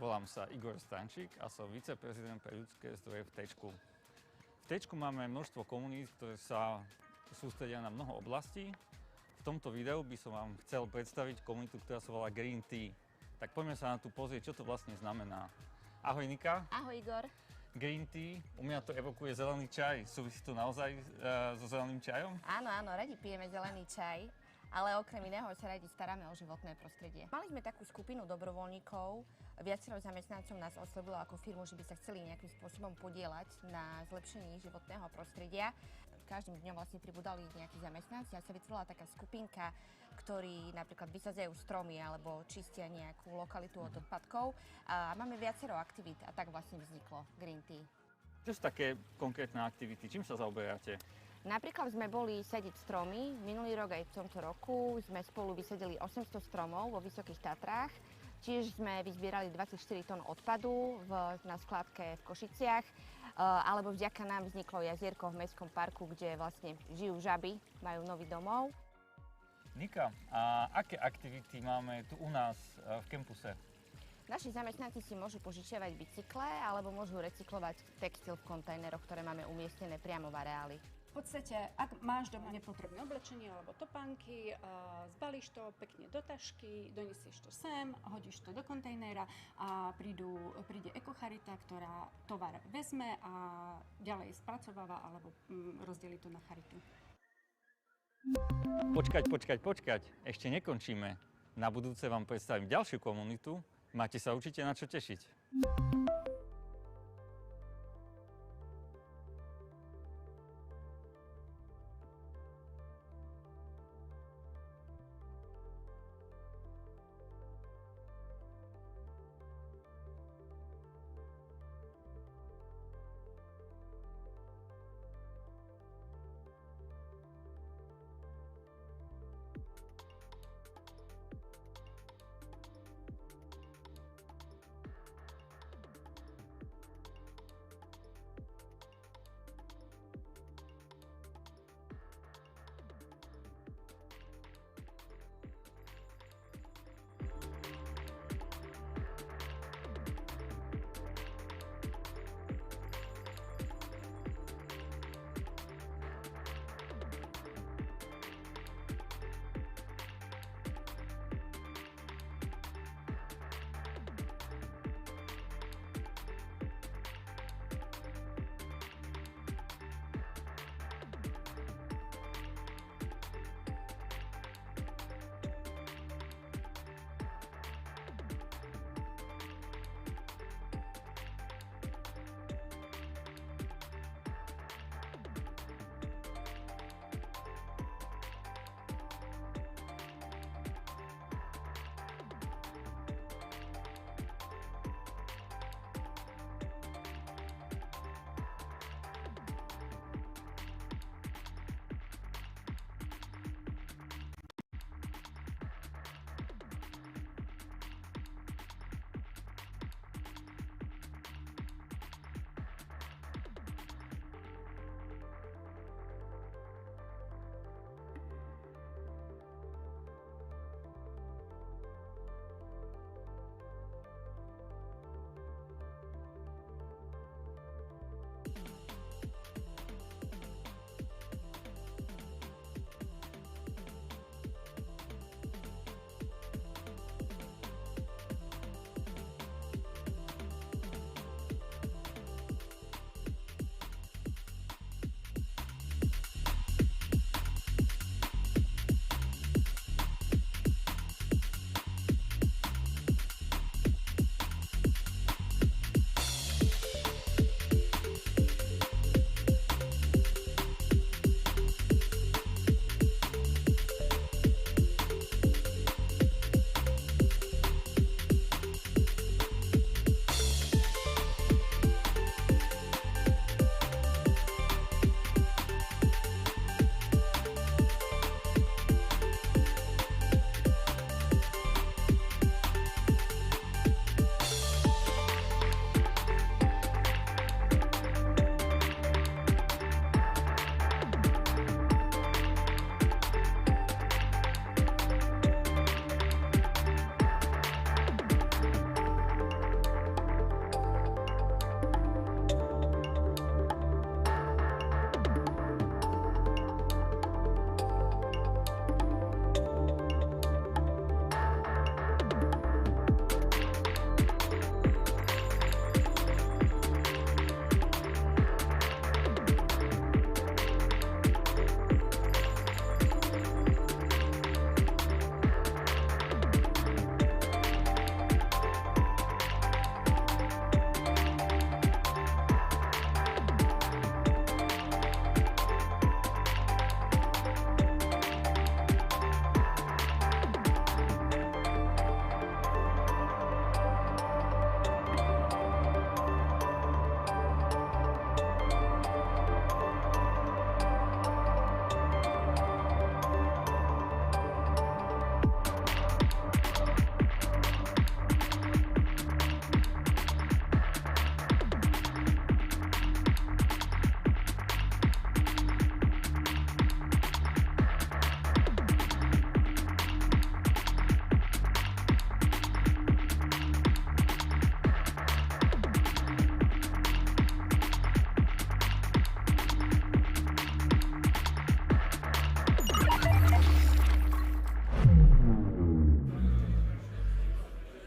volám sa Igor Stančík a som viceprezident pre ľudské zdroje v Tečku. V Tečku máme množstvo komunít, ktoré sa sústredia na mnoho oblastí. V tomto videu by som vám chcel predstaviť komunitu, ktorá sa volá Green Tea. Tak poďme sa na tu pozrieť, čo to vlastne znamená. Ahoj Nika. Ahoj Igor. Green Tea, u mňa to evokuje zelený čaj. Súvisí to naozaj so zeleným čajom? Áno, radi pijeme zelený čaj, ale okrem iného sa radi staráme o životné prostredie. Mali sme takú skupinu dobrovoľníkov, viacero zamestnancov nás oslovilo ako firmu, že by sa chceli nejakým spôsobom podieľať na zlepšení životného prostredia. Každým dňom vlastne pribudali nejakí zamestnanci a sa vytvorila taká skupinka, ktorí napríklad vysadzajú stromy alebo čistia nejakú lokalitu od odpadkov. A máme viacero aktivít a tak vlastne vzniklo Green Tea. Čo sú také konkrétne aktivity? Čím sa zaoberáte? Napríklad sme boli sadiť stromy. Minulý rok aj v tomto roku sme spolu vysadili 800 stromov vo Vysokých Tatrách. Tiež sme vyzbierali 24 tón odpadu na skládke v Košiciach, alebo vďaka nám vzniklo jazierko v mestskom parku, kde vlastne žijú žaby, majú nový domov. Nika, a aké aktivity máme tu u nás v kampuse? Naši zamestnanci si môžu požičiavať bicykle alebo môžu recyklovať textil v kontajneroch, ktoré máme umiestnené priamo v areáli. V podstate, ak máš doma nepotrebné oblečenie alebo topánky, zbalíš to pekne do tašky, donesieš to sem, hodíš to do kontajnera a príde ekocharita, ktorá tovar vezme a ďalej spracováva alebo rozdelí to na charitu. Počkať, ešte nekončíme. Na budúce vám predstavím ďalšiu komunitu. Máte sa určite na čo tešiť.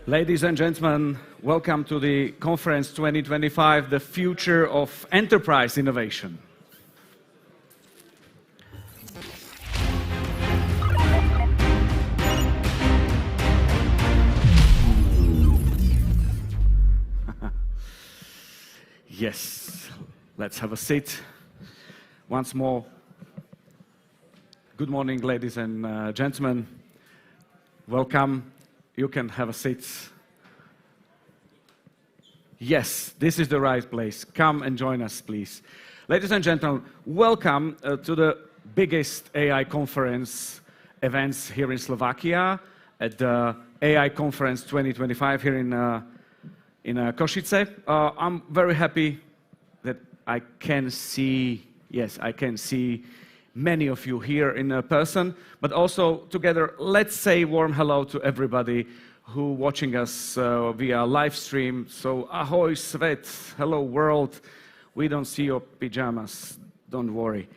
Ladies and gentlemen, welcome to the conference 2025, The Future of Enterprise Innovation. Yes, let's have a seat. Once more, good morning, ladies and gentlemen. Welcome. You can have a seat. Yes, this is the right place. Come and join us, please. Ladies and gentlemen, welcome to the biggest AI conference events here in Slovakia at the AI Conference 2025 here in Košice. I'm very happy that I can see, yes, I can see many of you here in person, but also together, let's say warm hello to everybody who watching us via live stream. So ahoy svet, hello world. We don't see your pajamas, don't worry.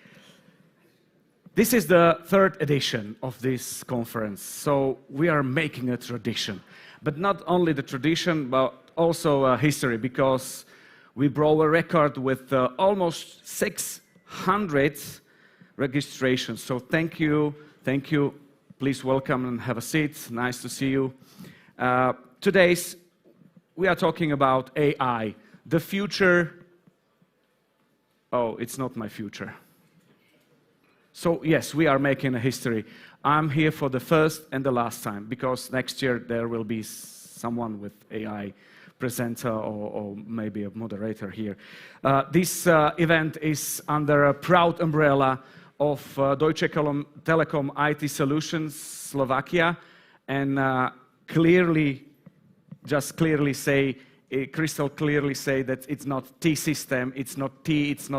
This is the third edition of this conference, so we are making a tradition. But not only the tradition, but also a history, because we broke a record with almost 600 registrations. So thank you. Please welcome and have a seat. Nice to see you. We are talking about AI, the future. Oh, it's not my future. So yes, we are making a history. I'm here for the first and the last time, because next year there will be someone with AI presenter or maybe a moderator here. This event is under a proud umbrella of Deutsche Telekom IT Solutions Slovakia, and crystal clearly say that it's not T-System, it's not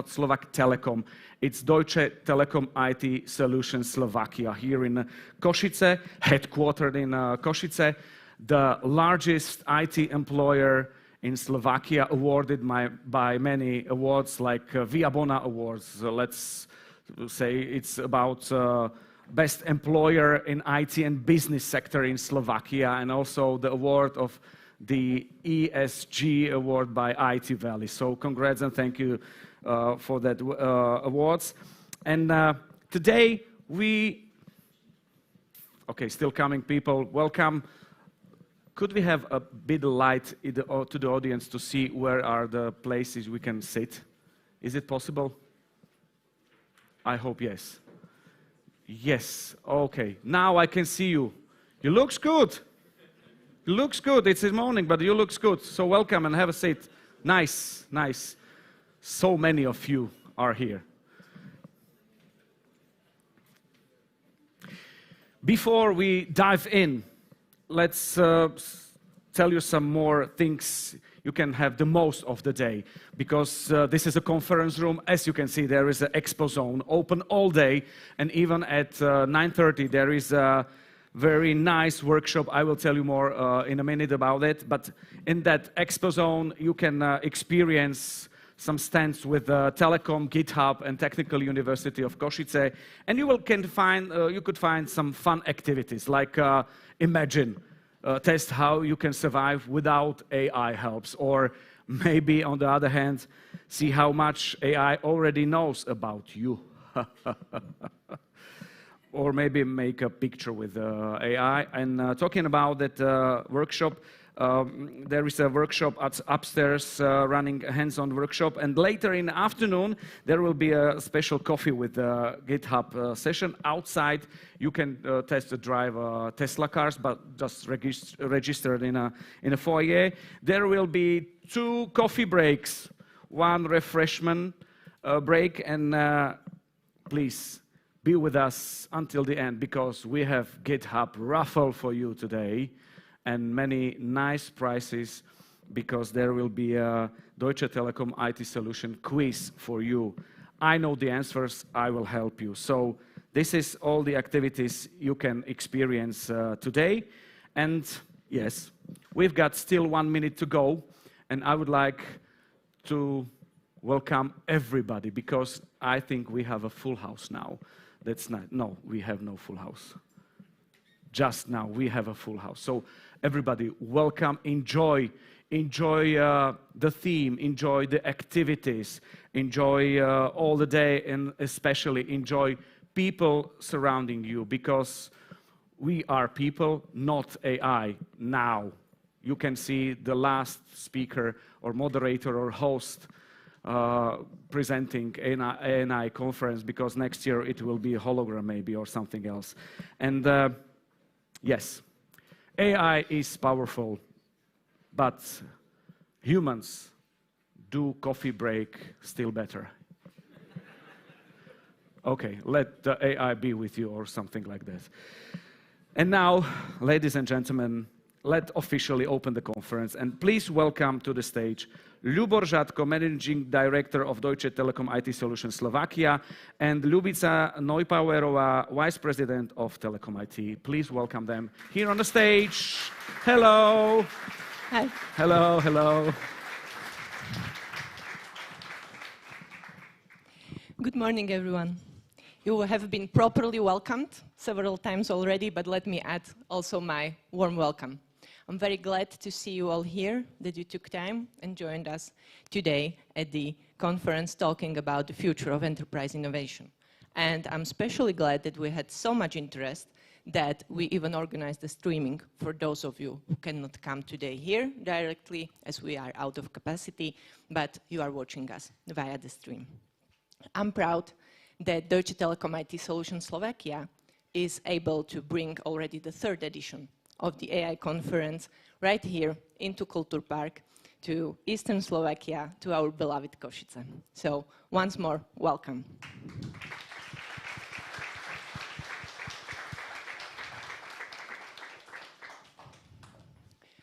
Slovak Telekom, it's Deutsche Telekom IT Solutions Slovakia here in Košice, headquartered in Košice, the largest IT employer in Slovakia, awarded by many awards like Via Bona Awards. Let's say it's about best employer in IT and business sector in Slovakia, and also the award of the ESG award by IT Valley. So congrats and thank you for that awards. And today still coming people, welcome. Could we have a bit of light to the audience to see where are the places we can sit? Is it possible? I hope yes. Yes, okay. Now I can see you. You looks good. You looks good. It's the morning, but you looks good. So welcome and have a seat. Nice. So many of you are here. Before we dive in, let's tell you some more things you can have the most of the day, because this is a conference room. As you can see, there is an expo zone open all day, and even at 9:30 there is a very nice workshop. I will tell you more in a minute about it, but in that expo zone you can experience some stands with Telekom, GitHub, and Technical University of Košice, and you could find some fun activities like imagine. Test how you can survive without AI helps, or maybe on the other hand, see how much AI already knows about you. Or maybe make a picture with AI. And talking about that workshop, there is a workshop upstairs running a hands-on workshop, and later in the afternoon there will be a special coffee with the GitHub session. Outside you can test drive Tesla cars, but just registered in a foyer. There will be 2 coffee breaks, 1 refreshment break, and please be with us until the end, because we have GitHub raffle for you today and many nice prizes, because there will be a Deutsche Telekom IT Solution quiz for you. I know the answers, I will help you. So this is all the activities you can experience today. And yes, we've got still 1 minute to go, and I would like to welcome everybody, because I think we have a full house now. No, we have no full house. Just now we have a full house. So everybody, welcome, enjoy the theme, enjoy the activities, enjoy all the day, and especially enjoy people surrounding you, because we are people, not AI now. You can see the last speaker or moderator or host presenting ANI conference, because next year it will be a hologram maybe or something else. And yes, AI is powerful, but humans do coffee break still better. Okay, let the AI be with you or something like that. And now, ladies and gentlemen, let's officially open the conference, and please welcome to the stage Ľubor Žatko, Managing Director of Deutsche Telekom IT Solutions Slovakia, and Ľubica Neupauerová, Vice President of Telekom IT. Please welcome them here on the stage. Hello. Hi. Hello, hello. Good morning, everyone. You have been properly welcomed several times already, but let me add also my warm welcome. I'm very glad to see you all here, that you took time and joined us today at the conference talking about the future of enterprise innovation. And I'm especially glad that we had so much interest that we even organized the streaming for those of you who cannot come today here directly, as we are out of capacity, but you are watching us via the stream. I'm proud that Deutsche Telekom IT Solutions Slovakia is able to bring already the third edition of the AI conference right here into Kultur Park, to Eastern Slovakia, to our beloved Košice. So once more, welcome.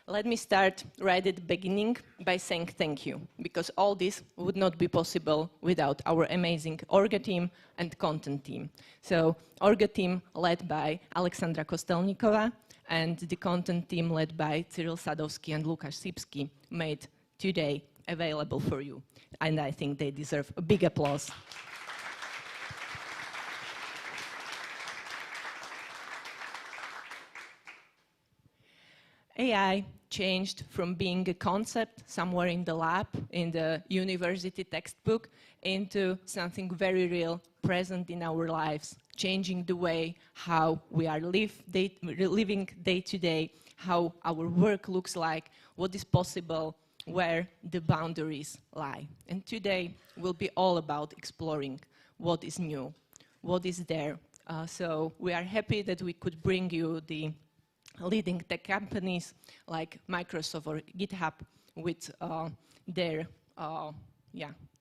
Let me start right at the beginning by saying thank you, because all this would not be possible without our amazing Orga team and content team. So Orga team led by Alexandra Kostelníková and the content team led by Cyril Sadovský and Lukáš Sipský made today available for you. And I think they deserve a big applause. AI changed from being a concept somewhere in the lab, in the university textbook, into something very real, present in our lives, changing the way how we are living day to day, how our work looks like, what is possible, where the boundaries lie. And today will be all about exploring what is new, what is there. So we are happy that we could bring you the leading tech companies like Microsoft or GitHub with their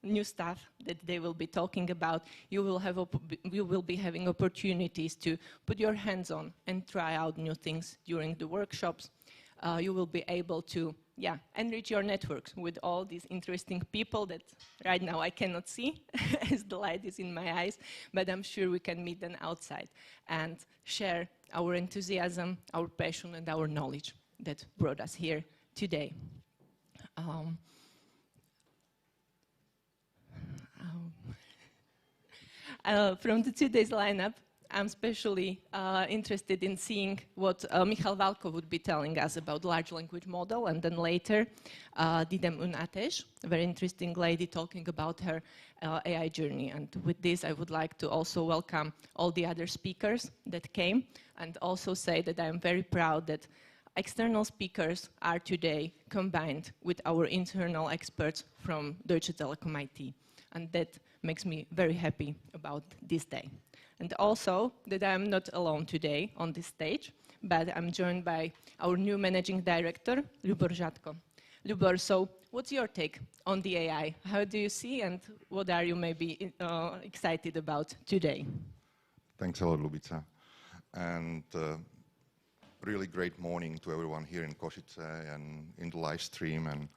new stuff that they will be talking about. You will be having opportunities to put your hands on and try out new things during the workshops. You will be able to enrich your networks with all these interesting people that right now I cannot see as the light is in my eyes, but I'm sure we can meet them outside and share our enthusiasm, our passion, and our knowledge that brought us here today. From the today's lineup, I'm especially interested in seeing what Michal Valko would be telling us about large language model, and then later Didem Ün Ateş, a very interesting lady talking about her AI journey. And with this, I would like to also welcome all the other speakers that came, and also say that I'm very proud that external speakers are today combined with our internal experts from Deutsche Telekom IT. And that makes me very happy about this day. And also that I'm not alone today on this stage, but I'm joined by our new managing director, Ľubor Žatko. Ľubor, so what's your take on the AI? How do you see, and what are you maybe excited about today? Thanks a lot, Ľubica. And really great morning to everyone here in Košice and in the live stream. And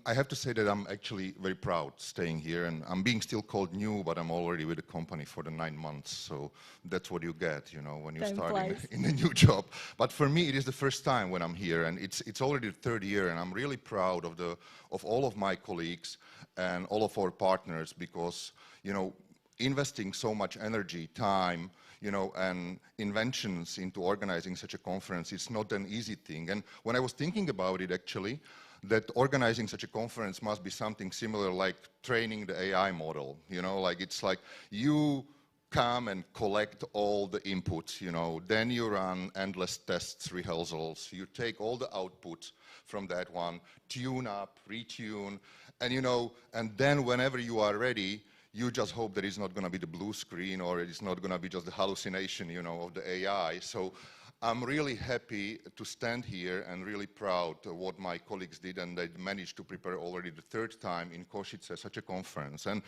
I have to say that I'm actually very proud staying here, and I'm being still called new, but I'm already with the company for the 9 months, so that's what you get, you know, when you start in a new job. But for me, it is the first time when I'm here, and it's already the third year, and I'm really proud of all of my colleagues and all of our partners, because, you know, investing so much energy, time, you know, and inventions into organizing such a conference, it's not an easy thing. And when I was thinking about it, actually, that organizing such a conference must be something similar like training the AI model, you know, like it's like you come and collect all the inputs, you know, then you run endless tests, rehearsals, you take all the output from that one, tune up, retune, and you know, and then whenever you are ready, you just hope that it's not going to be the blue screen or it's not going to be just the hallucination, you know, of the AI. So I'm really happy to stand here and really proud of what my colleagues did, and they managed to prepare already the third time in Košice such a conference. And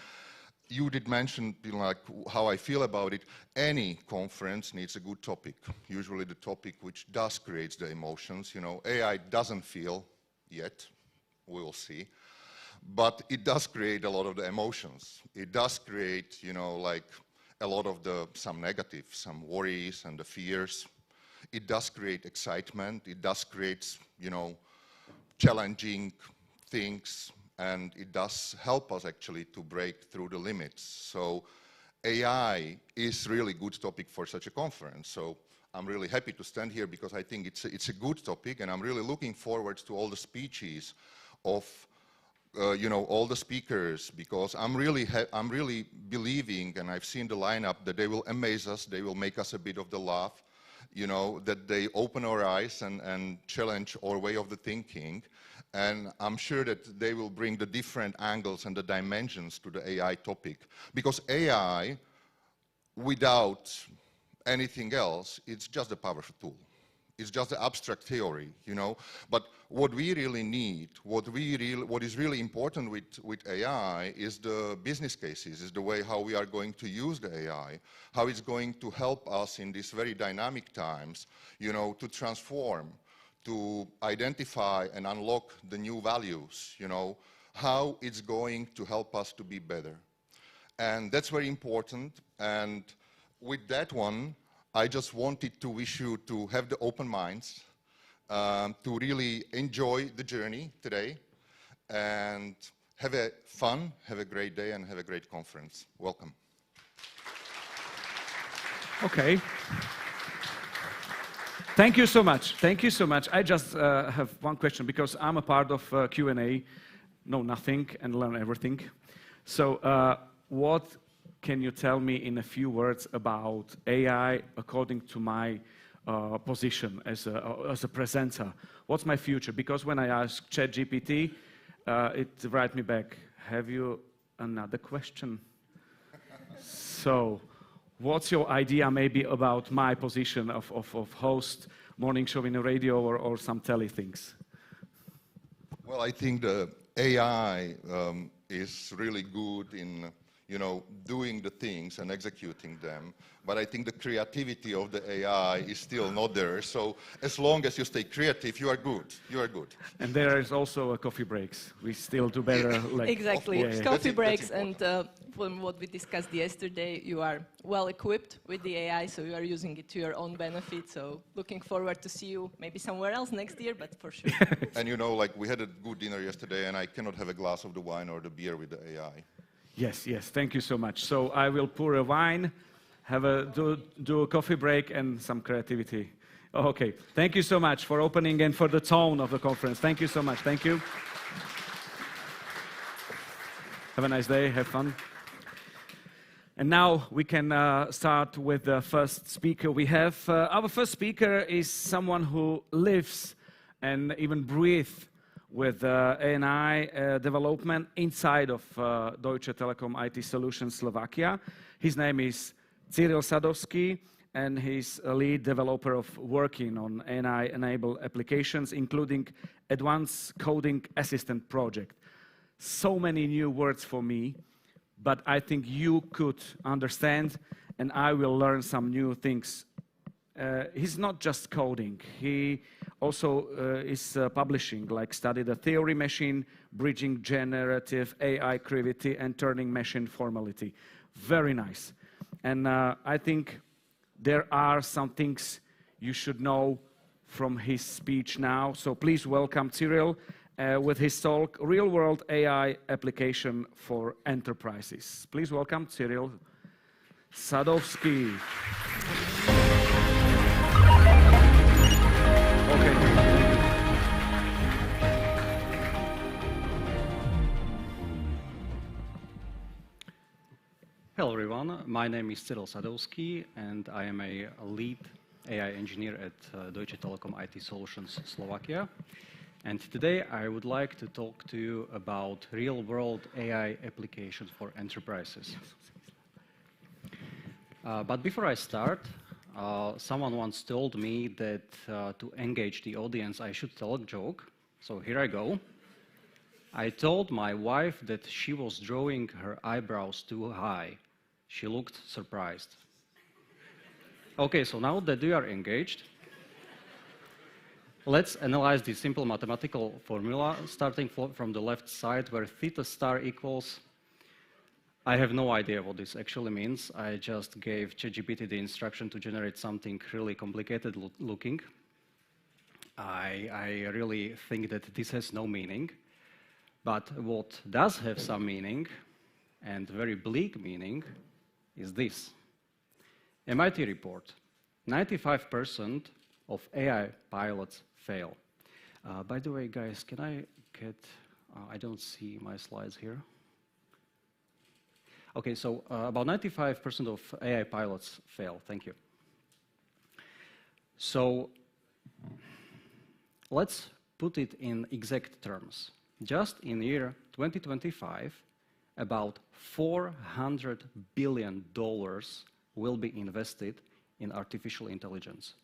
you did mention, you know, like how I feel about it. Any conference needs a good topic, usually the topic which does create the emotions. You know, AI doesn't feel yet, we will see. But it does create a lot of the emotions. It does create, you know, like a lot of some negative, some worries and the fears. It does create excitement. It does create, you know, challenging things, and it does help us actually to break through the limits. So AI is really good topic for such a conference. So I'm really happy to stand here because I think it's a good topic, and I'm really looking forward to all the speeches of you know, all the speakers, because I'm really believing, and I've seen the lineup, that they will amaze us, they will make us a bit of the laugh, you know, that they open our eyes and challenge our way of the thinking. And I'm sure that they will bring the different angles and the dimensions to the AI topic. Because AI, without anything else, it's just a powerful tool. It's just an abstract theory, you know. But what we really need, what is really important with AI is the business cases, is the way how we are going to use the AI, how it's going to help us in these very dynamic times, you know, to transform, to identify and unlock the new values, you know, how it's going to help us to be better. And that's very important. And with that one, I just wanted to wish you to have the open minds, to really enjoy the journey today, and have a fun, have a great day, and have a great conference. Welcome. Okay. Thank you so much. Thank you so much. I just have one question, because I'm a part of Q&A, know nothing and learn everything. So what can you tell me in a few words about AI according to my position as a presenter? What's my future? Because when I ask ChatGPT, it writes me back, have you another question? So what's your idea maybe about my position of host, morning show in a radio or some tele things? Well, I think the AI is really good in, you know, doing the things and executing them. But I think the creativity of the AI is still not there. So as long as you stay creative, you are good. You are good. And there is also coffee breaks. We still do better. Yeah. Like, exactly. yeah. Coffee breaks, and from what we discussed yesterday, you are well equipped with the AI, so you are using it to your own benefit. So looking forward to see you maybe somewhere else next year, but for sure. And you know, like we had a good dinner yesterday, and I cannot have a glass of the wine or the beer with the AI. Yes, yes, thank you so much. So I will pour a wine, do a coffee break and some creativity. Okay, thank you so much for opening and for the tone of the conference. Thank you so much, thank you. Have a nice day, have fun. And now we can start with the first speaker we have. Our first speaker is someone who lives and even breathes with AI development inside of Deutsche Telekom IT Solutions Slovakia. His name is Cyril Sadovský, and he's a lead developer of working on AI-enabled applications, including Advanced Coding Assistant project. So many new words for me, but I think you could understand, and I will learn some new things. He's not just coding, he also is publishing, like Study the Theory Machine, Bridging Generative AI Creativity and Turning Machine Formality. Very nice. And I think there are some things you should know from his speech now. So please welcome Cyril with his talk, Real World AI Application for Enterprises. Please welcome Cyril Sadovský. Okay. Hello everyone, my name is Cyril Sadovský and I am a lead AI engineer at Deutsche Telekom IT Solutions Slovakia. And today I would like to talk to you about real-world AI applications for enterprises. But before I start, someone once told me that to engage the audience I should tell a joke, so here I go. I told my wife that she was drawing her eyebrows too high. She looked surprised. Okay, so now that we are engaged, let's analyze the simple mathematical formula, starting from the left side, where theta star equals... I have no idea what this actually means. I just gave ChatGPT the instruction to generate something really complicated looking. I really think that this has no meaning. But what does have some meaning, and very bleak meaning, is this. MIT report, 95% of AI pilots fail. By the way, guys, can I get... I don't see my slides here. Okay, so about 95% of AI pilots fail. Thank you. So let's put it in exact terms. Just in year 2025, about $400 billion will be invested in artificial intelligence.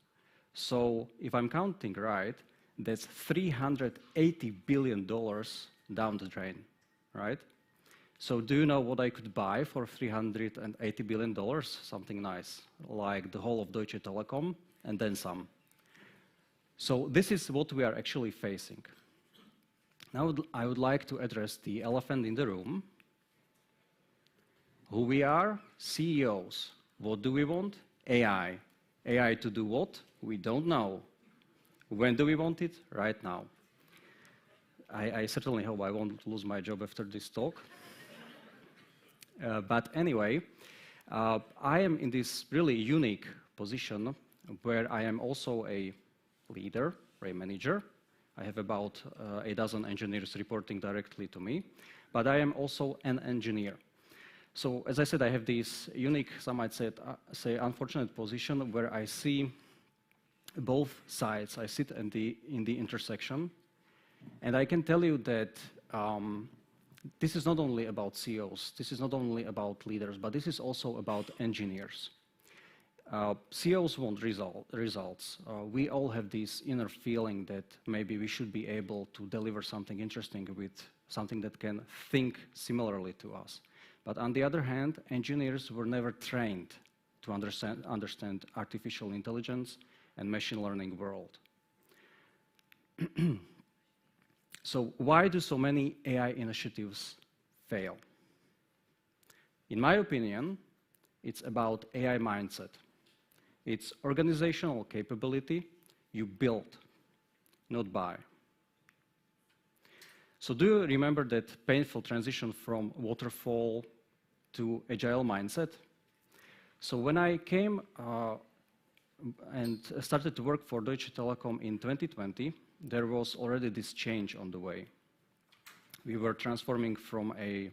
So if I'm counting right, that's $380 billion down the drain, right? So do you know what I could buy for $380 billion? Something nice, like the whole of Deutsche Telekom, and then some. So this is what we are actually facing. Now I would like to address the elephant in the room. Who we are? CEOs. What do we want? AI. AI to do what? We don't know. When do we want it? Right now. I certainly hope I won't lose my job after this talk. But anyway, I am in this really unique position where I am also a leader, a manager. I have about a dozen engineers reporting directly to me, but I am also an engineer. So as I said, I have this unique, some might say unfortunate position where I see both sides. I sit in the intersection, and I can tell you that this is not only about CEOs, this is not only about leaders, but this is also about engineers. CEOs want results. We all have this inner feeling that maybe we should be able to deliver something interesting with something that can think similarly to us. But on the other hand, engineers were never trained to understand artificial intelligence and machine learning world. So why do so many AI initiatives fail? In my opinion, it's about AI mindset. It's organizational capability you build, not buy. So do you remember that painful transition from waterfall to agile mindset? So when I came and started to work for Deutsche Telekom in 2020, there was already this change on the way. We were transforming from a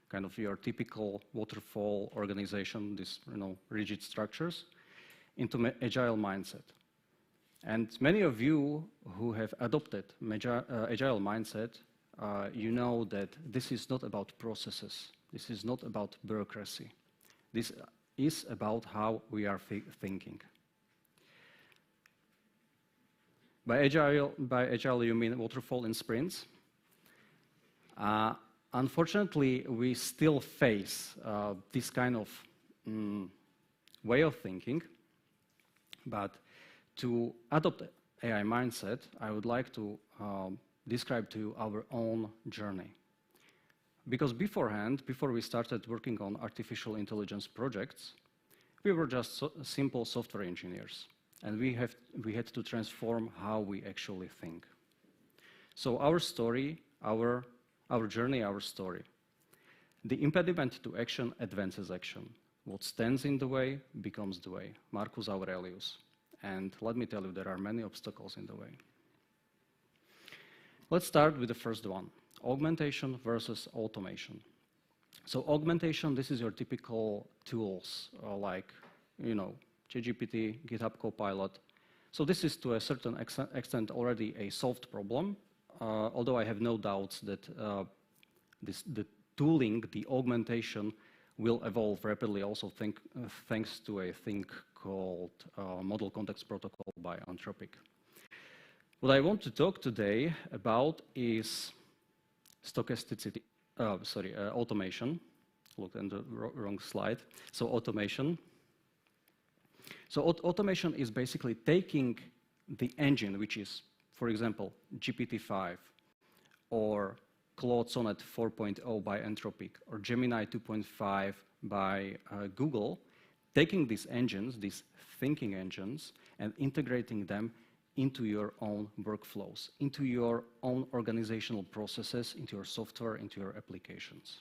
kind of your typical waterfall organization, these rigid structures, into agile mindset. And many of you who have adopted agile mindset, you know that this is not about processes. This is not about bureaucracy. This is about how we are thinking. By agile, you mean waterfall in sprints. Unfortunately, we still face this kind of way of thinking. But to adopt AI mindset, I would like to describe to you our own journey. Because beforehand, before we started working on artificial intelligence projects, we were just simple software engineers. And we had to transform how we actually think. So our story, our journey, our story. The impediment to action advances action. what stands in the way becomes the way. Marcus Aurelius. And let me tell you, there are many obstacles in the way. Let's start with the first one, augmentation versus automation. So augmentation, this is your typical tools like, ChatGPT, GitHub Copilot. So this is to a certain extent already a solved problem, although I have no doubts that the tooling, the augmentation, will evolve rapidly also thanks to a thing called Model Context Protocol by Anthropic. What I want to talk today about is stochasticity, automation. Look in the wrong slide. So automation. So automation is basically taking the engine, which is, for example, GPT-5 or Claude Sonnet 4.0 by Anthropic or Gemini 2.5 by Google, taking these engines, these thinking engines, and integrating them into your own workflows, into your own organizational processes, into your software, into your applications.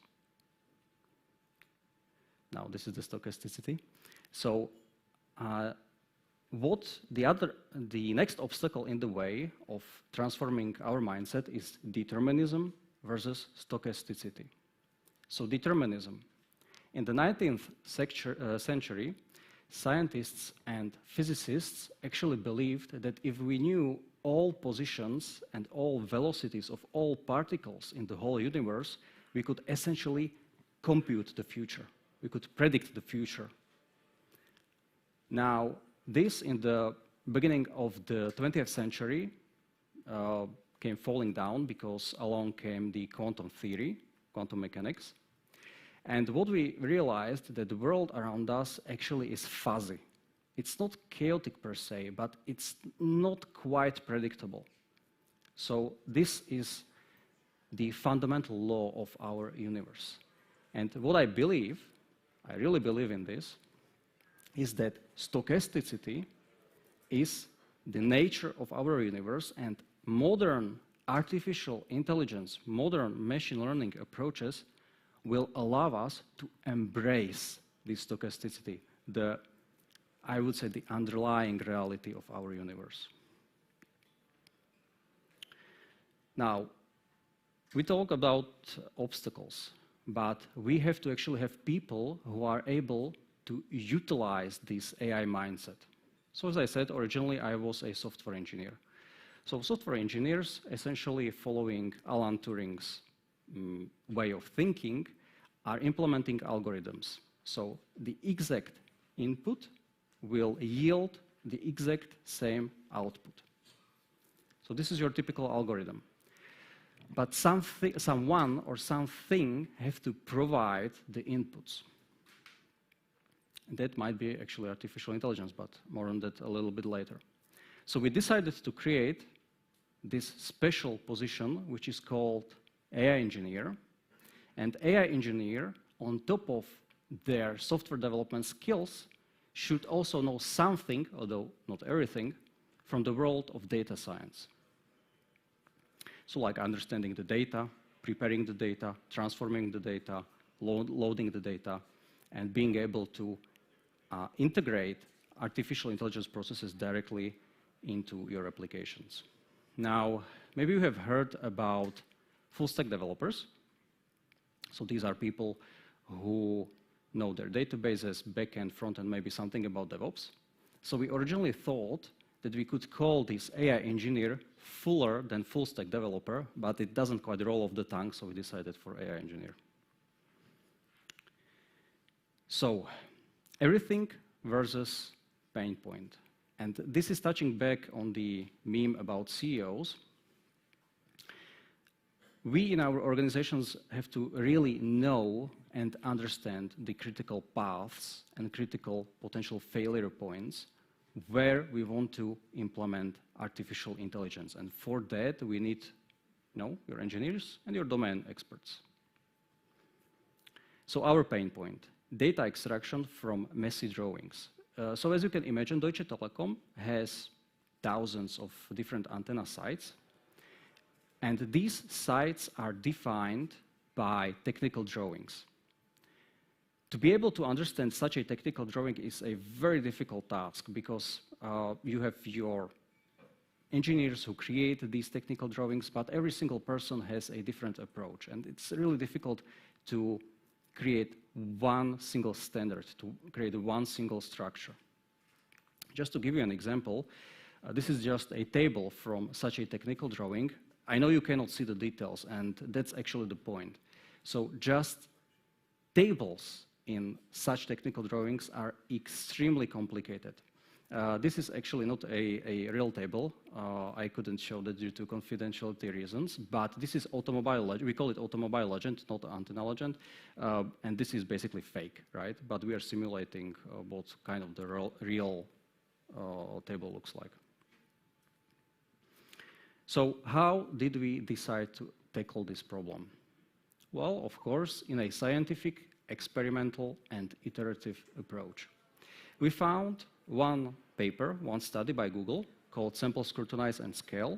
Now, this is the stochasticity. So, the next obstacle in the way of transforming our mindset is determinism versus stochasticity. So, determinism. In the 19th century, scientists and physicists actually believed that if we knew all positions and all velocities of all particles in the whole universe, we could essentially compute the future. We could predict the future. Now, this in the beginning of the 20th century came falling down because along came the quantum theory, quantum mechanics. And what we realized that the world around us actually is fuzzy. It's not chaotic per se, but it's not quite predictable. So this is the fundamental law of our universe. And what I believe, I really believe in this, is that stochasticity is the nature of our universe, and modern artificial intelligence, modern machine learning approaches will allow us to embrace this stochasticity, I would say the underlying reality of our universe. Now, we talk about obstacles, but we have to actually have people who are able to utilize this AI mindset. So as I said, originally I was a software engineer. So software engineers, essentially following Alan Turing's way of thinking, are implementing algorithms. So the exact input will yield the exact same output. So this is your typical algorithm. But someone or something have to provide the inputs. That might be actually artificial intelligence, but more on that a little bit later. So we decided to create this special position, which is called AI engineer. And AI engineer, on top of their software development skills, should also know something, although not everything, from the world of data science. So like understanding the data, preparing the data, transforming the data, loading the data, and being able to integrate artificial intelligence processes directly into your applications. Now, maybe you have heard about full-stack developers. So these are people who know their databases, back-end, front-end, maybe something about DevOps. So we originally thought that we could call this AI engineer fuller than full-stack developer, but it doesn't quite roll off the tongue, so we decided for AI engineer. So, everything versus pain point. And this is touching back on the meme about CEOs. We in our organizations have to really know and understand the critical paths and critical potential failure points where we want to implement artificial intelligence. And for that, we need your engineers and your domain experts. So our pain point, data extraction from messy drawings. So as you can imagine, Deutsche Telekom has thousands of different antenna sites. And these sites are defined by technical drawings. To be able to understand such a technical drawing is a very difficult task because you have your engineers who create these technical drawings, but every single person has a different approach. And it's really difficult to create one single standard, to create one single structure. Just to give you an example, this is just a table from such a technical drawing. I know you cannot see the details, and that's actually the point. So just tables in such technical drawings are extremely complicated. This is actually not a real table. I couldn't show that due to confidentiality reasons, but this is automobile legend. We call it automobile legend, not antenna legend, and this is basically fake, right? But we are simulating what kind of the real table looks like. So how did we decide to tackle this problem? Well, of course, in a scientific, experimental, and iterative approach. We found one paper, one study by Google called Sample, Scrutinize, and Scale,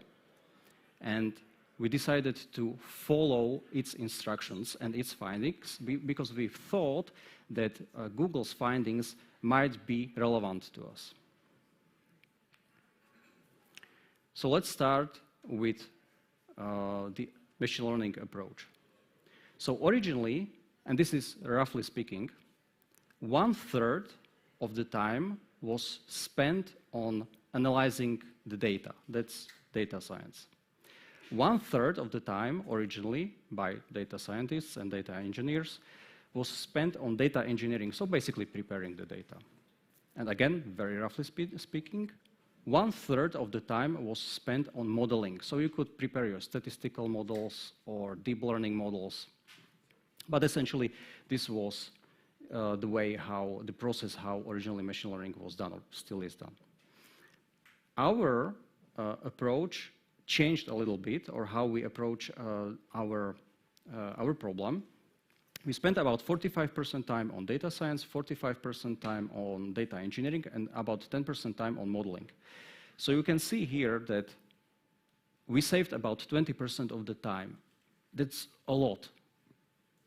and we decided to follow its instructions and its findings because we thought that Google's findings might be relevant to us. So let's start with the machine learning approach. So originally, and this is roughly speaking, 1/3 of the time was spent on analyzing the data. That's data science. 1/3 of the time, originally, by data scientists and data engineers, was spent on data engineering, so basically preparing the data. And again, very roughly speaking, 1/3 of the time was spent on modeling. So you could prepare your statistical models or deep learning models. But essentially, this was the way how the process, how originally machine learning was done or still is done. Our approach changed a little bit, or how we approach our problem. We spent about 45% time on data science, 45% time on data engineering, and about 10% time on modeling. So you can see here that we saved about 20% of the time. That's a lot.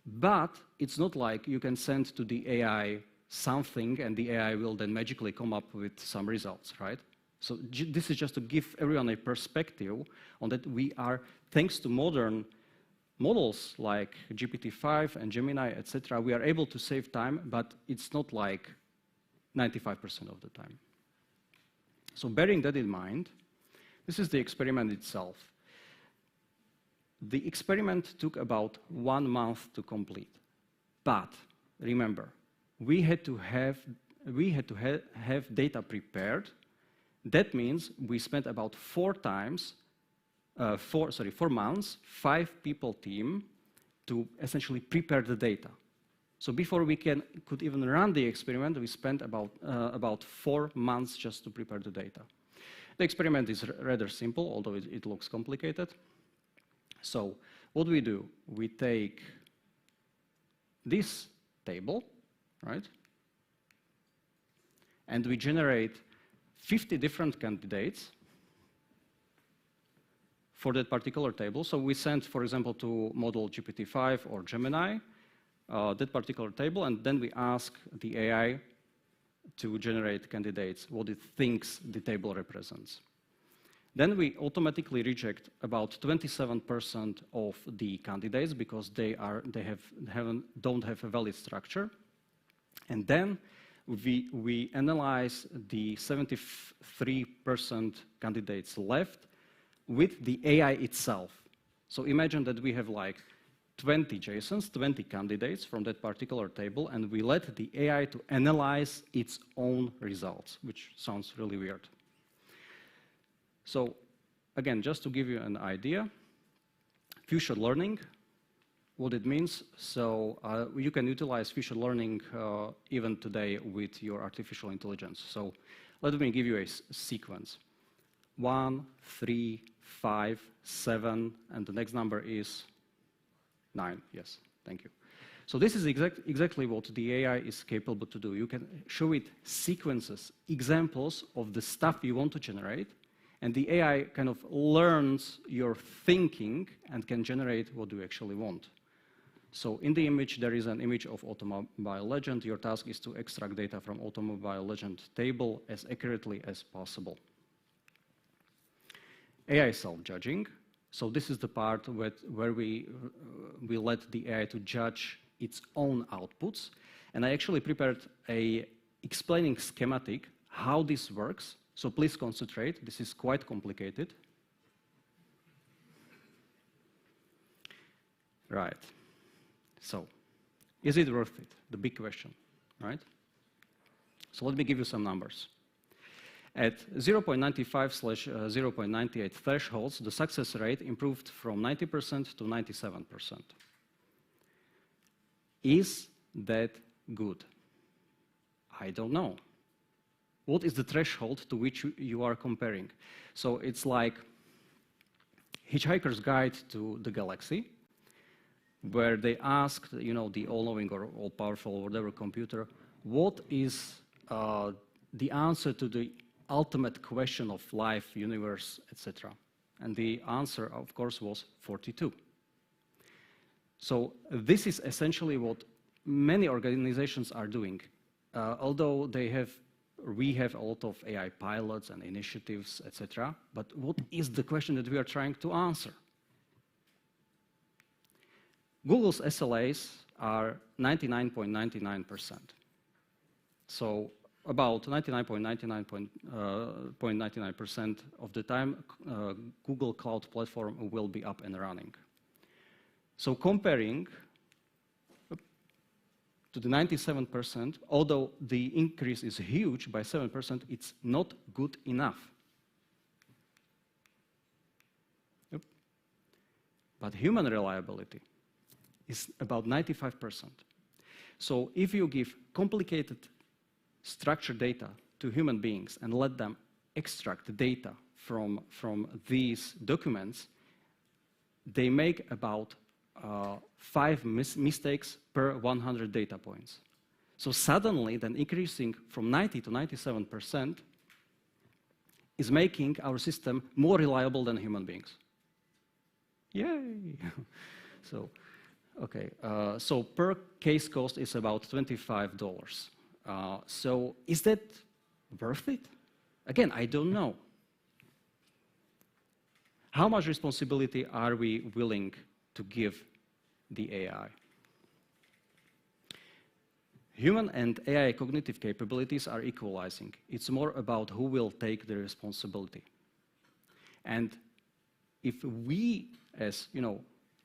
But it's not like you can send to the AI something and the AI will then magically come up with some results, right? So this is just to give everyone a perspective on that we are, thanks to modern models like GPT-5 and Gemini, etc., we are able to save time, but it's not like 95% of the time. So bearing that in mind, this is the experiment itself. The experiment took about 1 month to complete. But remember, we had to have data prepared. That means we spent about 4 months, 5-people team to essentially prepare the data. So before we could even run the experiment, we spent about 4 months just to prepare the data. The experiment is rather simple, although it looks complicated. So what do? We take this table, right? And we generate 50 different candidates for that particular table. So we send, for example, to model GPT-5 or Gemini, that particular table, and then we ask the AI to generate candidates, what it thinks the table represents. Then we automatically reject about 27% of the candidates because they don't have a valid structure. And then we analyze the 73% candidates left with the AI itself. So imagine that we have like 20 JSONs, 20 candidates from that particular table, and we let the AI to analyze its own results, which sounds really weird. So again, just to give you an idea, future learning, what it means. So you can utilize future learning even today with your artificial intelligence. So let me give you a sequence. 1, 3, 5, 7, and the next number is 9. Yes, thank you. So this is exactly what the AI is capable to do. You can show it sequences, examples of the stuff you want to generate, and the AI kind of learns your thinking and can generate what you actually want. So in the image, there is an image of automobile legend. Your task is to extract data from automobile legend table as accurately as possible. AI self-judging. So this is the part where we let the AI to judge its own outputs. And I actually prepared a explaining schematic how this works. So please concentrate. This is quite complicated. Right. So, is it worth it? The big question, right? So let me give you some numbers. At 0.95/0.98 thresholds, the success rate improved from 90% to 97%. Is that good? I don't know. What is the threshold to which you are comparing? So it's like Hitchhiker's Guide to the Galaxy, where they asked, the all-knowing or all-powerful or whatever computer, what is the answer to the ultimate question of life, universe, etc. And the answer, of course, was 42. So this is essentially what many organizations are doing. Although we have a lot of AI pilots and initiatives, etc. But what is the question that we are trying to answer? Google's SLAs are 99.99%. So about 99.99% of the time, Google Cloud Platform will be up and running. So comparing to the 97%, although the increase is huge by 7%, it's not good enough. Yep. But human reliability is about 95%. So if you give complicated structured data to human beings and let them extract the data from these documents, they make about 5 mistakes per 100 data points. So suddenly, then increasing from 90 to 97% is making our system more reliable than human beings. Yay! So per case cost is about $25. So is that worth it? Again, I don't know. How much responsibility are we willing to give the AI? Human and AI cognitive capabilities are equalizing. It's more about who will take the responsibility. And if we, as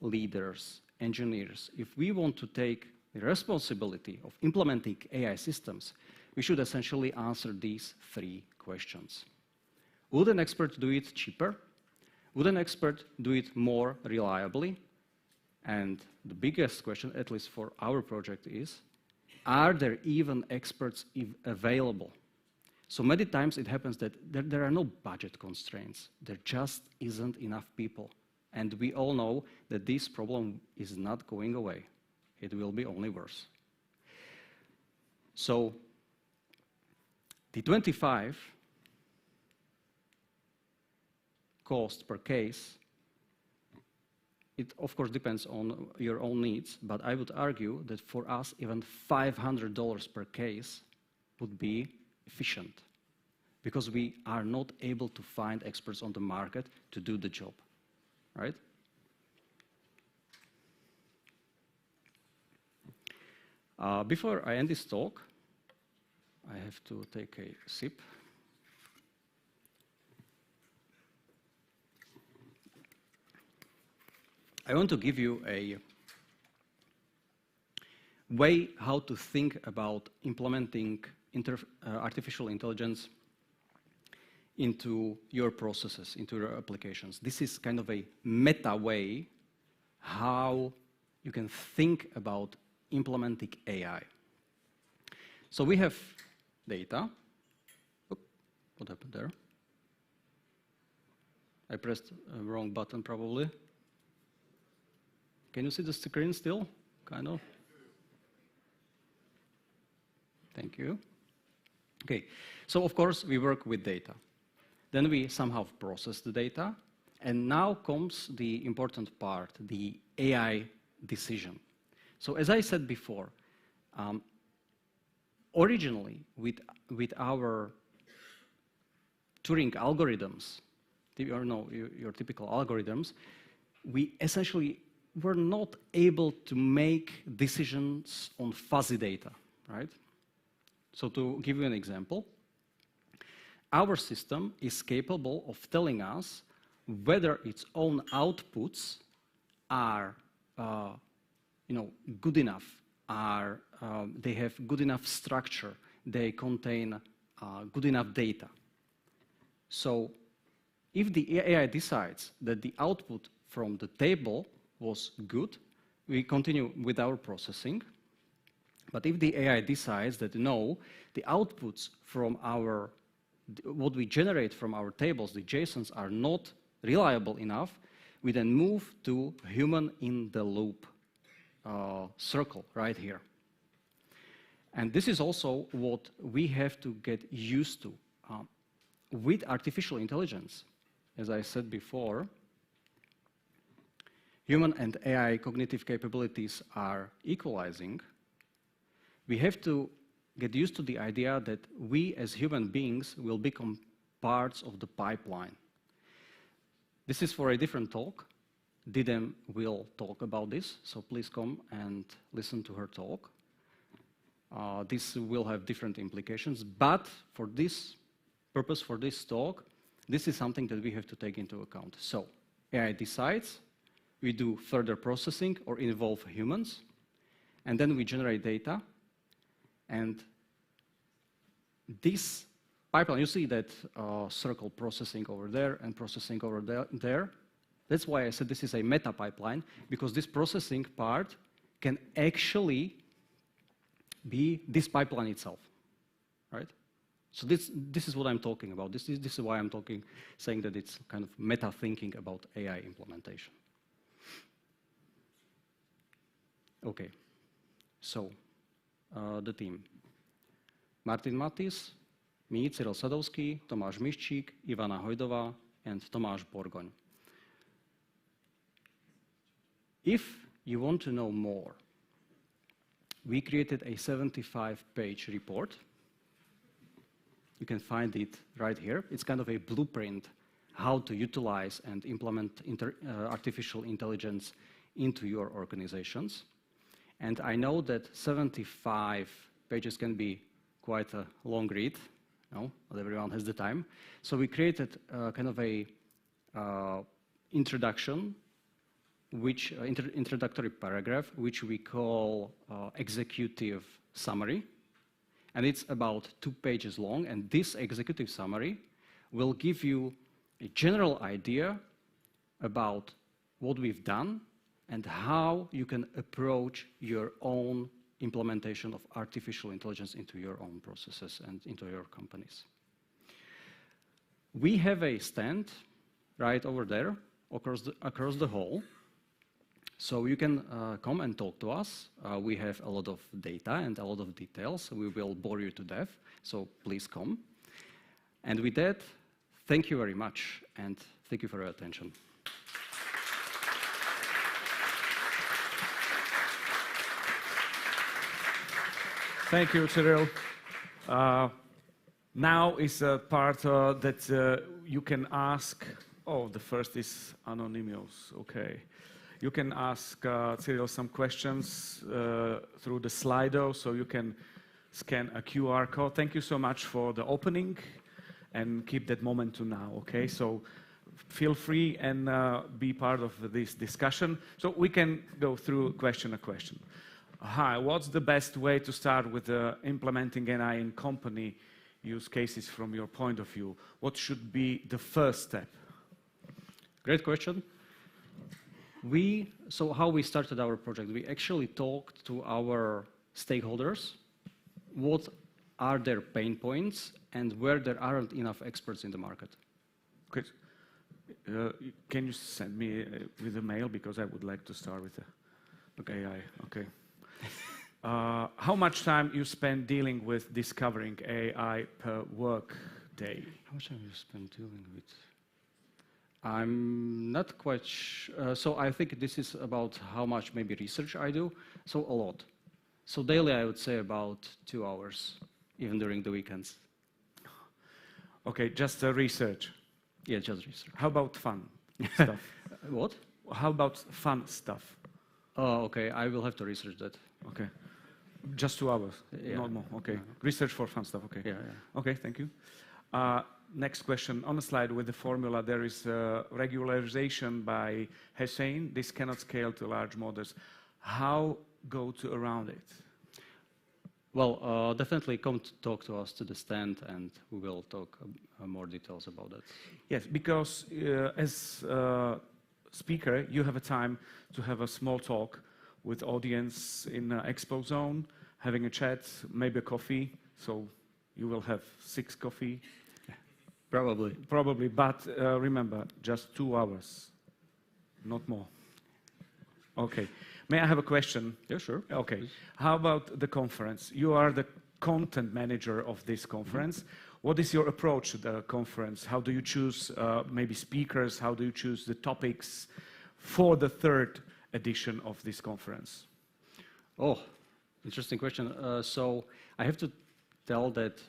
leaders, engineers, if we want to take the responsibility of implementing AI systems, we should essentially answer these 3 questions. Would an expert do it cheaper? Would an expert do it more reliably? And the biggest question, at least for our project, is, are there even experts available? So many times it happens that there are no budget constraints. There just isn't enough people. And we all know that this problem is not going away. It will be only worse. So the 25 cost per case, it of course depends on your own needs, but I would argue that for us even $500 per case would be efficient, because we are not able to find experts on the market to do the job, right? Before I end this talk, I have to take a sip. I want to give you a way how to think about implementing artificial intelligence into your processes, into your applications. This is kind of a meta way how you can think about implementing AI. So we have data. Oop, what happened there? I pressed a wrong button probably. Can you see the screen still? Kind of. Thank you. Okay, so of course we work with data. Then we somehow process the data, and now comes the important part, the AI decision. So as I said before, originally with our Turing algorithms, your typical algorithms, we essentially were not able to make decisions on fuzzy data, right? So to give you an example, our system is capable of telling us whether its own outputs are good enough, they have good enough structure, they contain good enough data. So if the AI decides that the output from the table was good, we continue with our processing. But if the AI decides that no, the outputs from what we generate from our tables, the JSONs, are not reliable enough, we then move to human in the loop circle right here. And this is also what we have to get used to. With artificial intelligence, as I said before, human and AI cognitive capabilities are equalizing. We have to get used to the idea that we as human beings will become parts of the pipeline. This is for a different talk. Didem will talk about this, so please come and listen to her talk. This will have different implications, but for this purpose, for this talk, this is something that we have to take into account. So AI decides, we do further processing or involve humans, and then we generate data. And this pipeline, you see that circle processing over there and processing over there. That's why I said this is a meta pipeline, because this processing part can actually be this pipeline itself, right? So this is what I'm talking about. This is why I'm saying that it's kind of meta thinking about AI implementation. Okay, so the team. Martin Matis, me, Cyril Sadovský, Tomáš Miščík, Ivana Hojdová, and Tomáš Borgoň. If you want to know more, we created a 75-page report. You can find it right here. It's kind of a blueprint how to utilize and implement artificial intelligence into your organizations. And I know that 75 pages can be quite a long read. No, not everyone has the time. So we created kind of a introductory paragraph, which we call executive summary. And it's about 2 pages long. And this executive summary will give you a general idea about what we've done and how you can approach your own implementation of artificial intelligence into your own processes and into your companies. We have a stand right over there across the hall. So you can come and talk to us. We have a lot of data and a lot of details. We will bore you to death, so please come. And with that, thank you very much, and thank you for your attention. Thank you, Cyril. Now is a part that you can ask. Oh, the first is anonymous. Okay. You can ask Cyril some questions through the Slido, so you can scan a QR code. Thank you so much for the opening, and keep that momentum now, okay? So feel free and be part of this discussion. So we can go through question a question. Hi, what's the best way to start with implementing AI in company use cases from your point of view? What should be the first step? Great question. So how we started our project, we actually talked to our stakeholders, what are their pain points and where there aren't enough experts in the market. Okay. Can you send me with a mail, because I would like to start with the AI. Okay. How much time you spend dealing with discovering AI per work day? How much time you spend dealing with? I'm not quite so I think this is about how much maybe research I do, so a lot. So daily I would say about 2 hours, even during the weekends. Okay, just research. Yeah, just research. How about fun stuff? What? How about fun stuff? Oh, okay, I will have to research that. Okay. Just 2 hours, Yeah. not more. Okay. Yeah. Research for fun stuff, okay. Yeah, yeah. Okay, thank you. Next question. On the slide with the formula, there is regularization by Hussein. This cannot scale to large models. How go to around it? Well, definitely come to talk to us to the stand, and we will talk more details about that. Yes, because as a speaker, you have a time to have a small talk with audience in expo zone, having a chat, maybe a coffee. So you will have 6 coffee. Probably. Probably, but remember, just 2 hours, not more. Okay. May I have a question? Yeah, sure. Okay. How about the conference? You are the content manager of this conference. What is your approach to the conference? How do you choose maybe speakers? How do you choose the topics for the 3rd edition of this conference? Oh, interesting question. So I have to tell that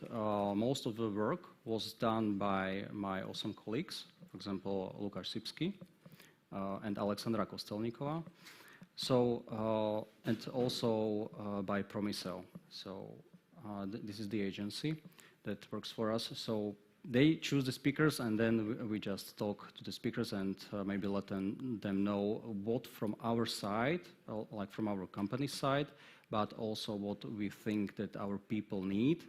most of the work was done by my awesome colleagues, for example, Lukáš Sipský and Alexandra Kostelníková. So, and also by Promisel. So this is the agency that works for us. So they choose the speakers, and then we just talk to the speakers and maybe let them know what from our side, like from our company side, but also what we think that our people need.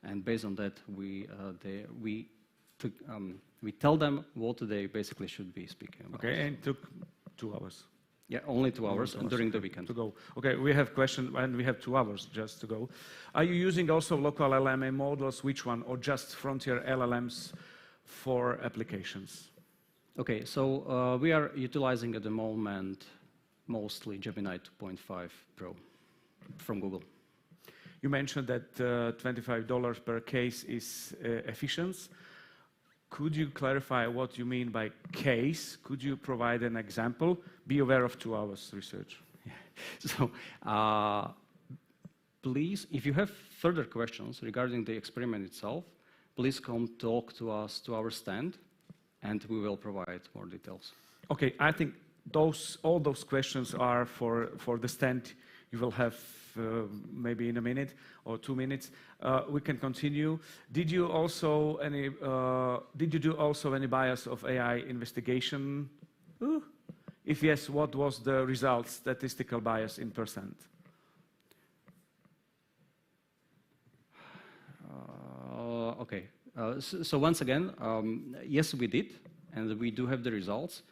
And based on that, we tell them what they basically should be speaking about. Okay, and it took 2 hours. Yeah, only 2 hours, and during the weekend. To go. Okay, we have question, and we have 2 hours just to go. Are you using also local LLM models? Which one, or just frontier LLMs for applications? Okay, so we are utilizing at the moment mostly Gemini 2.5 Pro from Google. You mentioned that $25 per case is efficient. Could you clarify what you mean by case? Could you provide an example? Be aware of 2 hours research. So please, if you have further questions regarding the experiment itself, please come talk to us to our stand, and we will provide more details. Okay, I think all those questions are for the stand you will have maybe in a minute or 2 minutes. We can continue. Did you do also any bias of AI investigation? If yes, what was the result, statistical bias in %? Okay. So once again, yes, we did, and we do have the results.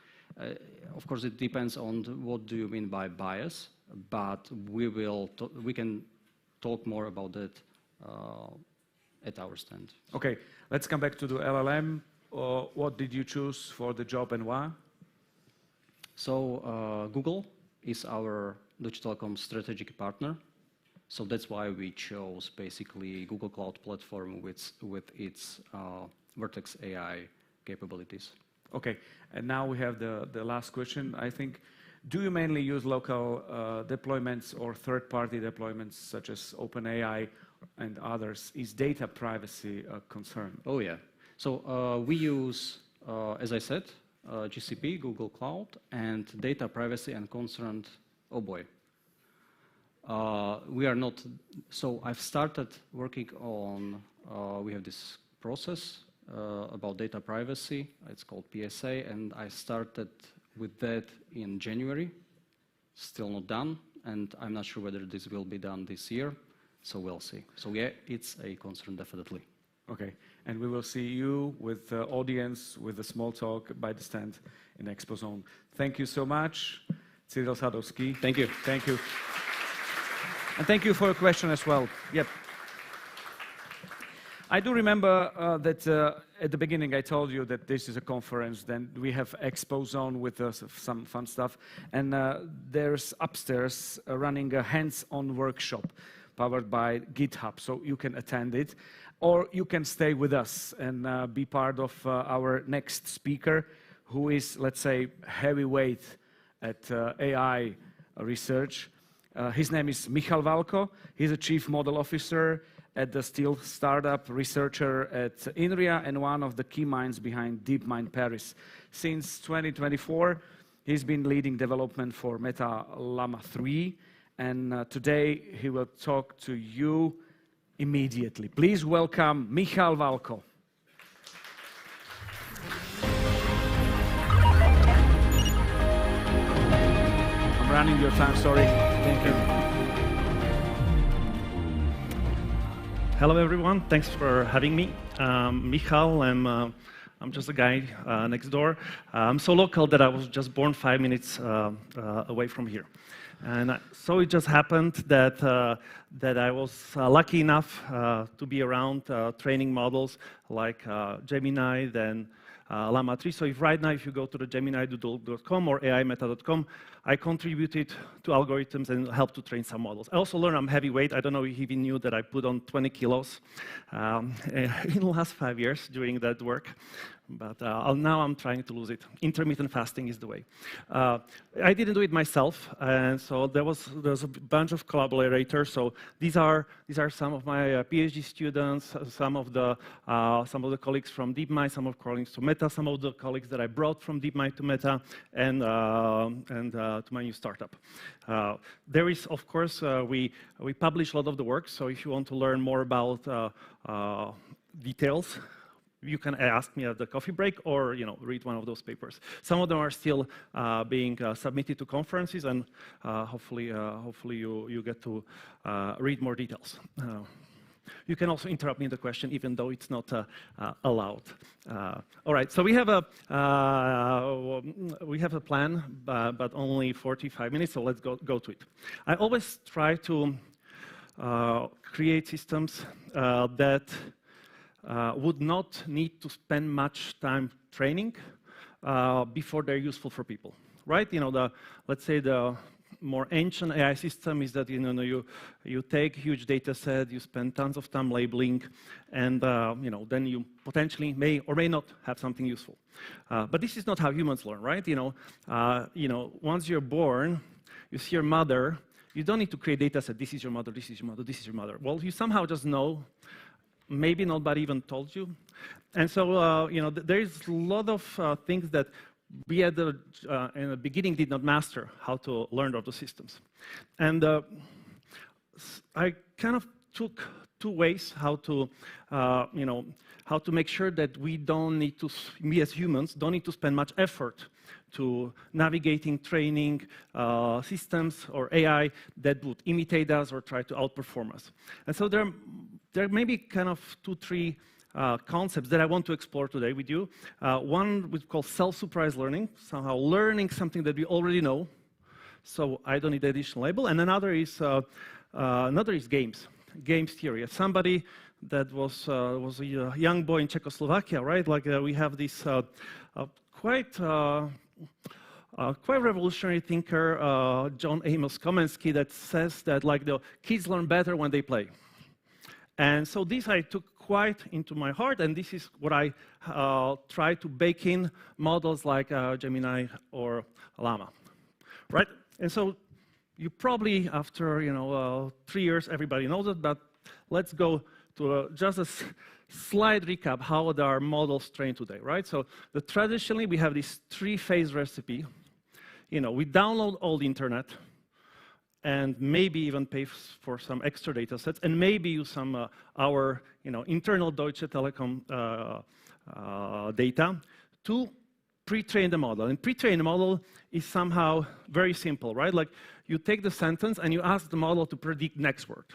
Of course, it depends on what do you mean by bias, but we can talk more about that at our stand. Okay, let's come back to the LLM. What did you choose for the job and why? So Google is our Deutsche Telekom strategic partner. So that's why we chose basically Google Cloud Platform with its Vertex AI capabilities. Okay, and now we have the last question, I think. Do you mainly use local deployments or third-party deployments such as OpenAI and others? Is data privacy a concern? Oh, yeah. So we use, as I said, GCP, Google Cloud, and data privacy and concern, oh boy. We are not, so I've started working on, we have this process about data privacy, it's called PSA, and I started with that in January, still not done, and I'm not sure whether this will be done this year, so we'll see. So yeah, it's a concern definitely. Okay, and we will see you with the audience with a small talk by the stand in Expo Zone. Thank you so much, Cyril Sadovský. Thank you. Thank you. And thank you for your question as well. Yep. I do remember that at the beginning I told you that this is a conference, then we have Expo Zone with some fun stuff, and there's upstairs running a hands-on workshop powered by GitHub, so you can attend it, or you can stay with us and be part of our next speaker, who is, let's say, heavyweight at AI research. His name is Michal Valko. He's a chief model officer at the steel startup, researcher at INRIA, and one of the key minds behind DeepMind Paris. Since 2024, he's been leading development for Meta Llama 3, and today he will talk to you immediately. Please welcome Michal Valko. I'm running your time, sorry. Thank you. Hello, everyone. Thanks for having me. Michal, I'm just a guy next door. I'm so local that I was just born 5 minutes away from here. And so it just happened that, that I was lucky enough to be around training models like Gemini, then Llama 3. So right now, if you go to the geminidoodle.com or aimeta.com, I contributed to algorithms and helped to train some models. I also learned I'm heavyweight. I don't know if you even knew that I put on 20 kilos in the last 5 years doing that work. But now I'm trying to lose it. Intermittent fasting is the way. I didn't do it myself, and so there's a bunch of collaborators. So these are some of my PhD students, some of the colleagues from DeepMind, some of colleagues to Meta, some of the colleagues that I brought from DeepMind to Meta, and to my new startup. There is, of course, we publish a lot of the work. So if you want to learn more about details, you can ask me at the coffee break or read one of those papers. Some of them are still being submitted to conferences, and hopefully you get to read more details. You can also interrupt me in the question, even though it's not allowed. All right, so we have a plan, but only 45 minutes, so let's go to it. I always try to create systems that would not need to spend much time training before they're useful for people, right? Let's say the more ancient AI system is that you take a huge data set, you spend tons of time labeling, and then you potentially may or may not have something useful. But this is not how humans learn, right? Once you're born, you see your mother. You don't need to create data set. This is your mother. This is your mother. This is your mother. Well, you somehow just know. Maybe nobody even told you. And so, there is a lot of things that we in the beginning did not master how to learn of the systems. And I kind of took 2 ways how to make sure that we as humans, don't need to spend much effort to navigating, training systems or AI that would imitate us or try to outperform us. And so there may be kind of 2, 3 concepts that I want to explore today with you. One we call self-supervised learning, somehow learning something that we already know, so I don't need additional label. And another is games, games theory. As somebody that was a young boy in Czechoslovakia, right? Like we have this quite revolutionary thinker, John Amos Komenský, that says that like the kids learn better when they play. And so this I took quite into my heart, and this is what I try to bake in models like Gemini or Llama, right? And so you probably, after 3 years, everybody knows it, but let's go to just a slight recap how our models train today, right? So traditionally, we have this 3-phase recipe. We download all the internet, and maybe even pay for some extra data sets, and maybe use some our internal Deutsche Telekom data to pre-train the model. And pre-train the model is somehow very simple, right? Like you take the sentence and you ask the model to predict next word.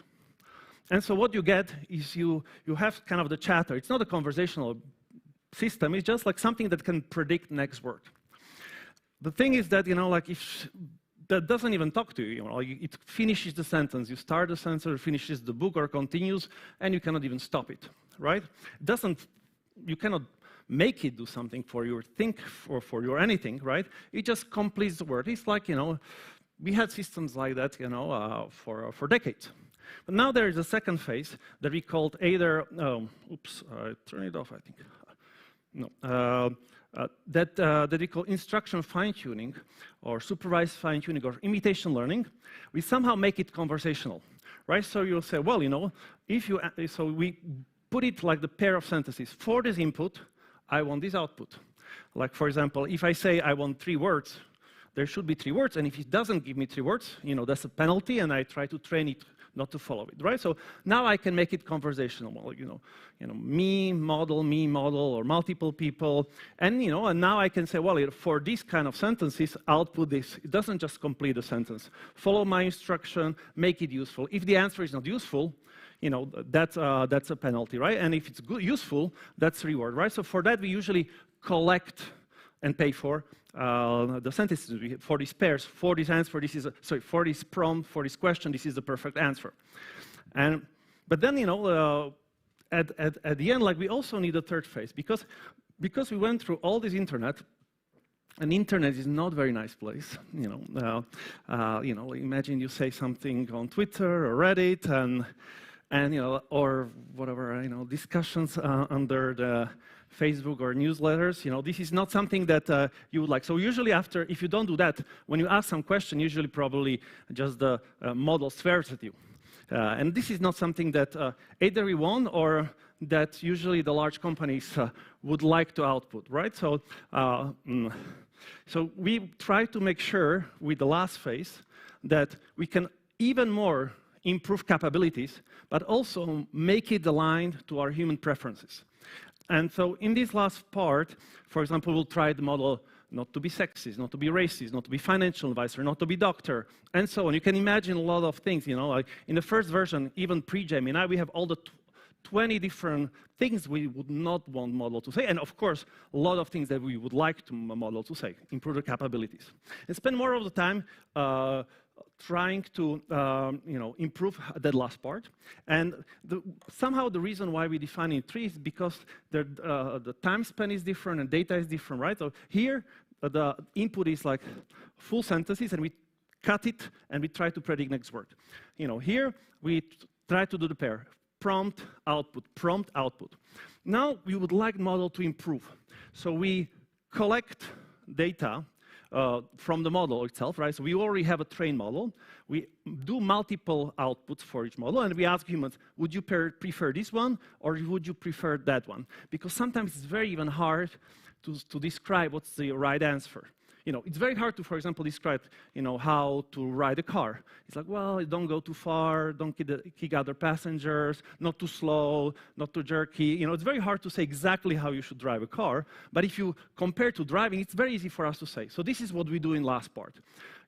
And so what you get is you have kind of the chatter. It's not a conversational system. It's just like something that can predict next word. The thing is that like if that doesn't even talk to you. It finishes the sentence. You start the sentence, or finishes the book, or continues, and you cannot even stop it, right? You cannot make it do something for you, or think for you, or anything, right? It just completes the word. It's like, we had systems like that, for decades. But now there is a second phase that we called either, oops, I turn it off, I think. that we call instruction fine-tuning, or supervised fine-tuning, or imitation learning, we somehow make it conversational, right? So you'll say, well, you know, so we put it like the pair of sentences. For this input, I want this output. Like, for example, if I say I want 3 words, there should be 3 words, and if it doesn't give me 3 words, you know, that's a penalty, and I try to train it not to follow it, right? So now I can make it conversational, you know, me model, or multiple people, and you know, and now I can say, well, for these kind of sentences, output this. It doesn't just complete the sentence. Follow my instruction, make it useful. If the answer is not useful, you know, that's a penalty, right? And if it's useful, that's reward, right? So for that, we usually collect and pay for the sentences for these pairs, for this answer. For this prompt, for this question, this is the perfect answer. But then, you know, at the end, like, we also need a third phase because we went through all this internet. And internet is not a very nice place, you know. Imagine you say something on Twitter or Reddit, and you know, or whatever, you know, discussions under the Facebook or newsletters. You know, this is not something that you would like. So usually after, if you don't do that, when you ask some question, usually probably just the model swears at you. And this is not something that either we want or that usually the large companies would like to output, right? So, so we try to make sure with the last phase that we can even more improve capabilities, but also make it aligned to our human preferences. And so in this last part, for example, we'll try the model not to be sexist, not to be racist, not to be financial advisor, not to be doctor, and so on. You can imagine a lot of things, you know, like in the first version, even pre-Gemini, we have all the 20 different things we would not want model to say, and of course, a lot of things that we would like to model to say, improve the capabilities. And spend more of the time trying to improve that last part. And somehow the reason why we define it in 3 is because the time span is different and data is different, right? So here, the input is like full sentences, and we cut it, and we try to predict next word. You know, here, we try to do the pair. Prompt, output. Now, we would like model to improve. So we collect data from the model itself, right? So we already have a trained model. We do multiple outputs for each model, and we ask humans, would you prefer this one, or would you prefer that one? Because sometimes it's very even hard to describe what's the right answer. You know, it's very hard to, for example, describe, you know, how to ride a car. It's like, well, don't go too far, don't kick other passengers, not too slow, not too jerky. You know, it's very hard to say exactly how you should drive a car. But if you compare to driving, it's very easy for us to say. So this is what we do in last part.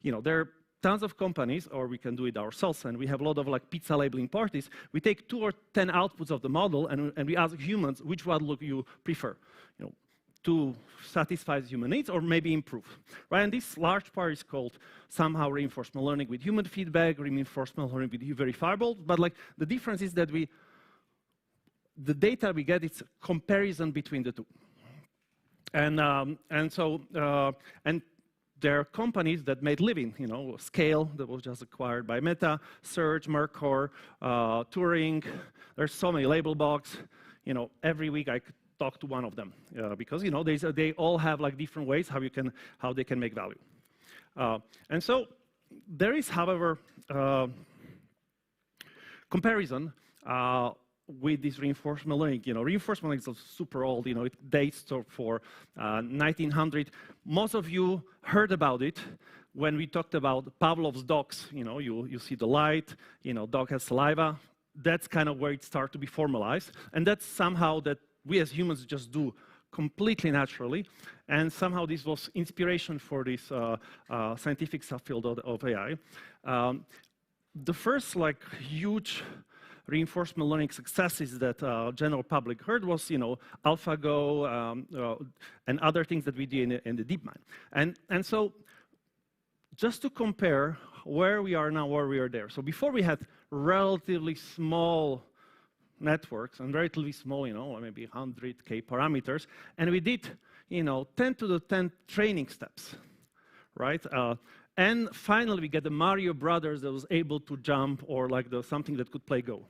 You know, there are tons of companies, or we can do it ourselves, and we have a lot of like pizza labeling parties. We take 2 or 10 outputs of the model, and we ask humans, which one look you prefer? You know, to satisfy human needs or maybe improve, right? And this large part is called somehow reinforcement learning with human feedback, reinforcement learning with verifiable. But like the difference is that the data we get is comparison between the two. And there are companies that made living, you know, Scale that was just acquired by Meta, Search, Mercor, Turing. There's so many, Labelbox. You know, every week I could talk to one of them because, you know, they all have like different ways how they can make value. And so there is, however, comparison with this reinforcement learning. You know, reinforcement learning is super old. You know, it dates for 1900. Most of you heard about it when we talked about Pavlov's dogs. You know, you see the light. You know, dog has saliva. That's kind of where it started to be formalized, and that's somehow that we as humans just do completely naturally, and somehow this was inspiration for this scientific subfield of AI. The first like huge reinforcement learning successes that general public heard was, you know, AlphaGo and other things that we did in the DeepMind. And so just to compare where we are now, where we are there. So before we had relatively small networks and relatively small, you know, maybe 100K parameters, and we did, you know, 10 to the 10 training steps, right? And finally, we get the Mario Brothers that was able to jump, or like something that could play Go.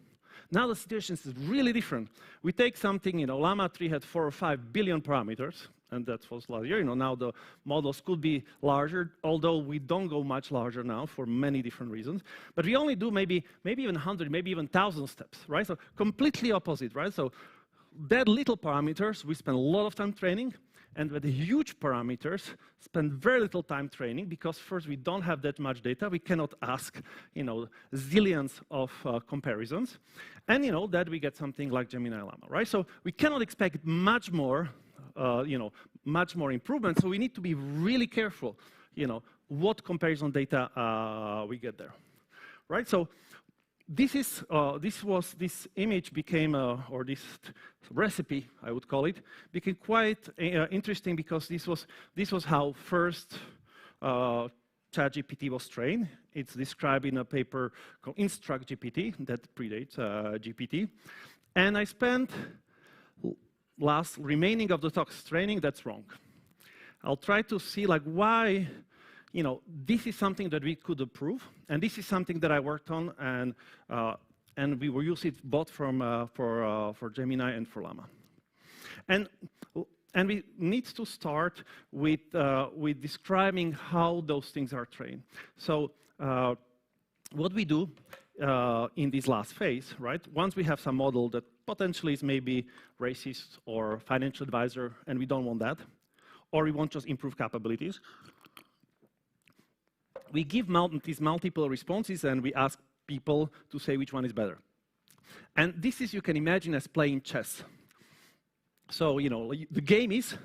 Now the situation is really different. We take something, Llama 3 had 4 or 5 billion parameters, and that was last year. Now the models could be larger, although we don't go much larger now for many different reasons. But we only do maybe even 100, maybe even 1,000 steps, right? So completely opposite, right? So that little parameters, we spend a lot of time training, and with the huge parameters, spend very little time training, because first, we don't have that much data. We cannot ask, zillions of comparisons. And, that we get something like Gemini Llama, right? So we cannot expect much more, much more improvement. So we need to be really careful, what comparison data we get there, right? So this image became, or this recipe, I would call it, became quite interesting, because this was how first ChatGPT was trained. It's described in a paper called Instruct GPT that predates GPT. And I spent remaining of the talks training. That's wrong. I'll try to see why. This is something that we could improve, and this is something that I worked on, and we will use it both for Gemini and for Llama. And we need to start with describing how those things are trained. So what we do in this last phase, right? Once we have some model that potentially is maybe racist or financial advisor, and we don't want that, or we want just improve capabilities, we give these multiple responses, and we ask people to say which one is better. And this is, you can imagine, as playing chess. So, the game is,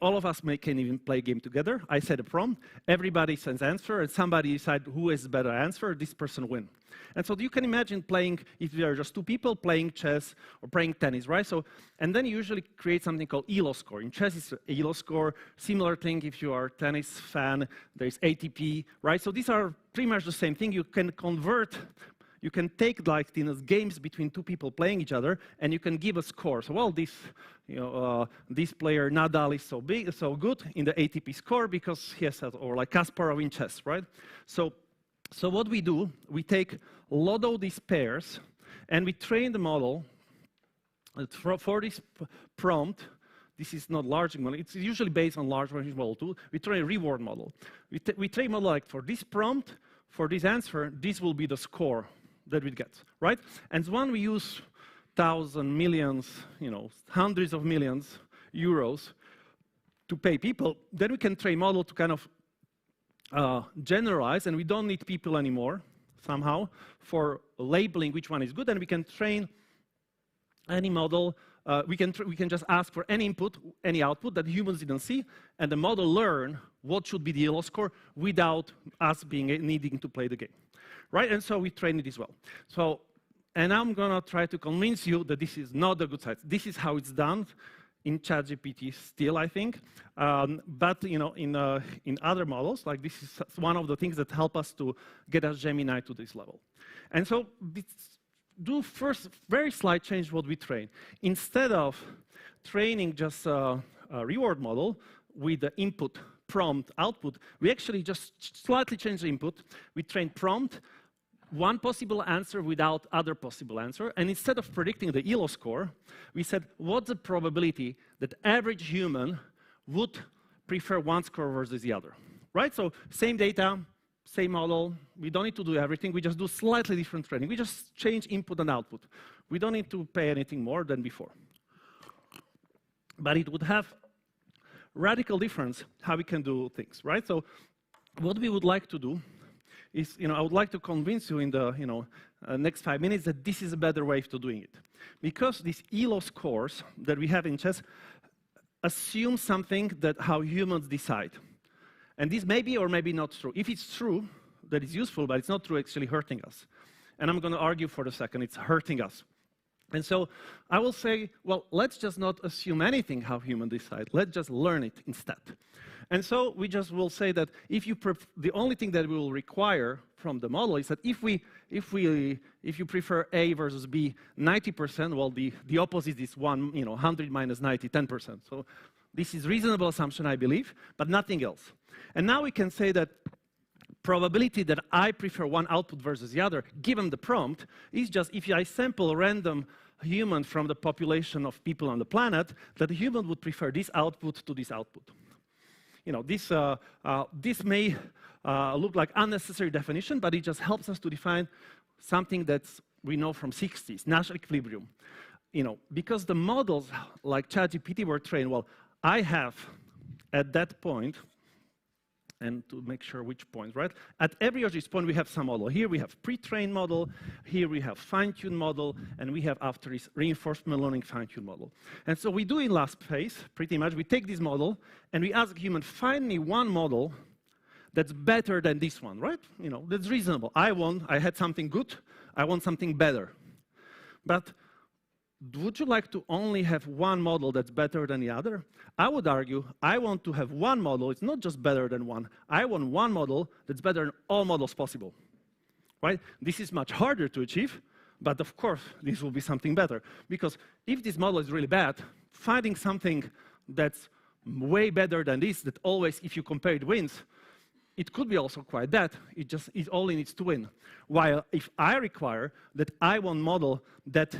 all of us can even play a game together. I set a prompt, everybody sends answer, and somebody decides who has better answer, this person wins. And so you can imagine playing, if there are just two people playing chess or playing tennis, right? So, and then you usually create something called ELO score. In chess, it's ELO score. Similar thing, if you are a tennis fan, there's ATP, right? So these are pretty much the same thing. You can convert, you can take games between two people playing each other, and you can give a score. So, well, this player Nadal is so good in the ATP score because he has, or like Kasparov in chess, right? So what we do, we take a lot of these pairs, and we train the model for this prompt. This is not large model. It's usually based on large language model too. We train a reward model. We train model for this prompt, for this answer, this will be the score that we get, right? And when we use thousands, millions, hundreds of millions euros to pay people, then we can train model to kind of generalize, and we don't need people anymore, somehow, for labeling which one is good, and we can train any model. We can just ask for any input, any output that humans didn't see, and the model learn what should be the ELO score without us needing to play the game, right? And so we train it as well. So, and I'm gonna try to convince you that this is not a good site. This is how it's done in ChatGPT still, I think. But in other models, like this is one of the things that help us to get us Gemini to this level. And so do first very slight change what we train. Instead of training just a reward model with the input, prompt, output, we actually just slightly change the input. We train prompt, one possible answer without other possible answer, and instead of predicting the ELO score, we said, what's the probability that average human would prefer one score versus the other, right? So same data, same model, we don't need to do everything, we just do slightly different training. We just change input and output. We don't need to pay anything more than before. But it would have radical difference how we can do things, right? So what we would like to do is, I would like to convince you in the, next 5 minutes that this is a better way of doing it. Because these ELO scores that we have in chess assume something that how humans decide. And this may be or may be not true. If it's true, that is useful, but it's not true, actually hurting us. And I'm going to argue for a second, it's hurting us. And so I will say, well, let's just not assume anything how humans decide. Let's just learn it instead. And so we just will say that if you the only thing that we will require from the model is that if you prefer A versus B 90%, well, the opposite is 100 minus 90, 10%. So this is reasonable assumption, I believe, but nothing else. And now we can say that probability that I prefer one output versus the other, given the prompt, is just if I sample random human from the population of people on the planet, that the human would prefer this output to this output. You know, this may look like unnecessary definition, but it just helps us to define something that we know from 60s, Nash equilibrium. You know, because the models like ChatGPT were trained, well, I have at that point, and to make sure which point, right? At every of these points, we have some model. Here we have pre-trained model, here we have fine-tuned model, and we have after this reinforcement learning fine-tuned model. And so we do in last phase, pretty much, we take this model, and we ask human, find me one model that's better than this one, right? You know, that's reasonable. I had something good, I want something better. But would you like to only have one model that's better than the other? I would argue, I want to have one model, it's not just better than one. I want one model that's better than all models possible, right? This is much harder to achieve, but of course, this will be something better. Because if this model is really bad, finding something that's way better than this, that always, if you compare it, wins, it could be also quite bad. It only needs to win. While if I require that I want a model that's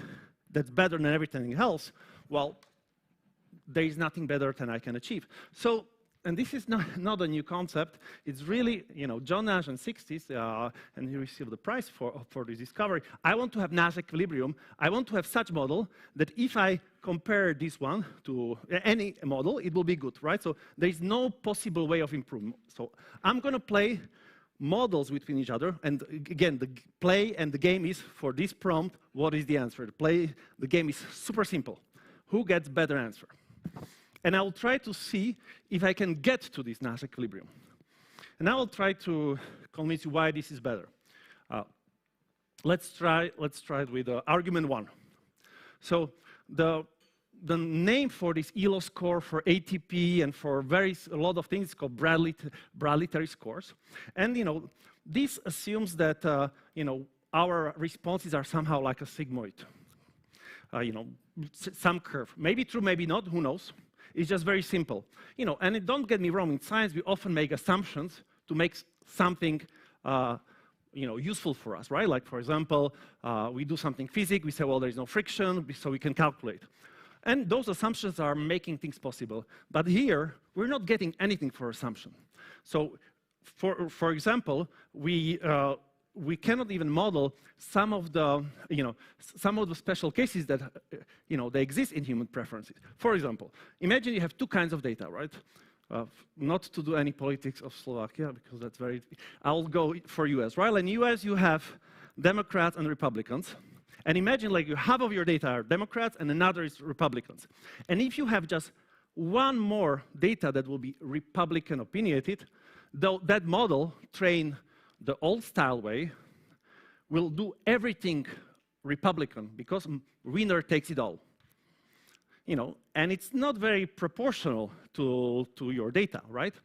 better than everything else, well, there is nothing better than I can achieve. So, and this is not a new concept. It's really, you know, John Nash in the 60s, and he received the prize for this discovery. I want to have Nash equilibrium. I want to have such model that if I compare this one to any model, it will be good, right? So there is no possible way of improvement. So I'm going to play models between each other, and again, the play and the game is for this prompt, what is the answer? The game is super simple. Who gets better answer? And I will try to see if I can get to this Nash equilibrium. And I will try to convince you why this is better. Let's try it with argument 1. So the name for this ELO score for ATP and for a lot of things is called Bradley-Terry scores. And, you know, this assumes that, you know, our responses are somehow like a sigmoid. You know, some curve. Maybe true, maybe not, who knows? It's just very simple. You know, and don't get me wrong, in science, we often make assumptions to make something you know, useful for us, right? Like, for example, we do something physics, we say, well, there's no friction, so we can calculate. And those assumptions are making things possible. But here, we're not getting anything for assumption. So, for example, we cannot even model some of the, you know, some of the special cases that, you know, they exist in human preferences. For example, imagine you have two kinds of data, right? Not to do any politics of Slovakia, because that's very, I'll go for US, right? In US, you have Democrats and Republicans. And imagine like half of your data are Democrats and another is Republicans. And if you have just one more data that will be Republican opinionated, though that model trained the old style way will do everything Republican because winner takes it all. You know, and it's not very proportional to your data, right?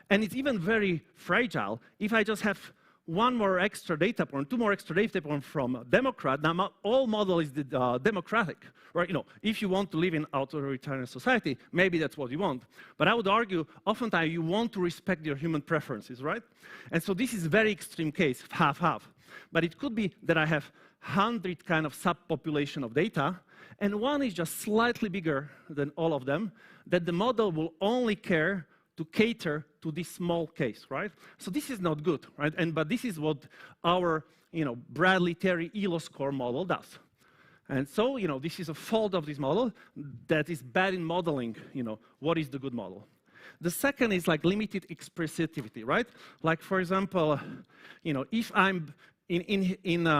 And it's even very fragile. If I just have one more extra data point, two more extra data points from a Democrat, now all model is democratic, right? You know, if you want to live in authoritarian society, maybe that's what you want. But I would argue, oftentimes you want to respect your human preferences, right? And so this is a very extreme case, half-half. But it could be that I have 100 kind of subpopulation of data, and one is just slightly bigger than all of them, that the model will only care to cater to this small case, right? So this is not good, right? But this is what our, you know, Bradley-Terry ELO score model does. And so, you know, this is a fault of this model that is bad in modeling, you know, what is the good model. The second is like limited expressivity, right? Like, for example, you know, if I'm in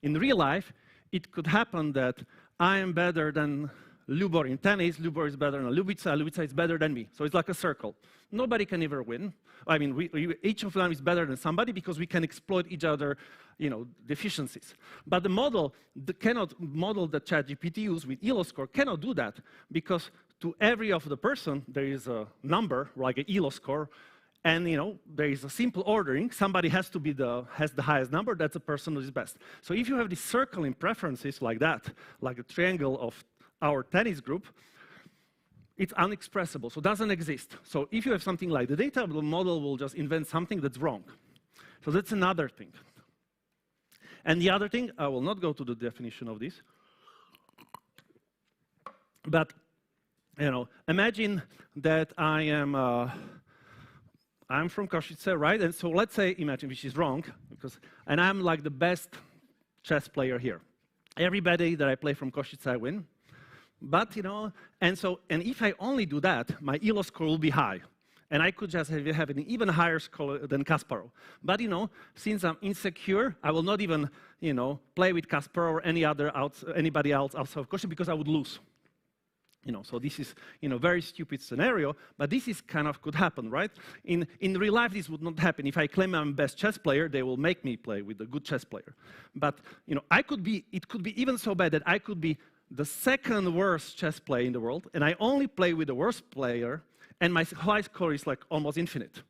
real life, it could happen that I am better than Lubor in tennis, Lubor is better than Lubica, Lubica is better than me. So it's like a circle. Nobody can ever win. I mean, each of them is better than somebody because we can exploit each other, you know, deficiencies. But the model cannot model that ChatGPT use with ELO score cannot do that because to every of the person there is a number like an ELO score, and you know there is a simple ordering. Somebody has to be has the highest number. That's the person who is best. So if you have this circle in preferences like that, like a triangle of our tennis group, it's unexpressible, so it doesn't exist. So if you have something like the data, the model will just invent something that's wrong. So that's another thing. And the other thing, I will not go to the definition of this, but imagine that I'm from Košice, right? And so let's say, imagine, which is wrong, and I'm like the best chess player here. Everybody that I play from Košice, I win. But, and if I only do that, my ELO score will be high. And I could just have an even higher score than Kasparov. But, since I'm insecure, I will not even, play with Kasparov or anybody else outside of Košice because I would lose. So this is, very stupid scenario, but this is kind of could happen, right? In real life, this would not happen. If I claim I'm best chess player, they will make me play with a good chess player. But, it could be even so bad that I could be the second worst chess player in the world, and I only play with the worst player, and my high score is like almost infinite.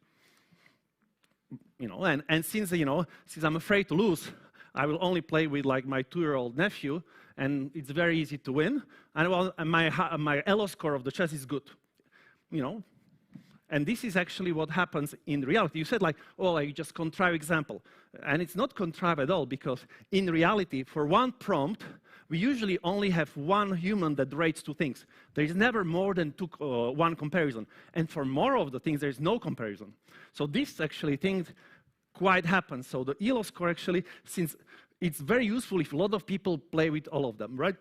And since I'm afraid to lose, I will only play with like my 2-year-old nephew, and it's very easy to win. And my ELO score of the chess is good, And this is actually what happens in reality. You said like, oh, I just contrive example. And it's not contrive at all, because in reality, for one prompt, we usually only have one human that rates 2 things. There is never more than one comparison. And for more of the things, there is no comparison. So this actually thing quite happens. So the ELO score actually, since it's very useful if a lot of people play with all of them, right?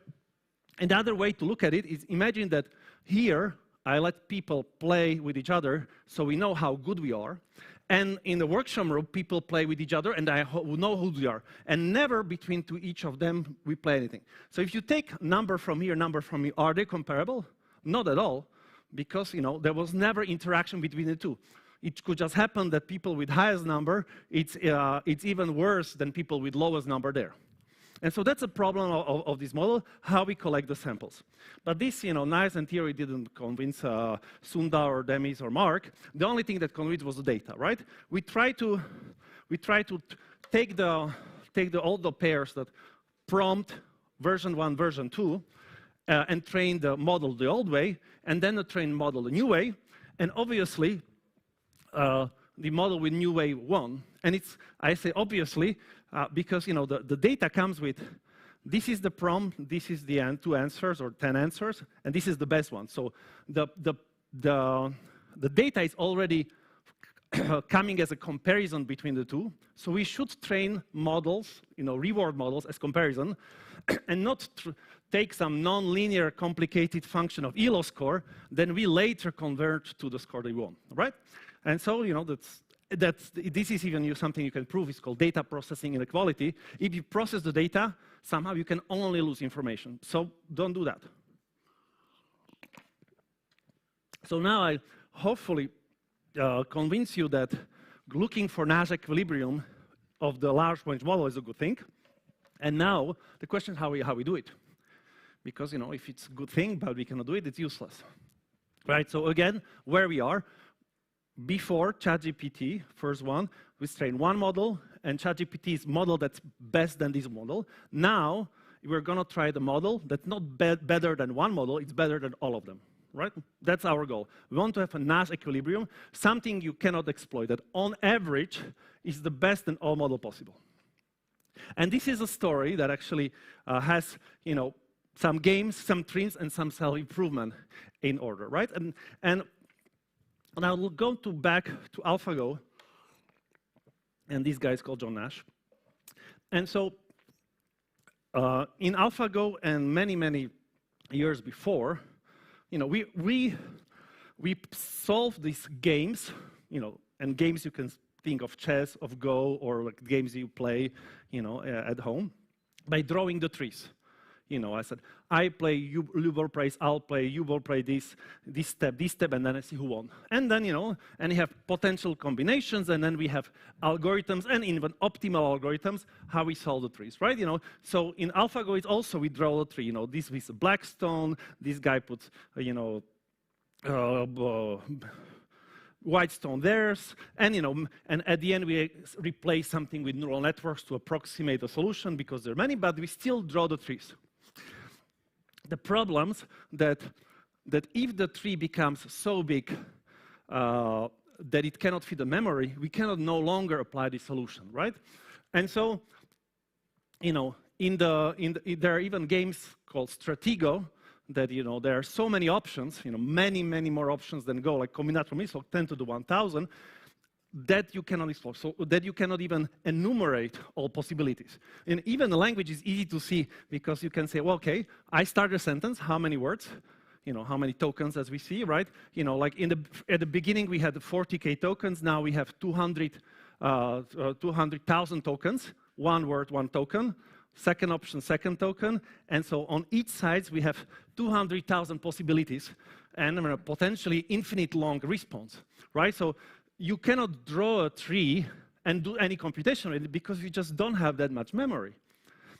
Another way to look at it is imagine that here, I let people play with each other so we know how good we are. And in the workshop room, people play with each other and I know who they are. And never between each of them we play anything. So if you take number from here, number from here, are they comparable? Not at all, because there was never interaction between the two. It could just happen that people with highest number, it's even worse than people with lowest number there. And so that's a problem of this model, how we collect the samples. But this, nice and theory didn't convince Sunda or Demis or Mark. The only thing that convinced was the data, right? We try to take all the pairs that prompt version 1, version 2, and train the model the old way, and then the train model the new way. And obviously, the model with new way won. And I say obviously, because the data comes with, this is the prompt, this is the 2 answers or 10 answers, and this is the best one. So the data is already coming as a comparison between the two. So we should train models, reward models as comparison, and not take some non-linear complicated function of ELO score, then we later convert to the score they want, right? And so, this is even something you can prove. It's called data processing inequality. If you process the data, somehow you can only lose information. So don't do that. So now I hopefully convince you that looking for Nash equilibrium of the large language model is a good thing. And now the question is how we do it. Because if it's a good thing, but we cannot do it, it's useless. Right? So again, where we are. Before ChatGPT, first one, we trained one model, and ChatGPT's model that's best than this model. Now, we're going to try the model that's not better than one model, it's better than all of them, right? That's our goal. We want to have a Nash equilibrium, something you cannot exploit, that on average is the best in all model possible. And this is a story that actually has, some games, some trends, and some self-improvement in order, right? And now we'll go back to AlphaGo, and this guy is called John Nash. And so in AlphaGo and many years before, we solved these games, and games you can think of chess, of Go, or like games you play, at home, by drawing the trees. I said, I play, you will play, I'll play, you will play this step, and then I see who won. And then, and you have potential combinations, and then we have algorithms, and even optimal algorithms, how we solve the trees, right? So in AlphaGo, it's also we draw a tree. This is a black stone, this guy puts, white stone theirs, and at the end we replace something with neural networks to approximate a solution because there are many, but we still draw the trees. The problems that that if the tree becomes so big that it cannot fit the memory, we cannot no longer apply the solution, right? And so, you know, there are even games called Stratego that, you know, there are so many options, you know, many more options than Go, like combinatorial missile, 10 to the 1,000, that you cannot explore, so that you cannot even enumerate all possibilities. And even the language is easy to see because you can say, well, okay, I start a sentence, how many words? You know, how many tokens as we see, right? You know, like at the beginning we had 40K tokens, now we have 200,000 tokens, one word, one token, second option, second token, and so on each side we have 200,000 possibilities and potentially infinite long response, right? So you cannot draw a tree and do any computation with it because you just don't have that much memory.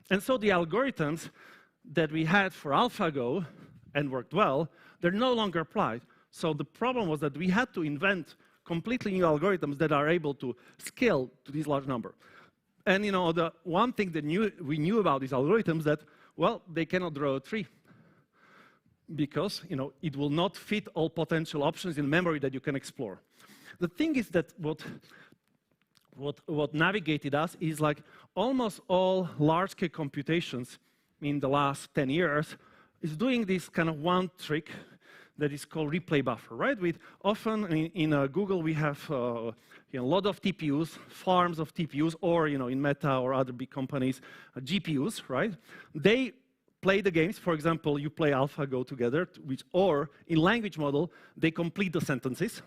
And so the algorithms that we had for AlphaGo and worked well, they're no longer applied. So the problem was that we had to invent completely new algorithms that are able to scale to this large number. And you know, the one thing that we knew about these algorithms that, well, they cannot draw a tree because, you know, it will not fit all potential options in memory that you can explore. The thing is that what navigated us is like almost all large-scale computations in the last 10 years is doing this kind of one trick that is called replay buffer, right? With often in Google we have you know, a lot of TPUs, farms of TPUs, or you know, in Meta or other big companies, GPUs, right? They play the games. For example, you play AlphaGo together, or in language model they complete the sentences.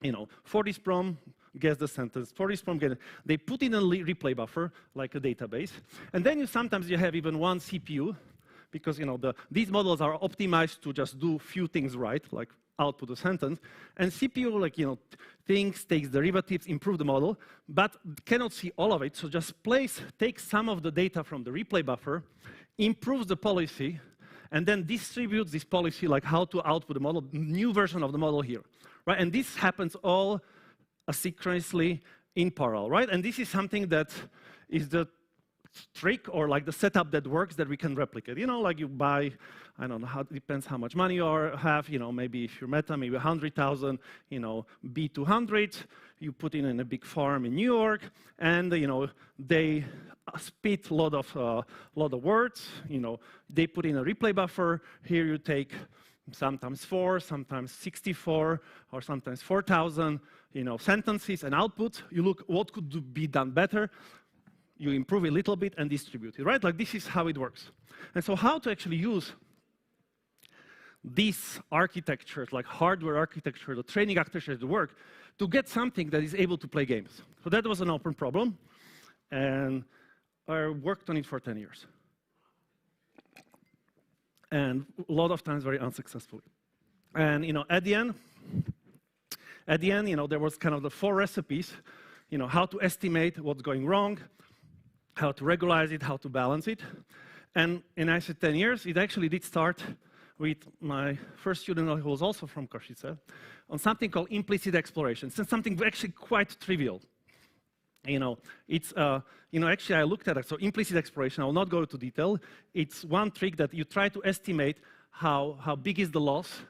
You know, for this prompt, guess the sentence. For this prompt, they put in a replay buffer like a database, and then sometimes you have even one CPU. Because you know, these models are optimized to just do few things right, like output a sentence. And CPU, like, you know, thinks, takes derivatives, improve the model, but cannot see all of it. So just takes some of the data from the replay buffer, improves the policy, and then distributes this policy, like how to output the model, new version of the model here, right? And this happens all asynchronously in parallel, right? And this is something that is the trick or like the setup that works that we can replicate. You know, like you buy, I don't know, it depends how much money you have, you know, maybe if you're Meta, maybe 100,000, you know, B200, you put in a big farm in New York, and, you know, they spit a lot of words, you know, they put in a replay buffer, here you take sometimes 4, sometimes 64, or sometimes 4,000, you know, sentences and output, you look what could be done better, you improve a little bit and distribute it, right? Like this is how it works. And so how to actually use these architectures, like hardware architecture, the training architecture to work, to get something that is able to play games. So that was an open problem, and I worked on it for 10 years. And a lot of times very unsuccessfully. And you know, at the end, you know, there was kind of the 4 recipes, you know, how to estimate what's going wrong, how to regularize it, how to balance it. And I said 10 years, it actually did start with my first student who was also from Košice on something called implicit exploration. It's something actually quite trivial. You know, it's, you know, actually I looked at it. So implicit exploration, I will not go into detail. It's one trick that you try to estimate how big is the loss.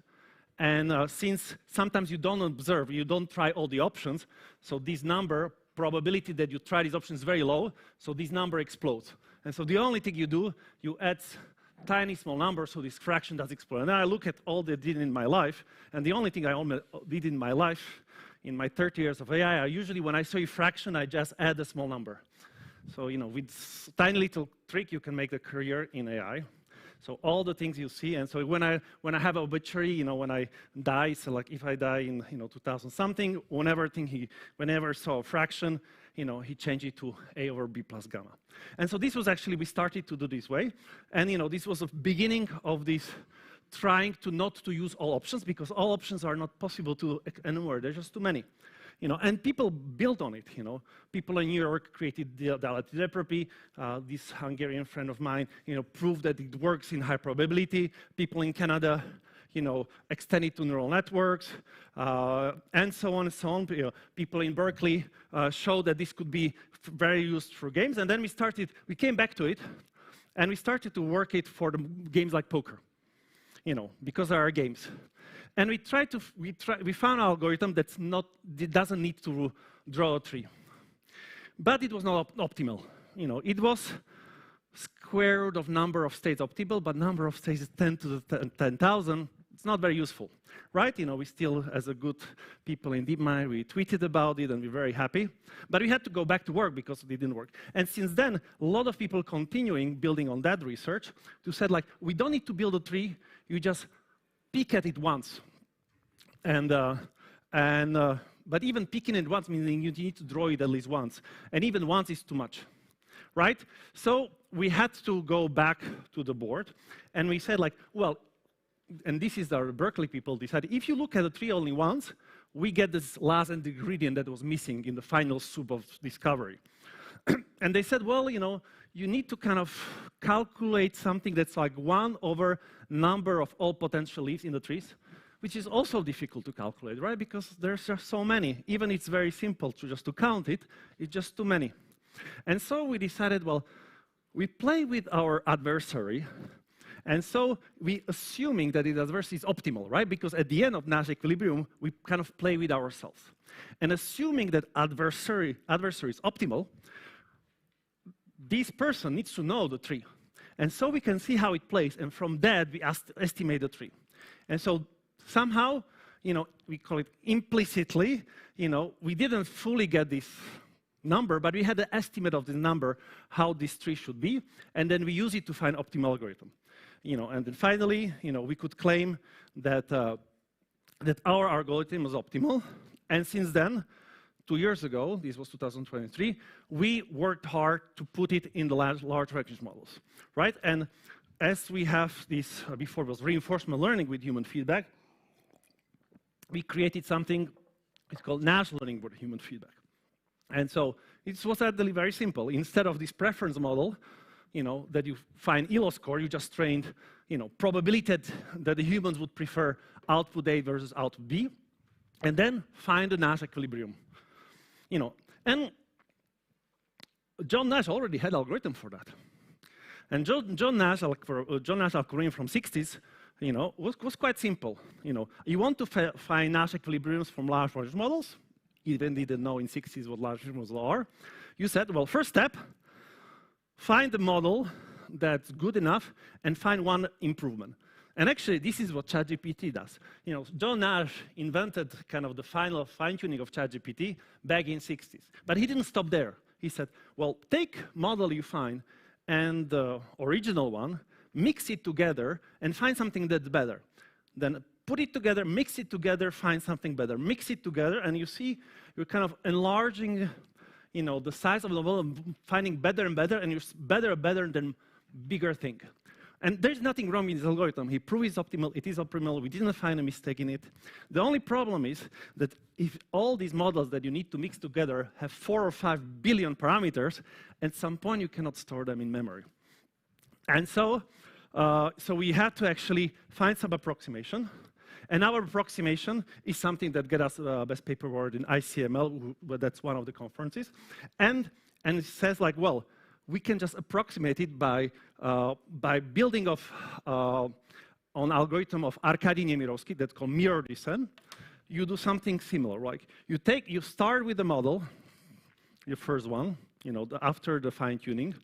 And since sometimes you don't observe, you don't try all the options, so this number, probability that you try these options is very low, so this number explodes. And so the only thing you do, you add tiny small numbers, so this fraction does explode. And then I look at all that I did in my life, and the only thing I did in my life, in my 30 years of AI, I usually, when I say a fraction, I just add a small number. So, you know, with tiny little trick, you can make a career in AI. So all the things you see, and so when I have an obituary, you know, when I die, so like if I die in, you know, 2000 something, whenever saw a fraction, you know, he changed it to A over B plus gamma. And so this was actually, we started to do this way, and you know, this was the beginning of this trying to not to use all options, because all options are not possible to enumerate, there's just too many. You know, and people built on it, you know. People in New York created the entropy. This Hungarian friend of mine, you know, proved that it works in high probability. People in Canada, you know, extended to neural networks, and so on and so on. You know, people in Berkeley showed that this could be very used for games. And then we came back to it, and we started to work it for the games like poker. because there are games. And we found an algorithm that doesn't need to draw a tree. But it was not optimal. It was square root of number of states optimal, but number of states is 10 to the 10,000. It's not very useful, right? We still, as a good people in DeepMind, we tweeted about it and we're very happy. But we had to go back to work because it didn't work. And since then, a lot of people continuing building on that research to say, like, we don't need to build a tree, you just peek at it once. But even peeking it once meaning you need to draw it at least once. And even once is too much, right? So we had to go back to the board and we said, like, well, and this is our Berkeley people decided, if you look at a tree only once, we get this last ingredient that was missing in the final soup of discovery. And they said, well, you need to kind of calculate something that's like 1 over number of all potential leaves in the trees, which is also difficult to calculate, right? Because there's just so many. Even it's very simple to count it, it's just too many. And so we decided, well, we play with our adversary. And so we assuming that the adversary is optimal, right? Because at the end of Nash equilibrium, we kind of play with ourselves. And assuming that adversary is optimal, this person needs to know the tree. And so we can see how it plays, and from that, we estimate the tree. And so somehow, we call it implicitly, we didn't fully get this number, but we had an estimate of this number, how this tree should be, and then we use it to find optimal algorithm. And then finally, we could claim that, that our algorithm was optimal. And since then, 2 years ago, this was 2023, we worked hard to put it in the large language models, right? And as we have this, before it was reinforcement learning with human feedback, we created something, it's called Nash learning with human feedback. And so it was actually very simple. Instead of this preference model, that you find ELO score, you just trained, probability that the humans would prefer output A versus output B, and then find the Nash equilibrium. And John Nash already had algorithm for that. And John Nash algorithm from 60s, was quite simple. You want to find Nash equilibriums from large language models. You even didn't know in 60s what large language models are. You said, well, first step, find the model that's good enough and find one improvement. And actually, this is what ChatGPT does. John Nash invented kind of the final fine-tuning of ChatGPT back in 60s. But he didn't stop there. He said, well, take model you find and the original one, mix it together, and find something that's better. Then put it together, mix it together, find something better. Mix it together, and you see you're kind of enlarging the size of the model, finding better and better, and you're better and better than bigger thing. And there's nothing wrong with this algorithm. He proved it's optimal, it is optimal, we didn't find a mistake in it. The only problem is that if all these models that you need to mix together have 4 or 5 billion parameters, at some point you cannot store them in memory. And so we had to actually find some approximation. And our approximation is something that got us best paper award in ICML, that's one of the conferences. And it says like, well, we can just approximate it by building on algorithm of Arkady Nemirovsky that's called mirror descent. You do something similar, like you start with the model, your first one, after the fine tuning.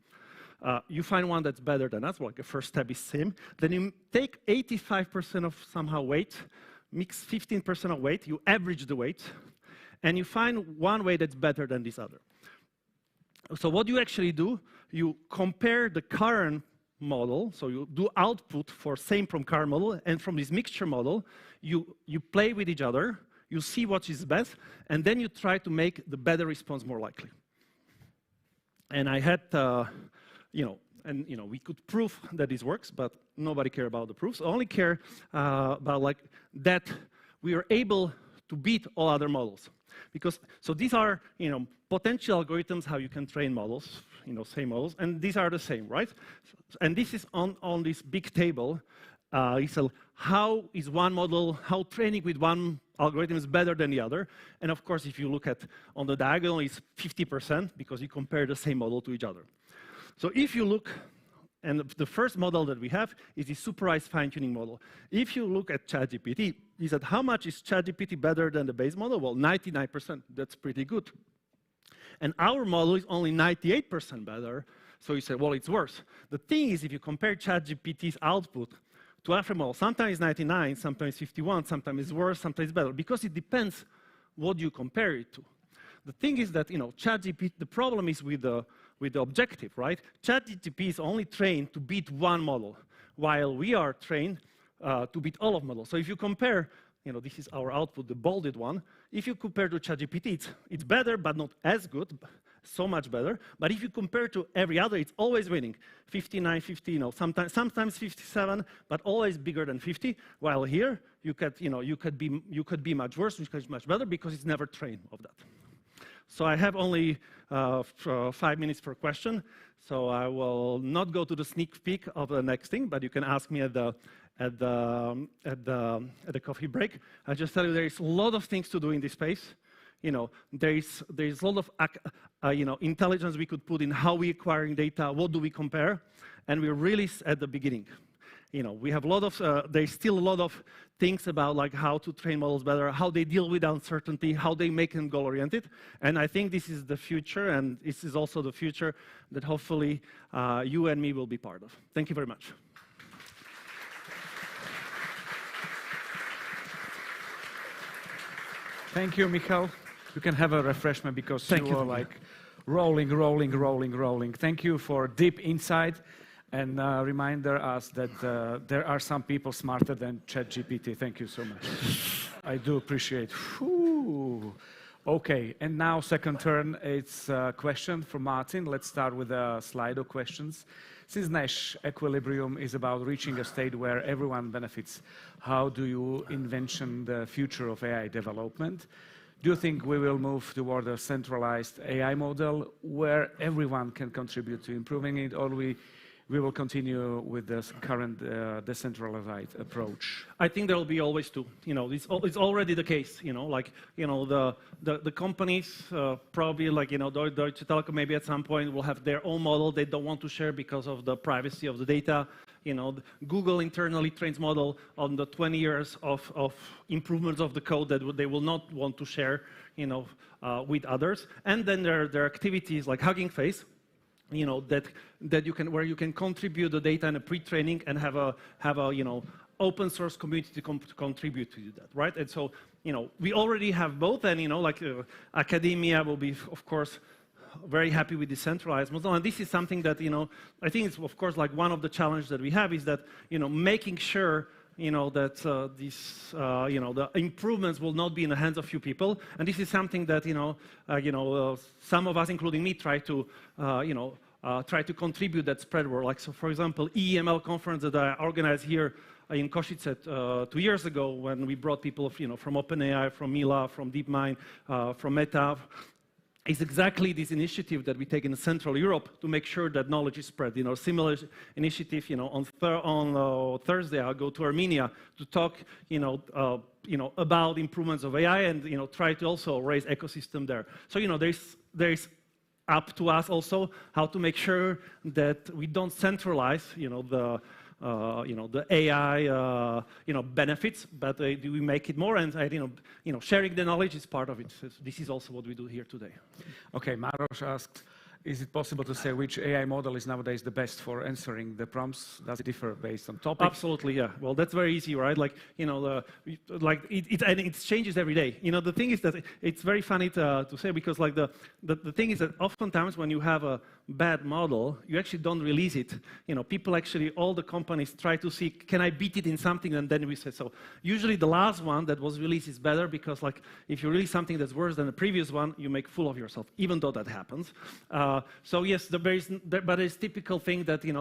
You find one that's better than us, like the first step is same. Then you take 85% of somehow weight, mix 15% of weight, you average the weight, and you find one way that's better than this other. So what you actually do, you compare the current model, so you do output for same from current model, and from this mixture model, you play with each other, you see what is best, and then you try to make the better response more likely. And I had, we could prove that this works, but nobody cared about the proofs. Only care about like that we are able to beat all other models. Because, so these are, potential algorithms, how you can train models, same models, and these are the same, right? And this is on this big table. How is one model, how training with one algorithm is better than the other. And of course, if you look at on the diagonal, it's 50% because you compare the same model to each other. So if you look And the first model that we have is the supervised fine-tuning model. If you look at ChatGPT, he said, how much is ChatGPT better than the base model? Well, 99%. That's pretty good. And our model is only 98% better. So you say, well, it's worse. The thing is, if you compare ChatGPT's output to our model, sometimes 99, sometimes 51, sometimes it's worse, sometimes it's better, because it depends what you compare it to. The thing is that, ChatGPT, the problem is with the objective, right? ChatGPT is only trained to beat one model, while we are trained to beat all of models. So if you compare, this is our output, the bolded one. If you compare to ChatGPT, it's better, but not as good, so much better. But if you compare to every other, it's always winning. 59, 50, sometimes 57, but always bigger than 50. While here, you could be much worse, which is much better, because it's never trained of that. So I have only 5 minutes for question. So I will not go to the sneak peek of the next thing, but you can ask me at the coffee break. I just tell you there is a lot of things to do in this space. There is a lot of intelligence we could put in how we acquiring data, what do we compare, and we're really at the beginning. We have a lot of, there's still a lot of things about like how to train models better, how they deal with uncertainty, how they make them goal-oriented. And I think this is the future, and this is also the future that hopefully you and me will be part of. Thank you very much. Thank you, Michal. You can have a refreshment because you are like rolling. Thank you for deep insight. And reminder us that there are some people smarter than ChatGPT. Thank you so much. I do appreciate. Whew. Okay, and now second turn, it's a question from Martin. Let's start with a slide of questions. Since Nash equilibrium is about reaching a state where everyone benefits, how do you envision the future of AI development? Do you think we will move toward a centralized AI model where everyone can contribute to improving it, or we will continue with this current decentralized approach? I think there will be always two. It's already the case. The companies probably like Deutsche Telekom maybe at some point will have their own model they don't want to share because of the privacy of the data. Google internally trains model on the 20 years of improvements of the code that they will not want to share, with others. And then there are activities like Hugging Face. That you can, where you can contribute the data in a pre-training and have a open source community to contribute to that, right? And so we already have both, and academia will be, of course, very happy with decentralized model, and this is something that I think it's of course like one of the challenges that we have is that making sure that the improvements will not be in the hands of few people, and this is something that some of us, including me, try to contribute that spread work. Like so, for example, EML conference that I organized here in Košice 2 years ago, when we brought people from OpenAI, from Mila, from DeepMind, from Meta. Is exactly this initiative that we take in Central Europe to make sure that knowledge is spread. Similar initiative, on Thursday I'll go to Armenia to talk, about improvements of AI and, try to also raise ecosystem there. So, there's up to us also how to make sure that we don't centralize, the AI, benefits, but do we make it more? And sharing the knowledge is part of it. So this is also what we do here today. Okay, Maros asked, is it possible to say which AI model is nowadays the best for answering the prompts? Does it differ based on topic? Absolutely, yeah. Well, that's very easy, right? Like, it changes every day. The thing is that it's very funny to say because, like, the thing is that oftentimes when you have a bad model, you actually don't release it. People actually, all the companies try to see, can I beat it in something? And then we say so. Usually the last one that was released is better because, like, if you release something that's worse than the previous one, you make fool of yourself, even though that happens. So yes, but it's typical thing that the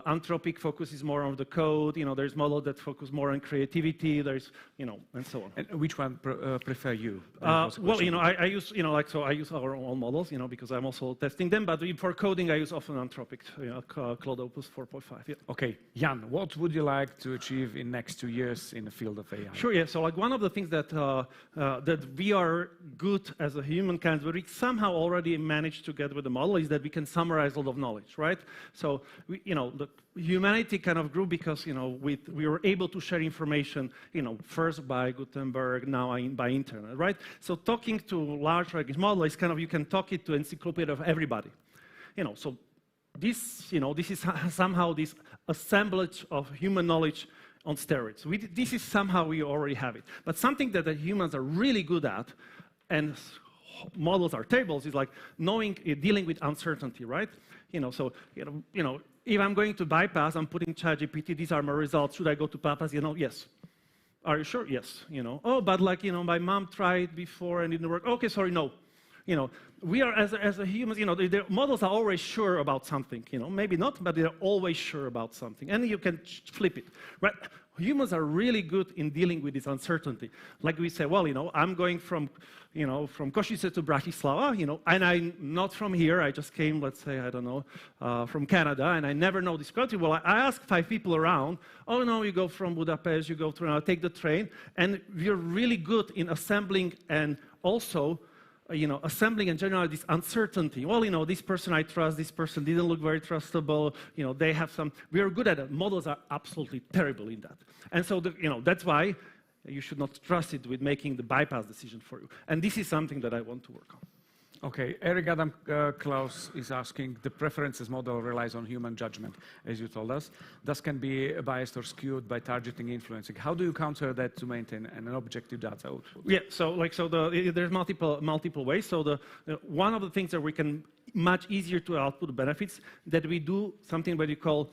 Anthropic focuses more on the code. There's model that focus more on creativity. There's and so on. And which one prefer you? Well, I use I use our own models, because I'm also testing them. but for coding, I use often Anthropic, Cloud Opus 4.5. Yeah. Okay, Jan, what would you like to achieve in next 2 years in the field of AI? Sure, yeah. So like one of the things that that we are good as a humankind, but we somehow already managed to get with the model is that we can summarize a lot of knowledge, right? So the humanity kind of grew because we were able to share information, first by Gutenberg, now by internet, right? So talking to large language model is kind of you can talk it to encyclopedia of everybody, So this is somehow this assemblage of human knowledge on steroids. This is somehow we already have it. But something that the humans are really good at, and models are tables, is like dealing with uncertainty, right? If I'm going to bypass, I'm putting ChatGPT, these are my results. Should I go to bypass? Yes. Are you sure? Yes. Oh, but my mom tried before and it didn't work. Okay, sorry, no. We are as a humans, the models are always sure about something, maybe not, but they're always sure about something. And you can flip it, right? Humans are really good in dealing with this uncertainty. Like we say, well, I'm going from Košice to Bratislava, and I'm not from here. I just came, let's say, I don't know, from Canada, and I never know this country. Well, I ask 5 people around, oh, no, you go from Budapest, you go through, take the train, and we're really good in assembling and also assembling and generally this uncertainty. Well, this person I trust, this person didn't look very trustable. They have we are good at it. Models are absolutely terrible in that. And so, that's why you should not trust it with making the bypass decision for you. And this is something that I want to work on. Okay, Eric Adam Klaus is asking, the preferences model relies on human judgment, as you told us. Thus can be biased or skewed by targeting influencing. How do you counter that to maintain an objective data output? Yeah, there's multiple ways. So one of the things that we can much easier to output the benefits that we do something what you call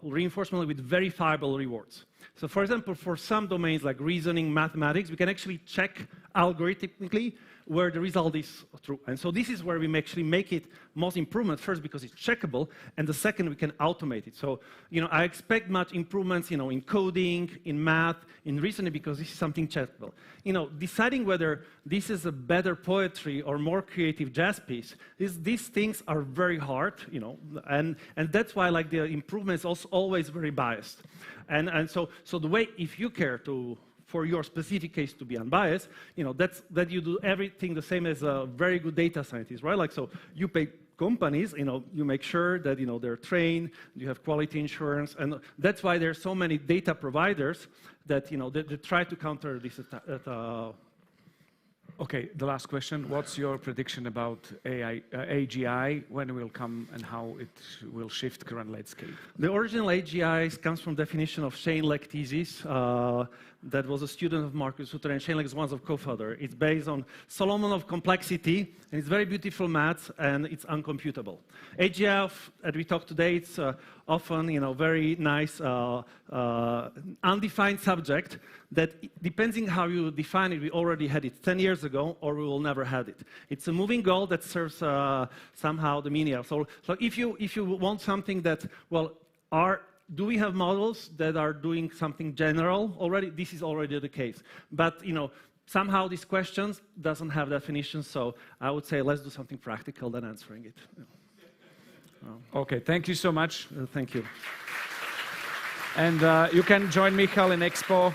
reinforcement with verifiable rewards. So for example, for some domains like reasoning, mathematics, we can actually check algorithmically where the result is true. And so this is where we actually make it most improvement, first because it's checkable, and the second we can automate it. So, I expect much improvements, in coding, in math, in reasoning, because this is something checkable. Deciding whether this is a better poetry or more creative jazz piece, these things are very hard, and that's why the improvement is also always very biased. And so the way, if you care for your specific case to be unbiased, that you do everything the same as a very good data scientist, right? So you pay companies, you make sure that, they're trained, you have quality insurance, and that's why there are so many data providers that, they try to counter this Okay, the last question. What's your prediction about AGI, when it will come and how it will shift current landscape? The original AGI comes from definition of Shane Leck thesis. That was a student of Marcus Sutter, and Shane Leck is one of the co-founder. It's based on Solomon of complexity, and it's very beautiful math, and it's uncomputable. AGI, as we talked today, it's often, very nice, undefined subject that, depending how you define it, we already had it 10 years ago, or we will never have it. It's a moving goal that serves somehow the meaning. So if you want something that, do we have models that are doing something general already? This is already the case. But, somehow these questions doesn't have definitions, so I would say let's do something practical than answering it. Okay, thank you so much. Thank you. And you can join Michal in Expo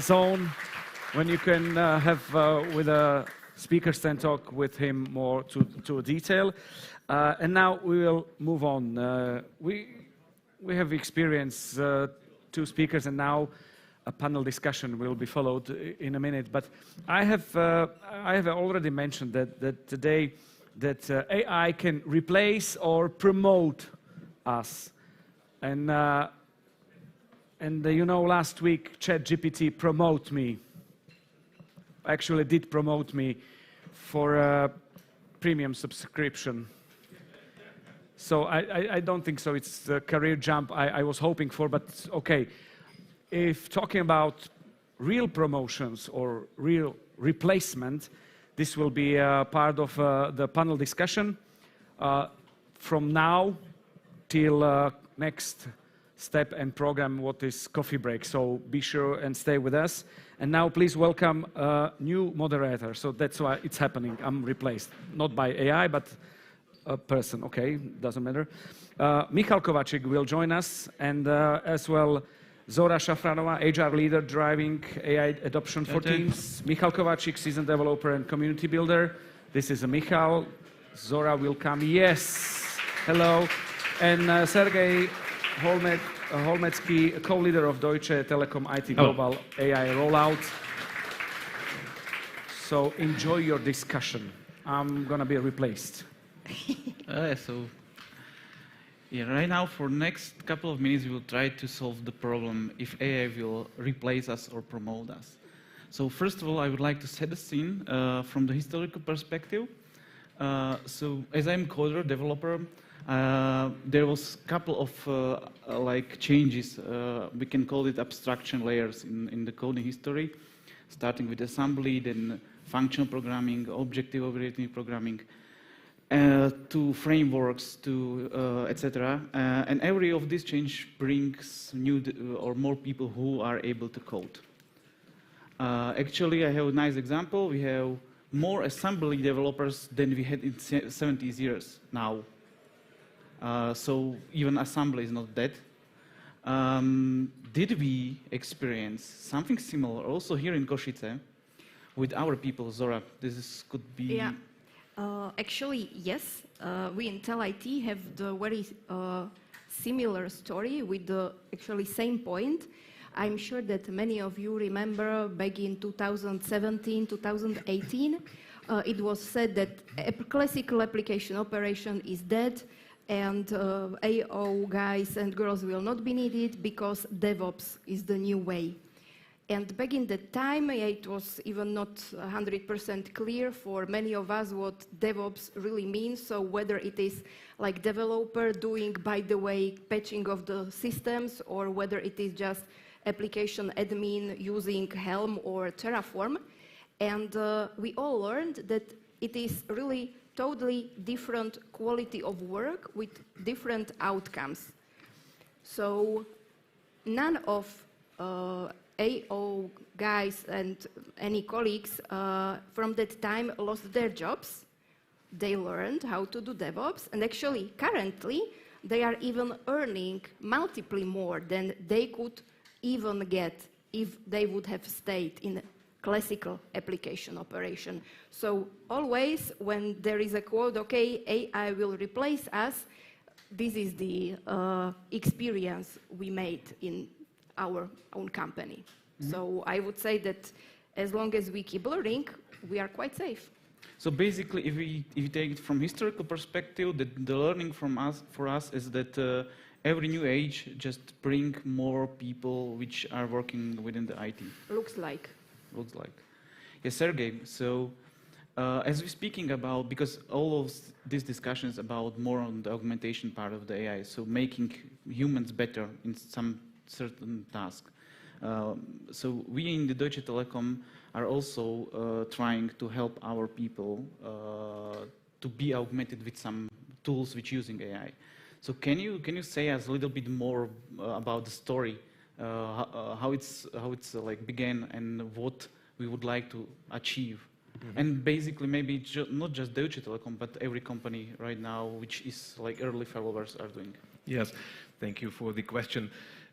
zone when you can have with a speaker stand talk with him more to detail. And now we will move on. We have experienced 2 speakers, and now a panel discussion will be followed in a minute. But I have already mentioned that today that AI can replace or promote us, and last week ChatGPT promoted me. Actually, did promote me for a premium subscription. So I don't think so. It's the career jump I was hoping for, but okay. If talking about real promotions or real replacement, this will be a part of the panel discussion from now till next step and program, what is coffee break. So be sure and stay with us. And now please welcome a new moderator. So that's why it's happening. I'm replaced, not by AI, but person, okay, doesn't matter. Michal Kováčik will join us, and as well, Zora Šafranová, HR leader driving AI adoption for teams. Michal Kováčik, seasoned developer and community builder. This is Michal. Zora will come. Yes. Hello. And Sergei Holmeckis, co-leader of Deutsche Telekom IT Global AI rollout. So enjoy your discussion. I'm going to be replaced. Right now, for next couple of minutes, we will try to solve the problem if AI will replace us or promote us. So first of all, I would like to set the scene from the historical perspective. So as I'm coder, developer, there was a couple of changes. We can call it abstraction layers in the coding history, starting with assembly, then functional programming, objective-oriented programming, to frameworks, to etc. And every of this change brings new or more people who are able to code. Actually, I have a nice example. We have more assembly developers than we had in 70s years now. So even assembly is not dead. Did we experience something similar also here in Košice with our people, Zora? Could be... Yeah. Actually, yes. We in Tel IT have the very similar story with the actually same point. I'm sure that many of you remember back in 2017, 2018, it was said that classical application operation is dead and AO guys and girls will not be needed because DevOps is the new way. And back in that time, it was even not 100% clear for many of us what DevOps really means. So whether it is like developer doing, by the way, patching of the systems, or whether it is just application admin using Helm or Terraform. And we all learned that it is really totally different quality of work with different outcomes. So none of AO guys and any colleagues from that time lost their jobs. They learned how to do DevOps, and actually currently they are even earning multiply more than they could even get if they would have stayed in classical application operation. So always when there is a quote, okay, AI will replace us, this is the experience we made in our own company. Mm-hmm. So I would say that as long as we keep learning, we are quite safe. So basically, if you take it from historical perspective, the learning for us is that every new age just bring more people which are working within the IT. Looks like. Looks like. Yes, Sergei, so as we're speaking about, because all of this discussion is about more on the augmentation part of the AI, so making humans better in some certain task. So we in the Deutsche Telekom are also trying to help our people to be augmented with some tools which using AI. So can you say us a little bit more about the story, how it's like began and what we would like to achieve? Mm-hmm. And basically maybe not just Deutsche Telekom, but every company right now which is like early followers are doing. Yes, thank you for the question.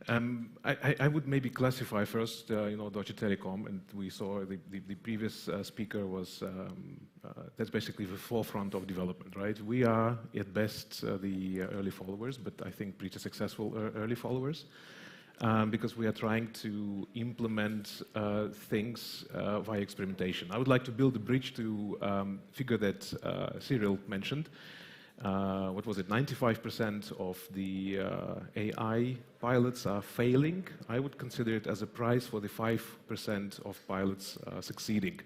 I would maybe classify first, Deutsche Telekom, and we saw the previous speaker was, that's basically the forefront of development, right? We are at best the early followers, but I think pretty successful early followers, because we are trying to implement things via experimentation. I would like to build a bridge to figure that Cyril mentioned. What was it, 95% of the AI pilots are failing. I would consider it as a prize for the 5% of pilots succeeding.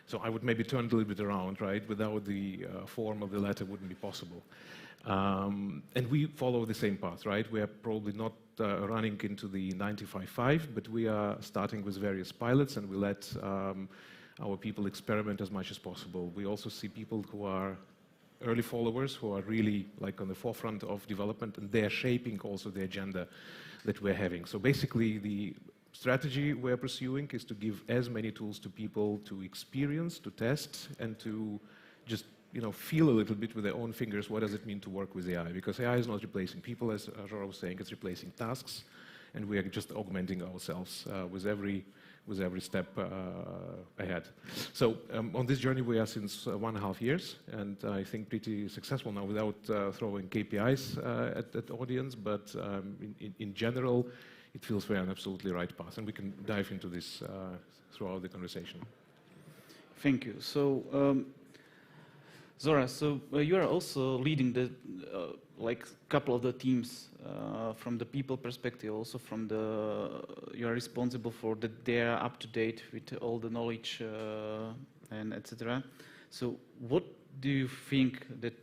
So I would maybe turn it a little bit around, right? Without the form of the letter wouldn't be possible. And we follow the same path, right? We are probably not running into the 95.5, but we are starting with various pilots, and we let our people experiment as much as possible. We also see people who are early followers who are really like on the forefront of development, and they're shaping also the agenda that we're having. So basically the strategy we're pursuing is to give as many tools to people to experience, to test, and to just feel a little bit with their own fingers what does it mean to work with AI, because AI is not replacing people, as Zora was saying, it's replacing tasks, and we are just augmenting ourselves with every step ahead. So on this journey we are since 1.5 years, and I think pretty successful now without throwing KPIs at the audience, but in general it feels we're on absolutely right path, and we can dive into this throughout the conversation. Thank you. So, Zora, so you are also leading the like couple of the teams from the people perspective, also from you are responsible for that they are up to date with all the knowledge and etc. So, what do you think that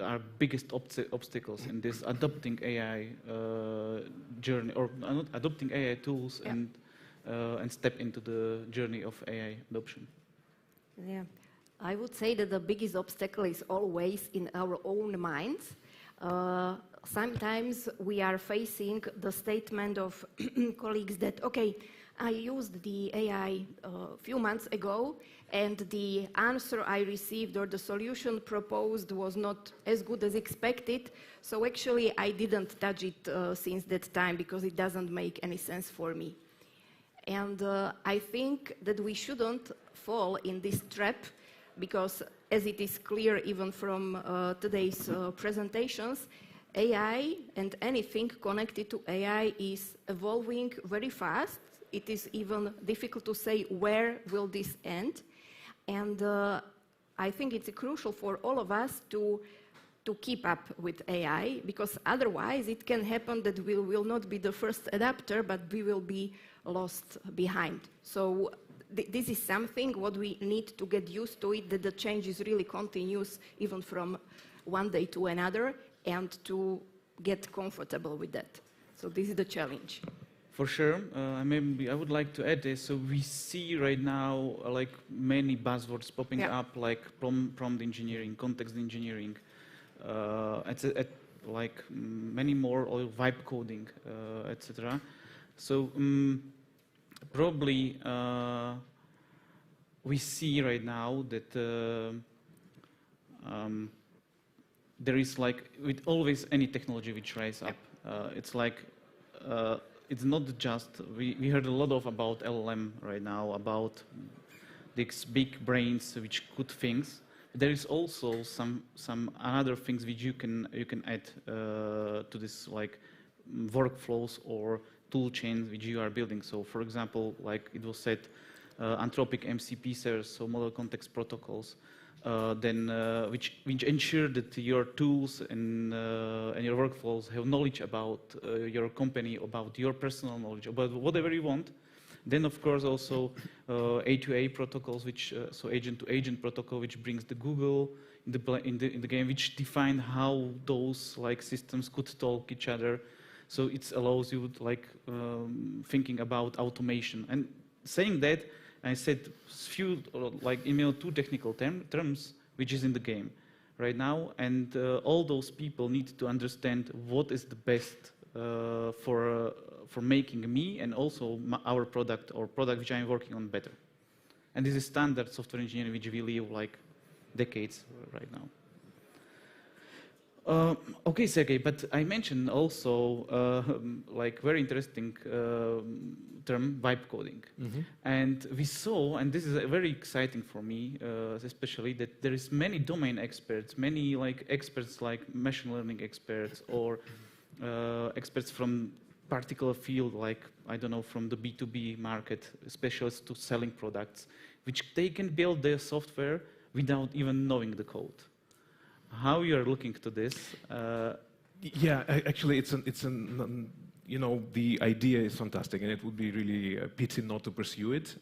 are biggest obstacles in this adopting AI journey, or not adopting AI tools and step into the journey of AI adoption? Yeah, I would say that the biggest obstacle is always in our own minds. Sometimes we are facing the statement of colleagues that, okay, I used the AI a few months ago, and the answer I received or the solution proposed was not as good as expected, so actually I didn't touch it since that time because it doesn't make any sense for me. And I think that we shouldn't fall in this trap, because as it is clear even from today's presentations, AI and anything connected to AI is evolving very fast. It is even difficult to say where will this end. And I think it's crucial for all of us to keep up with AI, because otherwise it can happen that we will not be the first adapter, but we will be lost behind. So this is something what we need to get used to it, that the change is really continuous even from one day to another, and to get comfortable with that. So this is the challenge. For sure. Maybe I would like to add this. So we see right now like many buzzwords popping up, like prompt engineering, context engineering, like many more, or vibe coding, etc. So probably we see right now that there is, like with always any technology which rise up, it's like it's not just, we heard a lot about LLM right now, about these big brains which could things. There is also some other things which you can add to this, like workflows or tool chains which you are building. So for example, like it was said, Anthropic MCP servers, so model context protocols, then which ensure that your tools and your workflows have knowledge about your company, about your personal knowledge, about whatever you want. Then of course also A2A protocols, which so agent-to-agent protocol, which brings the Google in the game, which define how those like systems could talk each other. So it allows you like thinking about automation. And saying that, I said few like two technical terms which is in the game right now, and all those people need to understand what is the best for making me and also our product or product which I'm working on better. And this is standard software engineering which we live like decades right now. Okay, Sergei, but I mentioned also like very interesting term, vibe coding. Mm-hmm. And we saw, and this is very exciting for me, especially that there is many domain experts, many like experts like machine learning experts or experts from particular field, like, I don't know, from the B2B market, specialists to selling products, which they can build their software without even knowing the code. How you are looking to this? Yeah, actually, you know, the idea is fantastic, and it would be really a pity not to pursue it.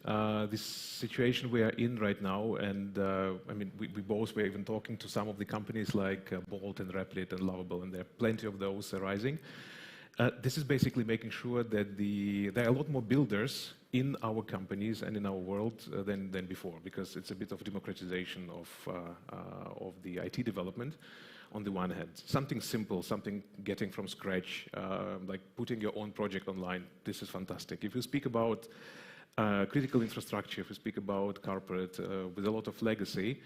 This situation we are in right now, and I mean, we both were even talking to some of the companies like Bolt and Replit and Lovable, and there are plenty of those arising. This is basically making sure that there are a lot more builders in our companies and in our world than before, because it's a bit of democratization of the IT development. On the one hand, something simple, something getting from scratch, like putting your own project online. This is fantastic. If you speak about critical infrastructure, if we speak about corporate, with a lot of legacy,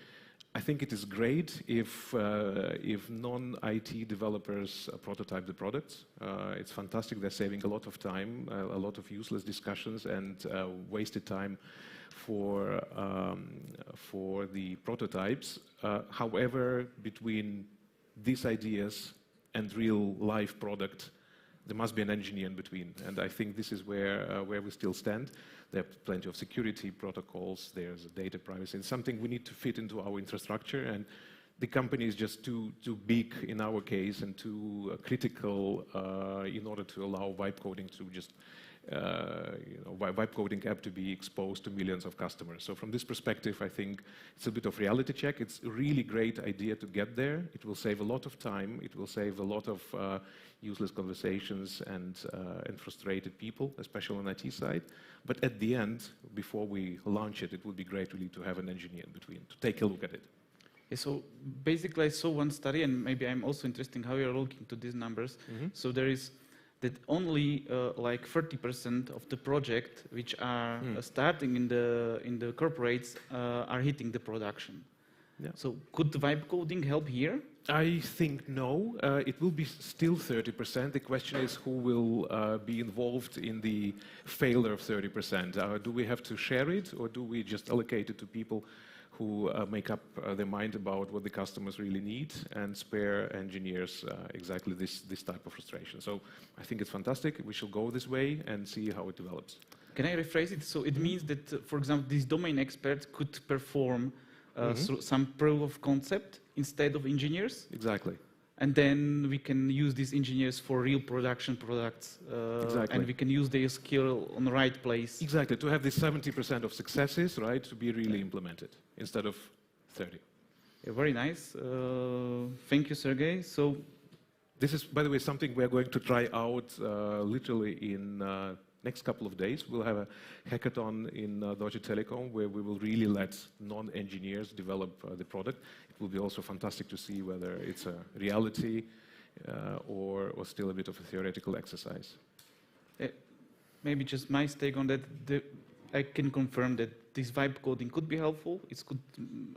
I think it is great if non-IT developers prototype the products. It's fantastic. They're saving a lot of time, a lot of useless discussions, and wasted time for the prototypes. However, between these ideas and real life product, there must be an engineer in between, and I think this is where we still stand. There are plenty of security protocols, there's data privacy, and something we need to fit into our infrastructure, and the company is just too big in our case and too critical in order to allow vibe coding to just, vibe coding app to be exposed to millions of customers. So from this perspective, I think it's a bit of reality check. It's a really great idea to get there. It will save a lot of time. It will save a lot of useless conversations and frustrated people, especially on the IT side. But at the end, before we launch it, it would be great really to have an engineer in between, to take a look at it. Yeah, so basically I saw one study, and maybe I'm also interested in how you're looking to these numbers. Mm-hmm. So there is that only like 30% of the project which are starting in the corporates are hitting the production. Yeah. So could the vibe coding help here? I think no. It will be still 30%. The question is who will be involved in the failure of 30%. Do we have to share it, or do we just allocate it to people who make up their mind about what the customers really need and spare engineers exactly this type of frustration? So I think it's fantastic. We shall go this way and see how it develops. Can I rephrase it? So it means that, for example, these domain experts could perform some proof of concept instead of engineers? Exactly. And then we can use these engineers for real production products. Exactly. And we can use their skill on the right place. Exactly, to have this 70% of successes, right, to be really implemented instead of 30. Yeah, very nice. Thank you, Sergei. So this is, by the way, something we are going to try out literally in next couple of days. We'll have a hackathon in Deutsche Telekom where we will really let non-engineers develop the product. It will be also fantastic to see whether it's a reality or still a bit of a theoretical exercise. Maybe just my take on that. I can confirm that this vibe coding could be helpful. It could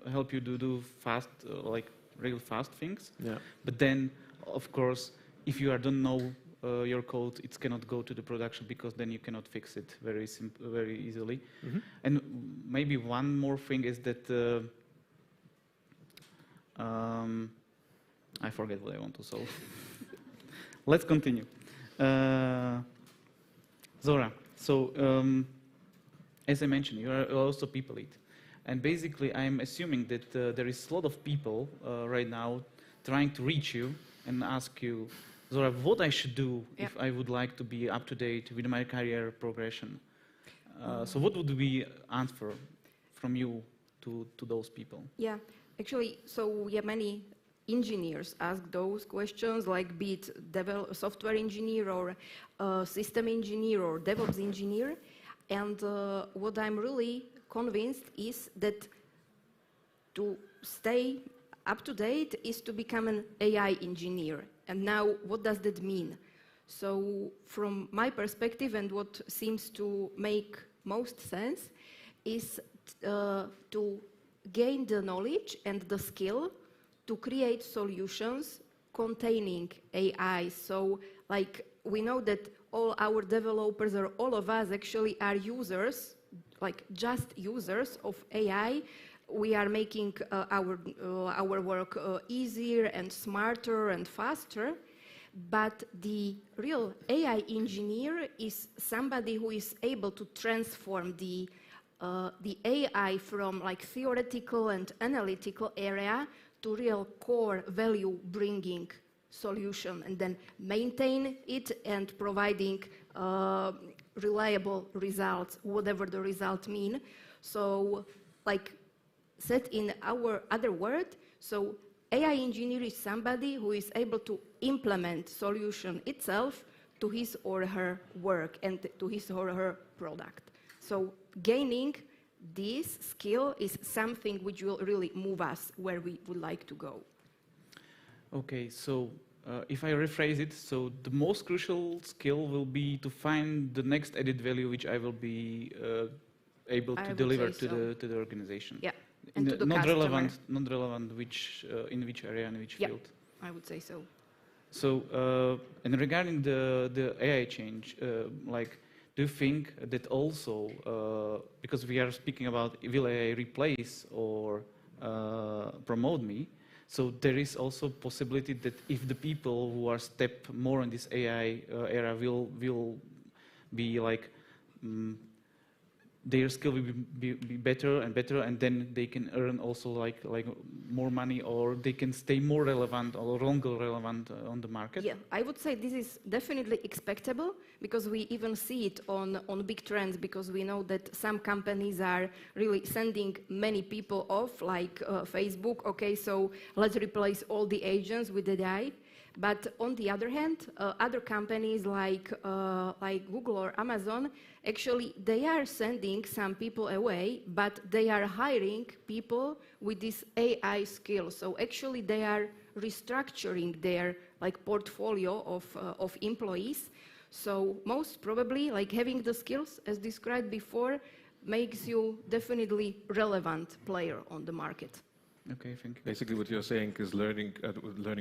help you to do fast, like real fast things. Yeah. But then, of course, if you don't know your code, it cannot go to the production because then you cannot fix it very easily. Mm-hmm. And maybe one more thing is that I forget what I want to solve. Let's continue. Zora, so as I mentioned, you are also people lead. And basically, I'm assuming that there is a lot of people right now trying to reach you and ask you, Zora, what I should do if I would like to be up to date with my career progression. So what would be answer from you to those people? Yeah, actually, so many engineers ask those questions, like be it software engineer or system engineer or DevOps engineer. And what I'm really convinced is that to stay up to date is to become an AI engineer. And now, what does that mean? So from my perspective, and what seems to make most sense, is to gain the knowledge and the skill to create solutions containing AI. So, like, we know that all our developers, or all of us actually, are users, like just users of AI. We are making our work easier and smarter and faster, but the real AI engineer is somebody who is able to transform the AI from like theoretical and analytical area to real core value bringing solution, and then maintain it and providing reliable results, whatever the result mean. So, like, said in our other word, so AI engineer is somebody who is able to implement solution itself to his or her work and to his or her product. So gaining this skill is something which will really move us where we would like to go. Okay, so if I rephrase it, so the most crucial skill will be to find the next added value which I will be able to deliver to the organization. Yeah, and to the not customer. Not relevant which in which area and which field. I would say so. So, and regarding the AI change, like, do you think that also, because we are speaking about will AI replace or promote me, so there is also possibility that if the people who are step more in this AI era will be like, their skill will be better and better, and then they can earn also like more money, or they can stay more relevant or longer relevant on the market? Yeah, I would say this is definitely expectable, because we even see it on big trends, because we know that some companies are really sending many people off, like Facebook. Okay, so let's replace all the agents with AI. But on the other hand, other companies like Google or Amazon, actually they are sending some people away, but they are hiring people with this AI skills. So actually they are restructuring their portfolio of employees. So most probably, having the skills as described before makes you definitely relevant player on the market. Okay, thank you. Basically, what you're saying is learning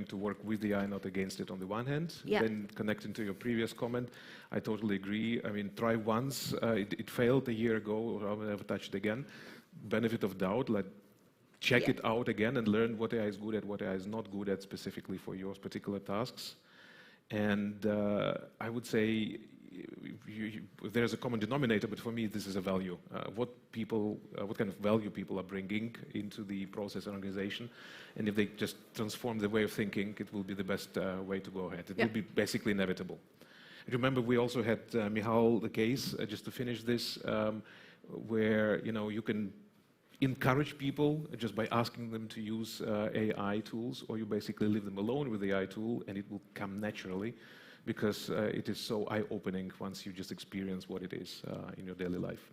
to work with the AI, not against it on the one hand. Yeah. Then connecting to your previous comment, I totally agree. I mean, try once. It failed a year ago, or I'll never touch it again. Benefit of doubt, check it out again and learn what AI is good at, what AI is not good at, specifically for your particular tasks. And I would say, there's a common denominator, but for me this is a value. What kind of value people are bringing into the process and organization, and if they just transform the way of thinking, it will be the best way to go ahead. It will be basically inevitable. Remember, we also had Michal, the case, just to finish this, where you can encourage people just by asking them to use AI tools, or you basically leave them alone with the AI tool, and it will come naturally. Because it is so eye-opening once you just experience what it is in your daily life.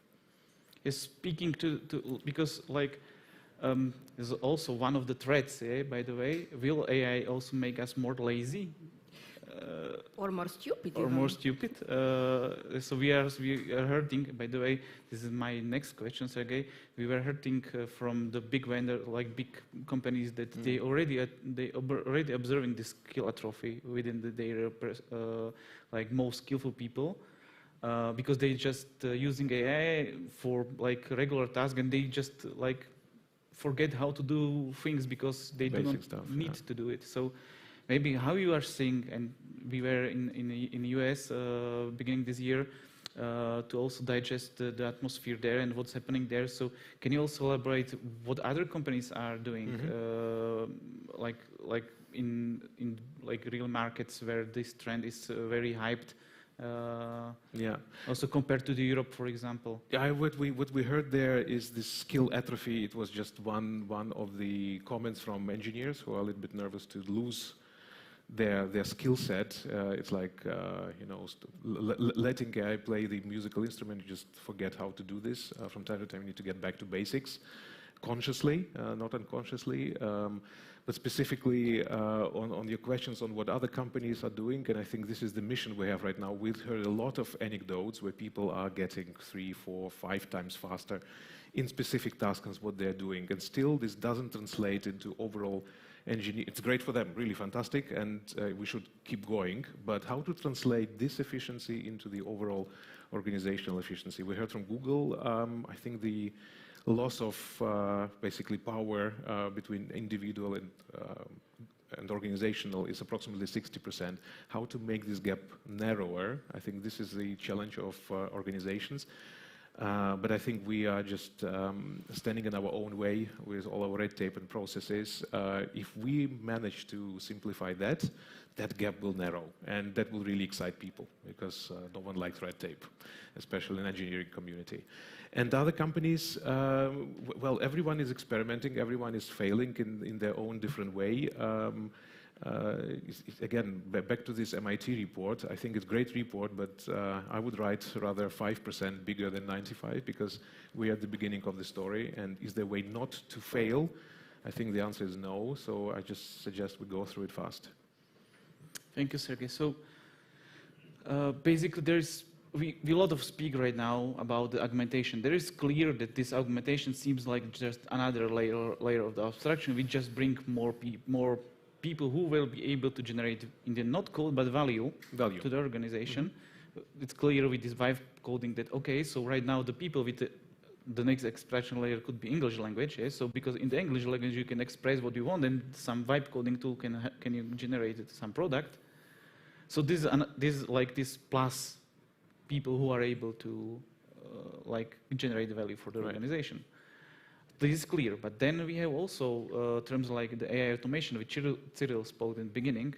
Yes, speaking to because is also one of the threats, by the way. Will AI also make us more lazy? Or more stupid. Or more stupid. So we are hurting. By the way, this is my next question, Sergei. We were hurting from the big vendor, big companies, that they already observing this skill atrophy within their most skillful people, because they just using AI for regular tasks, and they just forget how to do things because they do not need to do it. So maybe how you are seeing, and we were in the US beginning this year to also digest the atmosphere there and what's happening there. So can you also elaborate what other companies are doing, in real markets where this trend is very hyped? Also compared to the Europe, for example. Yeah, what we heard there is this skill atrophy. It was just one of the comments from engineers who are a little bit nervous to lose their skill set. It's like letting AI play the musical instrument. You just forget how to do this. From time to time, you need to get back to basics, consciously, not unconsciously. But specifically on your questions on what other companies are doing, and I think this is the mission we have right now. We've heard a lot of anecdotes where people are getting 3, 4, 5 times faster in specific tasks and what they're doing, and still this doesn't translate into overall engineering. It's great for them, really fantastic, and we should keep going. But how to translate this efficiency into the overall organizational efficiency? We heard from Google. I think the loss of basically power between individual and organizational is approximately 60%. How to make this gap narrower? I think this is the challenge of organizations. But I think we are just standing in our own way with all our red tape and processes. If we manage to simplify that gap will narrow, and that will really excite people, because no one likes red tape, especially in the engineering community. And other companies, well, everyone is experimenting, everyone is failing in their own different way. Again, back to this MIT report, I think it's a great report, but I would write rather 5% bigger than 95, because we're at the beginning of the story, and is there a way not to fail? I think the answer is no, so I just suggest we go through it fast. Thank you, Sergei. So basically, we a lot of speak right now about the augmentation. There is clear that this augmentation seems like just another layer of the abstraction. We just bring more people who will be able to generate in the not code but value to the organization. Mm-hmm. It's clear with this vibe coding that okay, so right now the people with the next expression layer could be English language. Yeah? So because in the English language you can express what you want, and some vibe coding tool can generate some product. So this is like this plus people who are able to like generate value for the organization. This is clear, but then we have also terms like the AI automation, which Cyril spoke in the beginning,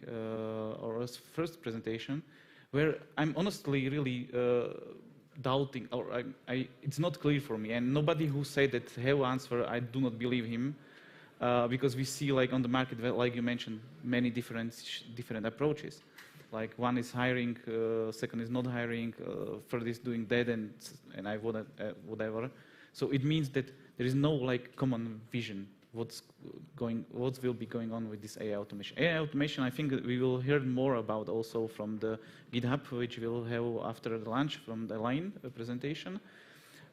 or his first presentation, where I'm honestly really doubting, or it's not clear for me, and nobody who said that have answer, I do not believe him, because we see like on the market, like you mentioned, many different approaches. Like one is hiring, second is not hiring, third is doing that, and I whatever. So it means that there is no like common vision what will be going on with this AI automation. AI automation, I think we will hear more about also from the GitHub, which we'll have after the lunch from the Alain presentation.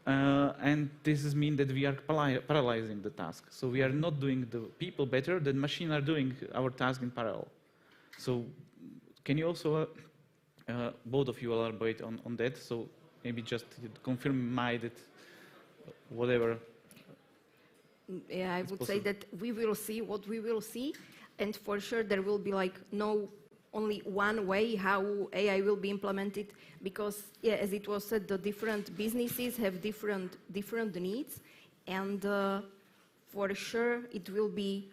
And this means that we are parallelizing the task. So we are not doing the people better, the machine are doing our task in parallel. So can you also, both of you elaborate on that? So maybe just confirm that whatever. Yeah, I would say that we will see what we will see, and for sure there will be like no only one way how AI will be implemented, because yeah, as it was said, the different businesses have different needs, and for sure it will be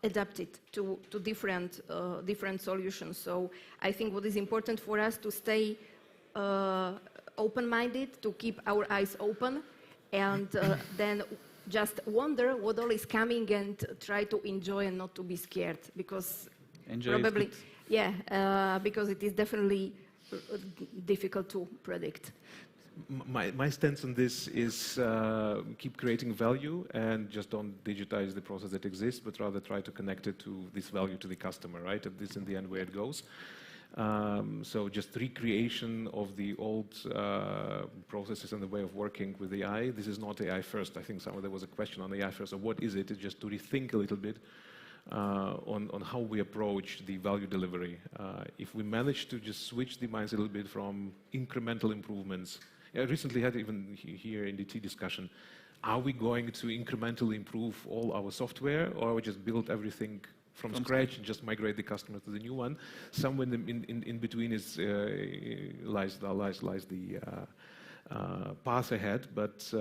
adapted to different solutions. So I think what is important for us to stay open-minded, to keep our eyes open, and then just wonder what all is coming and try to enjoy and not to be scared, because probably, yeah, because it is definitely difficult to predict. My stance on this is keep creating value and just don't digitize the process that exists, but rather try to connect it to this value to the customer, right? And this is in the end where it goes. So just recreation of the old processes and the way of working with AI. This is not AI first. I think there was a question on AI first. So what is it? It's just to rethink a little bit on how we approach the value delivery. If we manage to just switch the minds a little bit from incremental improvements. I recently had even here in the tea discussion, are we going to incrementally improve all our software, or we just build everything from scratch and just migrate the customer to the new one? Somewhere in between lies the path ahead, but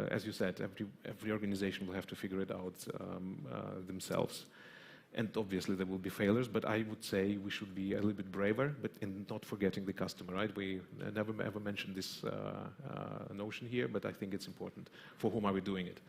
as you said, every organization will have to figure it out themselves. And obviously there will be failures, but I would say we should be a little bit braver, but in not forgetting the customer, right? We never ever mentioned this notion here, but I think it's important. For whom are we doing it?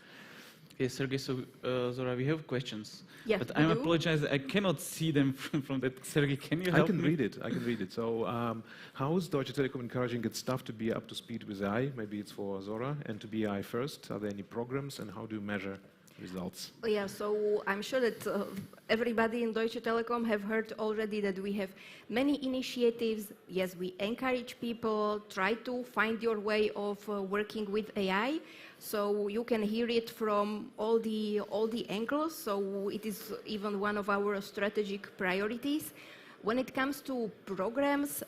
Yes, Sergei, so Zora, we have questions. Yeah, but I apologize, I cannot see them from that. Sergei, can you help me? I can read it. So how is Deutsche Telekom encouraging its staff to be up to speed with AI? Maybe it's for Zora, and to be AI first. Are there any programs, and how do you measure results? Yeah, so I'm sure that everybody in Deutsche Telekom have heard already that we have many initiatives. Yes, we encourage people, try to find your way of working with AI. So you can hear it from all the angles. So it is even one of our strategic priorities. When it comes to programs,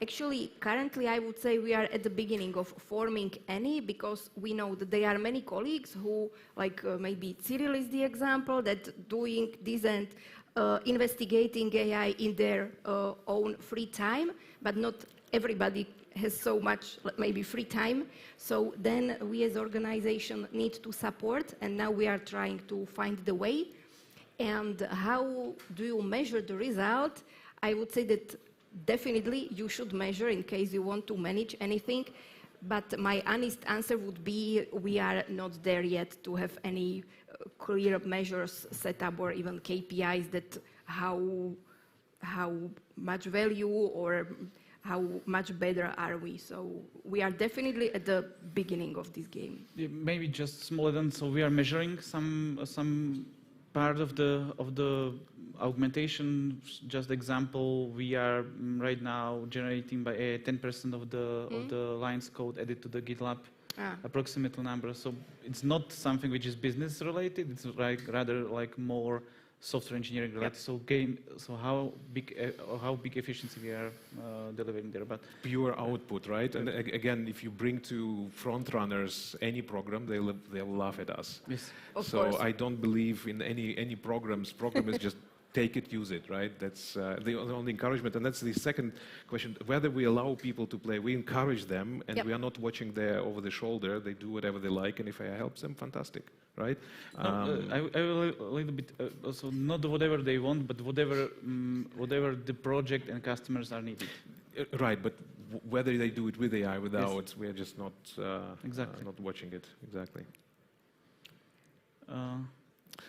actually, currently, I would say we are at the beginning of forming any, because we know that there are many colleagues who, like maybe Cyril is the example, that doing this and investigating AI in their own free time, but not everybody has so much, maybe free time. So then we as organization need to support, and now we are trying to find the way. And how do you measure the result? I would say that definitely you should measure in case you want to manage anything, but my honest answer would be we are not there yet to have any clear measures set up, or even KPIs that how much value or how much better are we. So we are definitely at the beginning of this game. Yeah, maybe just smaller than, so we are measuring some part of the augmentation, just example, we are right now generating by AI 10% of the lines code added to the GitLab approximate number. So it's not something which is business related. It's like rather like more software engineering related. So how big efficiency we are delivering there, but pure output, right? And again, if you bring to front runners any program, they'll laugh at us. Yes, of course. I don't believe in any programs. Program is just take it, use it, right? That's the only encouragement. And that's the second question, whether we allow people to play. We encourage them, and we are not watching there over the shoulder. They do whatever they like, and if I help them, fantastic, right? I will a little bit, also not whatever they want, but whatever the project and customers are needed. Right, but whether they do it with AI, without, we are just not, not watching it, exactly.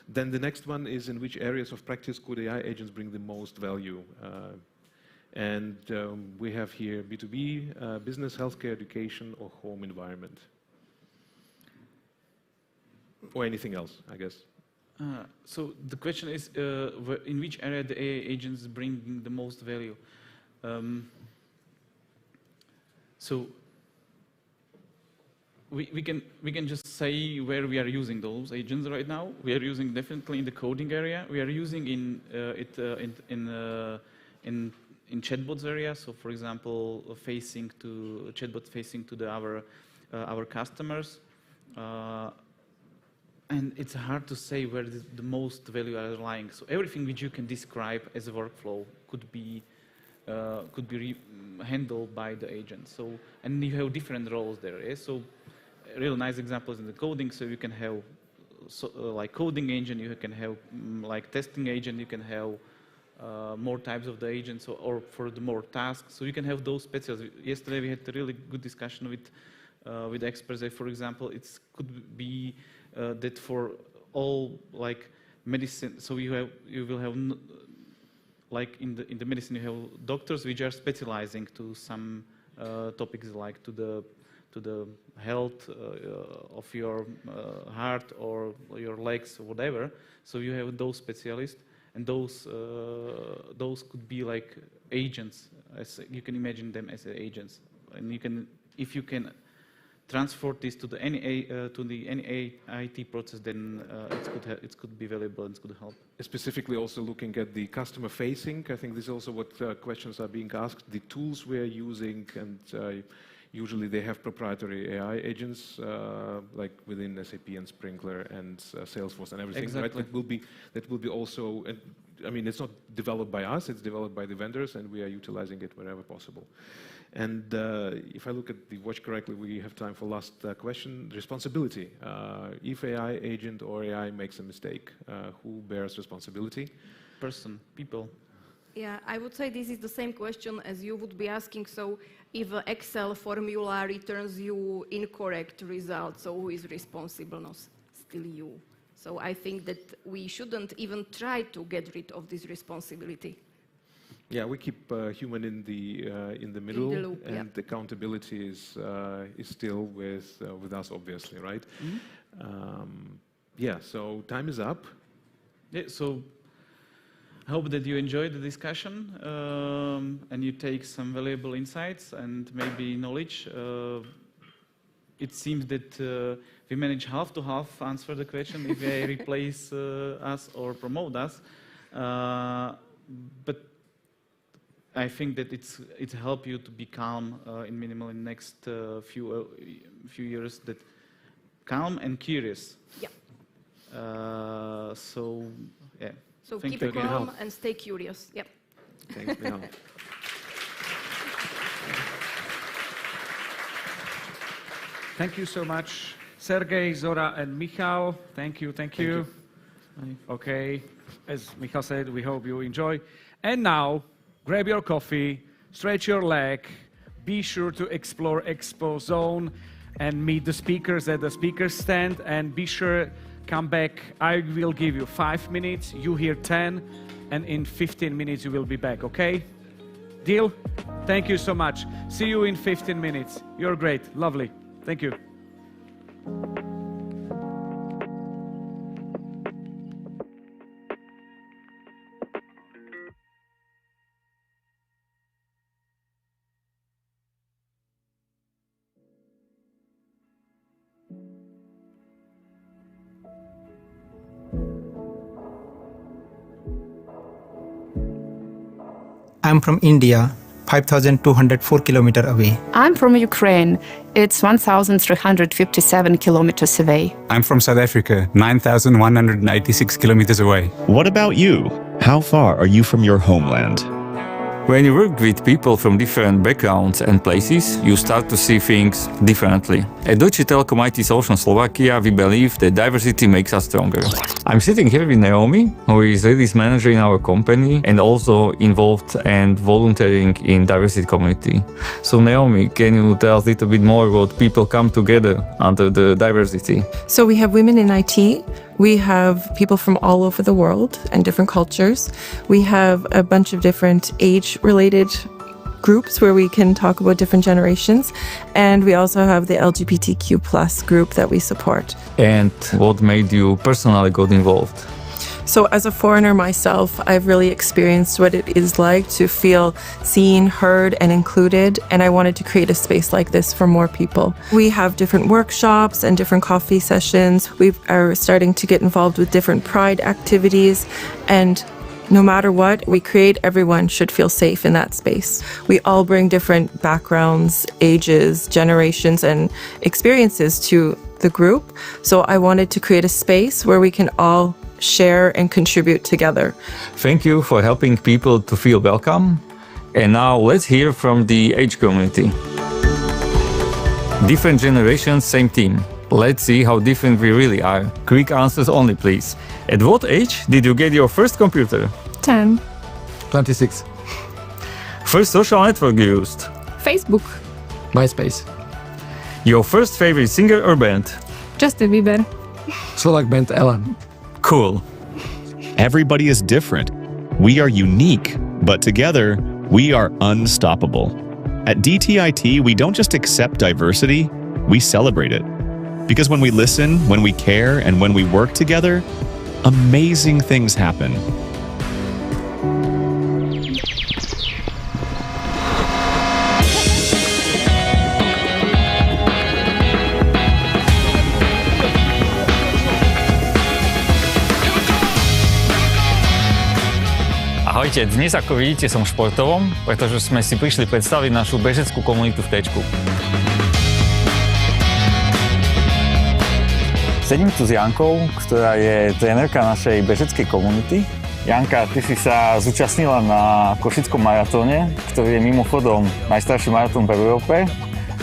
Then the next one is, in which areas of practice could AI agents bring the most value? And we have here B2B, business, healthcare, education, or home environment. Or anything else, I guess. So the question is, in which area the AI agents bring the most value? So we can just say where we are using those agents right now. We are using definitely in the coding area. We are using in chatbots area. So for example, chatbot facing to our customers. And it's hard to say where the most value are lying. So everything which you can describe as a workflow could be handled by the agent. So, and you have different roles there. Yeah? So real nice examples in the coding. So you can have like coding agent, you can have like testing agent, you can have more types of the agents, or for the more tasks. So you can have those specials. Yesterday we had a really good discussion with experts. For example, it could be that for all like medicine. So you will have like in the medicine you have doctors which are specializing to some topics, like to the health of your heart or your legs or whatever. So you have those specialists, and those could be like agents. As you can imagine them as agents, and you can, if you can transfer this to the any IT process, then it could be valuable and it could help. Specifically also looking at the customer facing, I think this is also what questions are being asked. The tools we are using, and usually they have proprietary AI agents, like within SAP and Sprinkler and Salesforce and everything. Exactly. Right? That will be also, I mean, it's not developed by us, it's developed by the vendors, and we are utilizing it wherever possible. And if I look at the watch correctly, we have time for last question. Responsibility. If AI agent or AI makes a mistake, who bears responsibility? Person, people. Yeah, I would say this is the same question as you would be asking. So if an Excel formula returns you incorrect results, so who is responsible? No, still you. So I think that we shouldn't even try to get rid of this responsibility. Yeah, we keep human in the middle, loop, and accountability is still with us, obviously, right? Mm-hmm. Yeah. So time is up. Yeah. So I hope that you enjoyed the discussion and you take some valuable insights and maybe knowledge. It seems that we manage half to half answer the question if they replace us or promote us, but I think that it's help you to be calm in minimal in next few years. That calm and curious. Yeah. So yeah. So keep calm and stay curious. Yep. Thanks, Michal. Thank you so much, Sergei, Zora, and Michal. Thank you. Thank you. Okay, as Michal said, we hope you enjoy. And now, grab your coffee, stretch your leg, be sure to explore Expo Zone and meet the speakers at the speaker stand, and be sure come back. I will give you 5 minutes, you hear 10, and in 15 minutes you will be back, okay? Deal? Thank you so much. See you in 15 minutes. You're great, lovely. Thank you. I'm from India, 5,204 kilometers away. I'm from Ukraine. It's 1,357 kilometers away. I'm from South Africa, 9,186 kilometers away. What about you? How far are you from your homeland? When you work with people from different backgrounds and places, you start to see things differently. At Deutsche Telekom IT Solution Slovakia, we believe that diversity makes us stronger. I'm sitting here with Naomi, who is release manager in our company and also involved and volunteering in diversity community. So Naomi, can you tell us a little bit more about people come together under the diversity? So we have women in IT. We have people from all over the world and different cultures. We have a bunch of different age-related groups where we can talk about different generations. And we also have the LGBTQ+ group that we support. And what made you personally got involved? So as a foreigner myself, I've really experienced what it is like to feel seen, heard, and included, and I wanted to create a space like this for more people. We have different workshops and different coffee sessions. We are starting to get involved with different pride activities, and no matter what we create, everyone should feel safe in that space. We all bring different backgrounds, ages, generations, and experiences to the group, so I wanted to create a space where we can all share and contribute together. Thank you for helping people to feel welcome. And now let's hear from the age community. Different generations, same team. Let's see how different we really are. Quick answers only, please. At what age did you get your first computer? 10. 26. First social network you used? Facebook. MySpace. Your first favorite singer or band? Justin Bieber. Slovak band Elan. Cool. Everybody is different. We are unique, but together, we are unstoppable. At DTIT, we don't just accept diversity, we celebrate it. Because when we listen, when we care, and when we work together, amazing things happen. Ahojte, dnes ako vidíte som v športovom, pretože sme si prišli predstaviť našu bežeckú komunitu v Tečku. Sedím tu s Jankou, ktorá je trénerka našej bežeckej komunity. Janka, ty si sa zúčastnila na Košickom maratóne, ktorý je mimochodom najstarší maratón v Európe.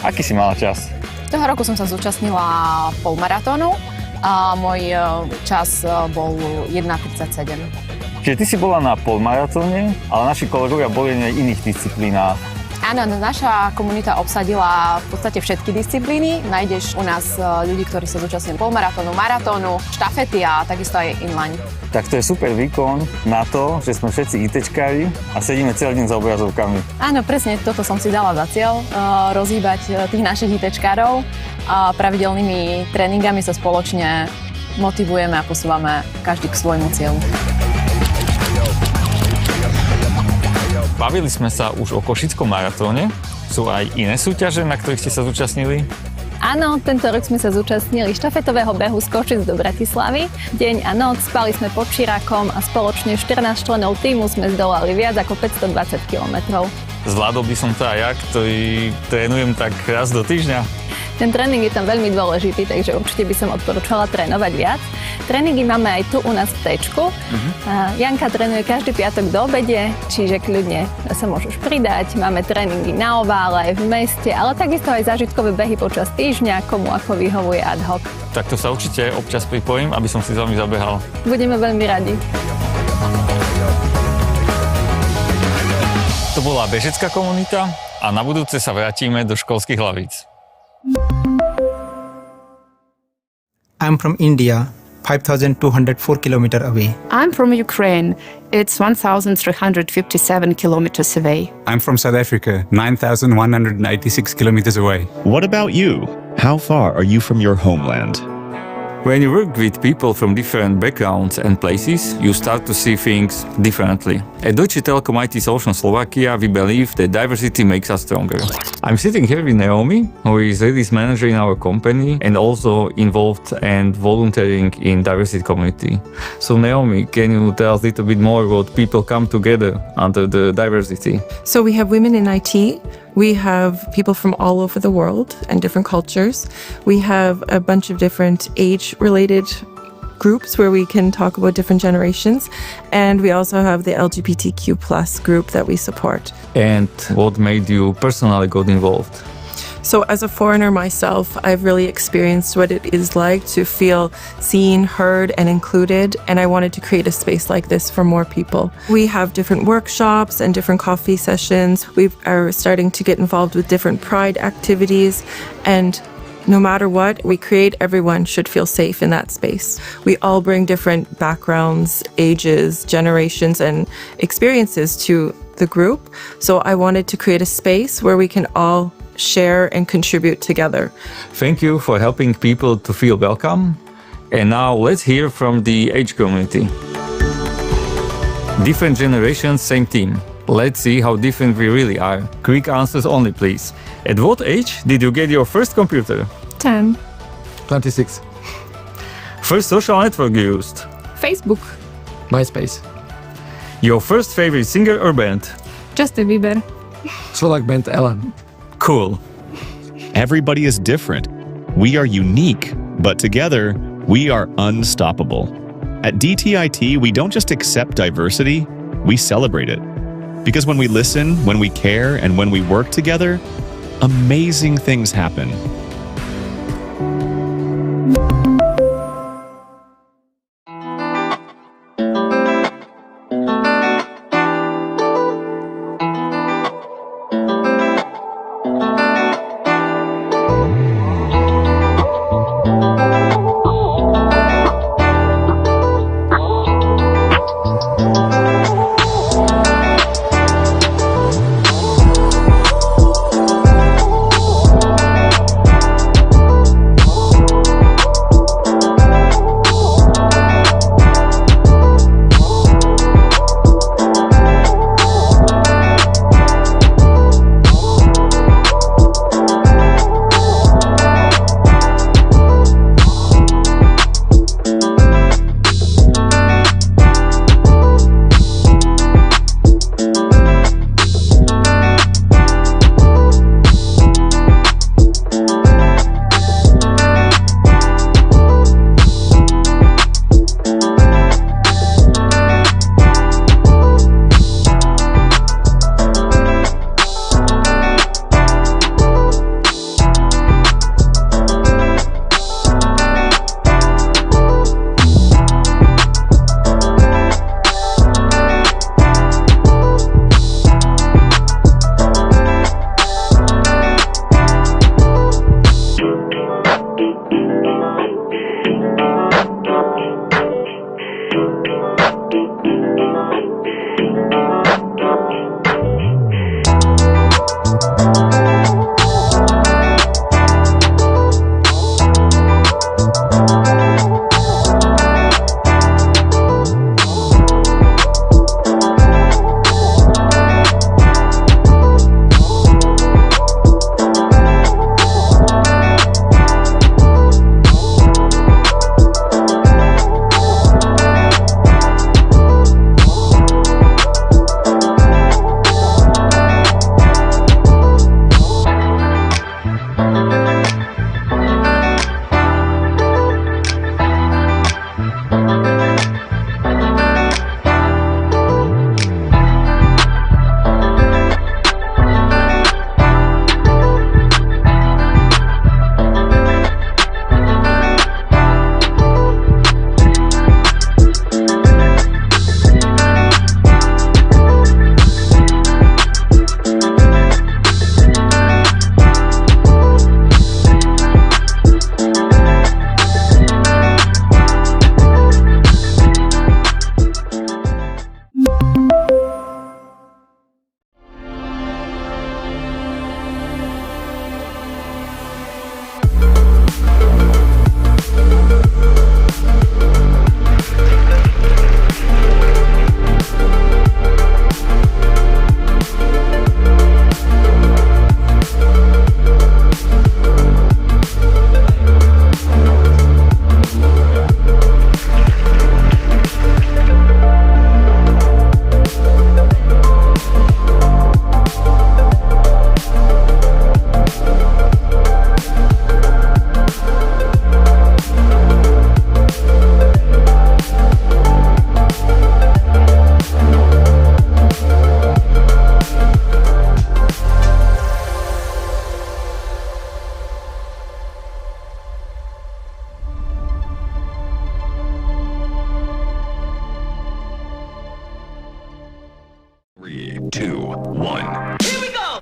Aký si mala čas? Toho roku som sa zúčastnila polmaratónu a môj čas bol 1:37. Čiže ty si bola na polmaratóne, ale naši kolegovia boli na iných disciplínách. Áno, naša komunita obsadila v podstate všetky disciplíny. Nájdeš u nás ľudí, ktorí sa zúčastnili polmaratónu, maratónu, štafety a takisto aj inline. Tak to je super výkon na to, že sme všetci ITčkári a sedíme celý deň za obrazovkami. Áno, presne toto som si dala za cieľ, rozhýbať tých našich ITčkárov a pravidelnými tréningami sa spoločne motivujeme a posúvame každý k svojmu cieľu. Bavili sme sa už o Košickom maratóne. Sú aj iné súťaže, na ktorých ste sa zúčastnili? Áno, tento rok sme sa zúčastnili štafetového behu z Košic do Bratislavy. Deň a noc spali sme pod Širákom a spoločne 14 členov tímu sme zdolali viac ako 520 kilometrov. Zvládol by som to aj ja, ktorý trénujem tak raz do týždňa. Ten tréning je tam veľmi dôležitý, takže určite by som odporúčala trénovať viac. Tréningy máme aj tu u nás v Tečku. Janka trénuje každý piatok do obede, čiže kľudne sa môžeš pridať. Máme tréningy na ovále, v meste, ale takisto aj zážitkové behy počas týždňa, komu ako vyhovuje ad hoc. Tak to sa určite občas pripojím, aby som si s vami zabehal. Budeme veľmi radi. To bola bežecká komunita a na budúce sa vrátime do školských hlavíc. I'm from India, 5,204 kilometers away. I'm from Ukraine. It's 1,357 kilometers away. I'm from South Africa, 9,186 kilometers away. What about you? How far are you from your homeland? When you work with people from different backgrounds and places, you start to see things differently. At Deutsche Telekom IT Solution Slovakia, we believe that diversity makes us stronger. I'm sitting here with Naomi, who is release manager in our company and also involved and volunteering in diversity community. So Naomi, can you tell us a little bit more about people come together under the diversity? So we have women in IT. We have people from all over the world and different cultures. We have a bunch of different age-related groups where we can talk about different generations. And we also have the LGBTQ+ group that we support. And what made you personally got involved? So as a foreigner myself, I've really experienced what it is like to feel seen, heard, and included, and I wanted to create a space like this for more people. We have different workshops and different coffee sessions. We are starting to get involved with different pride activities, and no matter what we create, everyone should feel safe in that space. We all bring different backgrounds, ages, generations, and experiences to the group, so I wanted to create a space where we can all share and contribute together. Thank you for helping people to feel welcome. And now let's hear from the age community. Different generations, same team. Let's see how different we really are. Quick answers only, please. At what age did you get your first computer? 10. 26. First social network you used? Facebook. MySpace. Your first favorite singer or band? Justin Bieber. Slovak band Alain. Cool. Everybody is different. We are unique, but together, we are unstoppable. At DTIT, we don't just accept diversity, we celebrate it. Because when we listen, when we care, and when we work together, amazing things happen. 1. Here we go!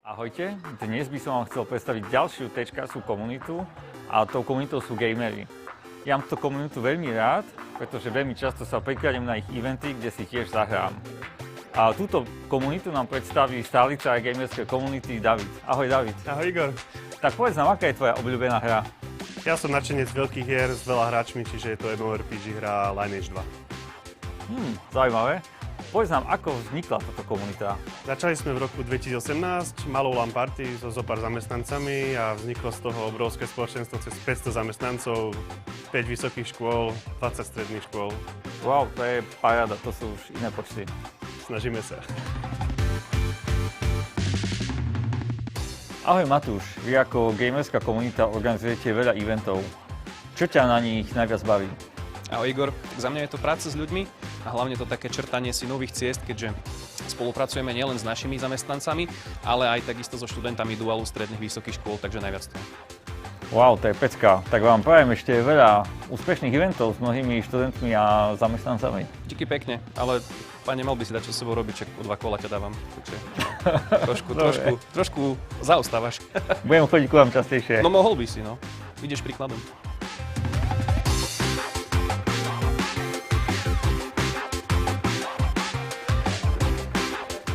Ahojte, dnes by som vám chcel predstaviť ďalšiu tečkárskú komunitu a tou komunitou sú gamery. Ja mám túto komunitu veľmi rád, pretože veľmi často sa prikladnem na ich eventy, kde si tiež zahrám. A túto komunitu nám predstaví stálica gamerskej komunity David. Ahoj David. Ahoj Igor. Tak povedz nám, aká je tvoja obľúbená hra? Ja som nadšenec veľkých hier s veľa hráčmi, čiže je to MMORPG hra Lineage 2. Zaujímavé. Povedz nám, ako vznikla táto komunita? Začali sme v roku 2018 malou LAN party so zopár zamestnancami a vzniklo z toho obrovské spoločenstvo cez 500 zamestnancov, 5 vysokých škôl, 20 stredných škôl. Wow, to je paráda, to sú už iné počty. Snažíme sa. Ahoj Matúš, vy ako gamerská komunita organizujete veľa eventov. Čo ťa na nich najviac baví? Ahoj Igor, tak za mňa je to práca s ľuďmi a hlavne to také črtanie si nových ciest, keďže spolupracujeme nielen s našimi zamestnancami, ale aj takisto so študentami dualu stredných vysokých škôl, takže najviac to. Wow, to je pecka. Tak vám prajem ešte veľa úspešných eventov s mnohými študentmi a zamestnancami. Díky pekne, ale pane, mal by si dať čo s sebou robiť, čak o 2 kola ťa dávam. Takže trošku zaostávaš. Budem chodiť ku vám častejšie. No mohol by si, no. Ideš príkladom.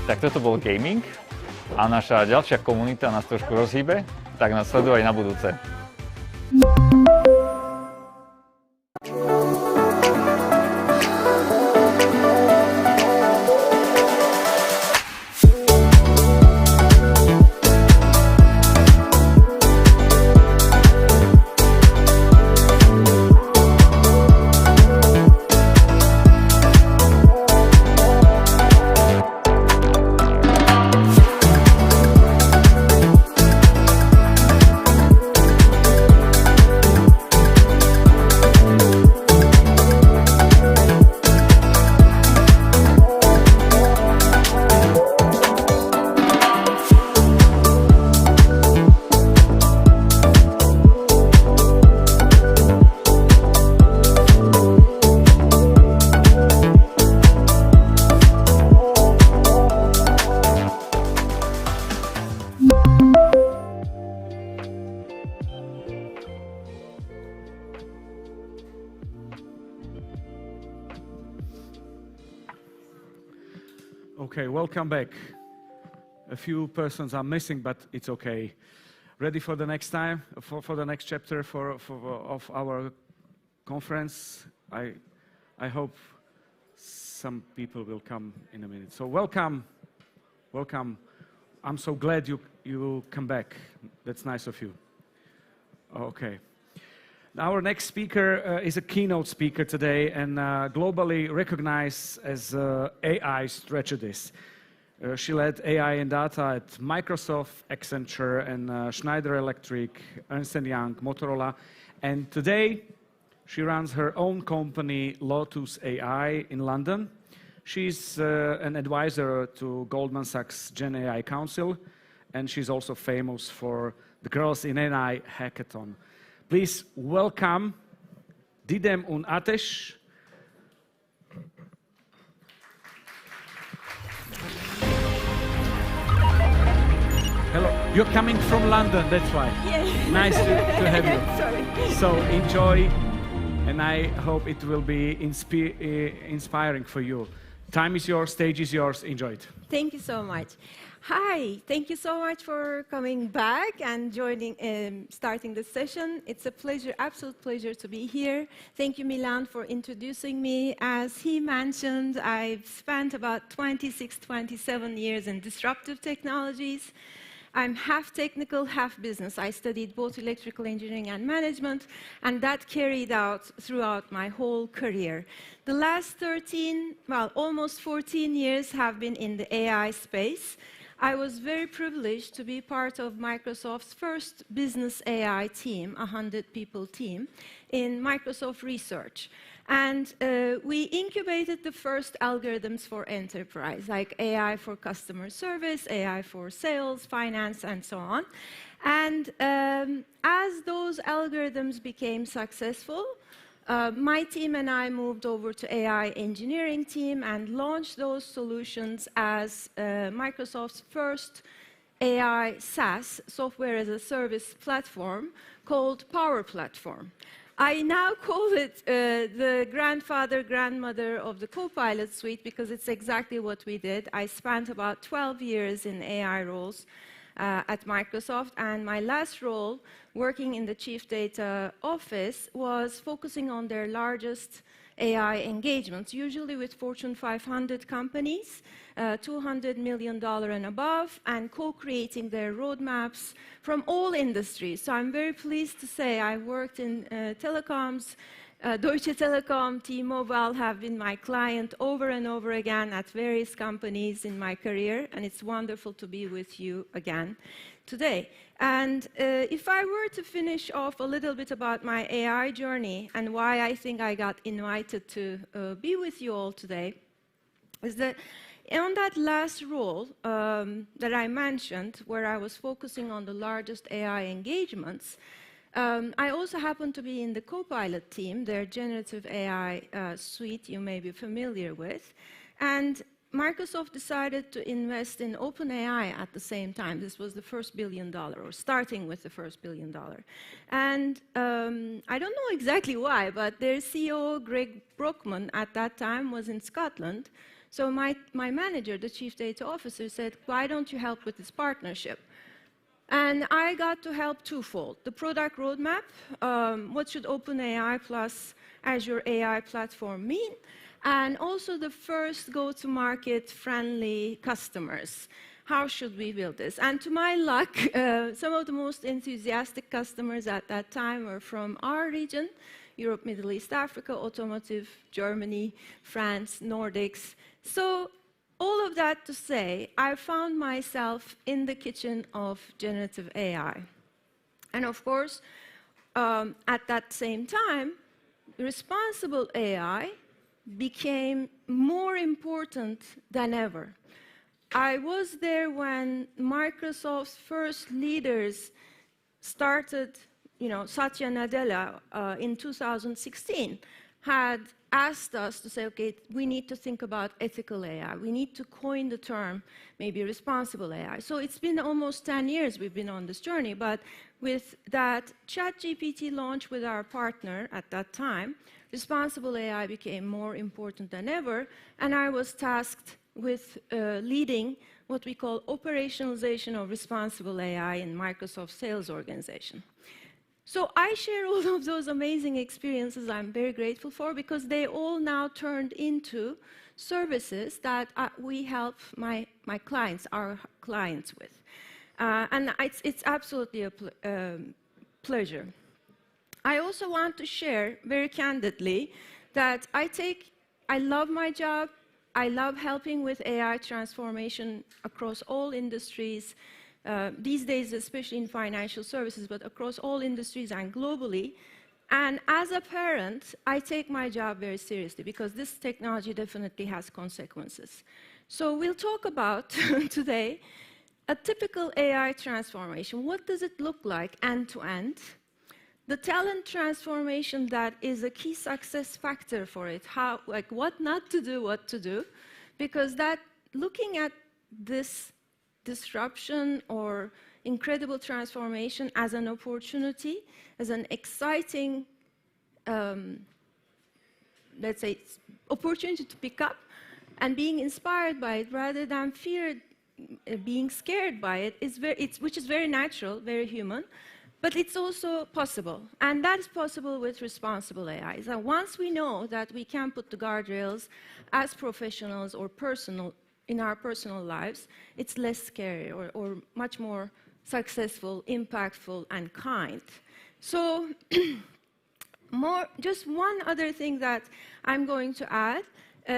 Tak toto bol gaming a naša ďalšia komunita nás trošku rozhýbe, tak nás sleduj aj na budúce. Okay, welcome back. A few persons are missing, but it's okay. Ready for the next time, for the next chapter of our conference? I hope some people will come in a minute. So welcome, welcome. I'm so glad you come back. That's nice of you. Okay. Our next speaker is a keynote speaker today and globally recognized as AI strategist. She led AI and data at Microsoft, Accenture, and Schneider Electric, Ernst & Young, Motorola. And today, she runs her own company, Lotus AI, in London. She's an advisor to Goldman Sachs Gen AI Council, and she's also famous for the Girls in AI Hackathon. Please welcome Didem Ün Ateş. Hello, you're coming from London, that's why. Yes. Nice to have you. Sorry. So enjoy, and I hope it will be inspiring for you. Time is yours, stage is yours, enjoy it. Thank you so much. Hi, thank you so much for coming back and joining, starting the session. It's a pleasure, absolute pleasure to be here. Thank you, Milan, for introducing me. As he mentioned, I've spent about 26, 27 years in disruptive technologies. I'm half technical, half business. I studied both electrical engineering and management, and that carried out throughout my whole career. The last 13, well, almost 14 years have been in the AI space. I was very privileged to be part of Microsoft's first business AI team, a 100-people team, in Microsoft Research. And we incubated the first algorithms for enterprise, like AI for customer service, AI for sales, finance, and so on. And as those algorithms became successful, my team and I moved over to AI engineering team and launched those solutions as Microsoft's first AI SaaS, software as a service platform, called Power Platform. I now call it the grandfather, grandmother of the Copilot suite because it's exactly what we did. I spent about 12 years in AI roles at Microsoft, and my last role, working in the Chief Data Office, was focusing on their largest AI engagements, usually with Fortune 500 companies, $200 million and above, and co-creating their roadmaps from all industries. So I'm very pleased to say I worked in telecoms. Deutsche Telekom, T-Mobile have been my client over and over again at various companies in my career, and it's wonderful to be with you again today. And if I were to finish off a little bit about my AI journey and why I think I got invited to be with you all today, is that on that last role that I mentioned, where I was focusing on the largest AI engagements, I also happen to be in the Copilot team, their generative AI suite you may be familiar with. And Microsoft decided to invest in OpenAI at the same time. This was the first $1 billion, or starting with the first $1 billion. And I don't know exactly why, but their CEO, Greg Brockman, at that time was in Scotland. So my manager, the Chief Data Officer, said, why don't you help with this partnership? And I got to help twofold. The product roadmap, what should OpenAI plus Azure AI platform mean? And also the first go-to-market friendly customers. How should we build this? And to my luck, some of the most enthusiastic customers at that time were from our region, Europe, Middle East, Africa, automotive, Germany, France, Nordics. So all of that to say, I found myself in the kitchen of generative AI. And of course, at that same time, responsible AI became more important than ever. I was there when Microsoft's first leaders started, Satya Nadella in 2016 had asked us to say, okay, we need to think about ethical AI. We need to coin the term, maybe responsible AI. So it's been almost 10 years we've been on this journey, but with that ChatGPT launch with our partner at that time, responsible AI became more important than ever, and I was tasked with leading what we call operationalization of responsible AI in Microsoft sales organization. So I share all of those amazing experiences I'm very grateful for, because they all now turned into services that we help my clients, our clients with. And it's absolutely a pleasure. I also want to share very candidly that I love my job. I love helping with AI transformation across all industries, these days especially in financial services, but across all industries and globally. And as a parent, I take my job very seriously, because this technology definitely has consequences. So we'll talk about today a typical AI transformation. What does it look like end to end? The talent transformation that is a key success factor for it, how, like what not to do, what to do, because that looking at this disruption or incredible transformation as an opportunity, as an exciting, let's say, opportunity to pick up and being inspired by it rather than being scared by it, which is very natural, very human. But it's also possible, and that is possible with responsible AI. So once we know that we can put the guardrails as professionals or in our personal lives, it's less scary or much more successful, impactful, and kind. So just one other thing that I'm going to add,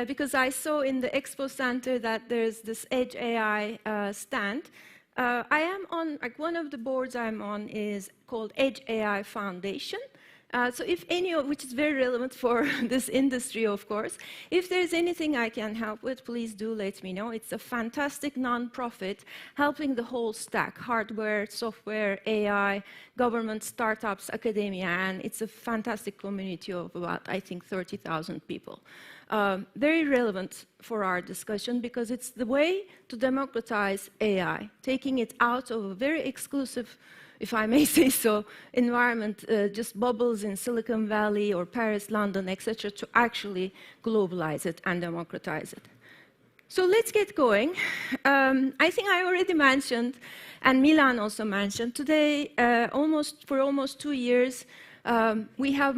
because I saw in the Expo Center that there's this Edge AI stand. I am on, like one of the boards I'm on is called Edge AI Foundation. So if which is very relevant for this industry, of course. If there's anything I can help with, please do let me know. It's a fantastic nonprofit helping the whole stack, hardware, software, AI, government, startups, academia, and it's a fantastic community of about, I think, 30,000 people. Very relevant for our discussion, because it's the way to democratize AI, taking it out of a very exclusive, if I may say so, environment, just bubbles in Silicon Valley or Paris, London, etc., to actually globalize it and democratize it. So let's get going. I think I already mentioned, and Milan also mentioned, today, for almost 2 years, we have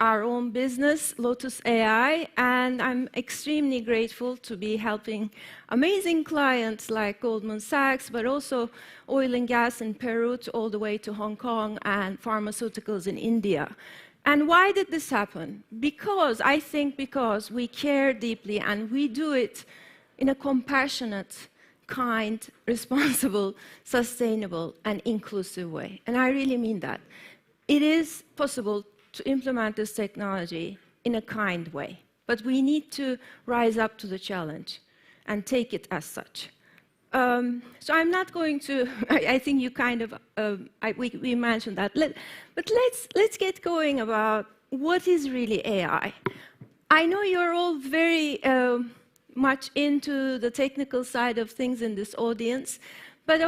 our own business, Lotus AI, and I'm extremely grateful to be helping amazing clients like Goldman Sachs, but also oil and gas in Peru all the way to Hong Kong and pharmaceuticals in India. And why did this happen? Because we care deeply and we do it in a compassionate, kind, responsible, sustainable, and inclusive way. And I really mean that. It is possible to implement this technology in a kind way, but we need to rise up to the challenge and take it as such. So I'm not going to, I think you kind of, we mentioned that, but let's get going about what is really AI. I know you're all very much into the technical side of things in this audience, but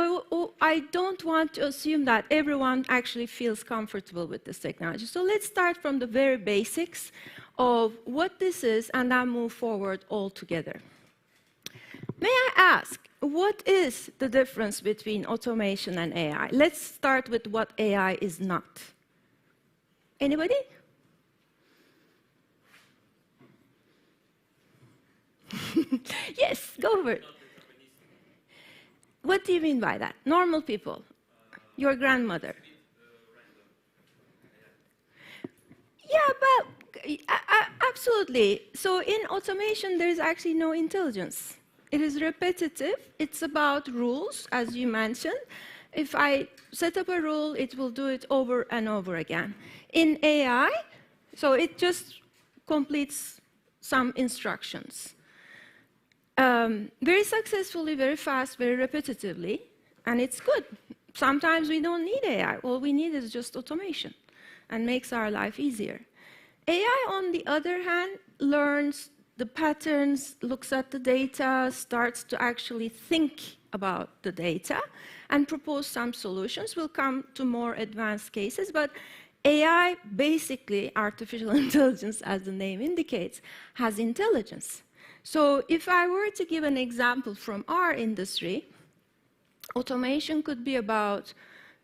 I don't want to assume that everyone actually feels comfortable with this technology. So let's start from the very basics of what this is and then move forward all together. May I ask, what is the difference between automation and AI? Let's start with what AI is not. Anybody? Yes, go for it. What do you mean by that? Normal people, your grandmother. Yeah, but absolutely. So in automation, there is actually no intelligence. It is repetitive. It's about rules, as you mentioned. If I set up a rule, it will do it over and over again. In AI, so it just completes some instructions. Very successfully, very fast, very repetitively, and it's good. Sometimes we don't need AI. All we need is just automation and makes our life easier. AI, on the other hand, learns the patterns, looks at the data, starts to actually think about the data and propose some solutions. We'll come to more advanced cases, but AI, basically, artificial intelligence, as the name indicates, has intelligence. So if I were to give an example from our industry, automation could be about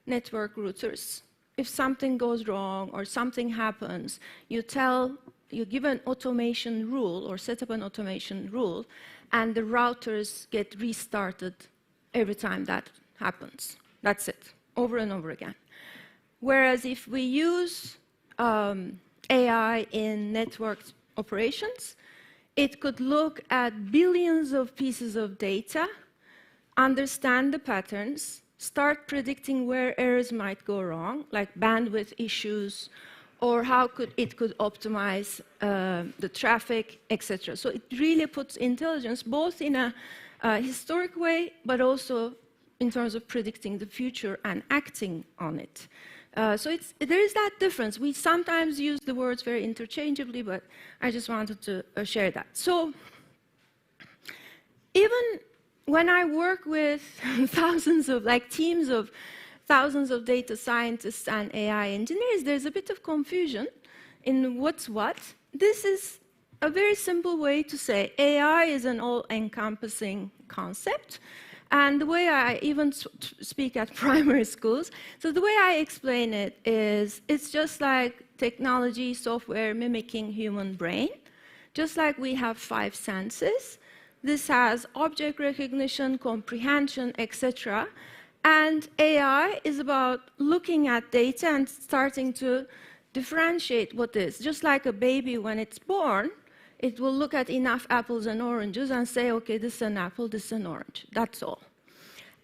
network routers. If something goes wrong or something happens, you give an automation rule or set up an automation rule, and the routers get restarted every time that happens. That's it, over and over again. Whereas if we use AI in network operations, it could look at billions of pieces of data, understand the patterns, start predicting where errors might go wrong, like bandwidth issues, or how it could optimize the traffic, etc. So it really puts intelligence both in a historic way, but also in terms of predicting the future and acting on it. So there is that difference. We sometimes use the words very interchangeably, but I just wanted to share that. So even when I work with teams of thousands of data scientists and AI engineers, there's a bit of confusion in what's what. This is a very simple way to say AI is an all-encompassing concept. And the way I even speak at primary schools, so the way I explain it is it's just like technology, software mimicking human brain. Just like we have 5 senses, this has object recognition, comprehension, etc. And AI is about looking at data and starting to differentiate what is. Just like a baby when it's born, it will look at enough apples and oranges and say, okay, this is an apple, this is an orange. That's all.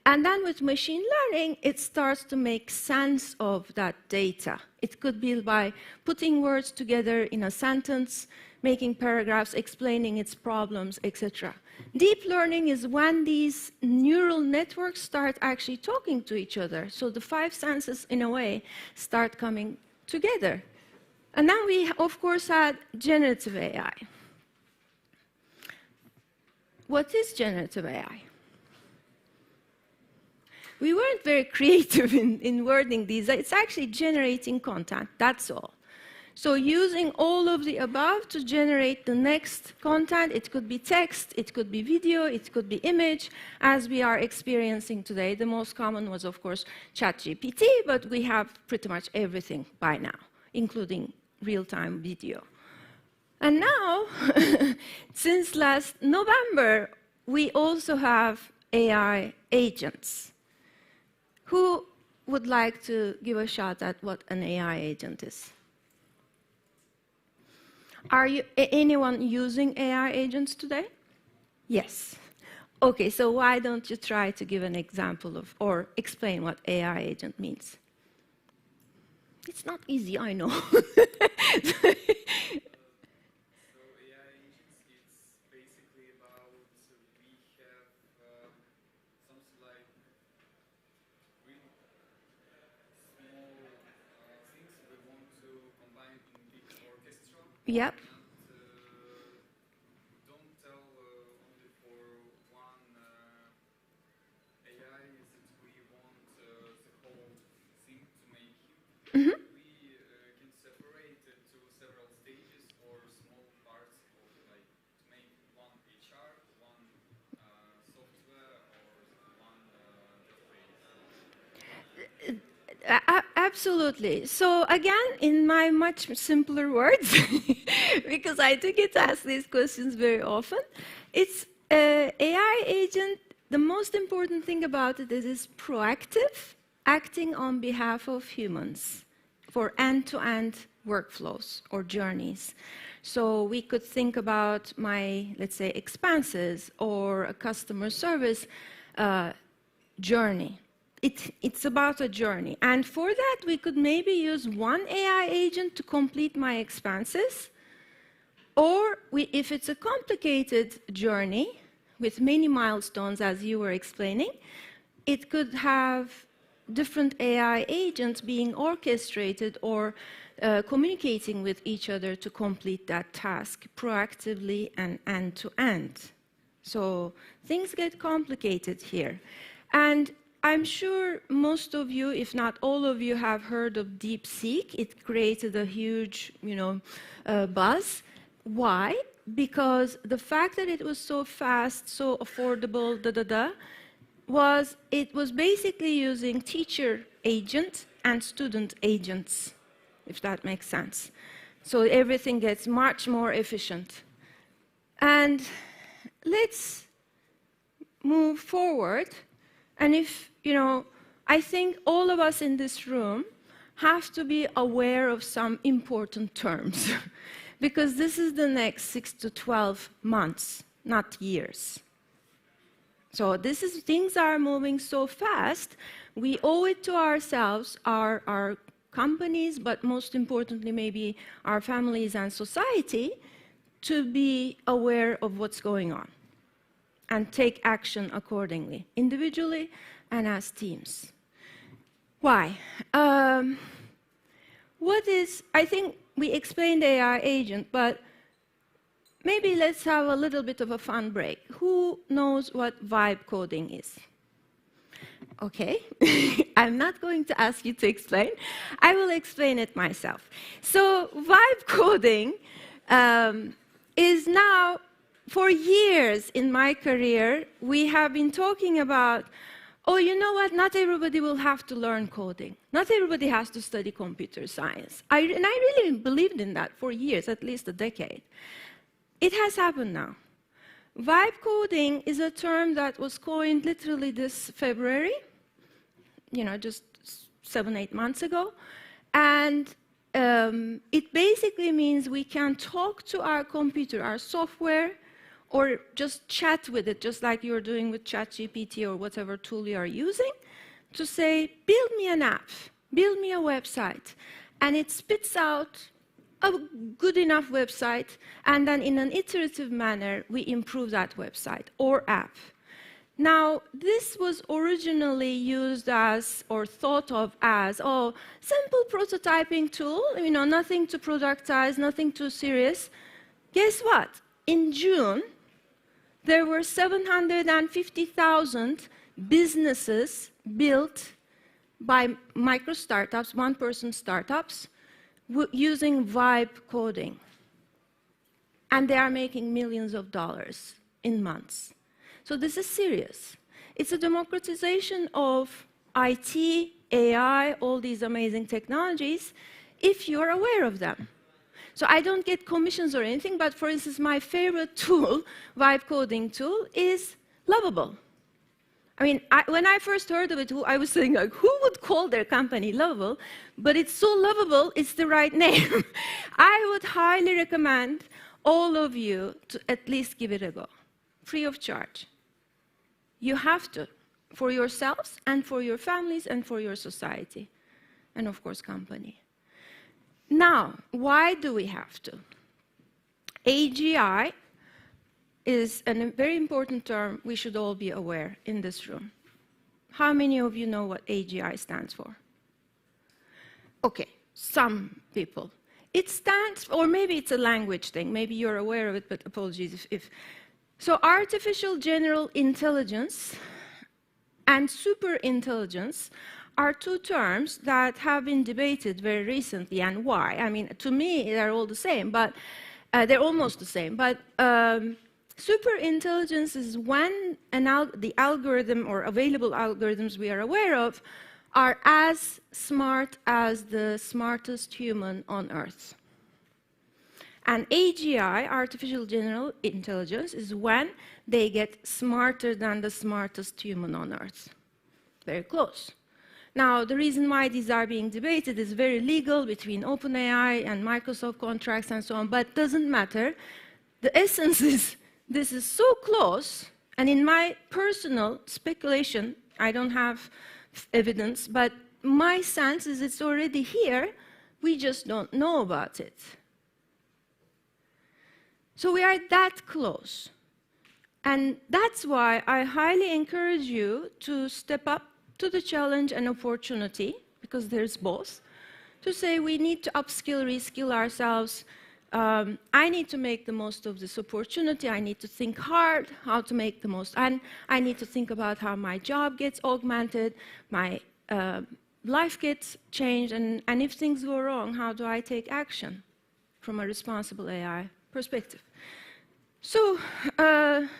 And then with machine learning, it starts to make sense of that data. It could be by putting words together in a sentence, making paragraphs, explaining its problems, etc. Deep learning is when these neural networks start actually talking to each other. So the 5 senses, in a way, start coming together. And then we, of course, had generative AI. What is generative AI? We weren't very creative in wording these. It's actually generating content, that's all. So using all of the above to generate the next content, it could be text, it could be video, it could be image, as we are experiencing today. The most common was, of course, ChatGPT, but we have pretty much everything by now, including real-time video. And now, since last November, we also have AI agents. Who would like to give a shot at what an AI agent is? Are anyone using AI agents today? Yes. Okay, so why don't you try to give an example of, or explain what AI agent means? It's not easy, I know. Yep. Don't tell only for one AI that we want the whole thing to make. Mm-hmm. We can separate it to several stages or small parts of, like, to make one HR, one software, or one database. Absolutely. So again, in my much simpler words, because I do get asked these questions very often, it's AI agent. The most important thing about it is it's proactive, acting on behalf of humans for end-to-end workflows or journeys. So we could think about my, let's say, expenses or a customer service journey. It's about a journey. And for that, we could maybe use one AI agent to complete my expenses. Or if it's a complicated journey with many milestones, as you were explaining, it could have different AI agents being orchestrated or communicating with each other to complete that task proactively and end-to-end. So things get complicated here. And I'm sure most of you, if not all of you, have heard of DeepSeek. It created a huge, buzz. Why? because the fact that it was so fast, so affordable, it was basically using teacher agent and student agents, if that makes sense. So everything gets much more efficient. And let's move forward. And I think all of us in this room have to be aware of some important terms, because this is the next 6 to 12 months, not years. So things are moving so fast, we owe it to ourselves, our companies, but most importantly maybe our families and society, to be aware of what's going on and take action accordingly, individually and as teams. Why? I think we explained AI agent, but maybe let's have a little bit of a fun break. Who knows what vibe coding is? Okay, I'm not going to ask you to explain. I will explain it myself. So vibe coding is now, for years in my career, we have been talking about, oh, you know what, not everybody will have to learn coding. Not everybody has to study computer science. And I really believed in that for years, at least a decade. It has happened now. Vibe coding is a term that was coined literally this February, just 7-8 months ago. And it basically means we can talk to our computer, our software, or just chat with it, just like you're doing with ChatGPT or whatever tool you are using, to say, build me an app, build me a website. And it spits out a good enough website, and then in an iterative manner, we improve that website or app. Now, this was originally used as, or thought of as, simple prototyping tool, nothing to productize, nothing too serious. Guess what? In June, there were 750,000 businesses built by micro-startups, one-person startups, using vibe coding. And they are making millions of dollars in months. So this is serious. It's a democratization of IT, AI, all these amazing technologies, if you're aware of them. So I don't get commissions or anything, but for instance, my favorite tool, vibe coding tool, is Lovable. I mean, when I first heard of it, I was saying, like, who would call their company Lovable? But it's so lovable, it's the right name. I would highly recommend all of you to at least give it a go, free of charge. You have to, for yourselves and for your families and for your society, and of course, company. Now, why do we have to? AGI is a very important term we should all be aware in this room. How many of you know what AGI stands for? Okay, some people. It stands, or maybe it's a language thing, maybe you're aware of it, but apologies if. So artificial general intelligence and superintelligence are two terms that have been debated very recently, and why? I mean, to me, they're all the same, but they're almost the same. But superintelligence is when the algorithm or available algorithms we are aware of are as smart as the smartest human on Earth. And AGI, artificial general intelligence, is when they get smarter than the smartest human on Earth. Very close. Now, the reason why these are being debated is very legal between OpenAI and Microsoft contracts and so on, but it doesn't matter. The essence is this is so close, and in my personal speculation, I don't have evidence, but my sense is it's already here, we just don't know about it. So we are that close. And that's why I highly encourage you to step up to the challenge and opportunity, because there's both, to say we need to upskill, reskill ourselves. I need to make the most of this opportunity. I need to think hard how to make the most. And I need to think about how my job gets augmented, my life gets changed, and if things go wrong, how do I take action from a responsible AI perspective? So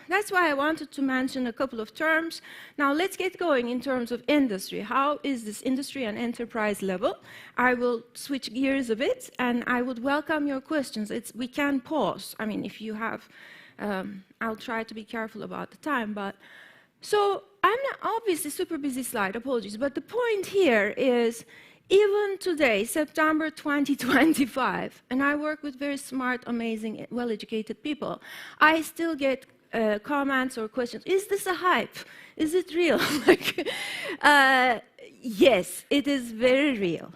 that's why I wanted to mention a couple of terms. Now let's get going in terms of industry. How is this industry and enterprise level? I will switch gears a bit, and I would welcome your questions. We can pause. I mean, if you have, I'll try to be careful about the time. But so I'm not, obviously super busy slide, apologies. But the point here is, even today, September 2025, and I work with very smart, amazing, well-educated people, I still get comments or questions. Is this a hype? Is it real? Yes, it is very real.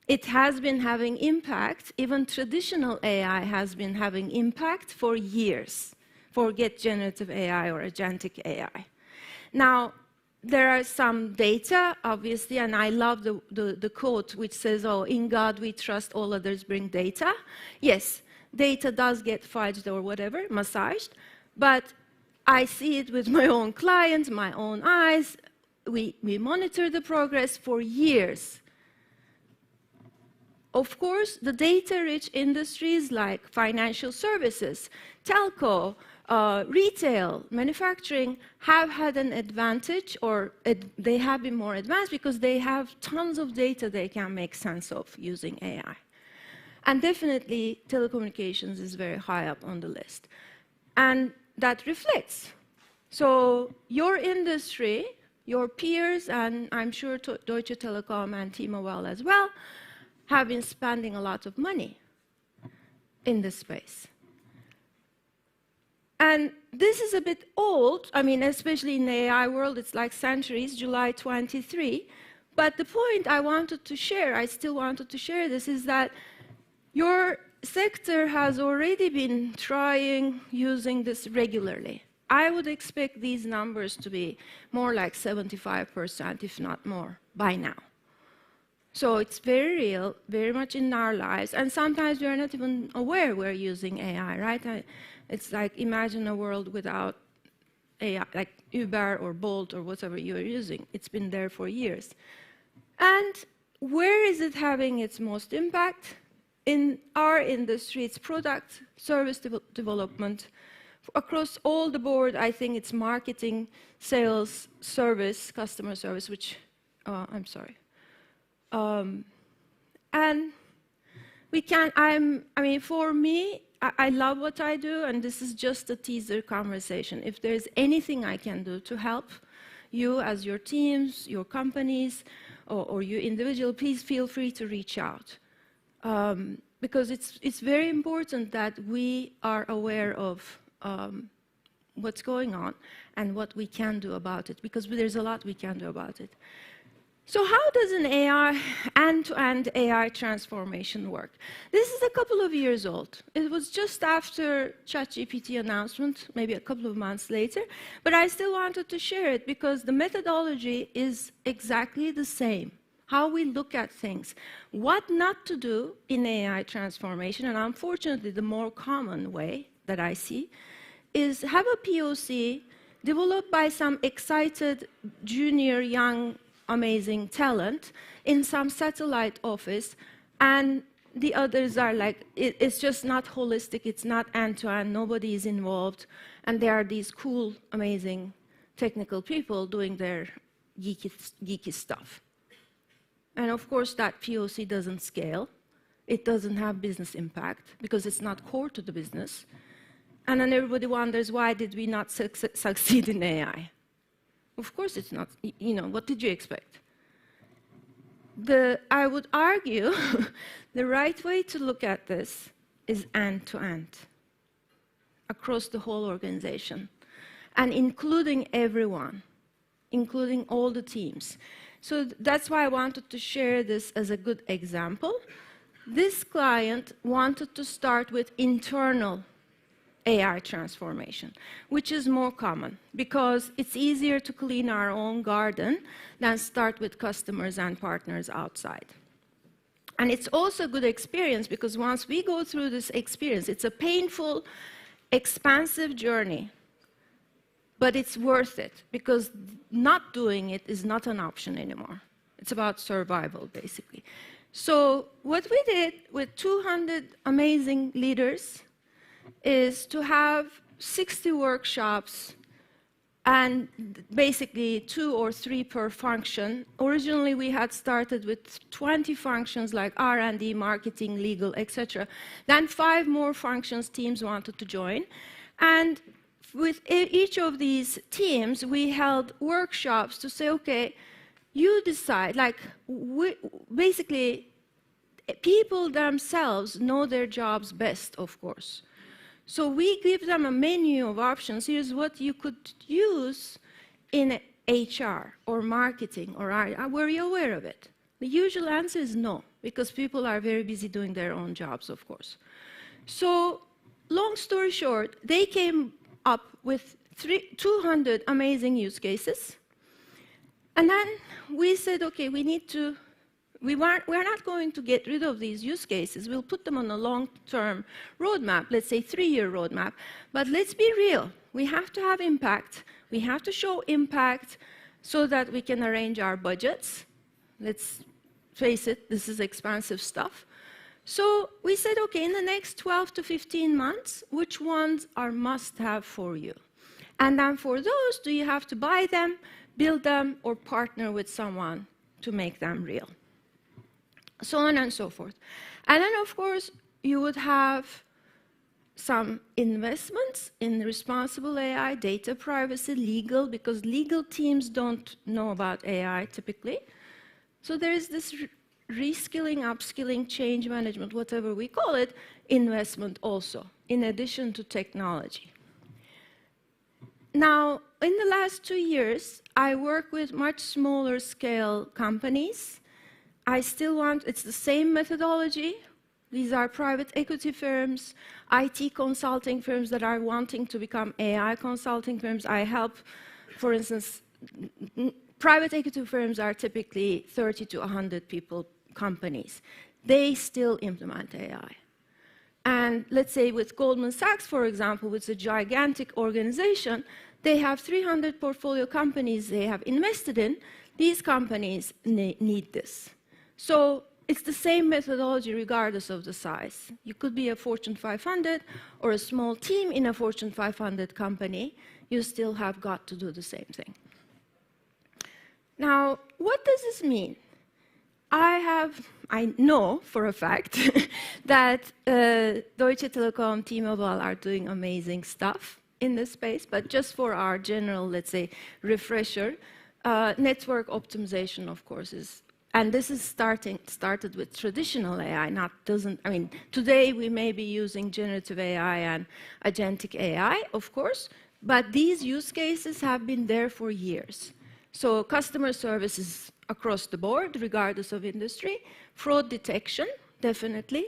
It has been having impact. Even traditional AI has been having impact for years. Forget generative AI or agentic AI. Now, there are some data, obviously, and I love the quote which says, oh, in God we trust, all others bring data. Yes, data does get fudged or whatever, massaged, but I see it with my own clients, my own eyes. We monitor the progress for years. Of course, the data-rich industries like financial services, telco, retail, manufacturing have had an advantage, or they have been more advanced because they have tons of data they can make sense of using AI. And definitely, telecommunications is very high up on the list. And that reflects. So your industry, your peers, and I'm sure Deutsche Telekom and T-Mobile as well, have been spending a lot of money in this space. And this is a bit old. I mean, especially in the AI world, it's like centuries, July 23. But the point I wanted to share, I still wanted to share this, is that your sector has already been trying using this regularly. I would expect these numbers to be more like 75%, if not more, by now. So it's very real, very much in our lives, and sometimes we are not even aware we're using AI, right? It's like, imagine a world without AI, like Uber or Bolt or whatever you're using. It's been there for years. And where is it having its most impact? In our industry, it's product, service development. Across all the board, I think it's marketing, sales, service, customer service, which, I'm sorry. And we can, I mean, for me, I love what I do, and this is just a teaser conversation. If there's anything I can do to help you as your teams, your companies, or you individual, please feel free to reach out. Because it's very important that we are aware of what's going on and what we can do about it, because there's a lot we can do about it. So how does an AI, end-to-end AI transformation work? This is a couple of years old. It was just after ChatGPT announcement, maybe a couple of months later, but I still wanted to share it because the methodology is exactly the same. How we look at things, what not to do in AI transformation, and unfortunately the more common way that I see is have a POC developed by some excited junior young amazing talent in some satellite office, and the others are like, it's just not holistic, it's not end-to-end, nobody is involved, and there are these cool, amazing technical people doing their geeky stuff. And of course, that POC doesn't scale. It doesn't have business impact because it's not core to the business. And then everybody wonders, why did we not succeed in AI? Of course it's not, you know, what did you expect? I would argue the right way to look at this is end-to-end, across the whole organization, and including everyone, including all the teams. So that's why I wanted to share this as a good example. This client wanted to start with internal AI transformation, which is more common because it's easier to clean our own garden than start with customers and partners outside. And it's also a good experience because once we go through this experience, it's a painful, expansive journey, but it's worth it because not doing it is not an option anymore. It's about survival, basically. So what we did with 200 amazing leaders is to have 60 workshops and basically 2 or 3 per function. Originally, we had started with 20 functions like R&D, marketing, legal, etc. Then 5 more functions teams wanted to join. And with each of these teams, we held workshops to say, okay, you decide, like, basically, people themselves know their jobs best, of course. So we give them a menu of options. Here's what you could use in HR or marketing or were you aware of it? The usual answer is no, because people are very busy doing their own jobs, of course. So long story short, they came up with 200 amazing use cases. And then we said, okay, we're not going to get rid of these use cases. We'll put them on a long-term roadmap, let's say 3-year roadmap. But let's be real. We have to have impact. We have to show impact so that we can arrange our budgets. Let's face it, this is expensive stuff. So we said, okay, in the next 12 to 15 months, which ones are must-have for you? And then for those, do you have to buy them, build them, or partner with someone to make them real? So on and so forth. And then, of course, you would have some investments in responsible AI, data privacy, legal, because legal teams don't know about AI typically. So there is this reskilling, upskilling, change management, whatever we call it, investment also, in addition to technology. Now, in the last 2 years, I work with much smaller scale companies. I still want, it's the same methodology. These are private equity firms, IT consulting firms that are wanting to become AI consulting firms. I help, for instance, private equity firms are typically 30 to 100 people companies. They still implement AI. And let's say with Goldman Sachs, for example, which is a gigantic organization, they have 300 portfolio companies they have invested in. These companies need this. So it's the same methodology regardless of the size. You could be a Fortune 500 or a small team in a Fortune 500 company. You still have got to do the same thing. Now, what does this mean? I know for a fact that Deutsche Telekom, T-Mobile are doing amazing stuff in this space, but just for our general, let's say, refresher, network optimization, of course, is, and this is started with traditional AI, today we may be using generative AI and agentic AI, of course, but these use cases have been there for years. So customer service is across the board, regardless of industry. Fraud detection, definitely.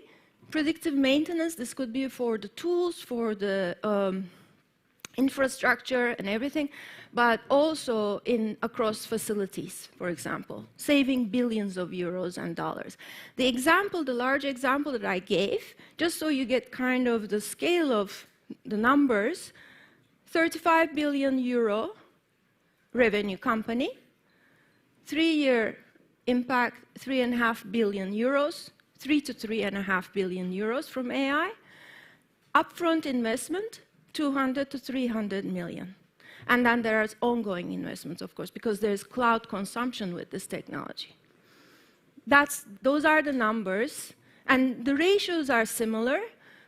Predictive maintenance, this could be for the tools, for the infrastructure and everything, but also across facilities, for example, saving billions of euros and dollars. The large example that I gave, just so you get kind of the scale of the numbers, 35 billion euro revenue company, 3-year impact, 3.5 billion euros, 3 to 3.5 billion euros from AI. Upfront investment, 200 to 300 million. And then there are ongoing investments, of course, because there's cloud consumption with this technology. Those are the numbers, and the ratios are similar.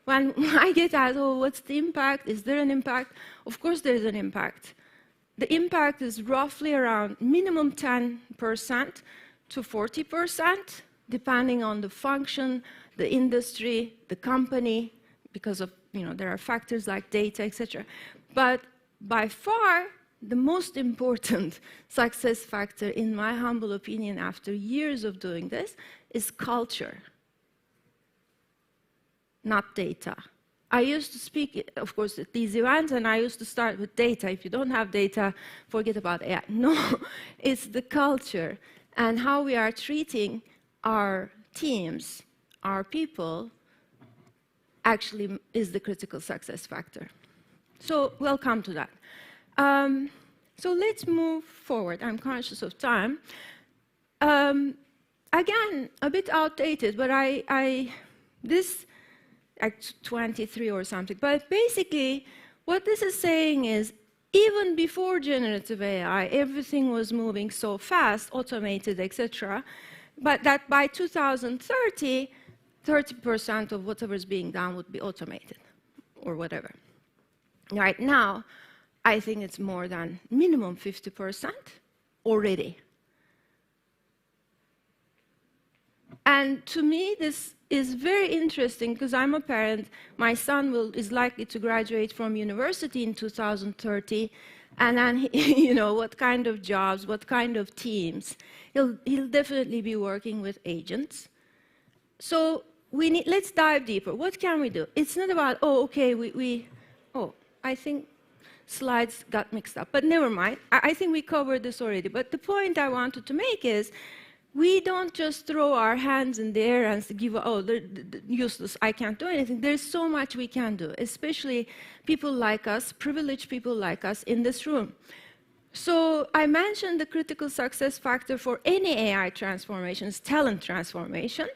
When I get asked, oh, what's the impact? Is there an impact? Of course there is an impact. The impact is roughly around minimum 10% to 40%, depending on the function, the industry, the company, because of, there are factors like data, etc. But by far, the most important success factor, in my humble opinion, after years of doing this, is culture, not data. I used to speak, of course, at these events, and I used to start with data. If you don't have data, forget about AI. No, it's the culture and how we are treating our teams, our people, actually is the critical success factor. So we'll come to that. So let's move forward. I'm conscious of time. Again, a bit outdated, but this like 23 or something. But basically, what this is saying is, even before generative AI, everything was moving so fast, automated, etc., but that by 2030, 30% of whatever is being done would be automated, or whatever. Right now, I think it's more than minimum 50% already. And to me, this is very interesting because I'm a parent. My son is likely to graduate from university in 2030, and then you know, what kind of jobs, what kind of teams. He'll definitely be working with agents. So let's dive deeper. What can we do? It's not about, oh, okay, I think slides got mixed up, but never mind. I think we covered this already. But the point I wanted to make is, we don't just throw our hands in the air and give, useless, I can't do anything. There's so much we can do, especially people like us, privileged people like us in this room. So I mentioned the critical success factor for any AI transformation is talent transformation.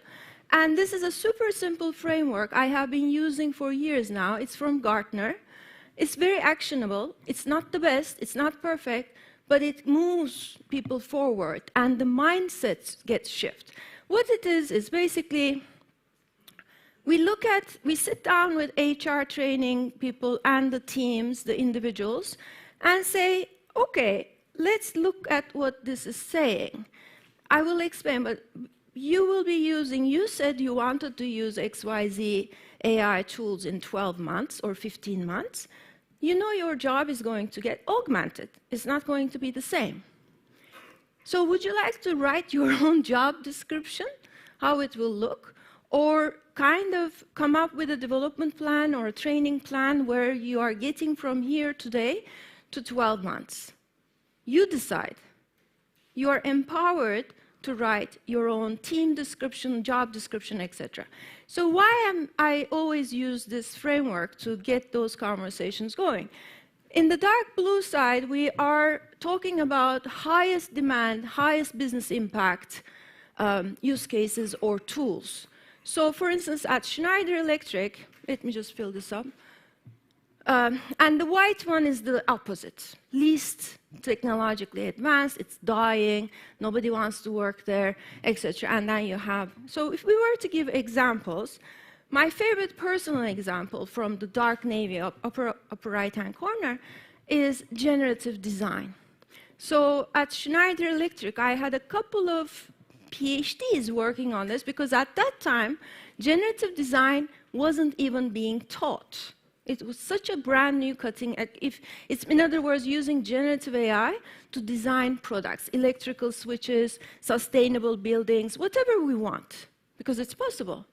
And this is a super simple framework I have been using for years now. It's from Gartner. It's very actionable. It's not the best. It's not perfect. But it moves people forward, and the mindset gets shifted. What it is basically, we sit down with HR training people and the teams, the individuals, and say, okay, let's look at what this is saying. I will explain, but you will be using, you said you wanted to use XYZ AI tools in 12 months or 15 months. You know your job is going to get augmented. It's not going to be the same. So would you like to write your own job description, how it will look, or kind of come up with a development plan or a training plan where you are getting from here today to 12 months? You decide. You are empowered to write your own team description, job description, etc. So why I always use this framework to get those conversations going? In the dark blue side, we are talking about highest demand, highest business impact use cases or tools. So for instance, at Schneider Electric, let me just fill this up. And the white one is the opposite, least technologically advanced, it's dying, nobody wants to work there, etc. And then you have, so if we were to give examples, my favorite personal example from the dark navy upper right-hand corner is generative design. So at Schneider Electric, I had a couple of PhDs working on this because at that time, generative design wasn't even being taught. It was such a brand new cutting edge. In other words, using generative AI to design products, electrical switches, sustainable buildings, whatever we want, because it's possible.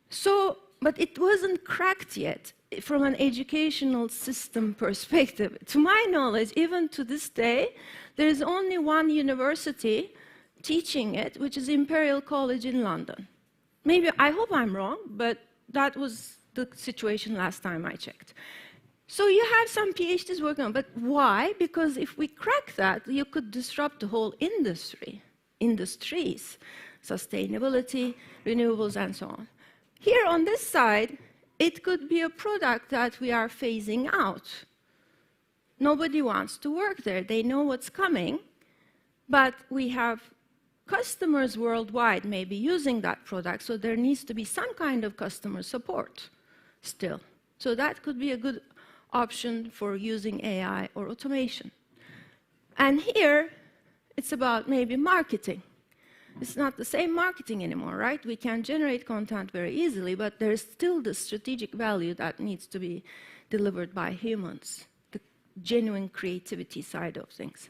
So, but it wasn't cracked yet from an educational system perspective. To my knowledge, even to this day, there is only one university teaching it, which is Imperial College in London. Maybe, I hope I'm wrong, but that was the situation last time I checked. So you have some PhDs working on, but why? Because if we crack that, you could disrupt the whole industries, sustainability, renewables, and so on. Here on this side, it could be a product that we are phasing out. Nobody wants to work there. They know what's coming, but we have customers worldwide maybe using that product, so there needs to be some kind of customer support still. So that could be a good option for using AI or automation. And here, it's about maybe marketing. It's not the same marketing anymore, right? We can generate content very easily, but there's still the strategic value that needs to be delivered by humans, the genuine creativity side of things.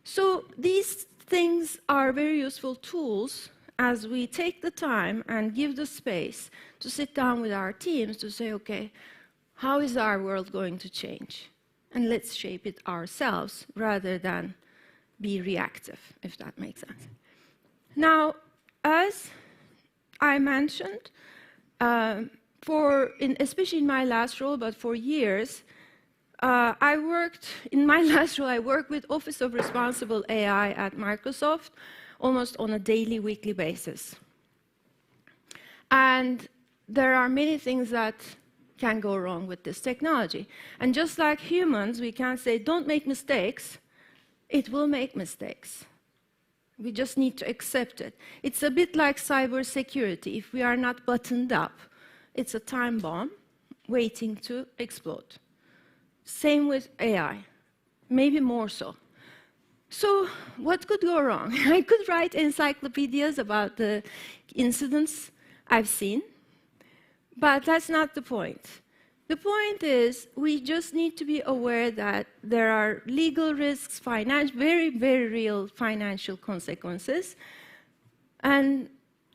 So these things are very useful tools as we take the time and give the space to sit down with our teams to say, okay, how is our world going to change? And let's shape it ourselves rather than be reactive, if that makes sense. Now, as I mentioned, especially in my last role, but for years, I worked with Office of Responsible AI at Microsoft almost on a daily, weekly basis. And there are many things that can go wrong with this technology. And just like humans, we can't say, don't make mistakes. It will make mistakes. We just need to accept it. It's a bit like cybersecurity. If we are not buttoned up, it's a time bomb waiting to explode. Same with AI, maybe more so. So what could go wrong? I could write encyclopedias about the incidents I've seen, but that's not the point. The point is we just need to be aware that there are legal risks, very, very real financial consequences, and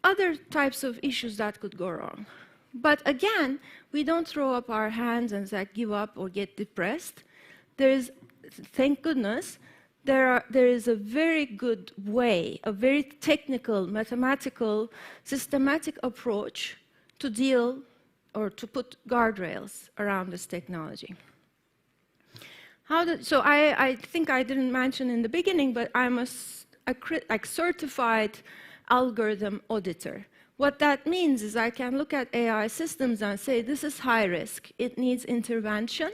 other types of issues that could go wrong. But again, we don't throw up our hands and say, give up or get depressed. Thank goodness, there is a very good way, a very technical, mathematical, systematic approach to deal or to put guardrails around this technology. So I think I didn't mention in the beginning, but I'm a certified algorithm auditor. What that means is I can look at AI systems and say, this is high risk, it needs intervention,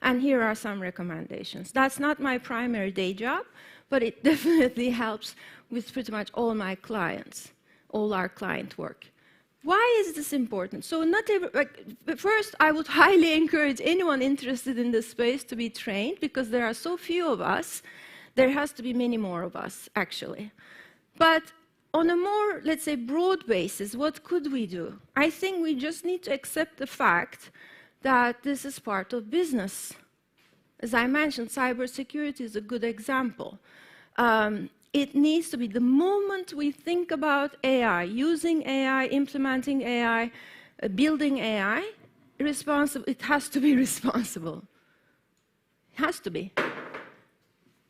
and here are some recommendations. That's not my primary day job, but it definitely helps with pretty much all my clients, all our client work. Why is this important? So first, I would highly encourage anyone interested in this space to be trained, because there are so few of us. There has to be many more of us, actually. But on a more, let's say, broad basis, what could we do? I think we just need to accept the fact that this is part of business. As I mentioned, cybersecurity is a good example. It needs to be, the moment we think about AI, using AI, implementing AI, building AI, it has to be responsible. It has to be.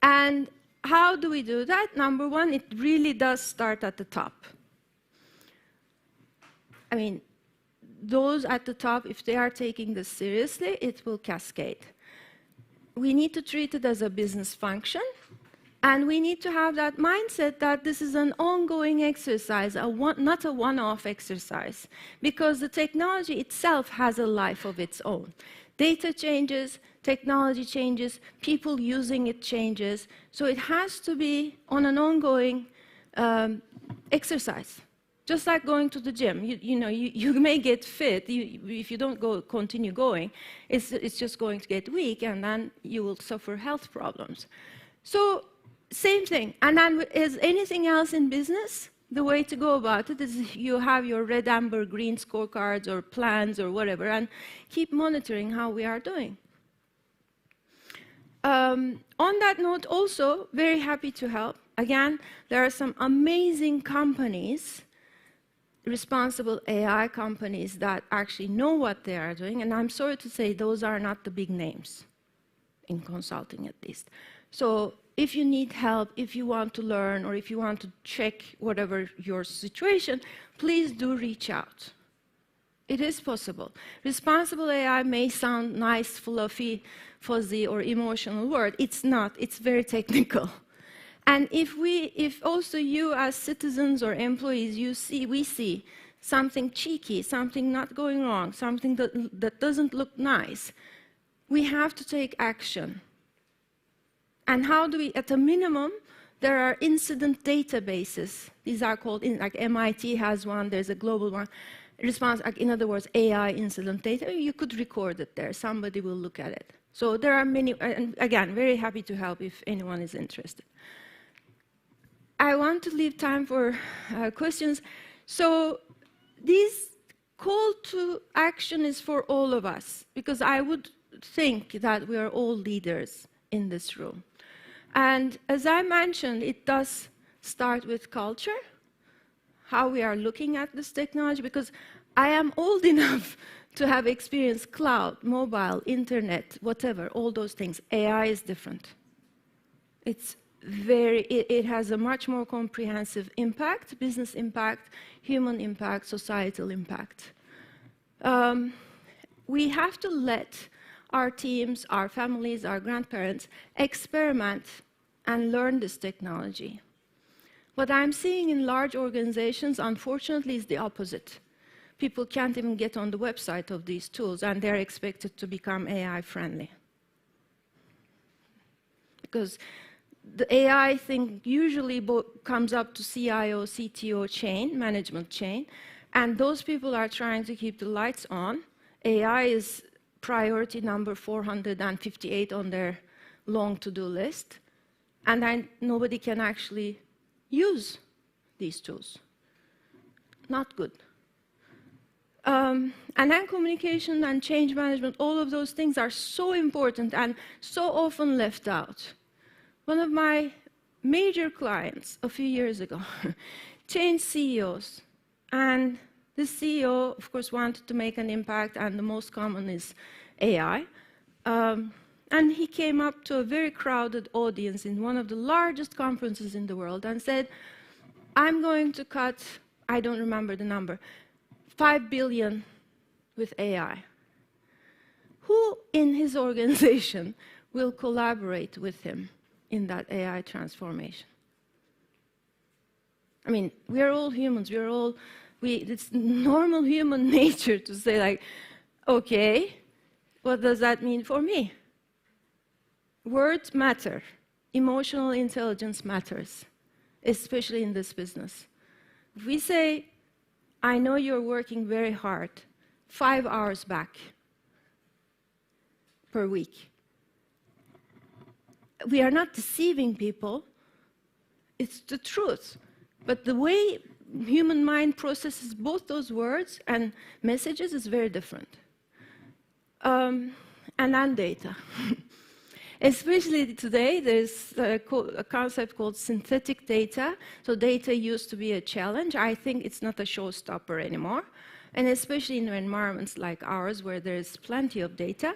And how do we do that? Number one, it really does start at the top. I mean, those at the top, if they are taking this seriously, it will cascade. We need to treat it as a business function, and we need to have that mindset that this is an ongoing exercise, not a one-off exercise, because the technology itself has a life of its own. Data changes, technology changes, people using it changes, so it has to be on an ongoing exercise. Just like going to the gym, you may get fit. If you don't continue going, it's just going to get weak, and then you will suffer health problems. So, same thing. And then, as anything else in business, the way to go about it is you have your red, amber, green scorecards or plans or whatever, and keep monitoring how we are doing. On that note, also, very happy to help. Again, there are some amazing companies, responsible AI companies, that actually know what they are doing, and I'm sorry to say those are not the big names, in consulting at least. So if you need help, if you want to learn, or if you want to check whatever your situation, please do reach out. It is possible. Responsible AI may sound nice, fluffy, fuzzy, or emotional word. It's not. It's very technical. And if also you as citizens or employees, we see something cheeky, something not going wrong, something that doesn't look nice, we have to take action. And how do we, at a minimum, there are incident databases. These are called, like MIT has one, there's a global one. In other words, AI incident data, you could record it there. Somebody will look at it. So there are many, and again, very happy to help if anyone is interested. I want to leave time for questions. So this call to action is for all of us, because I would think that we are all leaders in this room. And as I mentioned, it does start with culture, how we are looking at this technology, because I am old enough to have experienced cloud, mobile, internet, whatever, all those things. AI is different. It has a much more comprehensive impact, business impact, human impact, societal impact. We have to let our teams, our families, our grandparents experiment and learn this technology. What I'm seeing in large organizations, unfortunately, is the opposite. people can't even get on the website of these tools, and they're expected to become AI friendly. Because the AI thing usually comes up to CIO, CTO chain, management chain, and those people are trying to keep the lights on. AI is priority number 458 on their long to-do list, and nobody can actually use these tools. Not good. And then communication and change management, all of those things are so important and so often left out. One of my major clients a few years ago changed CEOs, and the CEO, of course, wanted to make an impact, and the most common is AI. And he came up to a very crowded audience in one of the largest conferences in the world and said, I'm going to cut, I don't remember the number, 5 billion with AI. Who in his organization will collaborate with him in that AI transformation? I mean, we're all humans, it's normal human nature to say like, okay, what does that mean for me? Words matter. Emotional intelligence matters, especially in this business. If we say, I know you're working very hard, 5 hours back per week, we are not deceiving people, it's the truth. But the way human mind processes both those words and messages is very different. And then data. Especially today, there's a concept called synthetic data. So data used to be a challenge. I think it's not a showstopper anymore, and especially in environments like ours where there's plenty of data.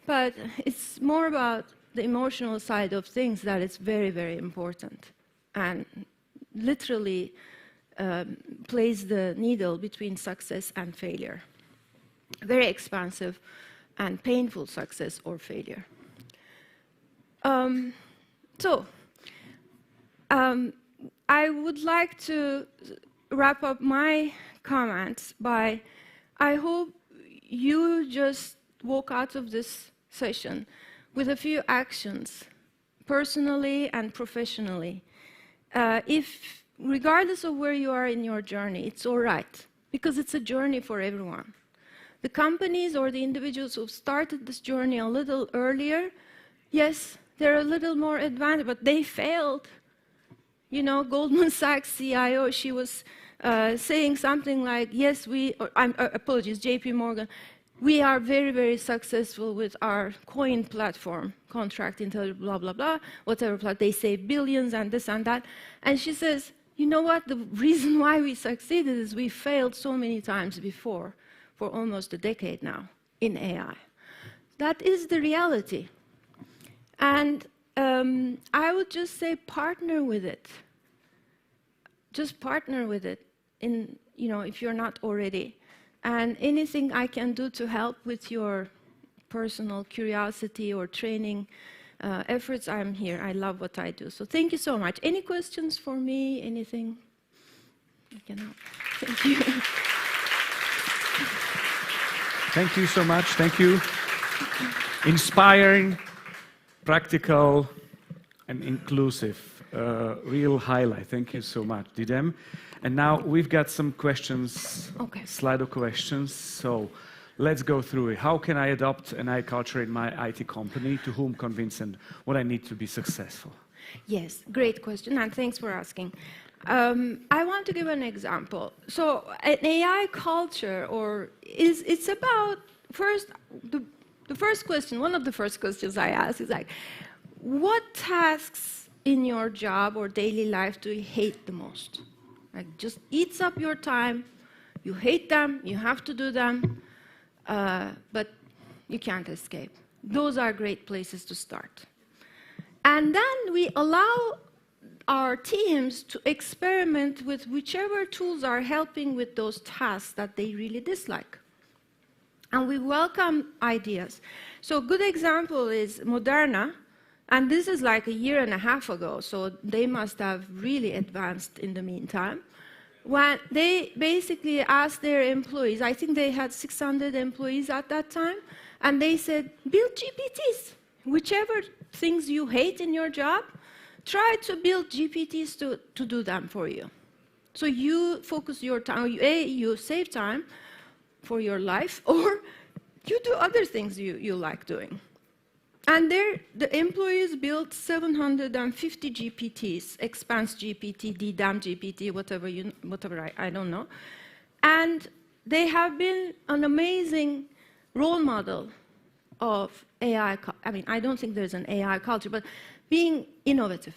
But it's more about the emotional side of things that is very, very important, and literally plays the needle between success and failure. Very expansive and painful success or failure. I would like to wrap up my comments by, I hope you just walk out of this session with a few actions, personally and professionally. Regardless of where you are in your journey, it's all right, because it's a journey for everyone. The companies or the individuals who've started this journey a little earlier, yes, they're a little more advanced, but they failed. You know, Goldman Sachs CIO, she was saying something like, yes, apologies, JP Morgan, we are very, very successful with our coin platform, contract intelligence, blah, blah, blah, whatever, they save billions and this and that. And she says, you know what, the reason why we succeeded is we failed so many times before, for almost a decade now, in AI. That is the reality. And I would just say partner with it. Just partner with it, if you're not already. And anything I can do to help with your personal curiosity or training efforts, I'm here. I love what I do. So thank you so much. Any questions for me? Anything I can help? Thank you. Thank you so much. Thank you. Inspiring, practical, and inclusive. Real highlight. Thank you so much, Didem. And now we've got some questions, Slido questions. So let's go through it. How can I adopt an AI culture in my IT company? To whom convince and what I need to be successful? Yes, great question, and thanks for asking. I want to give an example. So an AI culture, it's about, the first question, one of the first questions I ask is like, what tasks in your job or daily life do you hate the most? Like, just eats up your time, you hate them, you have to do them, but you can't escape. Those are great places to start. And then we allow our teams to experiment with whichever tools are helping with those tasks that they really dislike. And we welcome ideas. So a good example is Moderna, and this is like a year and a half ago, so they must have really advanced in the meantime. when they basically asked their employees, I think they had 600 employees at that time, and they said, build GPTs. Whichever things you hate in your job, try to build GPTs to do them for you. So you focus your time, you save time for your life, or you do other things you like doing. And the employees built 750 GPTs, Expanse GPT, Didem GPT, whatever I don't know. And they have been an amazing role model of AI. I mean, I don't think there's an AI culture, but being innovative.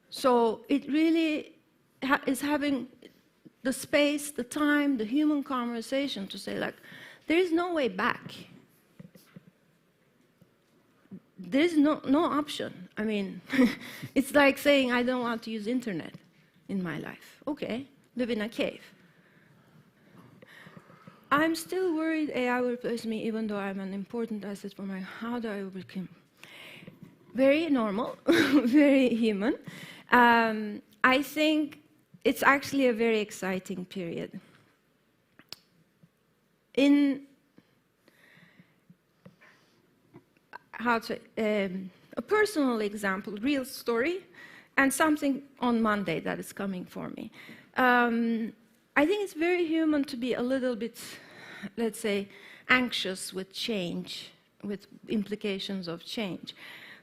So it really is having the space, the time, the human conversation to say, like, there is no way back. There's no option. I mean, it's like saying, I don't want to use internet in my life. Okay, live in a cave. I'm still worried AI will replace me, even though I'm an important asset for my, how do I overcome? Very normal, very human. I think it's actually a very exciting period. A personal example, real story, and something on Monday that is coming for me. I think it's very human to be a little bit, let's say, anxious with change, with implications of change.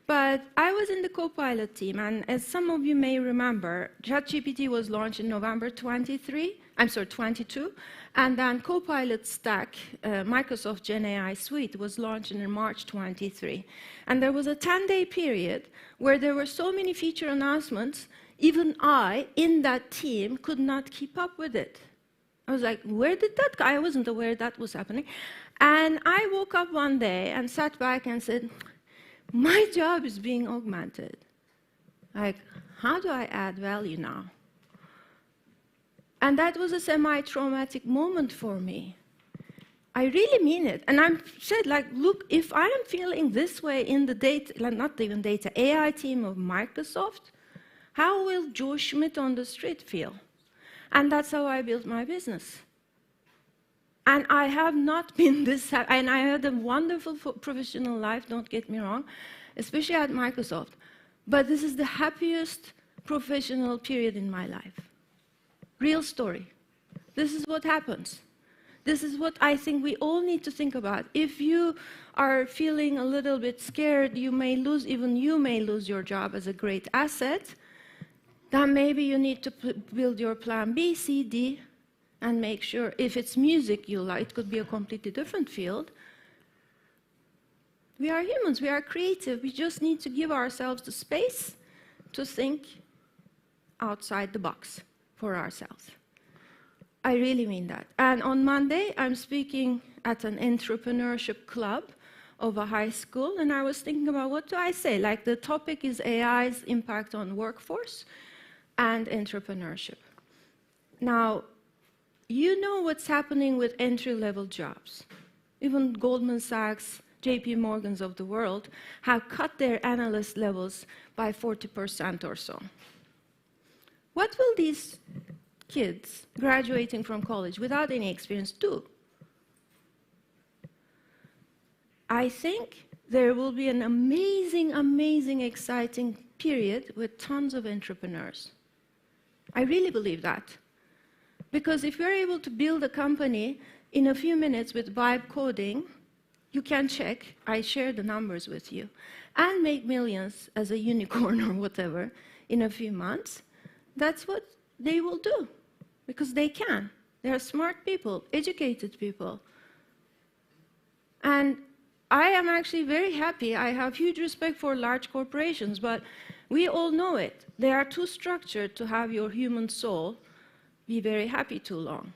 But I was in the Copilot team, and as some of you may remember, ChatGPT was launched in November 22, and then Copilot Stack, Microsoft Gen AI Suite, was launched in March 23. And there was a 10-day period where there were so many feature announcements, even I, in that team, could not keep up with it. I was like, where did that go? I wasn't aware that was happening. And I woke up one day and sat back and said, my job is being augmented. Like, how do I add value now? And that was a semi-traumatic moment for me. I really mean it. And I said, like, look, if I am feeling this way in the data, like not even data, AI team of Microsoft, how will Joe Schmidt on the street feel? And that's how I built my business. And I have not been this happy. And I had a wonderful professional life, don't get me wrong, especially at Microsoft. But this is the happiest professional period in my life. Real story. This is what happens. This is what I think we all need to think about. If you are feeling a little bit scared, even you may lose your job as a great asset, then maybe you need to build your plan B, C, D, and make sure, if it's music you like, it could be a completely different field. We are humans, we are creative. We just need to give ourselves the space to think outside the box for ourselves. I really mean that. And on Monday, I'm speaking at an entrepreneurship club of a high school, and I was thinking about, what do I say? Like, the topic is AI's impact on workforce and entrepreneurship. Now, you know what's happening with entry-level jobs. Even Goldman Sachs, JP Morgans of the world have cut their analyst levels by 40% or so. What will these kids graduating from college without any experience do? I think there will be an amazing, amazing, exciting period with tons of entrepreneurs. I really believe that. Because if you're able to build a company in a few minutes with vibe coding, you can check, I share the numbers with you, and make millions as a unicorn or whatever in a few months, that's what they will do. Because they can. They are smart people, educated people. And I am actually very happy. I have huge respect for large corporations, but we all know it. They are too structured to have your human soul be very happy too long.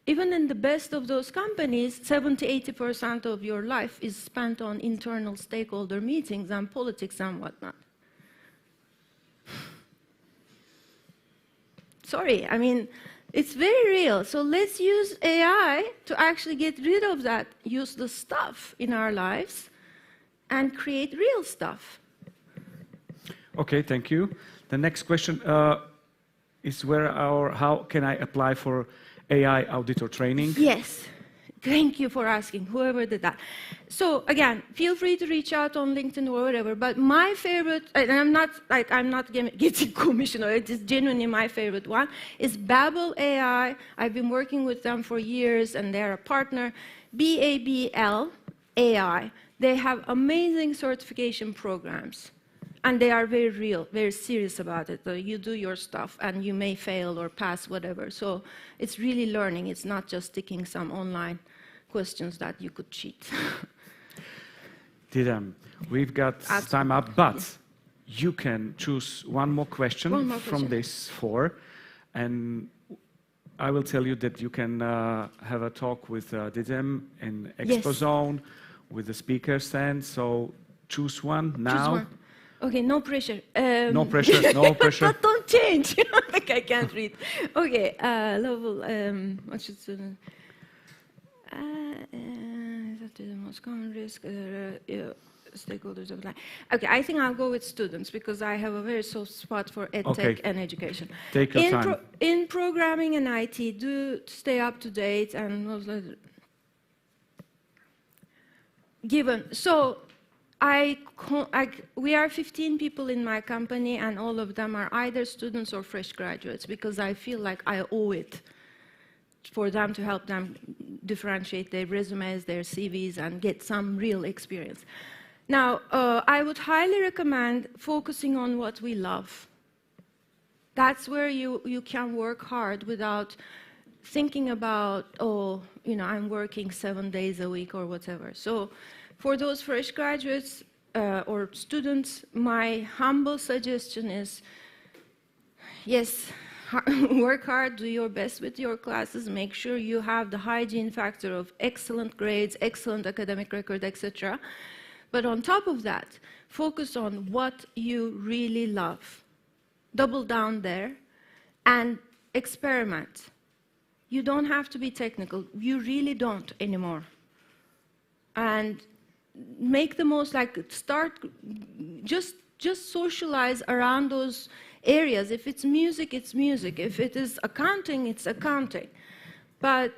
Even in the best of those companies, 70–80% of your life is spent on internal stakeholder meetings and politics and whatnot. Sorry, I mean, it's very real. So let's use AI to actually get rid of that useless stuff in our lives and create real stuff. Okay, thank you. The next question is how can I apply for AI auditor training? Yes. Thank you for asking, whoever did that. So again, feel free to reach out on LinkedIn or whatever, but my favorite, and I'm not getting commission, or it is genuinely my favorite one, is Babel AI. I've been working with them for years, and they're a partner. BABL AI. They have amazing certification programs, and they are very real, very serious about it. You do your stuff, and you may fail or pass, whatever. So it's really learning. It's not just sticking some online questions that you could cheat. Didem, we've got time up, but you can choose one more question from this four, and I will tell you that you can have a talk with Didem in Expo Zone with the speaker stand. So choose one now. Choose one. Okay, no pressure. No pressure, no pressure. But don't change. Like I can't read. Okay, level, what should the most common risk stakeholders of life. Okay, I think I'll go with students because I have a very soft spot for EdTech and education. Take your time. In programming and IT, do stay up to date and given. So we are 15 people in my company, and all of them are either students or fresh graduates because I feel like I owe it for them to help them differentiate their resumes, their CVs, and get some real experience. Now, I would highly recommend focusing on what we love. That's where you can work hard without thinking about, I'm working 7 days a week or whatever. So for those fresh graduates or students, my humble suggestion is, yes, work hard, do your best with your classes, make sure you have the hygiene factor of excellent grades, excellent academic record, etc. But on top of that, focus on what you really love. Double down there and experiment. You don't have to be technical. You really don't anymore. And make the most, just socialize around those areas. If it's music, it's music. If it is accounting, it's accounting. But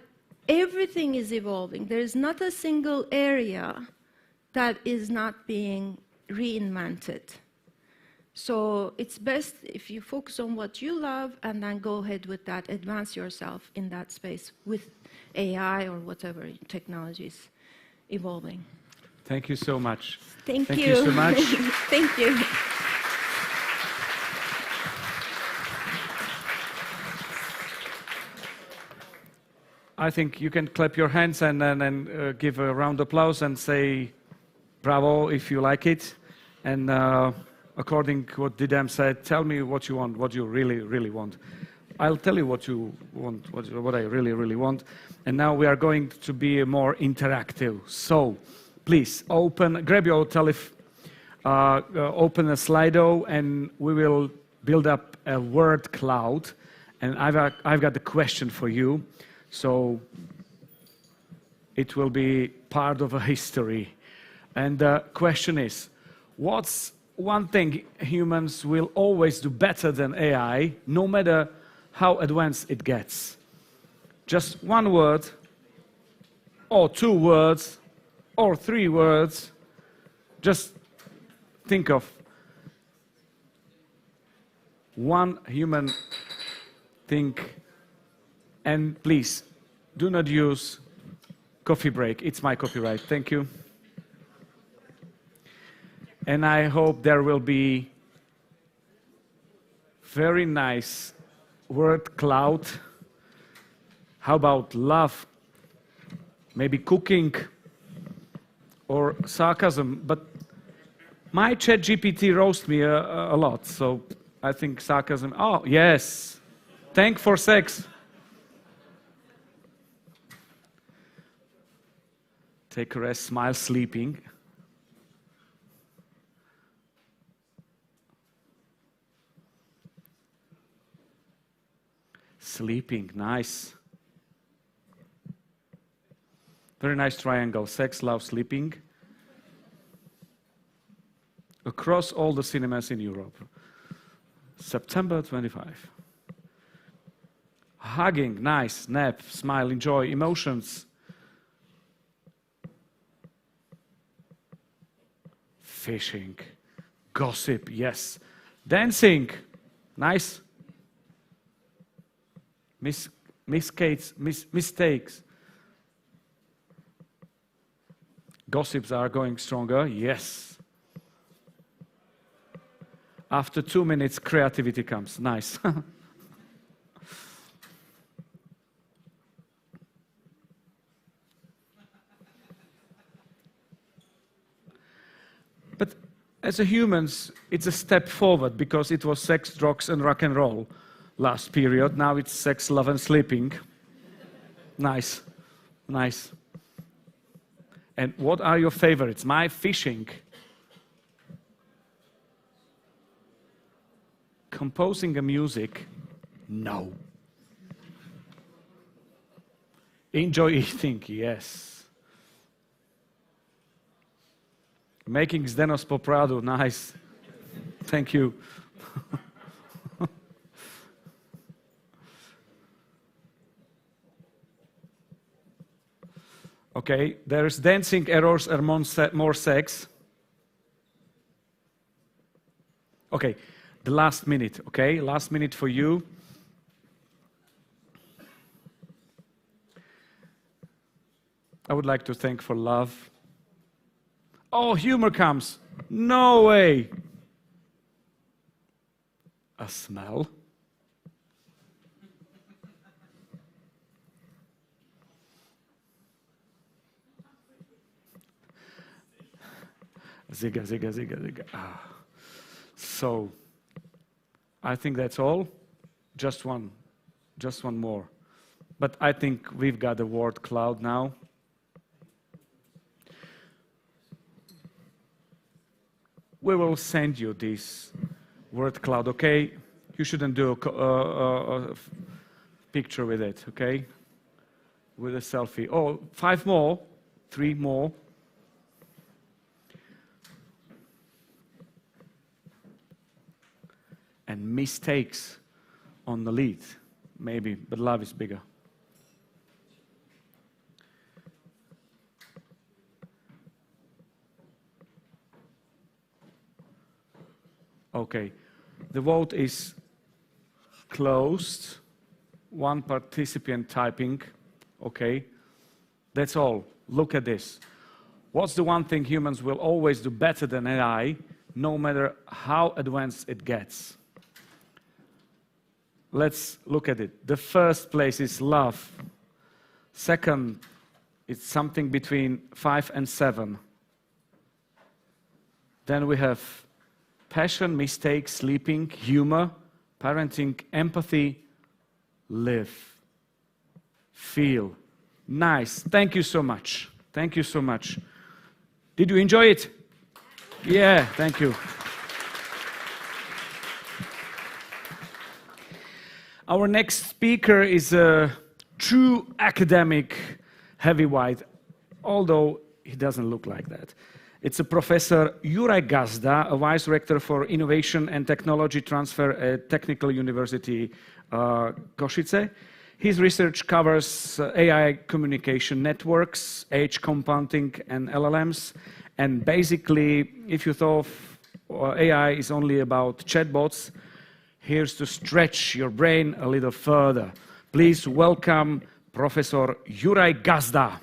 everything is evolving. There is not a single area that is not being reinvented. So it's best if you focus on what you love and then go ahead with that, advance yourself in that space with AI or whatever technology is evolving. Thank you so much. Thank you. Thank you so much. Thank you. I think you can clap your hands and give a round of applause and say bravo if you like it. And according to what Didem said, tell me what you want, what you really, really want. I'll tell you what you want, what I really, really want. And now we are going to be more interactive. So please grab your open a Slido, and we will build up a word cloud. And I've got a question for you. So it will be part of a history. And the question is, what's one thing humans will always do better than AI, no matter how advanced it gets? Just one word, or 2 words, or 3 words. Just think of one human thing. And please, do not use coffee break. It's my copyright. Thank you. And I hope there will be very nice word cloud. How about love? Maybe cooking or sarcasm. But my ChatGPT roasts me a lot, so I think sarcasm. Oh, yes. Thank for sex. Take a rest, smile, sleeping. Sleeping, nice. Very nice triangle. Sex, love, sleeping. across all the cinemas in Europe. September 25. Hugging, nice, snap, smile, enjoy, emotions. Fishing, gossip, yes. Dancing, nice. Mistakes. Gossips are going stronger, yes. After 2 minutes, creativity comes, nice. But as a humans, it's a step forward because it was sex, drugs, and rock and roll last period. Now it's sex, love, and sleeping. Nice, nice. And what are your favorites? My fishing. Composing a music? No. Enjoy eating? Yes. Making Zdenos Popradu, nice. Thank you. Okay, there's dancing errors and more sex. Okay, the last minute, okay? Last minute for you. I would like to thank for love. Oh, humor comes. No way. A smell. Zigga, zigga, zigga, zigga. Ah. So, I think that's all. Just one more. But I think we've got the word cloud now. We will send you this word cloud, okay? You shouldn't do a picture with it, okay? With a selfie. Oh, 5 more, 3 more. And mistakes on the lead, maybe, but love is bigger. Okay, the vote is closed. 1 participant typing. Okay, that's all. Look at this. What's the one thing humans will always do better than AI, no matter how advanced it gets? Let's look at it. The first place is love. Second, it's something between 5 and 7. Then we have passion, mistakes, sleeping, humor, parenting, empathy, live, feel. Nice. Thank you so much. Thank you so much. Did you enjoy it? Yeah, thank you. Our next speaker is a true academic heavyweight, although he doesn't look like that. It's a Professor Juraj Gazda, a Vice Rector for Innovation and Technology Transfer at Technical University Košice. His research covers AI communication networks, edge computing, and LLMs. And basically, if you thought AI is only about chatbots, here's to stretch your brain a little further. Please welcome Professor Juraj Gazda.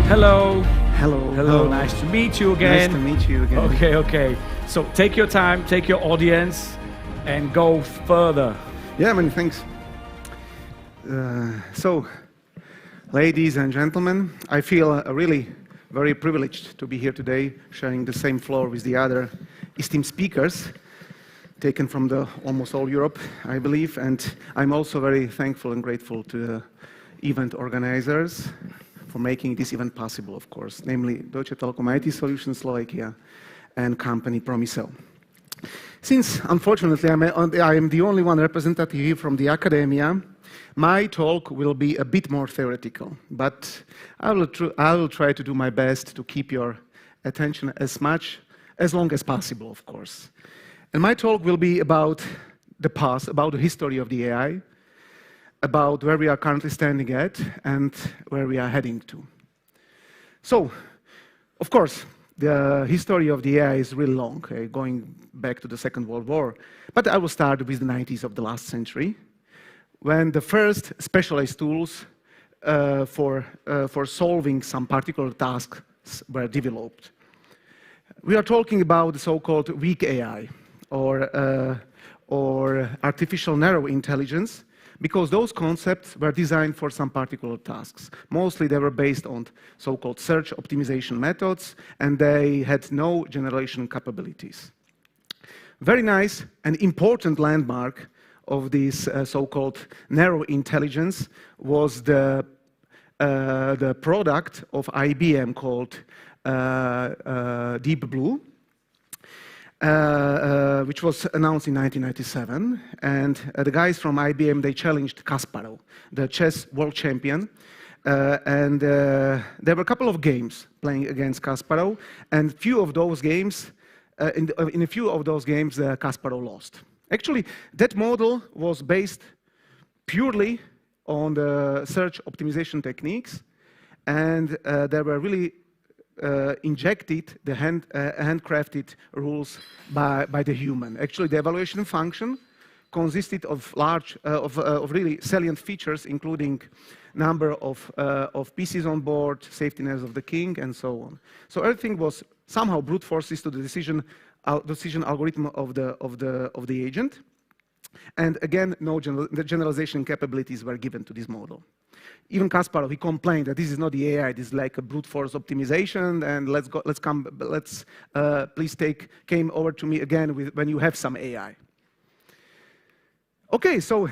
Hello. Hello. Hello. Nice to meet you again. Nice to meet you again. Okay, okay. So take your time, take your audience, and go further. Yeah, many thanks. So, ladies and gentlemen, I feel really very privileged to be here today, sharing the same floor with the other esteemed speakers, taken from almost all Europe, I believe. And I'm also very thankful and grateful to the event organizers for making this event possible, of course, namely Deutsche Telekom IT Solutions Slovakia and company Promysel. Since, unfortunately, I am the only one representative here from the academia, my talk will be a bit more theoretical, but I will try to do my best to keep your attention as long as possible, of course. And my talk will be about the past, about the history of the AI, about where we are currently standing at, and where we are heading to. So, of course, the history of the AI is really long, going back to the Second World War. But I will start with the 90s of the last century, when the first specialized tools for solving some particular tasks were developed. We are talking about the so-called weak AI, or artificial narrow intelligence, because those concepts were designed for some particular tasks. Mostly they were based on so-called search optimization methods, and they had no generation capabilities. Very nice and important landmark of this so-called narrow intelligence was the product of IBM called Deep Blue, which was announced in 1997, and the guys from IBM, they challenged Kasparov, the chess world champion, and there were a couple of games playing against Kasparov, and few of those games, in a few of those games, Kasparov lost. Actually, that model was based purely on the search optimization techniques, and there were really injected the handcrafted rules by the human. Actually, the evaluation function consisted of really salient features, including number of pieces on board, safetiness of the king, and so on. So everything was somehow brute forces to the decision algorithm of the agent, and again, no generalization capabilities were given to this model. Even Kasparov, he complained that this is not the AI, this is like a brute force optimization, and please came over to me again when you have some AI. Okay, so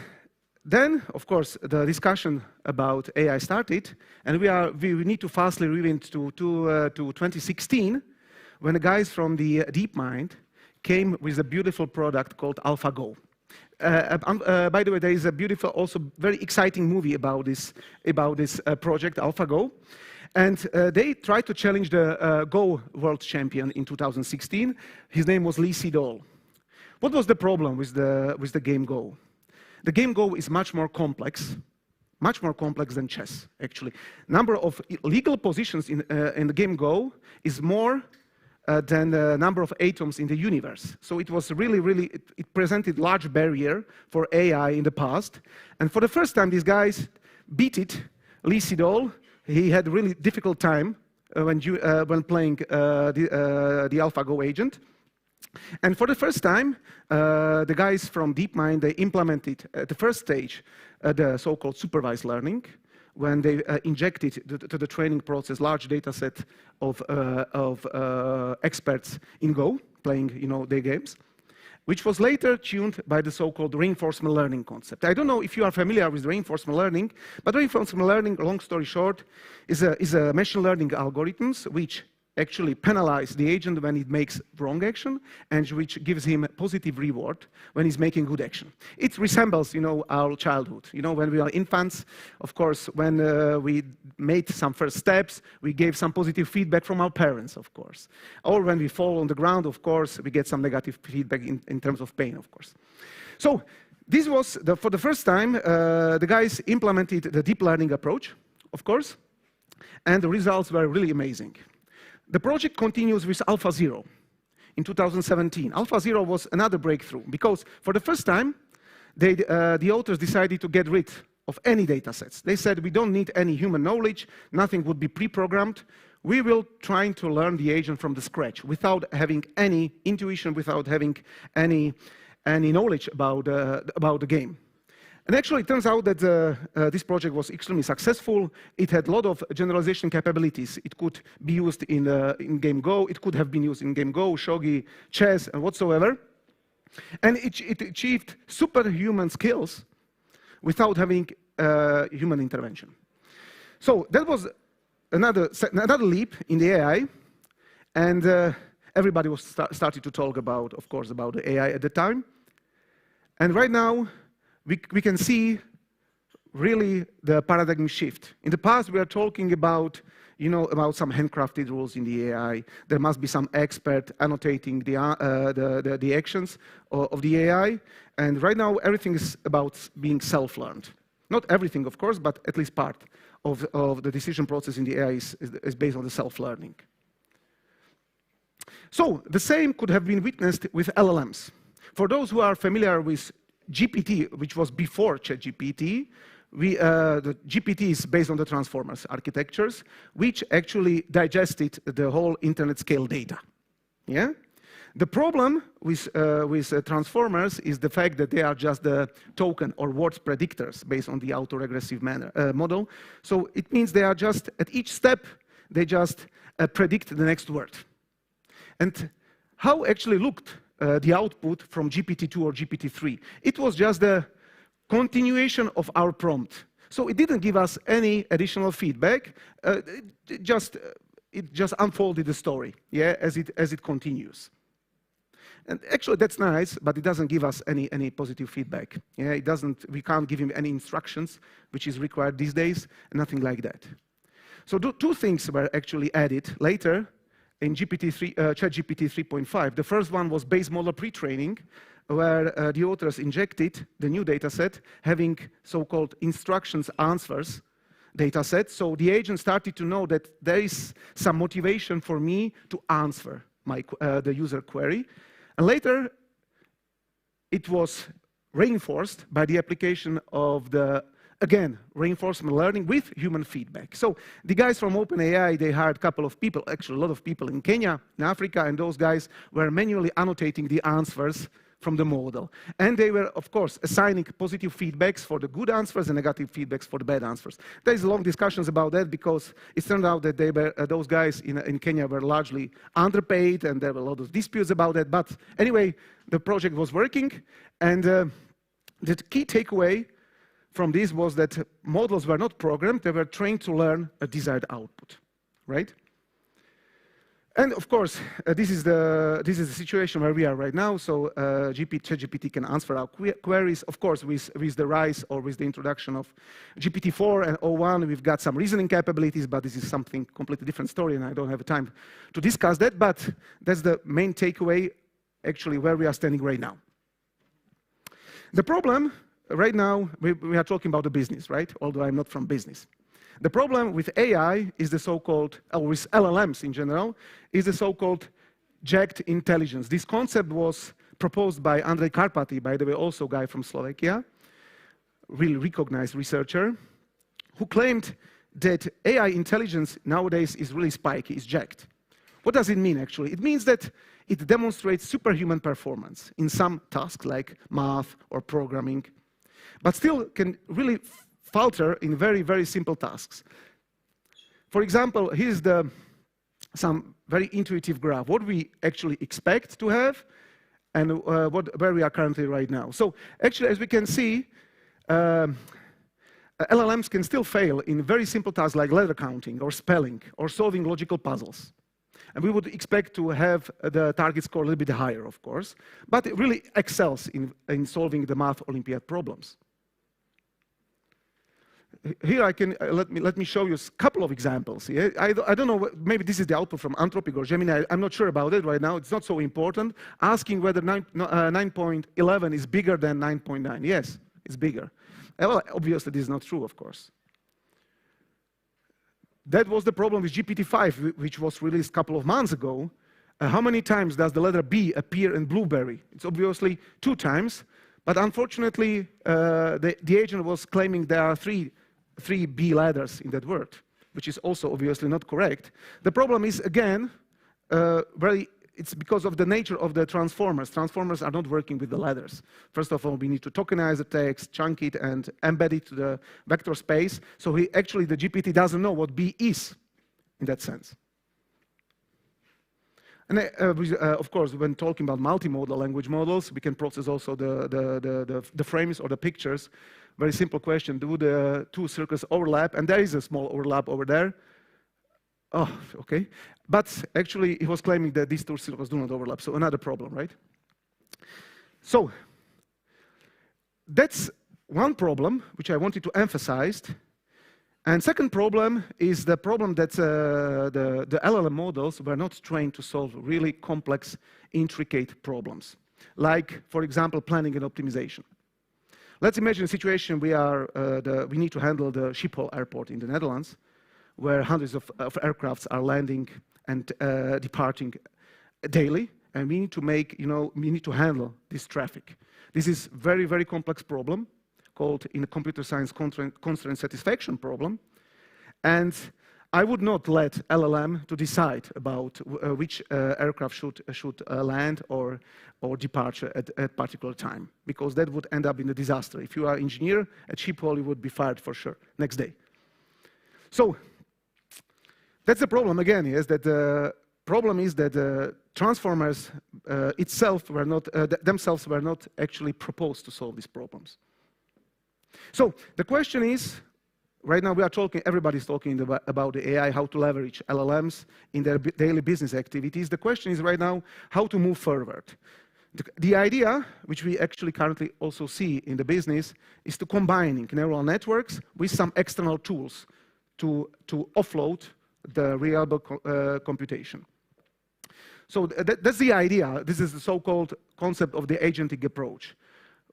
then, of course, the discussion about AI started, and we need to fastly rewind to 2016, when the guys from the DeepMind came with a beautiful product called AlphaGo. By the way, there is a beautiful, also very exciting movie about this project, AlphaGo. And they tried to challenge the Go world champion in 2016. His name was Lee Sedol. What was the problem with the game Go? The game Go is much more complex than chess, actually. Number of legal positions in the game Go is more than the number of atoms in the universe. So it was really, it presented large barrier for AI in the past. And for the first time, these guys beat it. Lee Sedol, he had a really difficult time when playing the AlphaGo agent. And for the first time, the guys from DeepMind, they implemented at the first stage the so-called supervised learning, when they injected to the training process large data set of experts in Go, playing their games, which was later tuned by the so-called reinforcement learning concept. I don't know if you are familiar with reinforcement learning, but reinforcement learning, long story short, is a machine learning algorithms which actually penalize the agent when it makes wrong action, and which gives him a positive reward when he's making good action. It resembles, our childhood. When we are infants, of course, when we made some first steps, we gave some positive feedback from our parents, of course. Or when we fall on the ground, of course, we get some negative feedback in terms of pain, of course. So this was, for the first time, the guys implemented the deep learning approach, of course, and the results were really amazing. The project continues with AlphaZero in 2017. AlphaZero was another breakthrough because for the first time, the authors decided to get rid of any data sets. They said, we don't need any human knowledge, nothing would be pre-programmed. We will try to learn the agent from the scratch without having any intuition, without having any knowledge about the game. And actually, it turns out that this project was extremely successful. It had a lot of generalization capabilities. It could be used in game Go. It could have been used in game Go, shogi, chess, and whatsoever. And it achieved superhuman skills without having human intervention. So that was another leap in the AI. And everybody was started to talk about, of course, about the AI at the time. And right now, we can see really the paradigm shift. In the past, we are talking about, about some handcrafted rules in the AI. There must be some expert annotating the actions of the AI. And right now, everything is about being self-learned. Not everything, of course, but at least part of the decision process in the AI is based on the self-learning. So the same could have been witnessed with LLMs. For those who are familiar with GPT, which was before ChatGPT, the GPT is based on the transformers architectures, which actually digested the whole internet scale data. Yeah? The problem with transformers is the fact that they are just the token or words predictors based on the autoregressive model. So it means they are just, at each step, they just predict the next word. And how actually looked the output from GPT-2 or GPT-3? It was just the continuation of our prompt. So it didn't give us any additional feedback. It just unfolded the story, yeah, as it continues. And actually, that's nice, but it doesn't give us any positive feedback. Yeah, it doesn't. We can't give him any instructions, which is required these days, nothing like that. So two things were actually added later in ChatGPT 3.5. The first one was base model pre-training, where the authors injected the new data set having so-called instructions answers data set. So the agent started to know that there is some motivation for me to answer the user query. And later, it was reinforced by the application of the, again, reinforcement learning with human feedback. So the guys from OpenAI, they hired a couple of people, actually a lot of people in Kenya, in Africa, and those guys were manually annotating the answers from the model. And they were, of course, assigning positive feedbacks for the good answers and negative feedbacks for the bad answers. There's long discussions about that because it turned out that they were, those guys in Kenya were largely underpaid, and there were a lot of disputes about that. But anyway, the project was working, and the key takeaway from this was that models were not programmed, they were trained to learn a desired output, right? And of course, this is the situation where we are right now. So ChatGPT can answer our queries. Of course, with the rise or with the introduction of GPT-4 and 01, we've got some reasoning capabilities, but this is something completely different story, and I don't have time to discuss that. But that's the main takeaway, actually, where we are standing right now. The problem right now, we are talking about the business, right? Although I'm not from business. The problem with AI is the so-called, or with LLMs in general, is the so-called jagged intelligence. This concept was proposed by Andrej Karpathy, by the way, also a guy from Slovakia, really recognized researcher, who claimed that AI intelligence nowadays is really spiky, is jagged. What does it mean, actually? It means that it demonstrates superhuman performance in some tasks like math or programming, but still can really falter in very, very simple tasks. For example, here's some very intuitive graph, what we actually expect to have and where we are currently right now. So actually, as we can see, LLMs can still fail in very simple tasks like letter counting or spelling or solving logical puzzles. And we would expect to have the target score a little bit higher, of course, but it really excels in solving the math Olympiad problems. Here I can, let me show you a couple of examples. Yeah? I don't know, maybe this is the output from Anthropic or Gemini, I'm not sure about it right now, it's not so important. Asking whether 9.11 is bigger than 9.9. Yes, it's bigger. Well, obviously this is not true, of course. That was the problem with GPT-5, which was released a couple of months ago. How many times does the letter B appear in Blueberry? It's obviously 2 times, but unfortunately, the agent was claiming there are three B letters in that word, which is also obviously not correct. The problem is, again, it's because of the nature of the transformers. Transformers are not working with the letters. First of all, we need to tokenize the text, chunk it, and embed it to the vector space. So the GPT doesn't know what B is in that sense. And of course, when talking about multimodal language models, we can process also the frames or the pictures. Very simple question, do the 2 circles overlap? And there is a small overlap over there. Oh, okay. But actually, he was claiming that these two silicons do not overlap, so another problem, right? So that's one problem which I wanted to emphasize. And second problem is the problem that the LLM models were not trained to solve really complex, intricate problems, like, for example, planning and optimization. Let's imagine a situation we need to handle the Schiphol airport in the Netherlands, where hundreds of aircrafts are landing and departing daily, and we need to we need to handle this traffic. This is very, very complex problem, called in computer science constraint satisfaction problem. And I would not let LLM to decide about which aircraft should land or departure at a particular time, because that would end up in a disaster. If you are an engineer at Schiphol, you would be fired for sure next day. So that's the problem again, is that the problem is that the transformers themselves were not actually proposed to solve these problems. So the question is, right now we are talking, everybody's talking about the AI, how to leverage LLMs in their daily business activities. The question is right now how to move forward. The idea, which we actually currently also see in the business, is to combining neural networks with some external tools to offload the reliable computation. So that's the idea. This is the so-called concept of the agentic approach.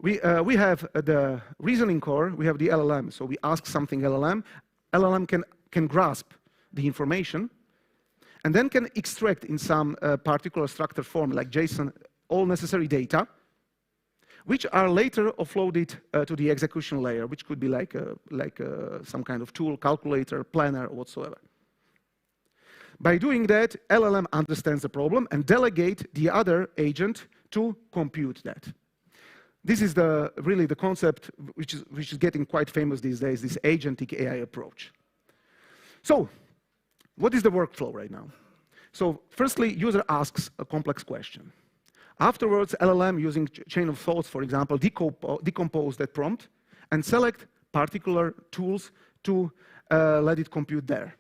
We have the reasoning core, we have the LLM. So we ask something LLM can grasp the information and then can extract in some particular structured form like JSON all necessary data, which are later offloaded to the execution layer, which could be like some kind of tool, calculator, planner, or whatsoever. By doing that, LLM understands the problem and delegate the other agent to compute that. This is really the concept which is getting quite famous these days, this agentic AI approach. So what is the workflow right now? So firstly, user asks a complex question. Afterwards, LLM using chain of thoughts, for example, decompose that prompt and select particular tools to let it compute there.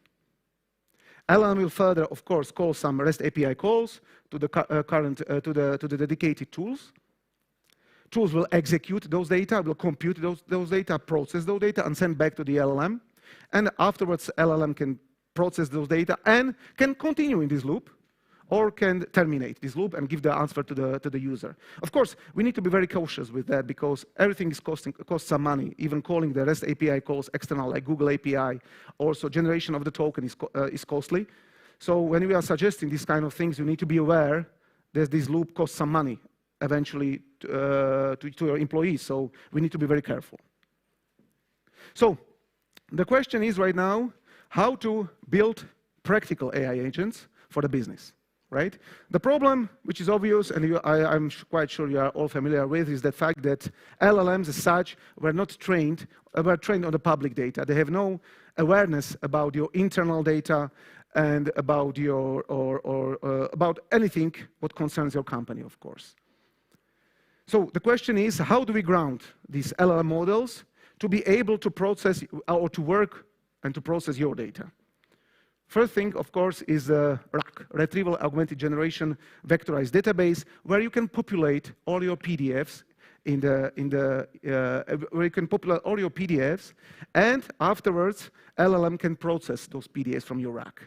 LLM will further, of course, call some REST API calls to the to the dedicated tools. Tools will execute those data, will compute those data, process those data, and send back to the LLM. And afterwards, LLM can process those data and can continue in this loop, or can terminate this loop and give the answer to the user. Of course, we need to be very cautious with that because everything costs some money. Even calling the REST API calls external, like Google API, also generation of the token is costly. So when we are suggesting these kind of things, you need to be aware that this loop costs some money eventually to your employees. So we need to be very careful. So the question is right now how to build practical AI agents for the business. Right? The problem, which is obvious, and I'm quite sure you are all familiar with, is the fact that LLMs as such were trained on the public data. They have no awareness about your internal data and about about anything what concerns your company, of course. So the question is, how do we ground these LLM models to be able to process or to work and to process your data? First thing, of course, is RAG, Retrieval Augmented Generation Vectorized Database, where you can populate all your PDFs where you can populate all your PDFs, and afterwards, LLM can process those PDFs from your RAG.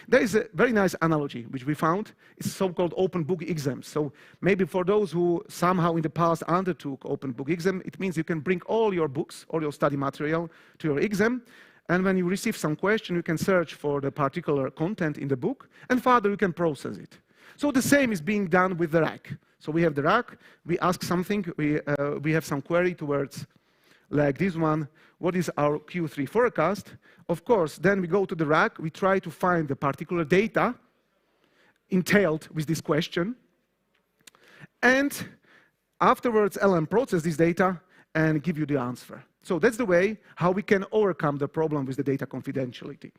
There is a very nice analogy which we found. It's so-called open book exams. So maybe for those who somehow in the past undertook open book exam, it means you can bring all your books, all your study material to your exam. And when you receive some question, you can search for the particular content in the book, and further you can process it. So the same is being done with the RAG. So we have the RAG, we ask something, we have some query towards, like this one, what is our Q3 forecast? Of course, then we go to the RAG, we try to find the particular data entailed with this question, and afterwards LLM process this data and give you the answer. So that's the way how we can overcome the problem with the data confidentiality.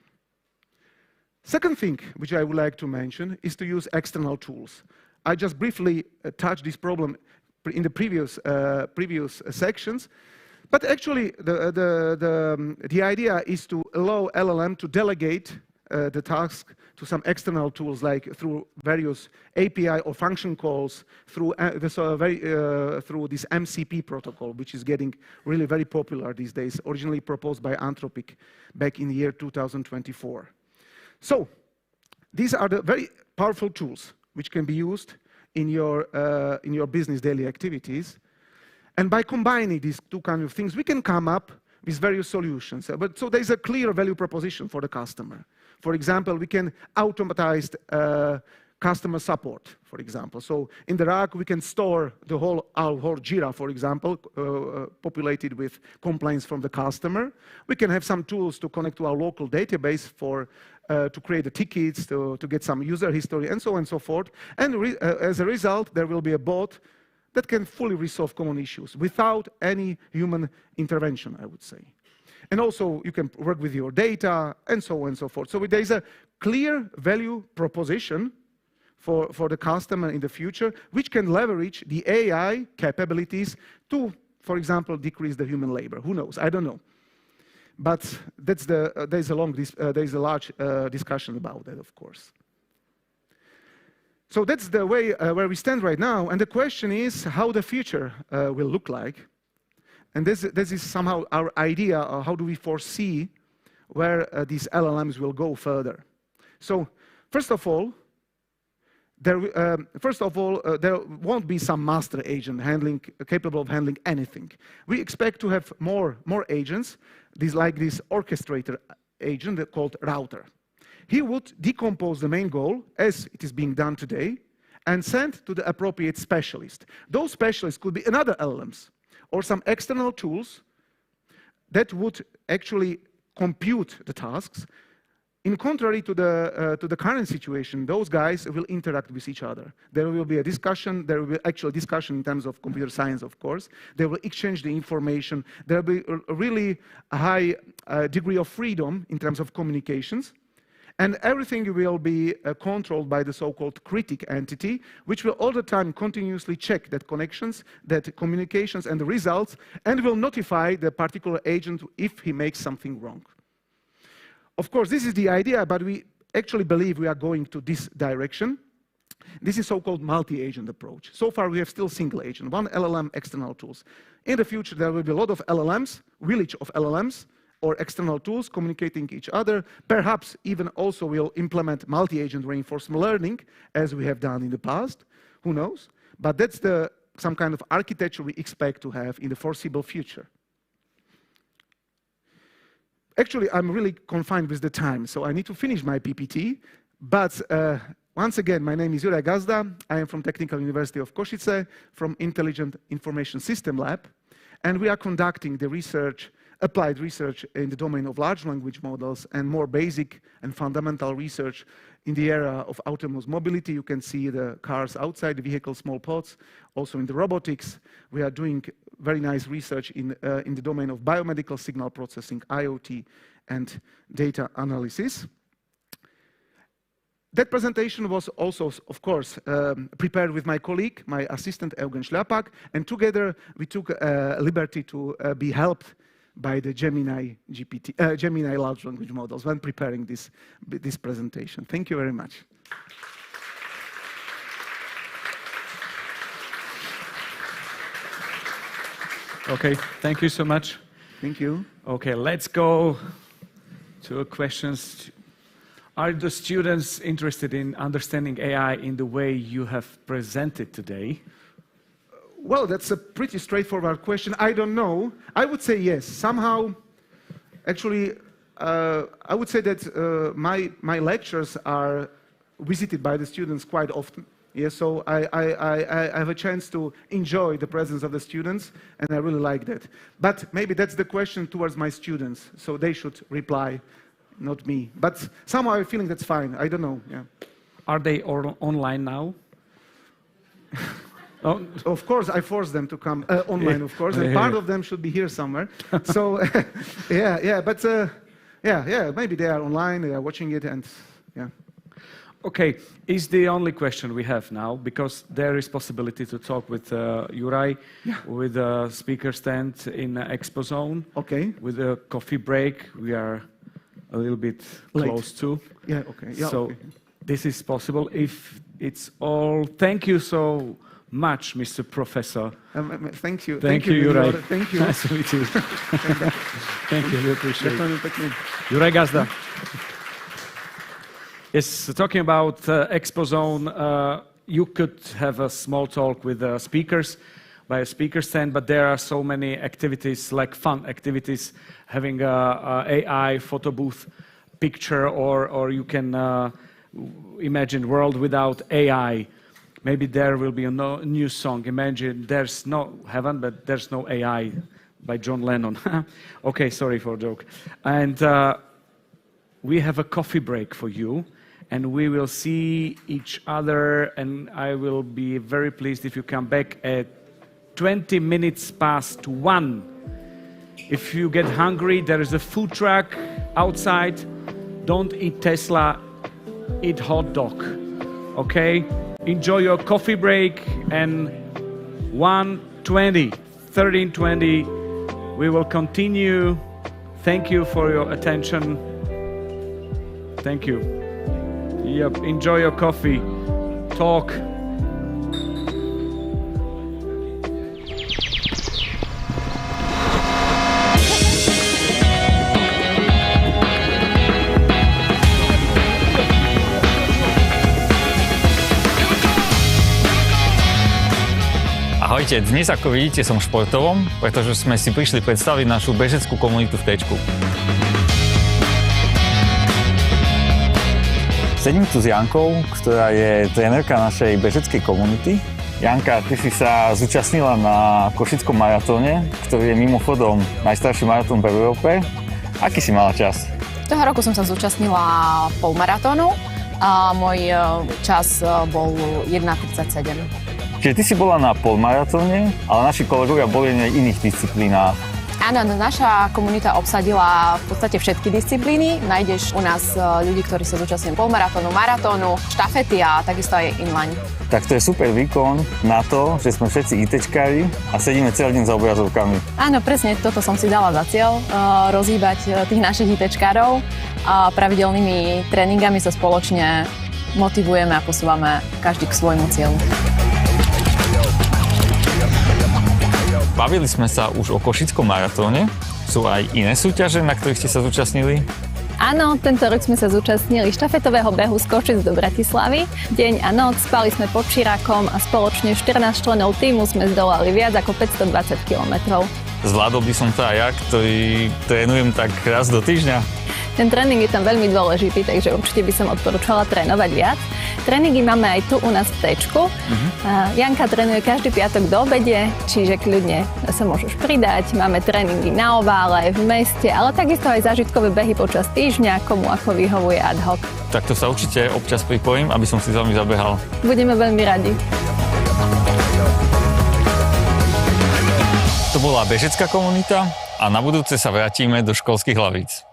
Second thing which I would like to mention is to use external tools. I just briefly touched this problem in the previous sections, but actually the idea is to allow LLM to delegate the task to some external tools, like through various API or function calls, through this MCP protocol, which is getting really very popular these days, originally proposed by Anthropic back in the year 2024. So these are the very powerful tools which can be used in your business daily activities. And by combining these two kinds of things, we can come up with various solutions. So there's a clear value proposition for the customer. For example, we can automatize customer support, for example. So in the RAG, we can store our whole Jira, for example, populated with complaints from the customer. We can have some tools to connect to our local database to create the tickets, to get some user history, and so on and so forth. And as a result, there will be a bot that can fully resolve common issues without any human intervention, I would say. And also, you can work with your data, and so on and so forth. So there is a clear value proposition for the customer in the future, which can leverage the AI capabilities to, for example, decrease the human labor. Who knows? I don't know. But there's a large discussion about that, of course. So that's the way where we stand right now. And the question is how the future will look like. And this is somehow our idea of how do we foresee where these LLMs will go further. So first of all, there won't be some master agent capable of handling anything. We expect to have more agents, like this orchestrator agent called router. He would decompose the main goal, as it is being done today, and send to the appropriate specialist. Those specialists could be another LLMs or some external tools that would actually compute the tasks. In contrary to the current situation, those guys will interact with each other. There will be a discussion. There will be actual discussion in terms of computer science, of course. They will exchange the information. There will be a really high degree of freedom in terms of communications. And everything will be controlled by the so-called critic entity, which will all the time continuously check that connections, that communications, and the results, and will notify the particular agent if he makes something wrong. Of course, this is the idea, but we actually believe we are going to this direction. This is so-called multi-agent approach. So far, we have still single agent, one LLM, external tools. In the future, there will be a lot of LLMs, village of LLMs, or external tools communicating each other. Perhaps even also we'll implement multi-agent reinforcement learning, as we have done in the past. Who knows? But that's some kind of architecture we expect to have in the foreseeable future. Actually, I'm really confined with the time, so I need to finish my PPT. But once again, my name is Juraj Gazda. I am from Technical University of Košice, from Intelligent Information System Lab. And we are conducting the applied research in the domain of large language models and more basic and fundamental research in the area of autonomous mobility. You can see the cars outside the vehicle, small pods. Also in the robotics, we are doing very nice research in the domain of biomedical signal processing, IoT, and data analysis. That presentation was also, of course, prepared with my colleague, my assistant, Eugen Šľapak, and together we took liberty to be helped by the Gemini large language models when preparing this presentation. Thank you very much. Okay, thank you so much. Thank you. Okay, let's go to questions. Are the students interested in understanding AI in the way you have presented today? Well, that's a pretty straightforward question. I don't know. I would say yes. Somehow, actually, I would say that my lectures are visited by the students quite often. Yes, so I have a chance to enjoy the presence of the students, and I really like that. But maybe that's the question towards my students, so they should reply, not me. But somehow I'm feeling that's fine. I don't know. Yeah. Are they online now? Oh, of course, I force them to come online, of course, and part of them should be here somewhere. So, maybe they are online, they are watching it, and yeah. Okay, is the only question we have now, because there is possibility to talk with Juraj, with a speaker stand in Expo Zone. Okay. With a coffee break, we are a little bit Late. close to. Yeah, okay. Yeah, so okay. this is possible if it's all. Thank you so much, Mr. Professor. Thank you. Thank you, Juraj. Thank you. Nice to meet you. Thank you. We appreciate it. Juraj Gazda. Yes, talking about Expo Zone, you could have a small talk with speakers by a speaker stand, but there are so many activities, like fun activities, having a AI photo booth picture, or you can imagine world without AI. Maybe there will be a new song. Imagine there's no heaven, but there's no AI by John Lennon. Okay, sorry for the joke. And we have a coffee break for you, and we will see each other, and I will be very pleased if you come back at 20 minutes past 1. If you get hungry, there is a food truck outside. Don't eat Tesla, eat hot dog, okay? Enjoy your coffee break, and 13:20, we will continue. Thank you for your attention. Thank you. Yep, enjoy your coffee. Talk. Ahojte, dnes ako vidíte som v športovom, pretože sme si prišli predstaviť našu bežeckú komunitu v Tečku. Sedím tu s Jankou, ktorá je trénerka našej bežeckej komunity. Janka, ty si sa zúčastnila na Košickom maratóne, ktorý je mimochodom najstarší maratón v Európe. Aký si mala čas? Toho roku som sa zúčastnila polmaratónu a môj čas bol 1:37. Čiže ty si bola na polmaratóne, ale naši kolegovia boli na iných disciplínách. Áno, naša komunita obsadila v podstate všetky disciplíny. Nájdeš u nás ľudí, ktorí sa zúčastňujú polmaratónu, maratónu, štafety a takisto aj inline. Tak to je super výkon na to, že sme všetci ITčkári a sedíme celý deň za obrazovkami. Áno, presne toto som si dala za cieľ, rozhýbať tých našich ITčkárov a pravidelnými tréningami sa spoločne motivujeme a posúvame každý k svojmu cieľu. Bavili sme sa už o Košickom maratóne. Sú aj iné súťaže, na ktorých ste sa zúčastnili? Áno, tento rok sme sa zúčastnili štafetového behu z Košic do Bratislavy. Deň a noc spali sme pod Širákom a spoločne 14 členov tímu sme zdolali viac ako 520 kilometrov. Zvládol by som to aj ja, ktorý trénujem tak raz do týždňa. Ten tréning je tam veľmi dôležitý, takže určite by som odporúčala trénovať viac. Tréningy máme aj tu u nás v Tečku. Janka trénuje každý piatok do obede, čiže kľudne sa môžeš pridať. Máme tréningy na ovále, v meste, ale takisto aj zážitkové behy počas týždňa, komu ako vyhovuje ad hoc. Tak to sa určite občas pripojím, aby som si s vami zabehal. Budeme veľmi radi. To bola bežecká komunita a na budúce sa vrátime do školských hlavíc.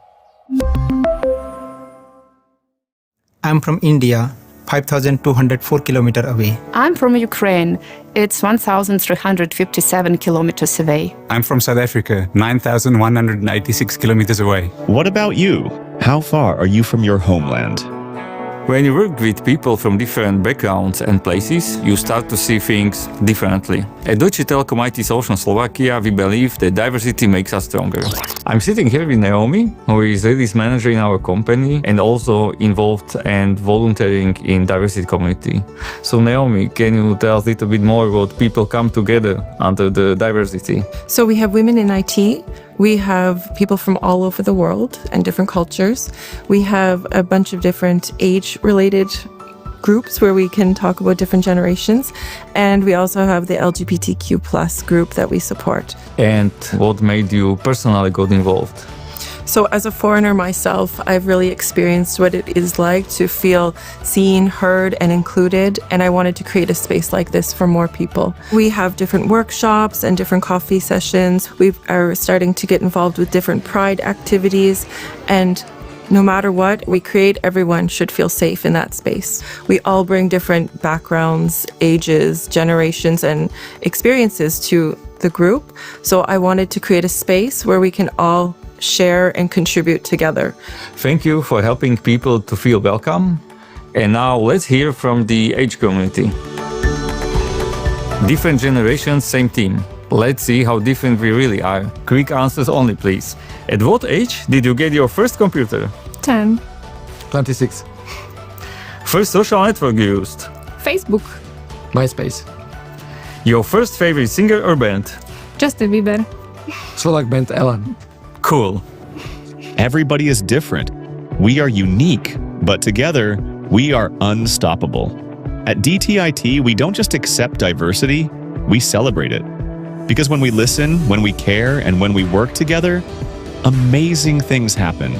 I'm from India, 5,204 kilometers away. I'm from Ukraine. It's 1,357 kilometers away. I'm from South Africa, 9,196 kilometers away. What about you? How far are you from your homeland? When you work with people from different backgrounds and places, you start to see things differently. At Deutsche Telekom IT Solution Slovakia, we believe that diversity makes us stronger. I'm sitting here with Naomi, who is release manager in our company and also involved and volunteering in diversity community. So Naomi, can you tell us a little bit more what people come together under the diversity? So we have women in IT. We have people from all over the world and different cultures. We have a bunch of different age-related groups where we can talk about different generations. And we also have the LGBTQ+ group that we support. And what made you personally got involved? So as a foreigner myself, I've really experienced what it is like to feel seen, heard, and included, and I wanted to create a space like this for more people. We have different workshops and different coffee sessions. We are starting to get involved with different pride activities, and no matter what we create, everyone should feel safe in that space. We all bring different backgrounds, ages, generations, and experiences to the group. So I wanted to create a space where we can all share, and contribute together. Thank you for helping people to feel welcome. And now let's hear from the age community. Different generations, same team. Let's see how different we really are. Quick answers only, please. At what age did you get your first computer? 10. 26. First social network you used? Facebook. MySpace. Your first favorite singer or band? Justin Bieber. Slovak band Alain. Cool. Everybody is different. We are unique, but together, we are unstoppable. At DTIT, we don't just accept diversity, we celebrate it. Because when we listen, when we care, and when we work together, amazing things happen.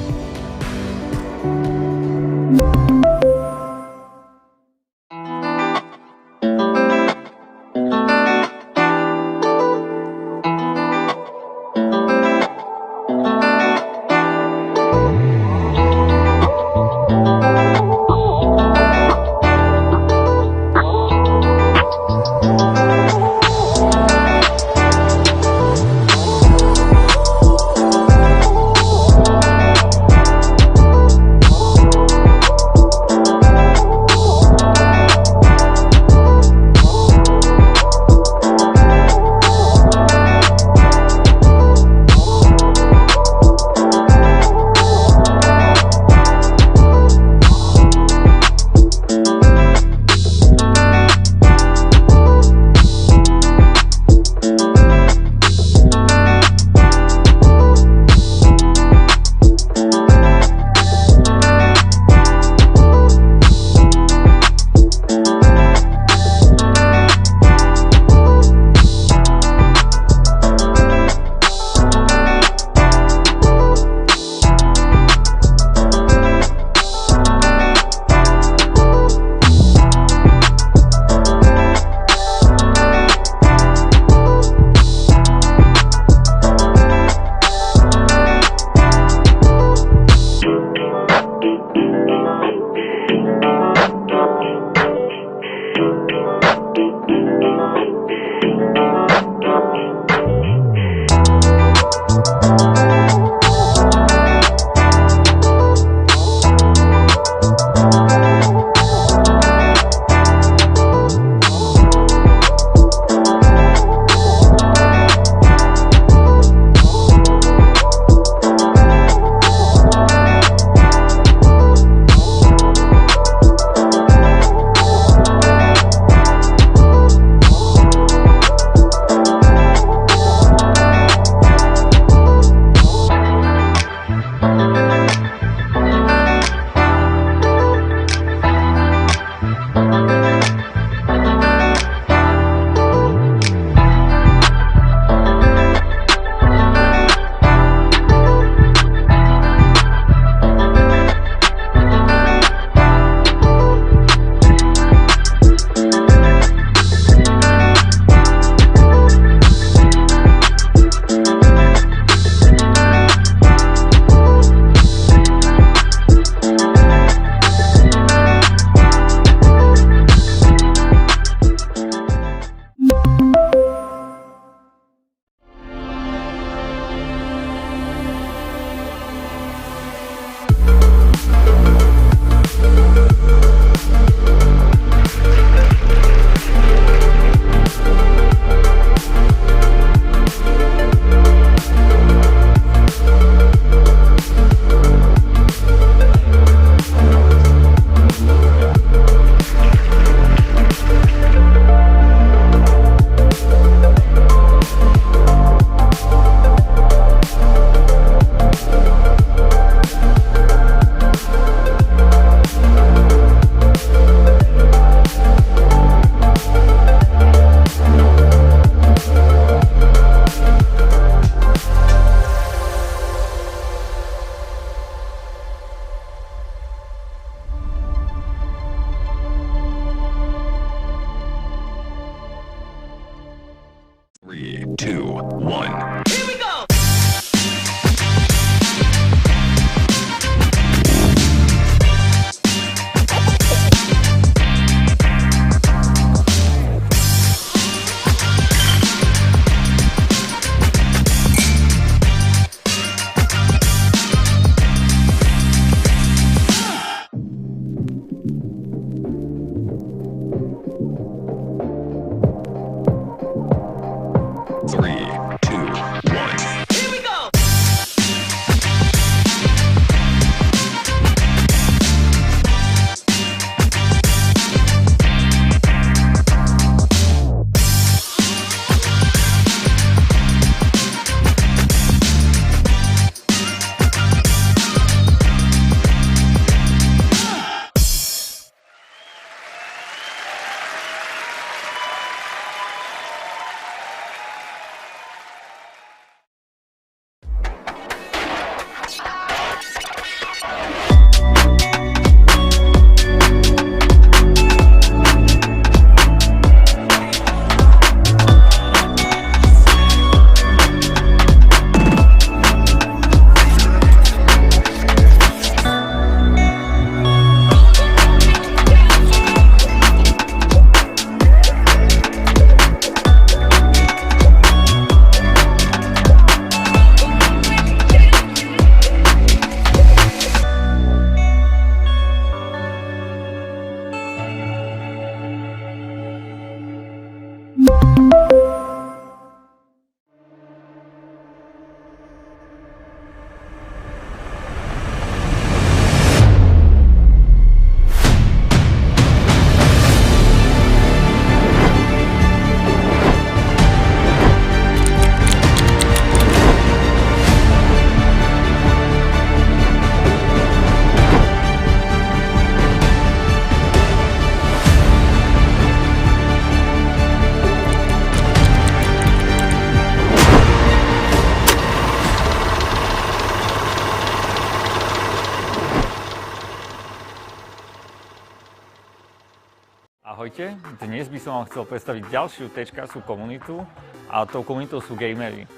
Ahojte, dnes by som vám chcel predstaviť ďalšiu tečkarskú komunitu a tou komunitou sú gamery.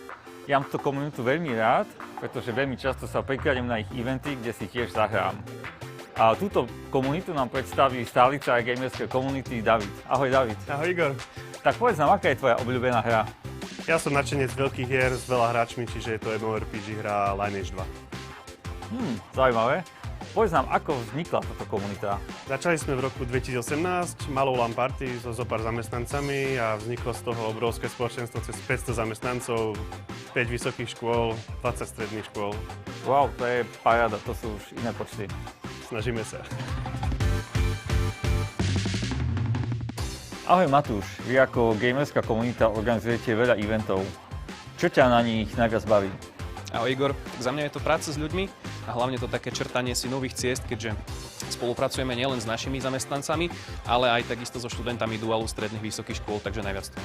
Ja mám túto komunitu veľmi rád, pretože veľmi často sa prikladnem na ich eventy, kde si tiež zahrám. A túto komunitu nám predstaví stálica gamerskej komunity David. Ahoj David. Ahoj Igor. Tak povedz nám, aká je tvoja obľúbená hra? Ja som nadšenec veľkých hier s veľa hráčmi, čiže je to MMORPG hra Lineage 2. Zaujímavé. Povedz nám, ako vznikla táto komunita? Začali sme v roku 2018 malou LAN party so zopár zamestnancami a vzniklo z toho obrovské spoločenstvo cez 500 zamestnancov, 5 vysokých škôl, 20 stredných škôl. Wow, to je paráda, to sú už iné počty. Snažíme sa. Ahoj Matúš, vy ako gamerská komunita organizujete veľa eventov. Čo ťa na nich najviac baví? Ahoj Igor, za mňa je to práca s ľuďmi a hlavne to také črtanie si nových ciest, keďže spolupracujeme nielen s našimi zamestnancami, ale aj takisto so študentami dualu stredných vysokých škôl, takže najviac to.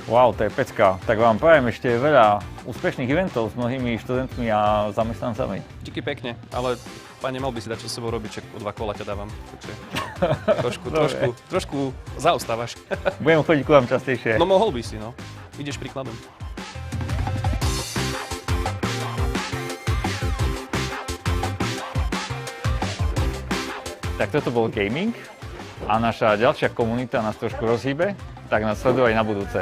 Wow, to je pecka. Tak vám prajem ešte veľa úspešných eventov s mnohými študentmi a zamestnancami. Díky pekne, ale pán, nemal by si dať čo s sebou robiť, čak o 2 kola ťa dávam. Takže trošku zaostávaš. Budem chodiť ku vám častejšie. No mohol by si, no. Ideš príkladom. Tak toto bol gaming a naša ďalšia komunita nás trošku rozhýbe, tak nás sleduj aj na budúce.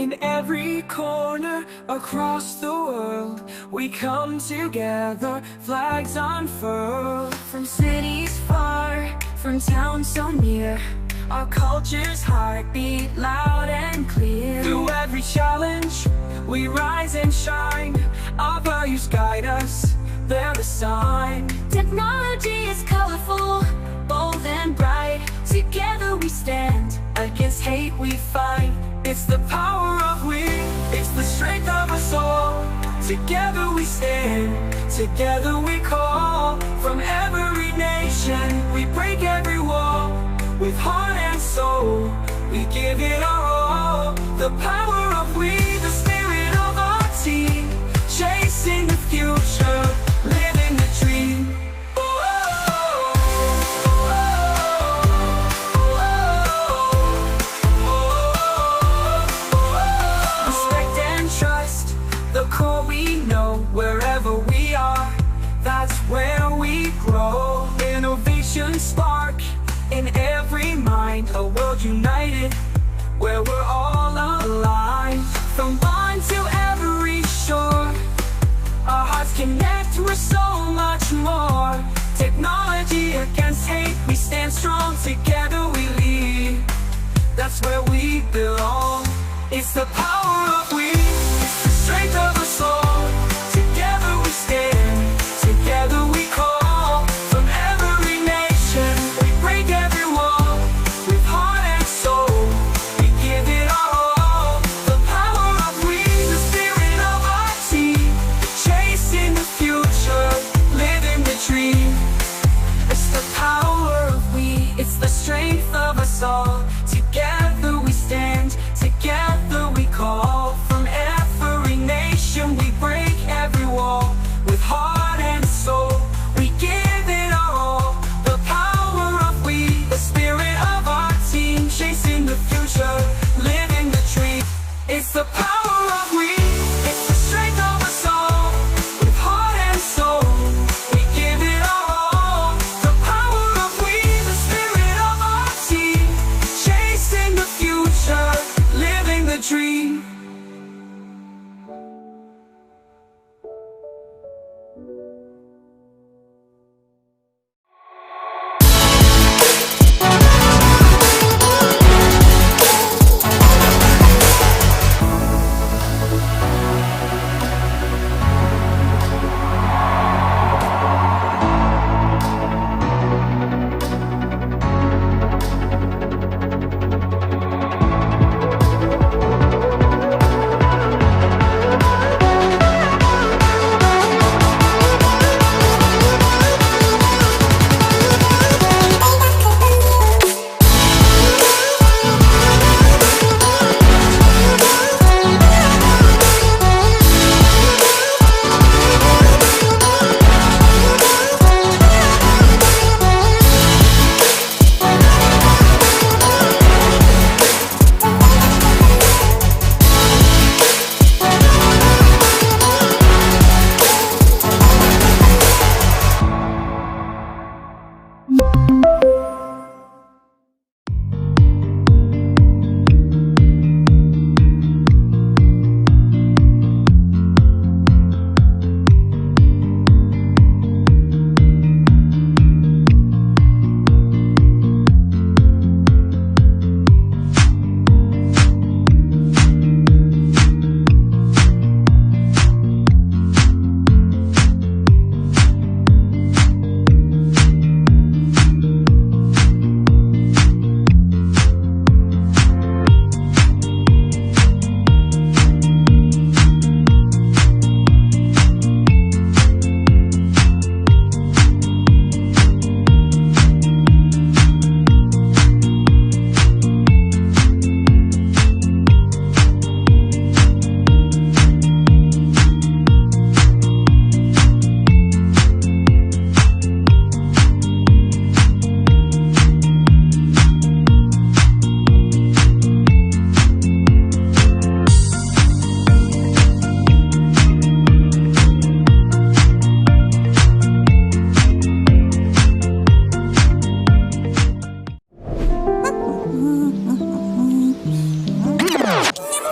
In every corner across the world, we come together, flags unfurled. From cities far, from towns so near, our culture's heartbeat loud and clear. Through every challenge, we rise and shine. Our values guide us, they're the sign. Technology is colorful, bold and bright. Together we stand, against hate we fight. It's the power of we, it's the strength of us all. Together we stand, together we call. From every nation, we break every wall. With heart and soul, we give it our all. The power of we, the spirit of our team. Chasing the future, living the dream. Wherever we are, that's where we grow. Innovation spark in every mind. A world united, where we're all aligned. From land to every shore, our hearts connect, we're so much more. Technology against hate, we stand strong. Together we lead, that's where we belong. It's the power of we, it's the strength of us all. Together we stand, together we call. From every nation, we break every wall. With heart and soul, we give it our all. The power of we, the spirit of our team. Chasing the future, living the dream. It's the power of we, it's the strength of us all. Together we stand, together we call.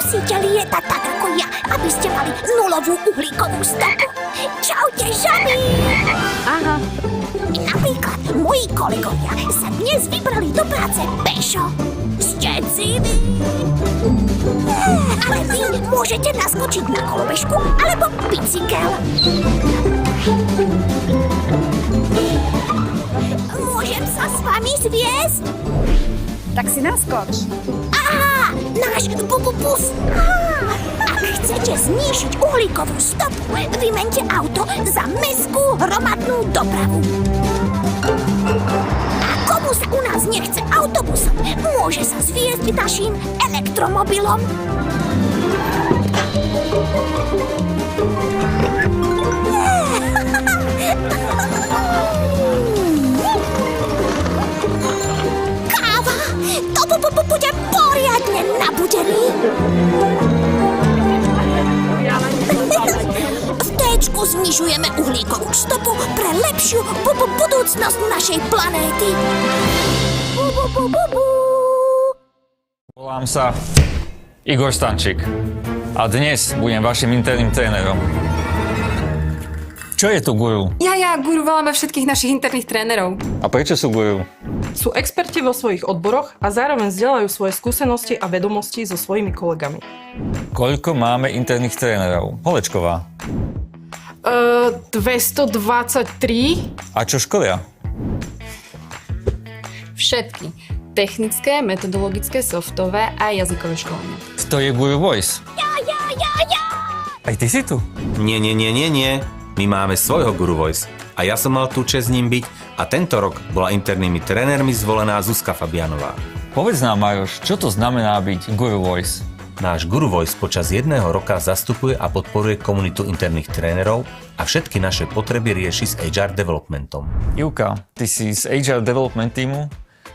nemusíte lietať tak ako ja, aby ste mali nulovú uhlíkovú stopu. Čaute, žaby! Aha. Napríklad moji kolegovia sa dnes vybrali do práce pešo. Ste civí? Ale vy môžete naskočiť na kolobežku alebo bicykel. Môžem sa s vami zviesť? Tak si naskoč. Aha, náš bus. Ak chcete znížiť uhlíkovú stopu, vymente auto za mestskú hromadnú dopravu. A komu sa u nás nechce autobusom, môže sa zviesť naším elektromobilom. Káva, to bude poriadne nabudený. V téčku znižujeme uhlíkovú stopu pre lepšiu budúcnosť našej planéty. Volám sa Igor Stančík a dnes budem vašim interným trénerom. Čo je tu guru? Ja, guru voláme všetkých našich interných trénerov. A prečo sú guru? Sú experti vo svojich odboroch a zároveň zdieľajú svoje skúsenosti a vedomosti so svojimi kolegami. Koľko máme interných trénerov? Holečková. 223. A čo školia? Všetky. Technické, metodologické, softové a jazykové školenia. To je Guru Voice. Ja. Aj ty si tu? Nie. My máme svojho Guru Voice a ja som mal tú česť s ním byť a tento rok bola internými trénermi zvolená Zuzka Fabianová. Povedz nám, Majoš, čo to znamená byť Guru Voice? Náš Guru Voice počas 1 roka zastupuje a podporuje komunitu interných trénerov a všetky naše potreby rieši s HR developmentom. Ivka, ty si z HR development týmu.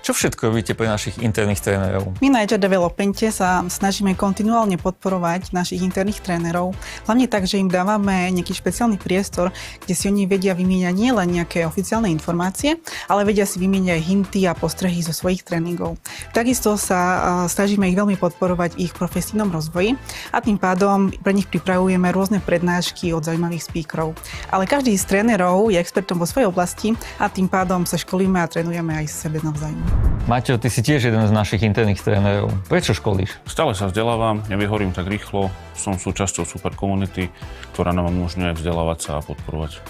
Čo všetko robíte pre našich interných trénerov? My na HR Developmente sa snažíme kontinuálne podporovať našich interných trénerov, hlavne tak, že im dávame nejaký špeciálny priestor, kde si oni vedia vymieňať nielen nejaké oficiálne informácie, ale vedia si vymieňať aj hinty a postrehy zo svojich tréningov. Takisto sa snažíme ich veľmi podporovať v ich profesijnom rozvoji a tým pádom pre nich pripravujeme rôzne prednášky od zaujímavých speakerov. Ale každý z trénerov je expertom vo svojej oblasti a tým pádom sa školíme a trénujeme aj sebe navzájom. Maťo, ty si tiež jeden z našich interných trénerov. Prečo školíš? Stále sa vzdelávam, nevyhorím tak rýchlo. Som súčasťou super komunity, ktorá nám umožňuje vzdelávať sa a podporovať.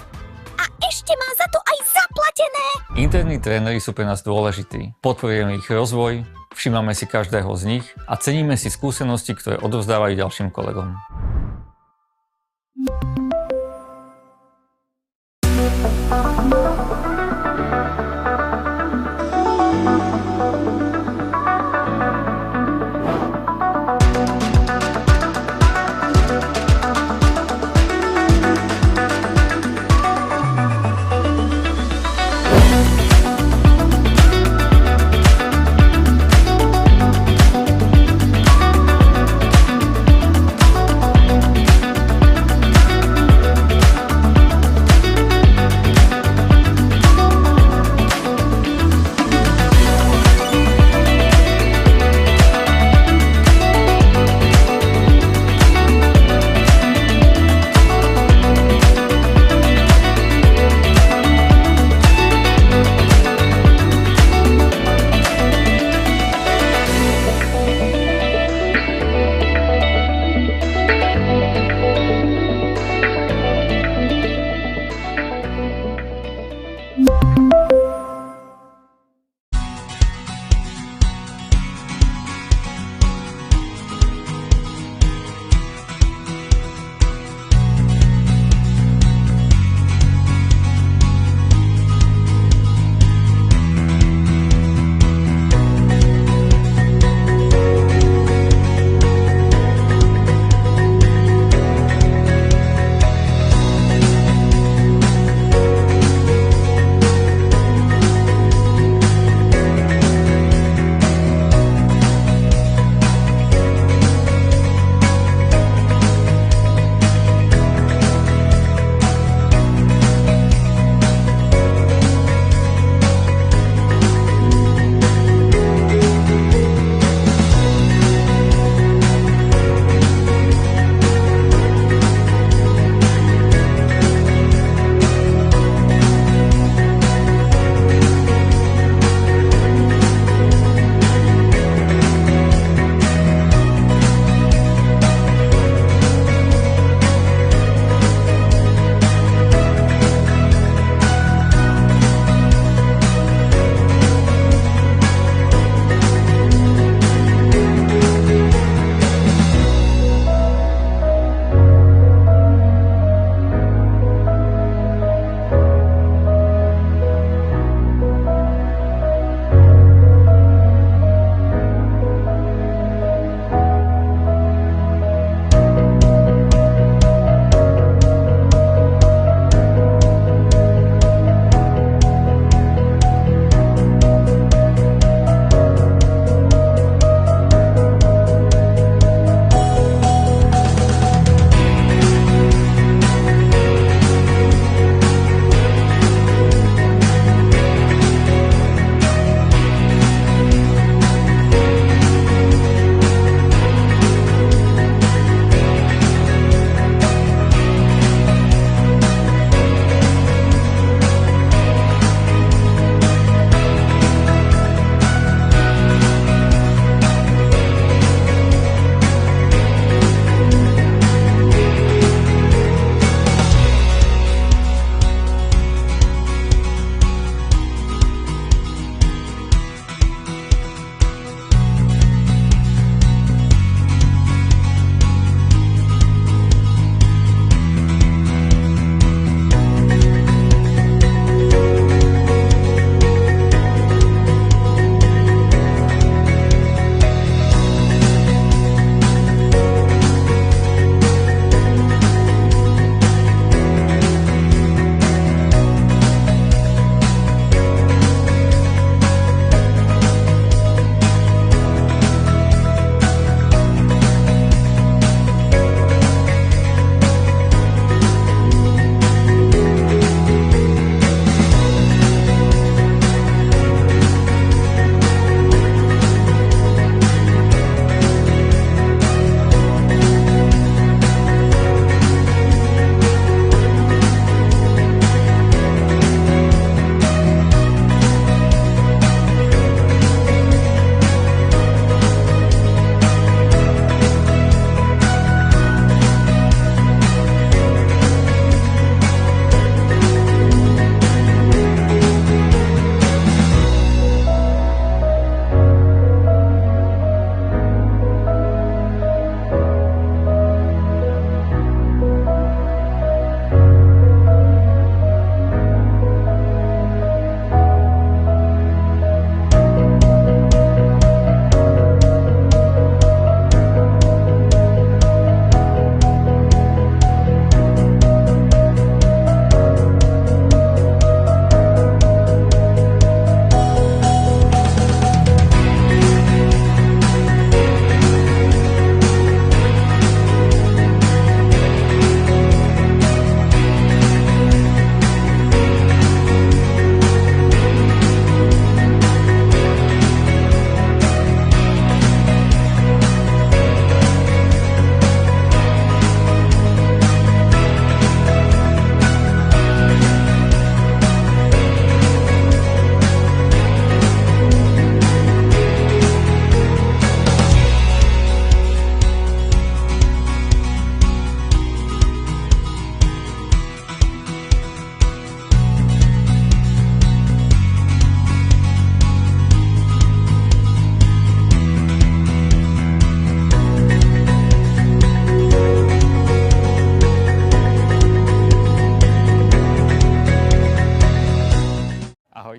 A ešte má za to aj zaplatené. Interní tréneri sú pre nás dôležití. Podporujeme ich rozvoj, všímame si každého z nich a ceníme si skúsenosti, ktoré odovzdávajú ďalším kolegom.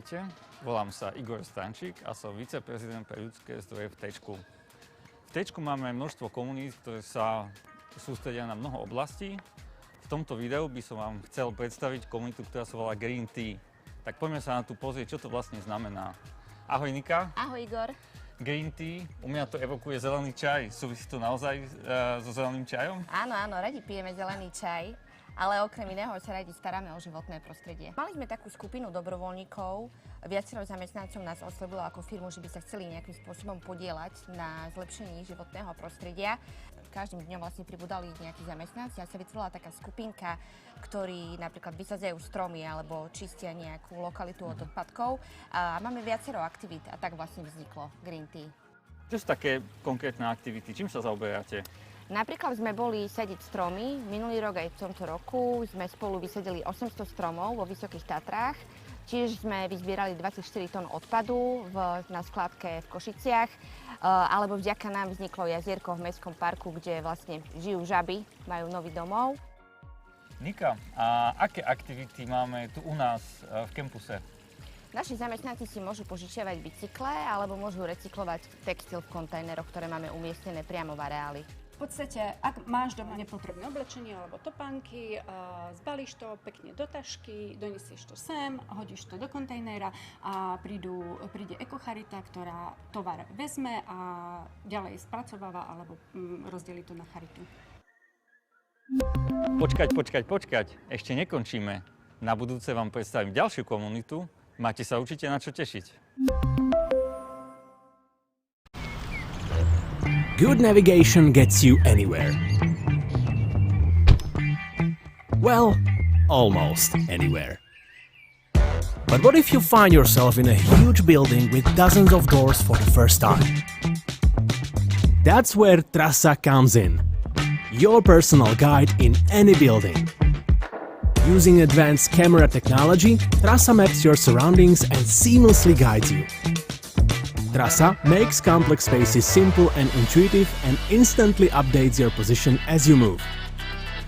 Ahojte, volám sa Igor Stančík a som viceprezident pre ľudské zdroje v Tečku. V Tečku máme množstvo komunít, ktoré sa sústredia na mnoho oblastí. V tomto videu by som vám chcel predstaviť komunitu, ktorá sa volá Green Tea. Tak poďme sa na tu pozrieť, čo to vlastne znamená. Ahoj Nika. Ahoj Igor. Green Tea, u mňa to evokuje zelený čaj. Súvisí to naozaj so zeleným čajom? Áno, radi pijeme zelený čaj. Ale okrem iného sa radi staráme o životné prostredie. Mali sme takú skupinu dobrovoľníkov, viacero zamestnancov nás oslovilo ako firmu, že by sa chceli nejakým spôsobom podieľať na zlepšení životného prostredia. Každým dňom vlastne pribudali nejakí zamestnanci a sa vytvorila taká skupinka, ktorí napríklad vysadzajú stromy alebo čistia nejakú lokalitu od odpadkov. A máme viacero aktivít a tak vlastne vzniklo Green Tea. Čo sú také konkrétne aktivity? Čím sa zaoberáte? Napríklad sme boli sadiť stromy. Minulý rok aj v tomto roku sme spolu vysadili 800 stromov vo Vysokých Tatrách. Čiže sme vyzbierali 24 tón odpadu na skládke v Košiciach. Alebo vďaka nám vzniklo jazierko v mestskom parku, kde vlastne žijú žaby, majú nový domov. Nika, a aké aktivity máme tu u nás v kampuse? Naši zamestnanci si môžu požičiavať bicykle alebo môžu recyklovať textil v kontajneroch, ktoré máme umiestnené priamo v areáli. V podstate, ak máš doma nepotrebné oblečenie alebo topánky, zbalíš to pekne do tašky, donesieš to sem, hodíš to do kontajnera a príde ekocharita, ktorá tovar vezme a ďalej spracováva alebo rozdelí to na charitu. Počkať, ešte nekončíme. Na budúce vám predstavím ďalšiu komunitu. Máte sa určite na čo tešiť. Good navigation gets you anywhere. Well, almost anywhere. But what if you find yourself in a huge building with dozens of doors for the first time? That's where Trasa comes in. Your personal guide in any building. Using advanced camera technology, Trasa maps your surroundings and seamlessly guides you. Trasa makes complex spaces simple and intuitive and instantly updates your position as you move.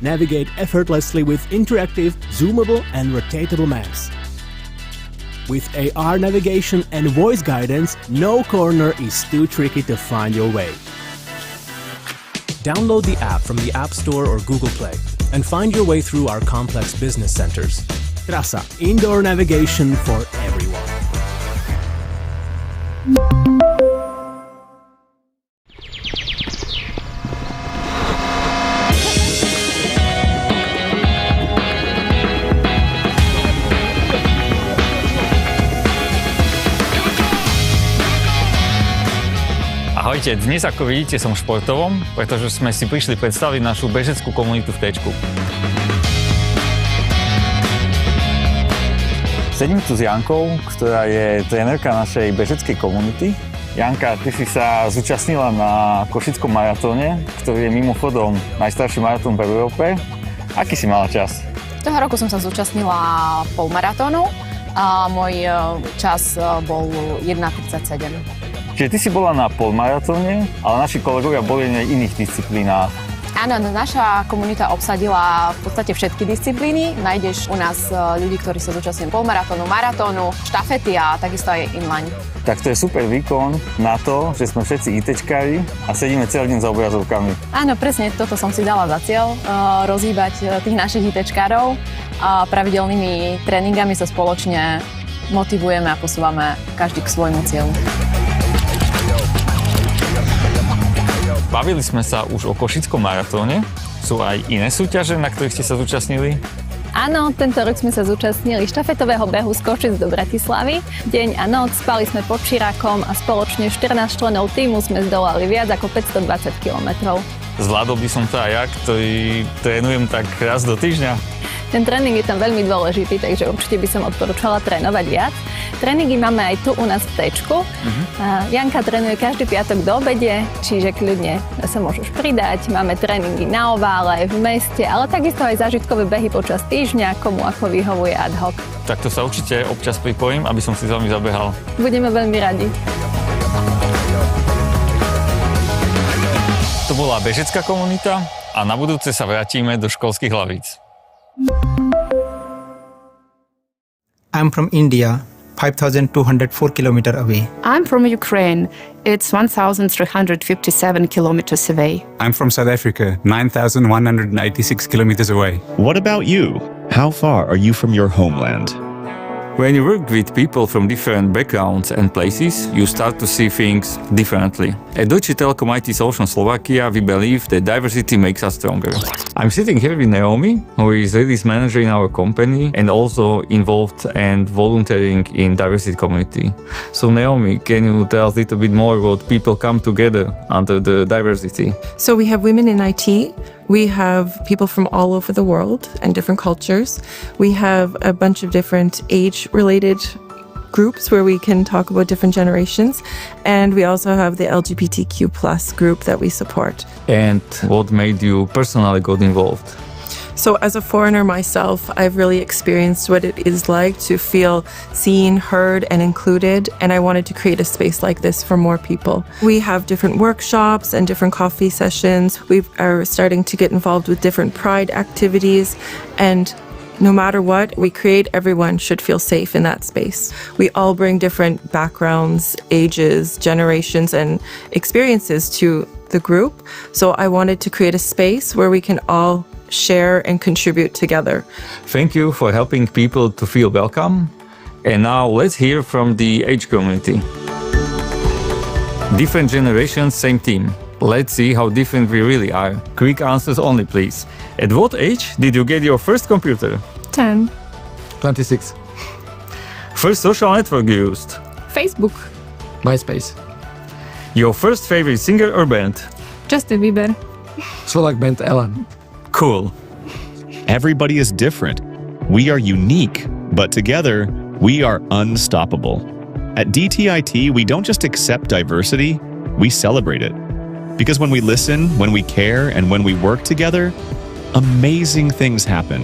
Navigate effortlessly with interactive, zoomable and rotatable maps. With AR navigation and voice guidance, no corner is too tricky to find your way. Download the app from the App Store or Google Play and find your way through our complex business centers. Trasa, indoor navigation for everyone. Ahojte, dnes ako vidíte som v športovom, pretože sme si prišli predstaviť našu bežeckú komunitu v Tečku. Sedím tu s Jankou, ktorá je trénerka našej bežeckej komunity. Janka, ty si sa zúčastnila na Košickom maratóne, ktorý je mimochodom najstarší maratón v Európe. Aký si mala čas? Toho roku som sa zúčastnila polmaratónu a môj čas bol 1:37. Čiže ty si bola na polmaratóne, ale naši kolegovia boli na iných disciplínách. Áno, naša komunita obsadila v podstate všetky disciplíny. Nájdeš u nás ľudí, ktorí sa zúčastnili polmaratónu, maratónu, štafety a takisto aj inline. Tak to je super výkon na to, že sme všetci ITčkári a sedíme celý deň za obrazovkami. Áno, presne toto som si dala za cieľ, rozhýbať tých našich ITčkárov a pravidelnými tréningami sa spoločne motivujeme a posúvame každý k svojmu cieľu. Bavili sme sa už o Košickom maratóne. Sú aj iné súťaže, na ktorých ste sa zúčastnili? Áno, tento rok sme sa zúčastnili štafetového behu z Košic do Bratislavy. Deň a noc spali sme pod Širákom a spoločne 14 členov tímu sme zdolali viac ako 520 kilometrov. Zvládol by som to aj ja, ktorý trénujem tak raz do týždňa. Ten tréning je tam veľmi dôležitý, takže určite by som odporúčala trénovať viac. Tréningy máme aj tu u nás v Tečku. Janka trénuje každý piatok do obede, čiže kľudne sa môžeš pridať. Máme tréningy na ovále, v meste, ale takisto aj zážitkové behy počas týždňa, komu ako vyhovuje ad hoc. Tak to sa určite občas pripojím, aby som si s vami zabehal. Budeme veľmi radi. To bola bežecká komunita a na budúce sa vrátime do školských hlavíc. I'm from India 5,204 kilometers away. I'm from Ukraine. It's 1,357 kilometers away. I'm from South Africa, 9,196 kilometers away. What about you? How far are you from your homeland? When you work with people from different backgrounds and places, you start to see things differently. At Deutsche Telekom IT Solutions Slovakia, we believe that diversity makes us stronger. I'm sitting here with Naomi, who is release manager in our company and also involved and volunteering in diversity community. So Naomi, can you tell us a little bit more about people come together under the diversity? So we have women in IT. We have people from all over the world and different cultures. We have a bunch of different age-related groups where we can talk about different generations. And we also have the LGBTQ plus group that we support. And what made you personally got involved? So as a foreigner myself, I've really experienced what it is like to feel seen, heard, and included, and I wanted to create a space like this for more people. We have different workshops and different coffee sessions. We are starting to get involved with different pride activities, and no matter what we create, everyone should feel safe in that space. We all bring different backgrounds, ages, generations, and experiences to the group, so I wanted to create a space where we can all share and contribute together. Thank you for helping people to feel welcome. And now let's hear from the age community. Different generations, same team. Let's see how different we really are. Quick answers only, please. At what age did you get your first computer? 10. 26. First social network you used? Facebook. MySpace. Your first favorite singer or band? Justin Bieber. Slovak band Alain. Cool. Everybody is different. We are unique, but together, we are unstoppable. At DTIT, we don't just accept diversity, we celebrate it. Because when we listen, when we care, and when we work together, amazing things happen.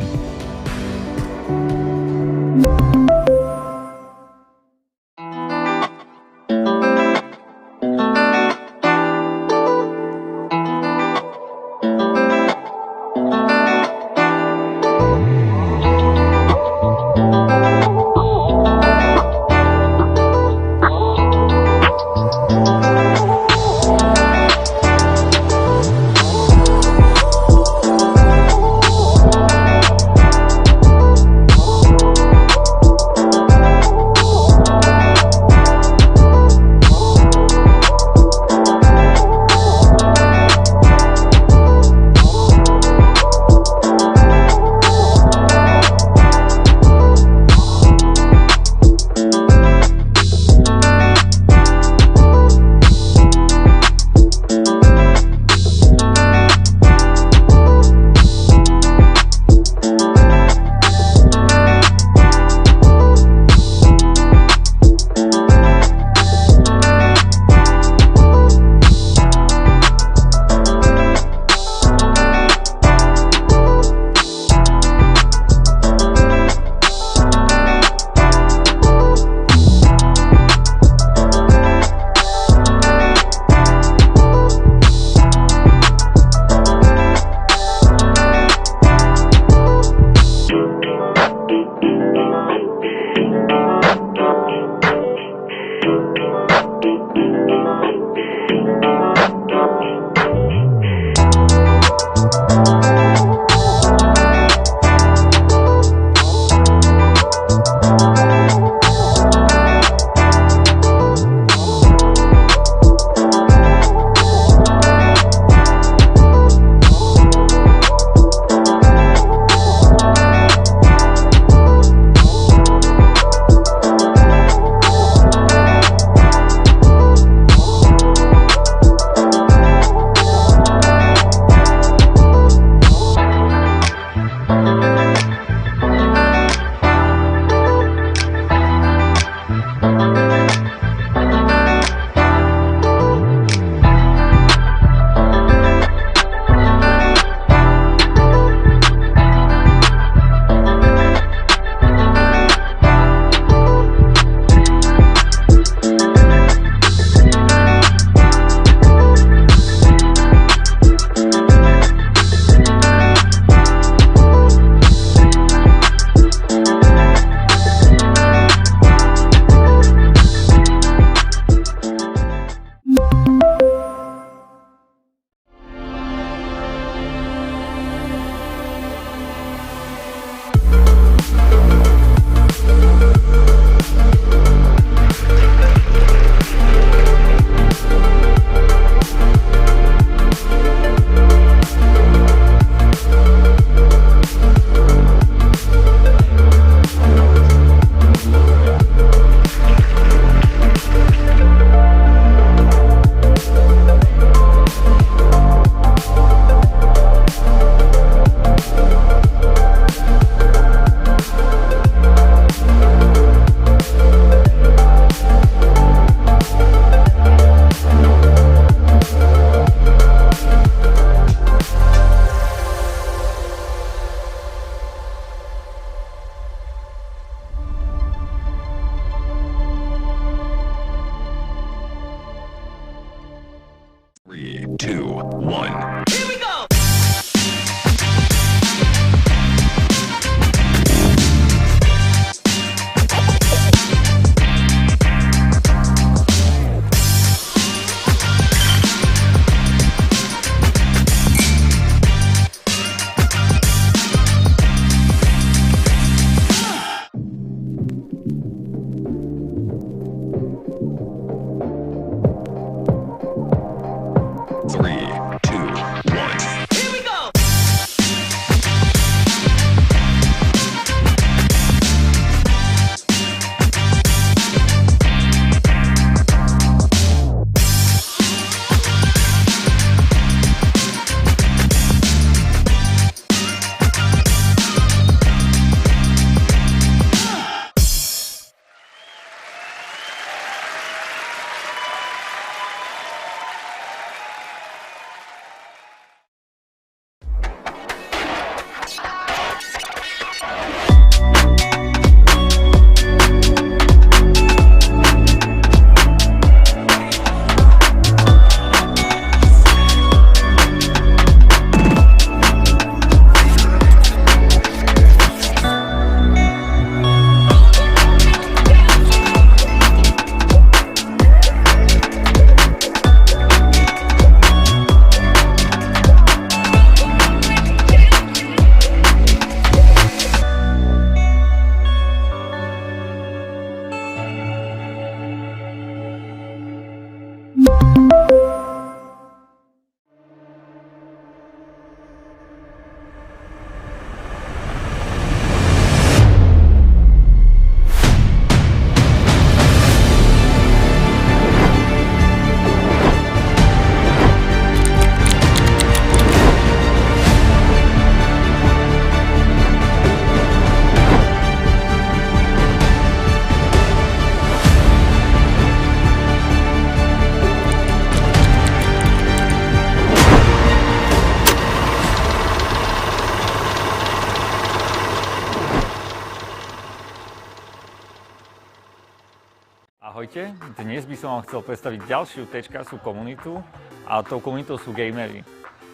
Ahojte, dnes by som vám chcel predstaviť ďalšiu tečkárskú komunitu a tou komunitou sú gamery.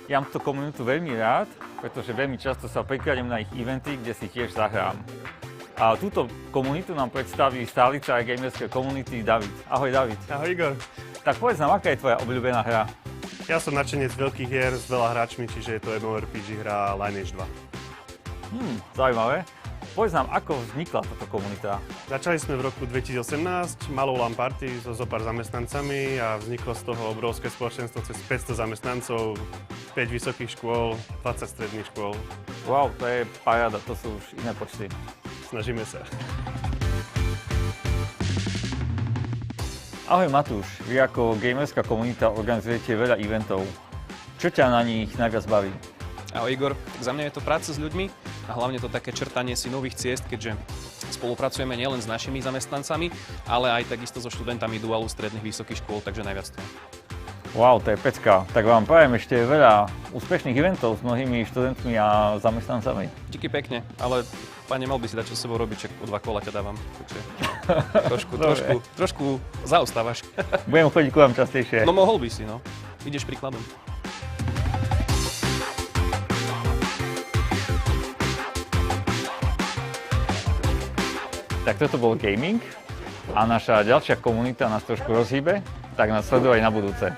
Ja mám túto komunitu veľmi rád, pretože veľmi často sa prikladám na ich eventy, kde si tiež zahrám. A túto komunitu nám predstaví stálica gamerskej komunity David. Ahoj David. Ahoj Igor. Tak povedz nám, aká je tvoja obľúbená hra? Ja som nadšenec veľkých hier s veľa hráčmi, čiže je to MMORPG hra Lineage 2. Zaujímavé. Povedz nám, ako vznikla táto komunita? Začali sme v roku 2018 malou LAN party so zopár zamestnancami a vzniklo z toho obrovské spoločenstvo cez 500 zamestnancov, 5 vysokých škôl, 20 stredných škôl. Wow, to je paráda, to sú už iné počty. Snažíme sa. Ahoj Matúš, vy ako gamerská komunita organizujete veľa eventov. Čo ťa na nich najviac baví? Ahoj Igor, za mňa je to práca s ľuďmi a hlavne to také črtanie si nových ciest, keďže spolupracujeme nielen s našimi zamestnancami, ale aj takisto so študentami dualu stredných vysokých škôl, takže najviac to. Wow, to je pecka. Tak vám prajem ešte veľa úspešných eventov s mnohými študentmi a zamestnancami. Díky pekne, ale pane, mal by si dať čo s sebou robiť, čak o 2 kola ťa dávam. Takže trošku zaostávaš. Budem chodiť ku vám častejšie. No mohol by si, no. Ideš príkladom. Tak toto bol gaming a naša ďalšia komunita nás trošku rozhýbe, tak nás sleduj aj na budúce.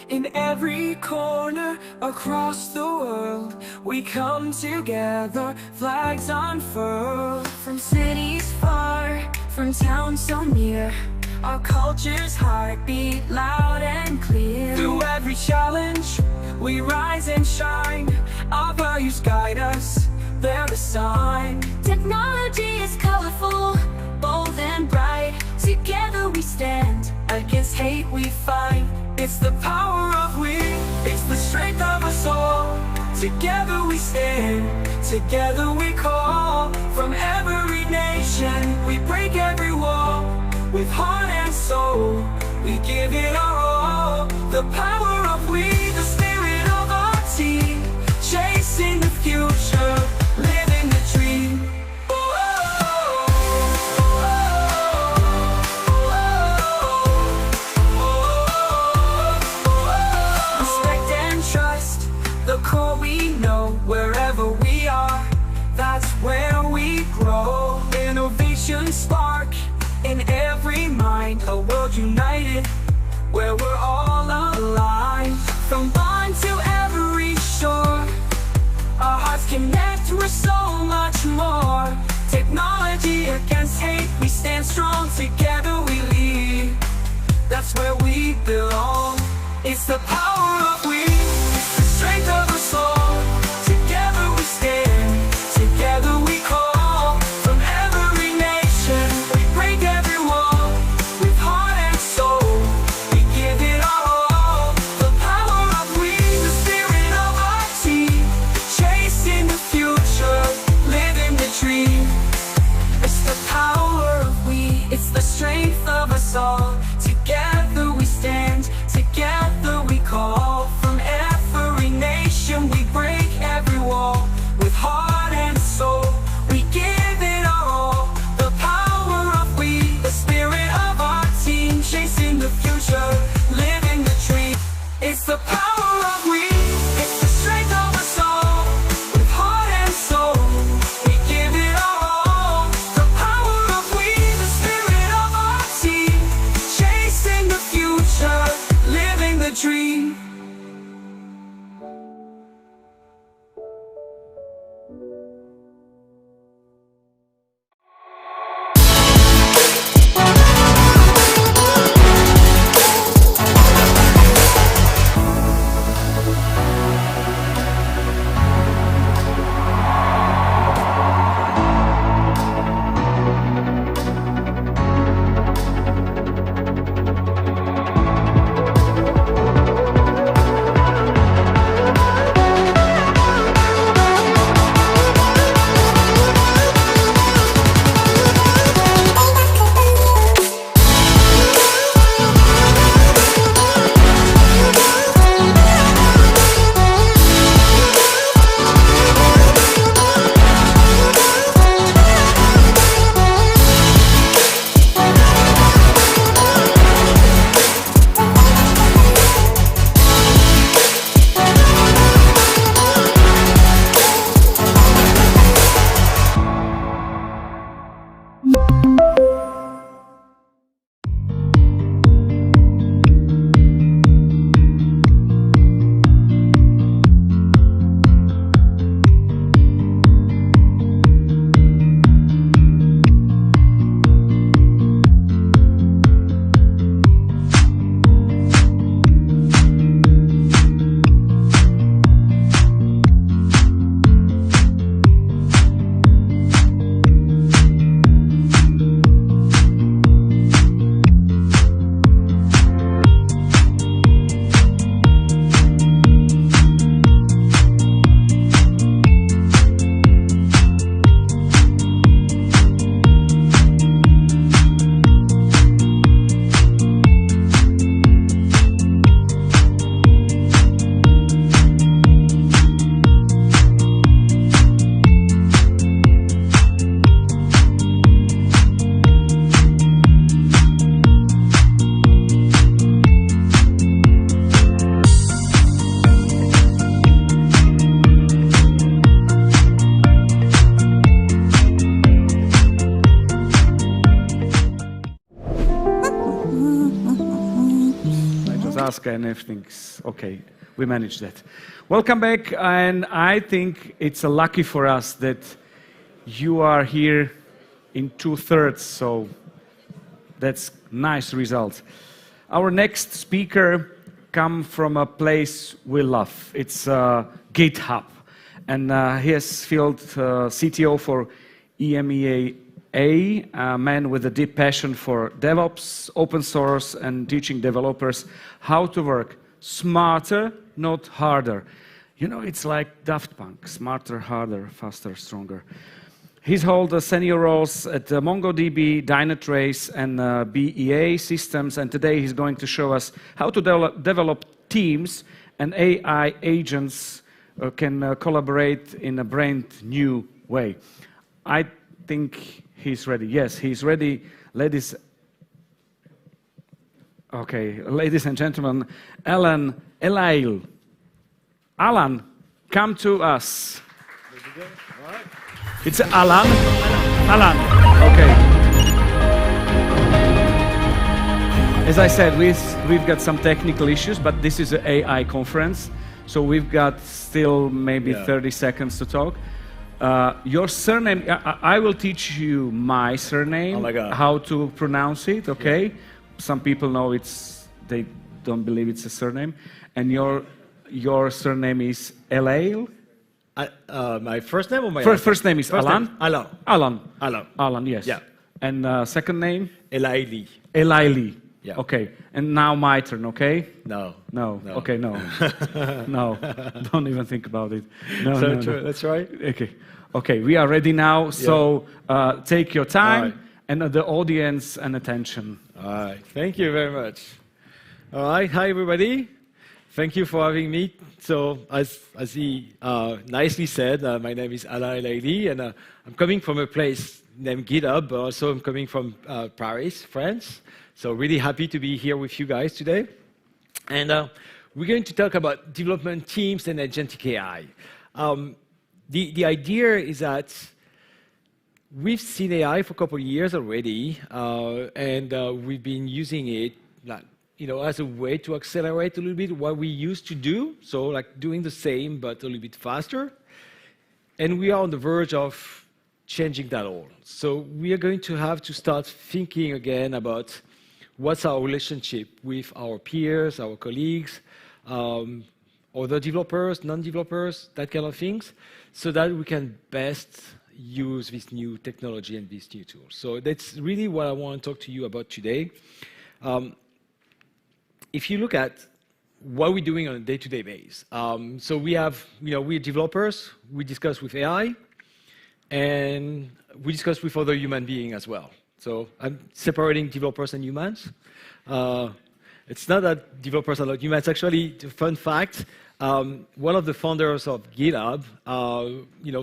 In every corner across the world, we come together, flags unfurled. From cities far, from towns so near, our culture's heartbeat loud and clear. Through every challenge, we rise and shine. Our values guide us, they're the sign. Technology is colorful, bold and bright. Together we stand, against hate we fight. It's the power of we, it's the strength of us all. Together we stand, together we call. From every nation, we break every wall. With heart and soul, we give it our all. The power of we, the spirit of our team. Chasing the future, living the dream. Wherever we are, that's where we grow. Innovation spark in every mind. A world united, where we're all alive. From bond to every shore, our hearts connect, we're so much more. Technology against hate, we stand strong. Together we lead, that's where we belong. It's the power of we, it's the strength of our soul. Together we stand, together we call. From every nation, we break every wall. With heart and soul, we give it our all. The power of we, the spirit of our team. Chasing the future, living the dream. It's the power of we, it's the strength of us all. Together we stand, together we call. From every nation, we break every wall. With heart and soul, we give it our all. The power of we, the spirit of our team. Chasing the future, living the dream. It's the power of we, it's the strength of us all. With heart and soul, asked and everything's okay. We managed that. Welcome back, and I think it's lucky for us that you are here in 2/3, so that's nice result. Our next speaker come from a place we love. It's GitHub, and he has filled CTO for EMEA, a man with a deep passion for DevOps, open source, and teaching developers how to work smarter, not harder. You know, it's like Daft Punk, smarter, harder, faster, stronger. He's held senior roles at MongoDB, Dynatrace, and BEA systems, and today he's going to show us how to develop teams and AI agents can collaborate in a brand new way. I think he's ready. Yes, he's ready. Ladies and gentlemen, Alain Hélaïli. Alain, come to us. It's Alain. Alain, okay. As I said, we've got some technical issues, but this is an AI conference, so we've got still maybe 30 seconds to talk. Your surname, I will teach you my surname, oh my God, how to pronounce it, okay? Yeah. Some people know they don't believe it's a surname. And your surname is Hélaïli? My first name or my first name is Alain? Alain. Alan. Alain. Alan, yes. Yeah. And second name? Hélaïli. Hélaïli. Yeah. Okay. And now my turn, okay? No. No. Okay, no. No. Don't even think about it. No, so no, true. no. That's right. Okay. Okay, we are ready now. So take your time and the audience and attention. All right. Thank you very much. All right. Hi, everybody. Thank you for having me. So, as he nicely said, my name is Alain Hélaïli, and I'm coming from a place named GitHub, but also I'm coming from Paris, France. So, really happy to be here with you guys today. And we're going to talk about development teams and agentic AI. The idea is that we've seen AI for a couple of years already, and we've been using it as a way to accelerate a little bit what we used to do, so like doing the same but a little bit faster. And we are on the verge of changing that all. So we are going to have to start thinking again about what's our relationship with our peers, our colleagues, other developers, non-developers, that kind of things, so that we can best use this new technology and these new tools. So that's really what I want to talk to you about today. If you look at what we're doing on a day-to-day basis, so we're developers, we discuss with AI, and we discuss with other human beings as well. So I'm separating developers and humans. It's not that developers are not humans. Actually, a fun fact, one of the founders of GitHub,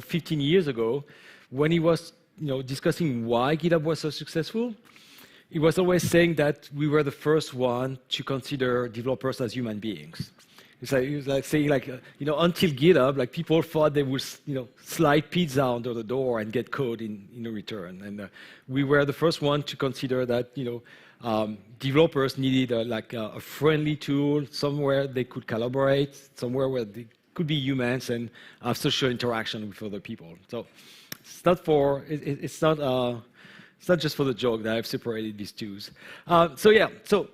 15 years ago, when he was discussing why GitHub was so successful, he was always saying that we were the first one to consider developers as human beings. He was like saying, until GitHub, people thought they would, slide pizza under the door and get code in return. And we were the first one to consider that, developers needed a friendly tool, somewhere they could collaborate, somewhere where they could be humans and have social interaction with other people. So it's not just for the joke that I've separated these two. So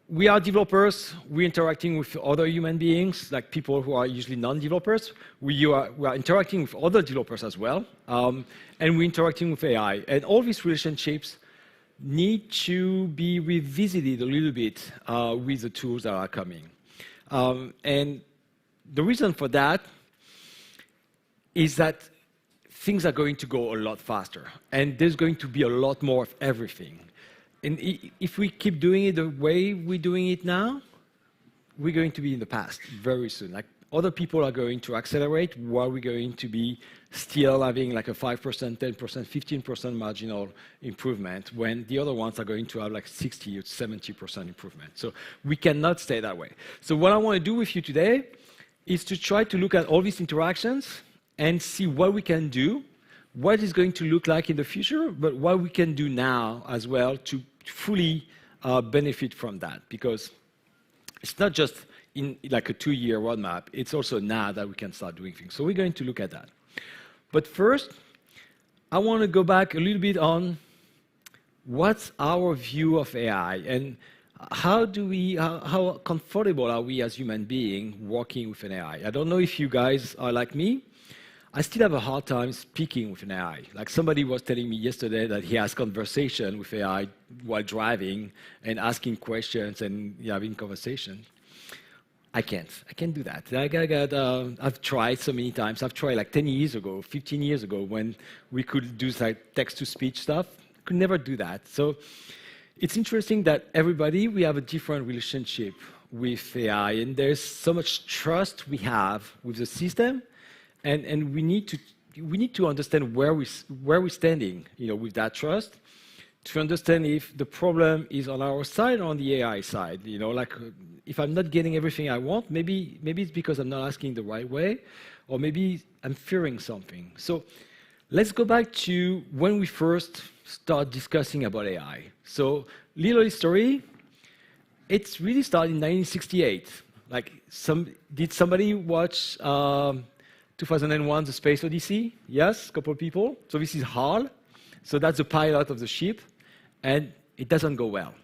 we are developers. We're interacting with other human beings, like people who are usually non-developers. We are interacting with other developers as well, and we're interacting with AI. And all these relationships need to be revisited a little bit with the tools that are coming. And the reason for that is that things are going to go a lot faster, and there's going to be a lot more of everything. And if we keep doing it the way we're doing it now, we're going to be in the past very soon. Other people are going to accelerate while we're going to be still having a 5%, 10%, 15% marginal improvement, when the other ones are going to have 60 or 70% improvement. So we cannot stay that way. So what I want to do with you today is to try to look at all these interactions and see what we can do, what it's going to look like in the future, but what we can do now as well to fully benefit from that. Because it's not just in like a 2-year roadmap, it's also now that we can start doing things. So we're going to look at that. But first, I want to go back a little bit on what's our view of AI and how comfortable are we as human beings working with an AI? I don't know if you guys are like me. I still have a hard time speaking with an AI. Like somebody was telling me yesterday that he has conversation with AI while driving and asking questions and having conversations. I can't do that. I've tried so many times. I've tried like 10 years ago, 15 years ago when we could do like text-to-speech stuff. Could never do that. So it's interesting that we have a different relationship with AI, and there's so much trust we have with the system, and we need to understand where we're standing, with that trust, to understand if the problem is on our side or on the AI side. Like if I'm not getting everything I want, maybe it's because I'm not asking the right way, or maybe I'm fearing something. So let's go back to when we first start discussing about AI. So little history, it's really started in 1968. Like, did somebody watch 2001: The Space Odyssey? Yes, a couple of people. So this is HAL. So that's the pilot of the ship, and it doesn't go well,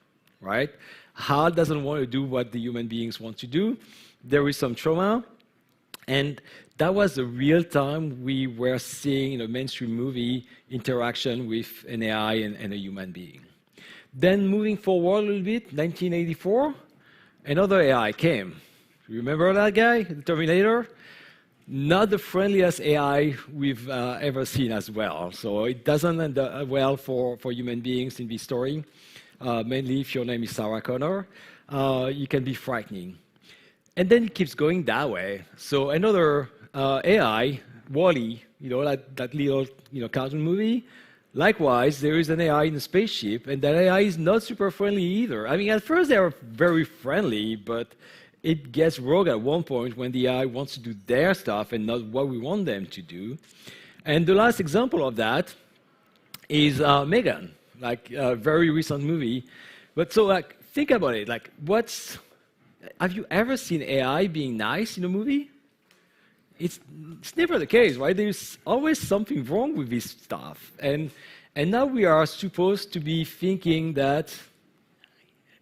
right? HAL doesn't want to do what the human beings want to do. There is some trauma, and that was the real time we were seeing in a mainstream movie interaction with an AI and a human being. Then moving forward a little bit, 1984, another AI came. Remember that guy, the Terminator? Not the friendliest AI we've ever seen as well. So it doesn't end well for human beings in this story. Mainly if your name is Sarah Connor, you can be frightening. And then it keeps going that way. So another AI, Wall-E, that little cartoon movie. Likewise, there is an AI in a spaceship, and that AI is not super friendly either. I mean, at first they are very friendly, but it gets rogue at one point when the AI wants to do their stuff and not what we want them to do. And the last example of that is Megan, like a very recent movie. But so, like, think about it. Like, have you ever seen AI being nice in a movie? It's never the case, right? There's always something wrong with this stuff. And now we are supposed to be thinking that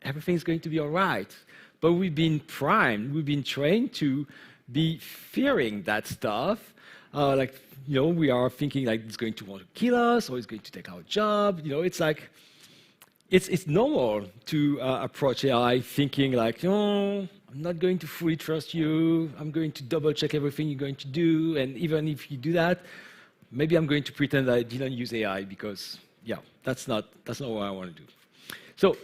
everything's going to be all right. But we've been primed, we've been trained to be fearing that stuff. We are thinking like it's going to want to kill us or it's going to take our job. It's like, it's normal to approach AI thinking like, no, I'm not going to fully trust you. I'm going to double check everything you're going to do. And even if you do that, maybe I'm going to pretend that I didn't use AI because, that's not what I want to do. So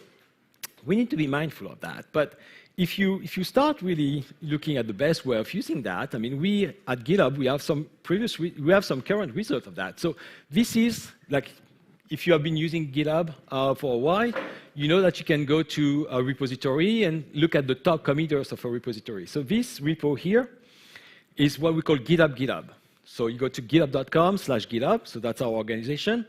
we need to be mindful of that. But if you start really looking at the best way of using that, I mean, we at GitHub, we have some current results of that. So this is like, if you have been using GitHub for a while, you know that you can go to a repository and look at the top committers of a repository. So this repo here is what we call GitHub. So you go to github.com/GitHub, so that's our organization.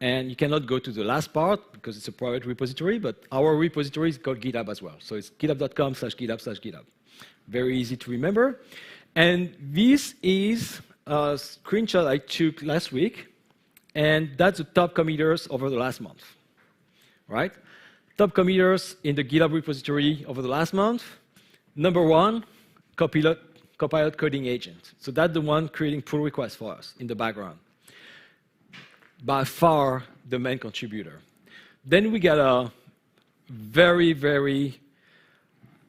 And you cannot go to the last part because it's a private repository, but our repository is called GitHub as well. So it's github.com/GitHub/GitHub. Very easy to remember. And this is a screenshot I took last week, and that's the top committers over the last month, right? Top committers in the GitHub repository over the last month. Number 1, Copilot coding agent. So that's the one creating pull requests for us in the background. By far the main contributor. Then we got a very, very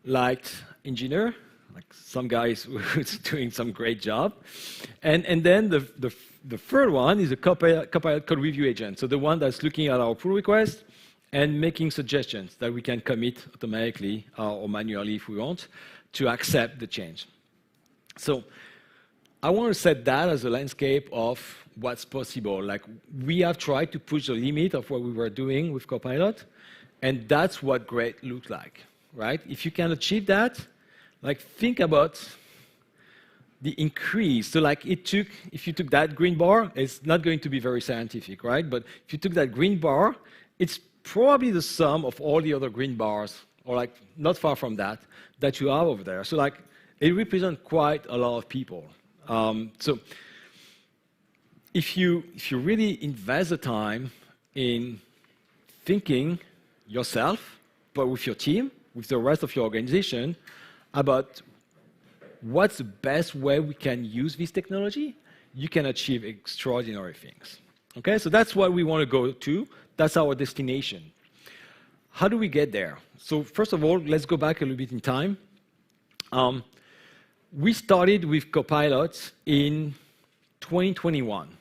liked engineer, like some guys who's doing some great job. And then the third one is a Copilot code review agent. So the one that's looking at our pull request and making suggestions that we can commit automatically or manually if we want to accept the change. So I want to set that as a landscape of what's possible. Like, we have tried to push the limit of what we were doing with Copilot, and that's what great looks like, right? If you can achieve that, like, think about the increase. So like, if you took that green bar, it's not going to be very scientific, right? But if you took that green bar, it's probably the sum of all the other green bars or like not far from that, that you have over there. So like it represents quite a lot of people. So if you really invest the time in thinking yourself, but with your team, with the rest of your organization, about what's the best way we can use this technology, you can achieve extraordinary things. Okay, so that's what we want to go to. That's our destination. How do we get there? So first of all, let's go back a little bit in time. We started with Copilot in 2021.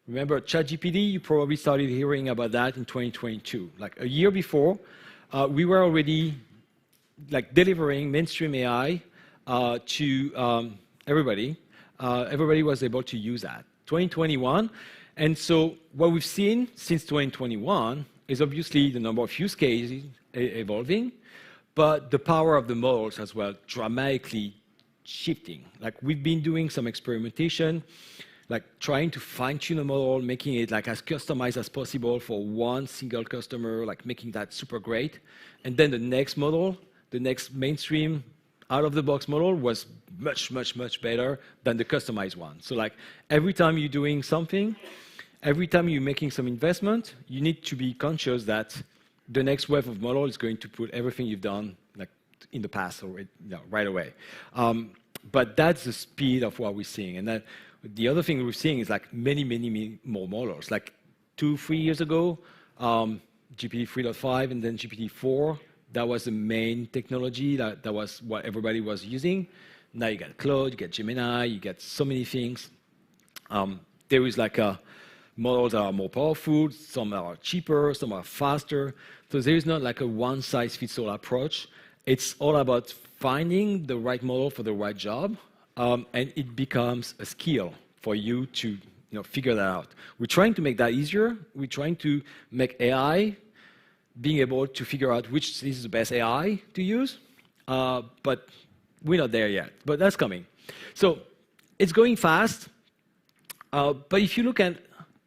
Remember ChatGPT, you probably started hearing about that in 2022. Like a year before, we were already like delivering mainstream AI to everybody. Everybody was able to use that. 2021, and so what we've seen since 2021 is obviously the number of use cases evolving, but the power of the models as well dramatically shifting. Like we've been doing some experimentation, like trying to fine-tune a model, making it like as customized as possible for one single customer, like making that super great. And then the next model, the next mainstream out-of-the-box model was much, much, much better than the customized one. So like every time you're doing something, every time you're making some investment, you need to be conscious that the next wave of model is going to put everything you've done like in the past or right away. But that's the speed of what we're seeing. And then the other thing we're seeing is like many, many, many more models. Like 2-3 years ago, GPT 3.5 and then GPT 4, that was the main technology, that was what everybody was using. Now you got Claude, you get Gemini, you get so many things. There is like models that are more powerful, some are cheaper, some are faster. So there is not like a one-size-fits-all approach. It's all about finding the right model for the right job, and it becomes a skill for you to figure that out. We're trying to make that easier. We're trying to make AI being able to figure out which is the best AI to use, but we're not there yet, but that's coming. So it's going fast, but if you look at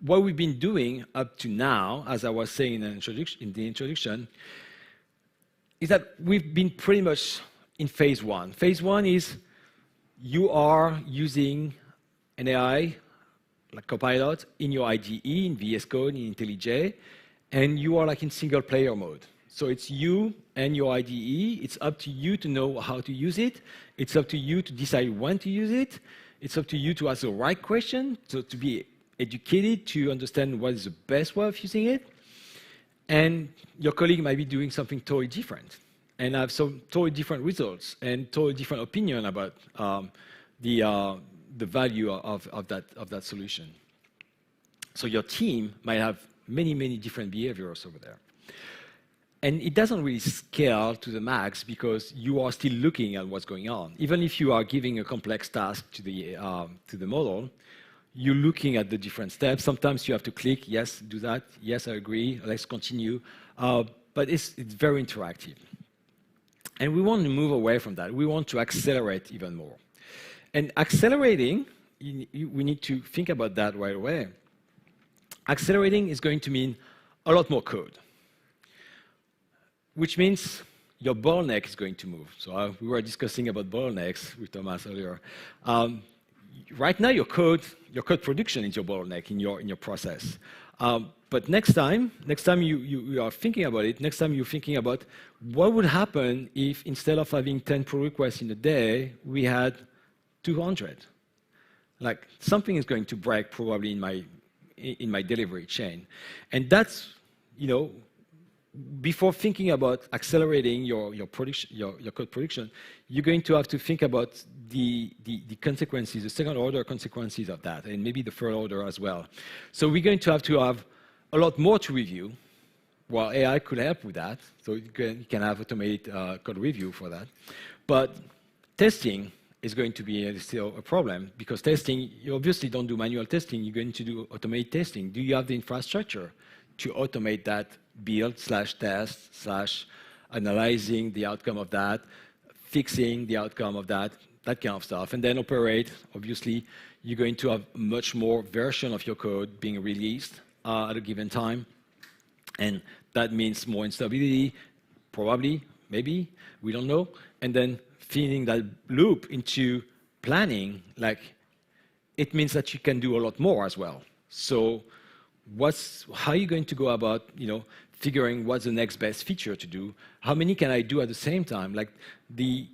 what we've been doing up to now, as I was saying in the introduction, is that we've been pretty much in phase one. Phase one is you are using an AI, like Copilot, in your IDE, in VS Code, in IntelliJ, and you are like in single player mode. So it's you and your IDE. It's up to you to know how to use it. It's up to you to decide when to use it. It's up to you to ask the right question, so to be educated to understand what is the best way of using it. And your colleague might be doing something totally different and have some totally different results and totally different opinion about the value of that solution. So your team might have many, many different behaviors over there. And it doesn't really scale to the max because you are still looking at what's going on. Even if you are giving a complex task to the model, you're looking at the different steps. Sometimes you have to click, yes, do that, yes, I agree, let's continue. But it's very interactive. And we want to move away from that. We want to accelerate even more. And accelerating, we need to think about that right away. Accelerating is going to mean a lot more code, which means your bottleneck is going to move. So we were discussing about bottlenecks with Thomas earlier. Right now, your code production is your bottleneck in your process. But next time you are thinking about it, next time you're thinking about what would happen if instead of having 10 pull requests in a day, we had 200. Like something is going to break probably in my delivery chain, and that's before thinking about accelerating your code production, you're going to have to think about the consequences, the second order consequences of that, and maybe the third order as well. So we're going to have a lot more to review. Well, AI could help with that, so you can have automated code review for that. But testing is going to be still a problem, because testing, you obviously don't do manual testing, you're going to do automated testing. Do you have the infrastructure to automate that build/test/ analyzing the outcome of that, fixing the outcome of that kind of stuff, and then operate? Obviously, you're going to have much more version of your code being released at a given time, and that means more instability, probably maybe, we don't know, and then feeding that loop into planning, like, it means that you can do a lot more as well. So how are you going to go about, figuring what's the next best feature to do? How many can I do at the same time? Like, the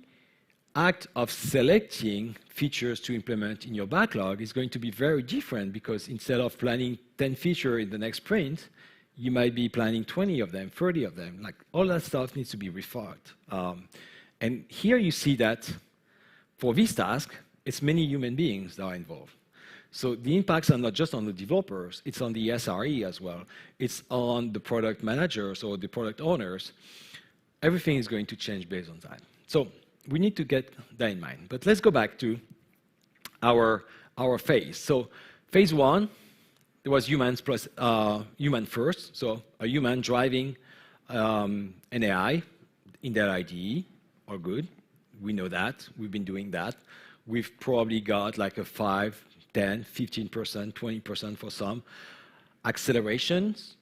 act of selecting features to implement in your backlog is going to be very different, because instead of planning 10 features in the next sprint, you might be planning 20 of them, 30 of them. Like, all that stuff needs to be refought. And here you see that for this task, it's many human beings that are involved. So the impacts are not just on the developers, it's on the SRE as well. It's on the product managers or the product owners. Everything is going to change based on that. So we need to get that in mind. But let's go back to our phase. So phase one, there was humans plus human first. So a human driving an AI in their IDE, all good. We know that. We've been doing that. We've probably got like a 5, 10, 15%, 20% for some accelerations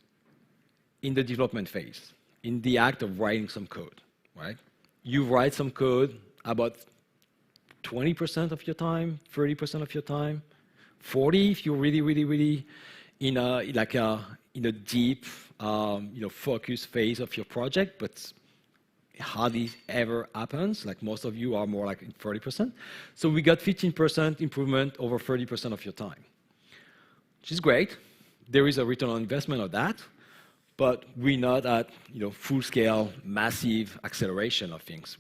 in the development phase, in the act of writing some code, right? You write some code about 20% of your time, 30% of your time, 40 if you're really in a deep, focus phase of your project, but hardly ever happens. Like, most of you are more like 30%. So we got 15% improvement over 30% of your time, which is great. There is a return on investment of that, but we're not at full-scale, massive acceleration of things.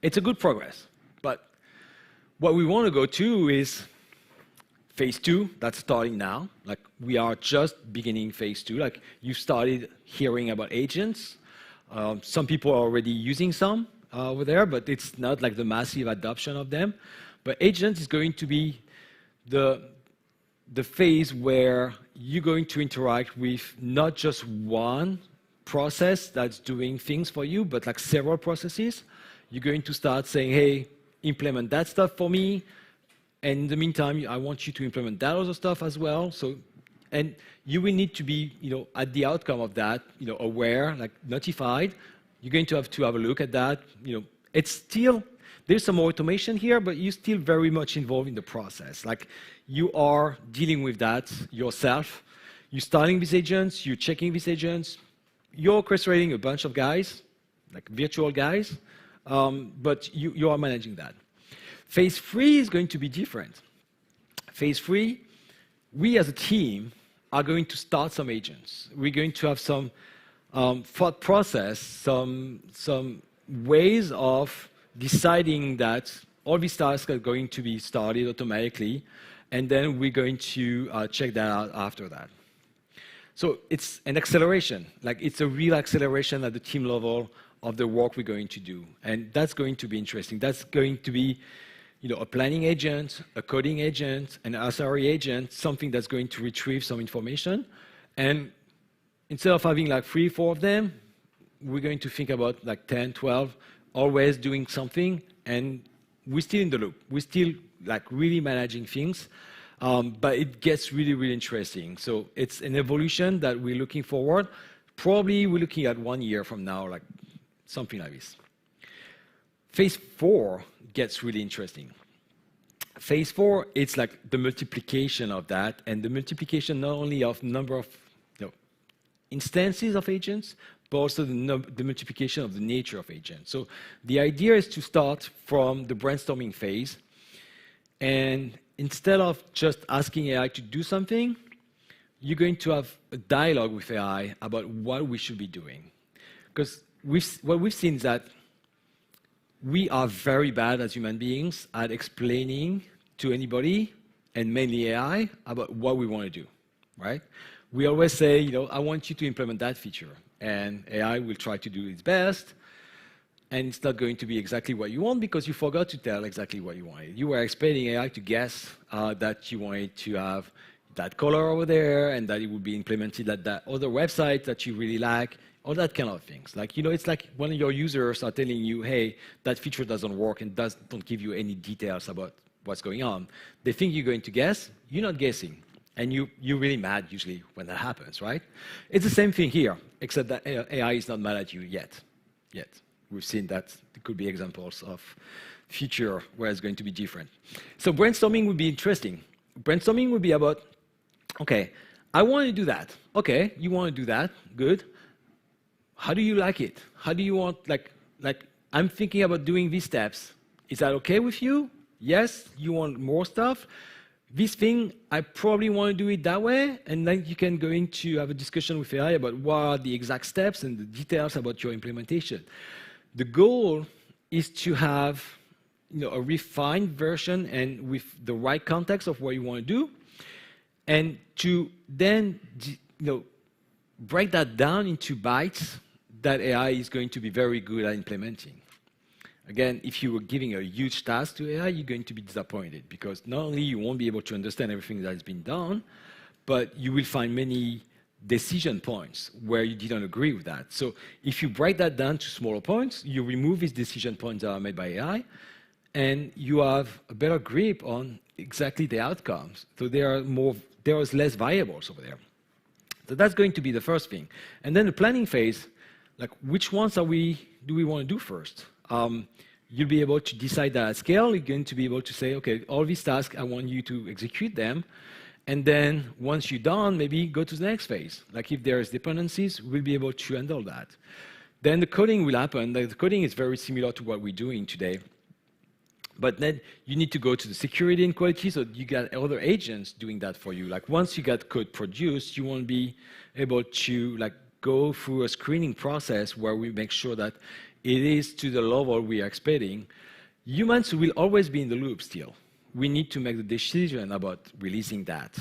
It's a good progress, but what we want to go to is phase two. That's starting now. Like, we are just beginning phase two. Like, you started hearing about agents. Some people are already using some over there, but it's not like the massive adoption of them. But agent is going to be the phase where you're going to interact with not just one process that's doing things for you, but like several processes. You're going to start saying, hey, implement that stuff for me. And in the meantime, I want you to implement that other stuff as well. And you will need to be, at the outcome of that, aware, like notified. You're going to have a look at that. It's still, there's some automation here, but you're still very much involved in the process. Like, you are dealing with that yourself. You're starting these agents, you're checking these agents, you're orchestrating a bunch of guys, like virtual guys, but you are managing that. Phase three is going to be different. Phase three, we as a team are going to start some agents. We're going to have some thought process, some ways of deciding that all these tasks are going to be started automatically, and then we're going to check that out after that. So it's an acceleration. Like, it's a real acceleration at the team level of the work we're going to do. And that's going to be interesting. That's going to be a planning agent, a coding agent, an SRE agent, something that's going to retrieve some information. And instead of having like 3, 4 of them, we're going to think about like 10, 12, always doing something, and we're still in the loop. We're still like really managing things, but it gets really interesting. So it's an evolution that we're looking forward. Probably we're looking at 1 year from now, like something like this. Phase 4 gets really interesting. Phase 4, it's like the multiplication of that, and the multiplication not only of number of instances of agents, but also the multiplication of the nature of agents. So the idea is to start from the brainstorming phase, and instead of just asking AI to do something, you're going to have a dialogue with AI about what we should be doing. Because what we've seen is that we are very bad as human beings at explaining to anybody, and mainly AI, about what we want to do, right? We always say, I want you to implement that feature, and AI will try to do its best, and it's not going to be exactly what you want because you forgot to tell exactly what you wanted. You were expecting AI to guess that you wanted to have that color over there, and that it would be implemented at that other website that you really like, all that kind of things. Like, it's like when your users are telling you, hey, that feature doesn't work and don't give you any details about what's going on. They think you're going to guess. You're not guessing. And you're really mad usually when that happens, right? It's the same thing here, except that AI is not mad at you yet. we've seen that there could be examples of future where it's going to be different. So brainstorming would be interesting. Brainstorming would be about, okay, I want to do that. Okay, you want to do that, good. How do you like it? How do you want, like I'm thinking about doing these steps. Is that okay with you? Yes, you want more stuff? This thing, I probably want to do it that way, and then you can go into have a discussion with AI about what are the exact steps and the details about your implementation. The goal is to have a refined version and with the right context of what you want to do, and to then break that down into bytes that AI is going to be very good at implementing. Again, if you were giving a huge task to AI, you're going to be disappointed because not only you won't be able to understand everything that has been done, but you will find many decision points where you didn't agree with that. So if you break that down to smaller points, you remove these decision points that are made by AI, and you have a better grip on exactly the outcomes. So there is less variables over there. So that's going to be the first thing. And then the planning phase, like which ones do we want to do first? You'll be able to decide that at scale. You're going to be able to say, okay, all these tasks, I want you to execute them. And then once you're done, maybe go to the next phase. Like if there's dependencies, we'll be able to handle that. Then the coding will happen. The coding is very similar to what we're doing today. But then you need to go to the security and quality, so you got other agents doing that for you. Like once you got code produced, you won't be able to go through a screening process where we make sure that it is to the level we are expecting. Humans will always be in the loop still. We need to make the decision about releasing that.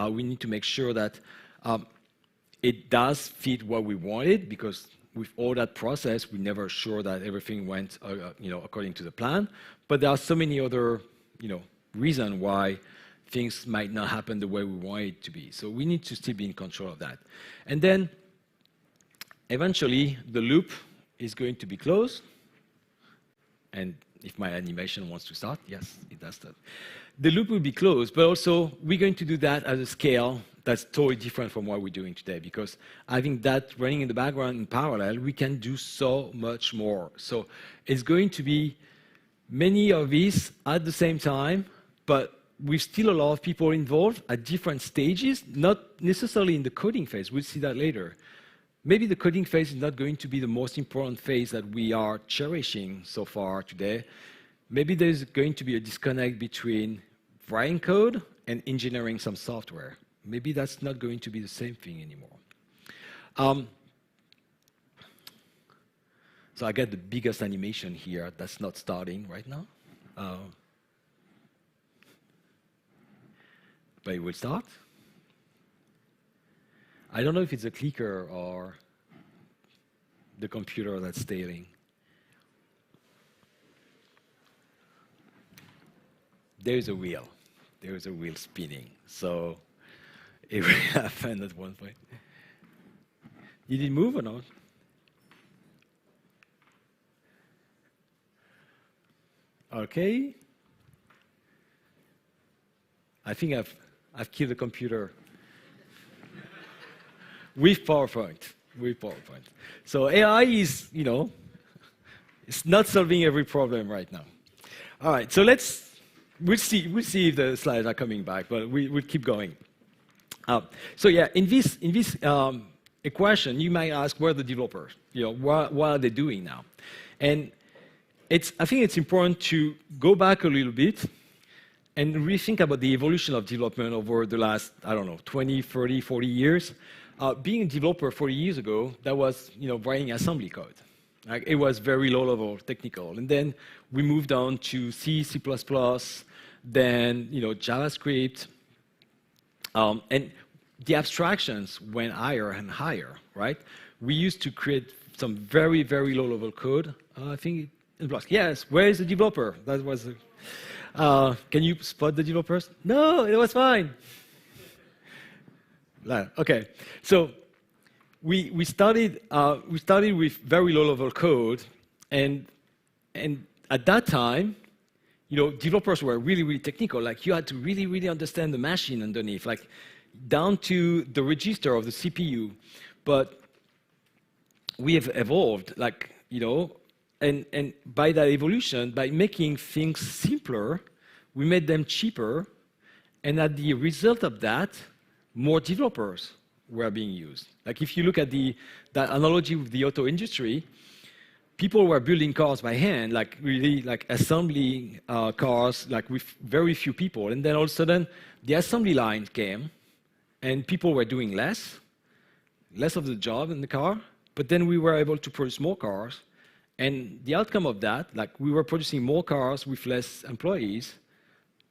We need to make sure that it does fit what we wanted, because with all that process, we're never sure that everything went according to the plan. But there are so many other reasons why things might not happen the way we want it to be. So we need to still be in control of that. And then eventually, the loop is going to be closed. And if my animation wants to start, yes, it does that. The loop will be closed, but also we're going to do that at a scale that's totally different from what we're doing today, because having that running in the background in parallel, we can do so much more. So it's going to be many of these at the same time, but with still a lot of people involved at different stages, not necessarily in the coding phase. We'll see that later. Maybe the coding phase is not going to be the most important phase that we are cherishing so far today. Maybe there's going to be a disconnect between writing code and engineering some software. Maybe that's not going to be the same thing anymore. So I got the biggest animation here that's not starting right now. But it will start. I don't know if it's a clicker or the computer that's stating. There's a wheel. There's a wheel spinning. So it will happen at one point. Did it move or not? Okay. I think I've killed the computer. With PowerPoint. So AI is, it's not solving every problem right now. All right, so we'll see if the slides are coming back, but we'll keep going. So yeah, in this equation, you might ask, where are the developers? What are they doing now? And I think it's important to go back a little bit and rethink about the evolution of development over the last, 20, 30, 40 years. Being a developer 40 years ago, that was writing assembly code. It was very low-level technical. And then we moved on to C, C++, then JavaScript. And the abstractions went higher and higher, right? We used to create some very, very low-level code. I think in blocks. Yes, where is the developer? That was. Can you spot the developers? No, it was fine. Okay, so we started with very low-level code, and at that time, developers were really, really technical. Like you had to really, really understand the machine underneath, like down to the register of the CPU. But we have evolved, and by that evolution, by making things simpler, we made them cheaper, and as the result of that, more developers were being used. Like if you look at that analogy with the auto industry, people were building cars by hand, like really like assembling cars, like with very few people. And then all of a sudden, the assembly line came, and people were doing less of the job in the car. But then we were able to produce more cars. And the outcome of that, like we were producing more cars with less employees.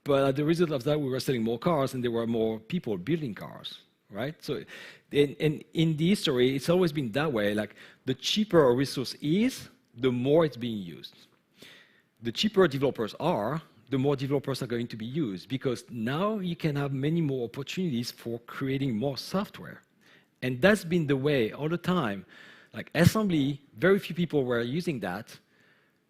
But as the result of that, we were selling more cars, and there were more people building cars, right? So in the history, it's always been that way. Like the cheaper a resource is, the more it's being used. The cheaper developers are, the more developers are going to be used, because now you can have many more opportunities for creating more software. And that's been the way all the time. Like assembly, very few people were using that.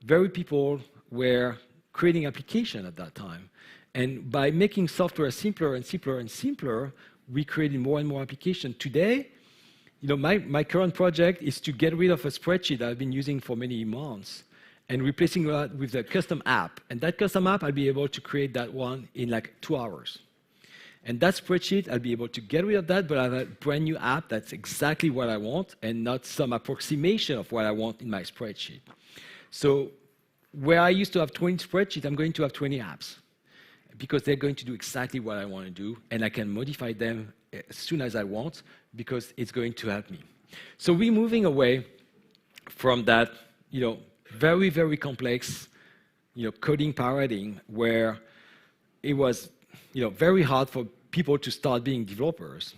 Very people were creating application at that time. And by making software simpler and simpler and simpler, we created more and more application. Today, you know, my current project is to get rid of a spreadsheet that I've been using for many months and replacing that with a custom app. And that custom app, I'll be able to create that one in like 2 hours. And that spreadsheet, I'll be able to get rid of that, but I have a brand new app that's exactly what I want and not some approximation of what I want in my spreadsheet. So where I used to have 20 spreadsheets, I'm going to have 20 apps, because they're going to do exactly what I want to do, and I can modify them as soon as I want, because it's going to help me. So we're moving away from that, you know, very, very complex, you know, coding paradigm where it was, you know, very hard for people to start being developers.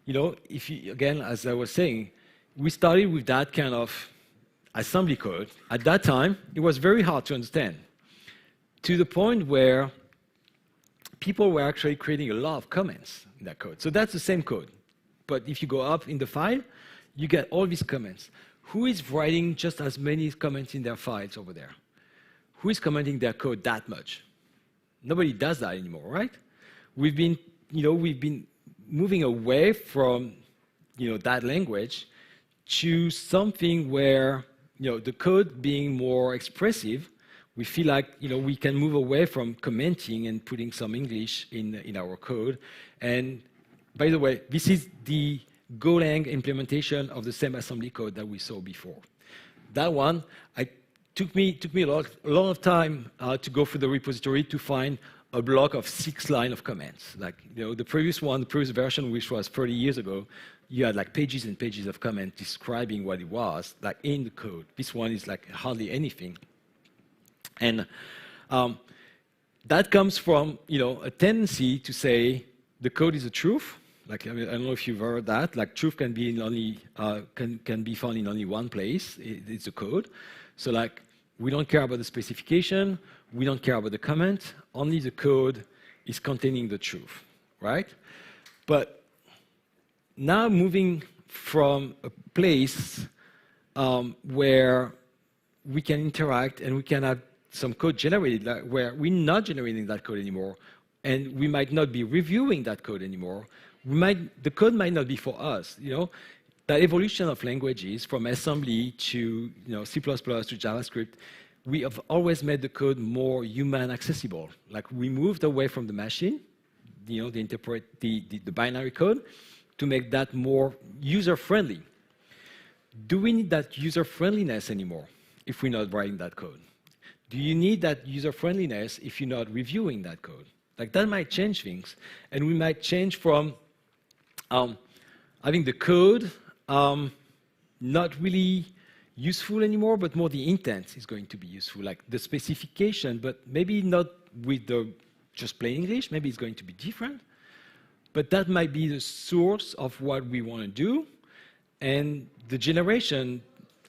You know, if you, again, as I was saying, we started with that kind of assembly code. At that time, it was very hard to understand, to the point where people were actually creating a lot of comments in that code. So that's the same code. But if you go up in the file, you get all these comments. Who is writing just as many comments in their files over there? Who is commenting their code that much? Nobody does that anymore, right? We've been moving away from, you know, that language to something where, you know, the code being more expressive. We feel like, you know, we can move away from commenting and putting some English in our code. And by the way, this is the Golang implementation of the same assembly code that we saw before. That one, took me a lot of time to go through the repository to find a block of 6 lines of comments. Like, you know, the previous version, which was 30 years ago, you had like pages and pages of comments describing what it was, like in the code. This one is like hardly anything. And that comes from, you know, a tendency to say the code is the truth. Like, I mean, I don't know if you've heard that. Like, truth can be in only can be found in only one place. It's the code. So, like, we don't care about the specification. We don't care about the comment. Only the code is containing the truth, right? But now moving from a place where we can interact and we can have some code generated, like, where we're not generating that code anymore, and we might not be reviewing that code anymore. The code might not be for us, you know. That evolution of languages from assembly to, you know, C++ to JavaScript, we have always made the code more human accessible. Like, we moved away from the machine, you know, the binary code, to make that more user-friendly. Do we need that user-friendliness anymore if we're not writing that code? Do you need that user-friendliness if you're not reviewing that code? Like, that might change things, and we might change from having the code not really useful anymore, but more the intent is going to be useful, like the specification, but maybe not with the just plain English. Maybe it's going to be different, but that might be the source of what we want to do, and the generation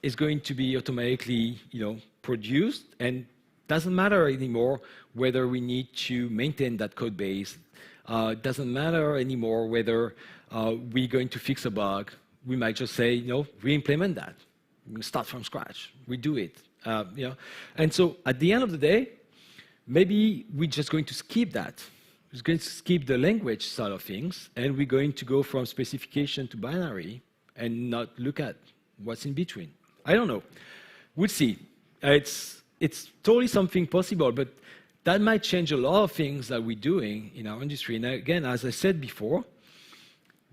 is going to be automatically, you know, produced, and doesn't matter anymore whether we need to maintain that code base. It doesn't matter anymore whether we're going to fix a bug. We might just say, you know, re-implement that. We start from scratch. We do it. You know, and so at the end of the day, maybe we're just going to skip that. We're going to skip the language side of things, and we're going to go from specification to binary and not look at what's in between. I don't know. We'll see. it's totally something possible, but that might change a lot of things that we're doing in our industry. And again, as I said before,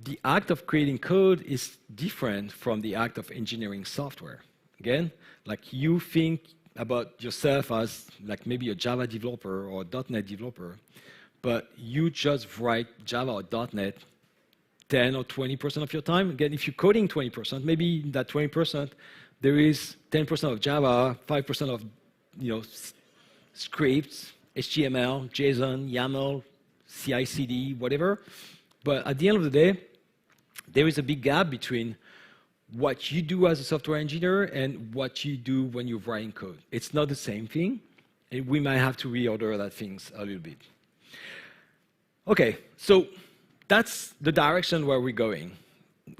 the act of creating code is different from the act of engineering software. Again, like you think about yourself as like maybe a Java developer or a .NET developer, but you just write Java or .NET 10 or 20% of your time. Again, if you're coding 20%, maybe in that 20%, there is 10% of Java, 5% of scripts, HTML, JSON, YAML, CI/CD, whatever. But at the end of the day, there is a big gap between what you do as a software engineer and what you do when you're writing code. It's not the same thing, and we might have to reorder that things a little bit. Okay, so that's the direction where we're going.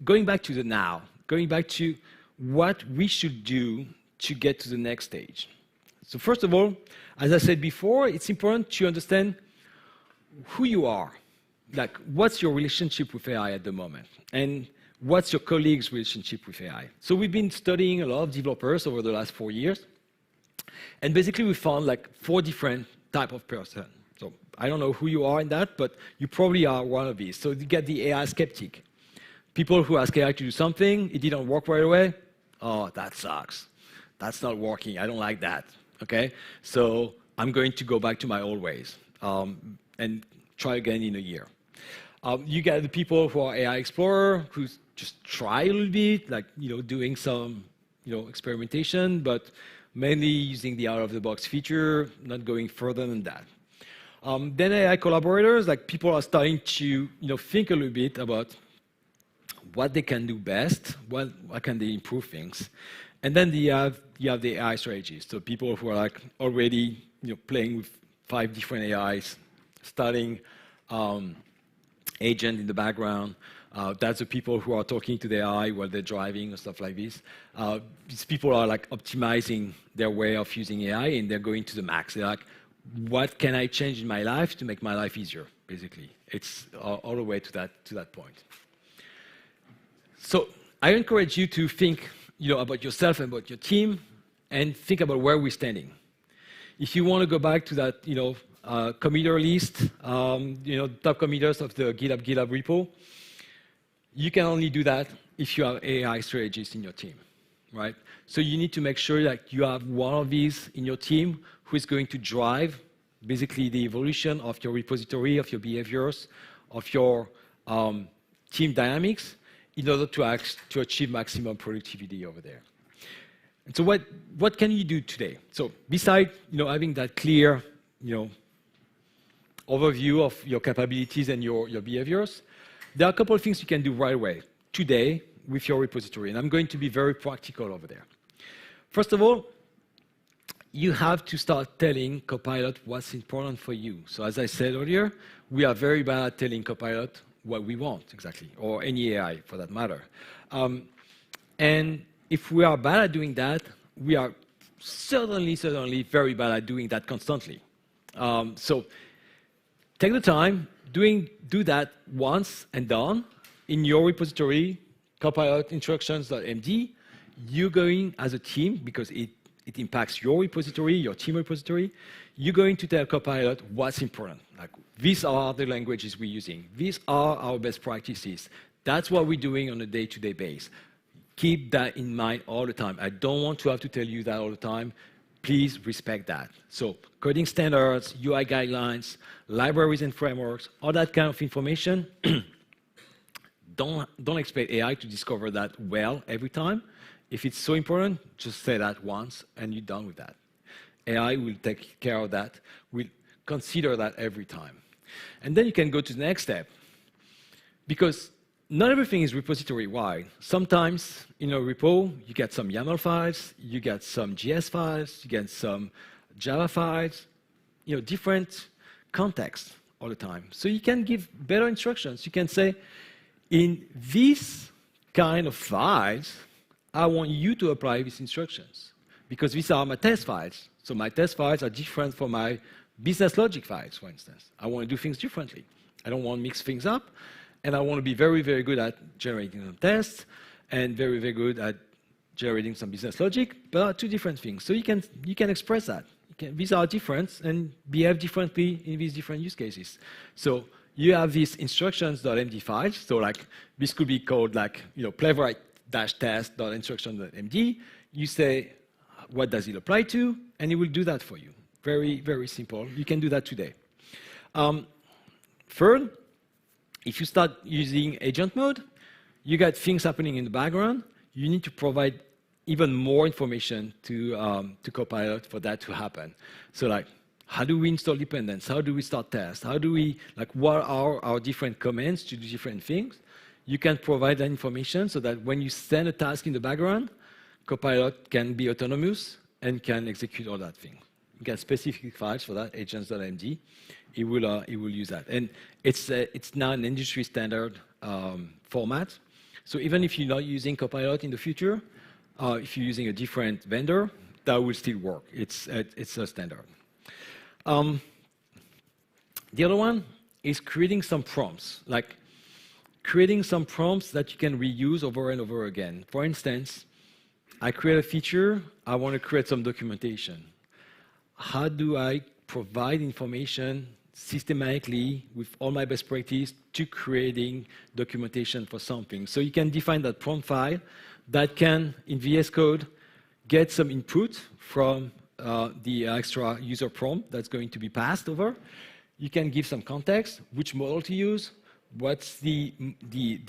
Going back to the now, going back to what we should do to get to the next stage. So first of all, as I said before, it's important to understand who you are. Like, what's your relationship with AI at the moment? And what's your colleagues' relationship with AI? So we've been studying a lot of developers over the last 4 years. And basically, we found like 4 different types of person. So I don't know who you are in that, but you probably are one of these. So you get the AI skeptic. People who ask AI to do something, it didn't work right away. Oh, that sucks. That's not working. I don't like that. Okay? So I'm going to go back to my old ways and try again in a year. You get the people who are AI explorer, who just try a little bit, like doing some experimentation, but mainly using the out-of-the-box feature, not going further than that. Then AI collaborators, like people are starting to think a little bit about what they can do best, what can they improve things. And then you have the AI strategists, so people who are like already playing with 5 different AIs, starting agent in the background. That's the people who are talking to the AI while they're driving or stuff like this. These people are like optimizing their way of using AI, and they're going to the max. They're like, what can I change in my life to make my life easier, basically. It's all the way to that point. So I encourage you to think about yourself and about your team, and think about where we're standing. If you want to go back to that committer list, top committers of the GitHub repo, you can only do that if you have AI strategists in your team, right? So you need to make sure that you have one of these in your team who is going to drive basically the evolution of your repository, of your behaviors, of your team dynamics, in order to achieve maximum productivity over there. And so what can you do today? So besides having that clear overview of your capabilities and your behaviors, there are a couple of things you can do right away, today, with your repository. And I'm going to be very practical over there. First of all, you have to start telling Copilot what's important for you. So as I said earlier, we are very bad at telling Copilot what we want, exactly, or any AI for that matter. And if we are bad at doing that, we are certainly very bad at doing that constantly. So take the time, do that once and done in your repository, Copilot instructions.md. You're going as a team, because it impacts your repository, your team repository, you're going to tell Copilot what's important. Like, these are the languages we're using. These are our best practices. That's what we're doing on a day-to-day basis. Keep that in mind all the time. I don't want to have to tell you that all the time. Please respect that. So coding standards, UI guidelines, libraries and frameworks, all that kind of information. Don't expect AI to discover that well every time. If it's so important, just say that once and you're done with that. AI will take care of that. We'll consider that every time. And then you can go to the next step. Because not everything is repository-wide. Sometimes in a repo, you get some YAML files, you get some JS files, you get some Java files, different contexts all the time. So you can give better instructions. You can say, in these kind of files, I want you to apply these instructions, because these are my test files. So my test files are different from my business logic files, for instance. I want to do things differently. I don't want to mix things up. And I want to be very, very good at generating the tests, and very, very good at generating some business logic, but two different things. So you can express that. These are different and behave differently in these different use cases. So you have these instructions.md files. So like this could be called like playwright-test.instruction.md. You say, what does it apply to? And it will do that for you. Very, very simple. You can do that today. Third, if you start using agent mode, you got things happening in the background. You need to provide even more information to Copilot for that to happen. So like, how do we install dependents? How do we start tests? How do we, like, what are our different commands to do different things? You can provide that information so that when you send a task in the background, Copilot can be autonomous and can execute all that thing. You get specific files for that, agents.md. It will use that. And it's now an industry standard format. So even if you're not using Copilot in the future, if you're using a different vendor, that will still work. It's a standard. The other one is creating some prompts, like creating some prompts that you can reuse over and over again. For instance, I create a feature, I want to create some documentation. How do I provide information systematically with all my best practice to creating documentation for something? So you can define that prompt file that can, in VS Code, get some input from the extra user prompt that's going to be passed over. You can give some context, which model to use, what's the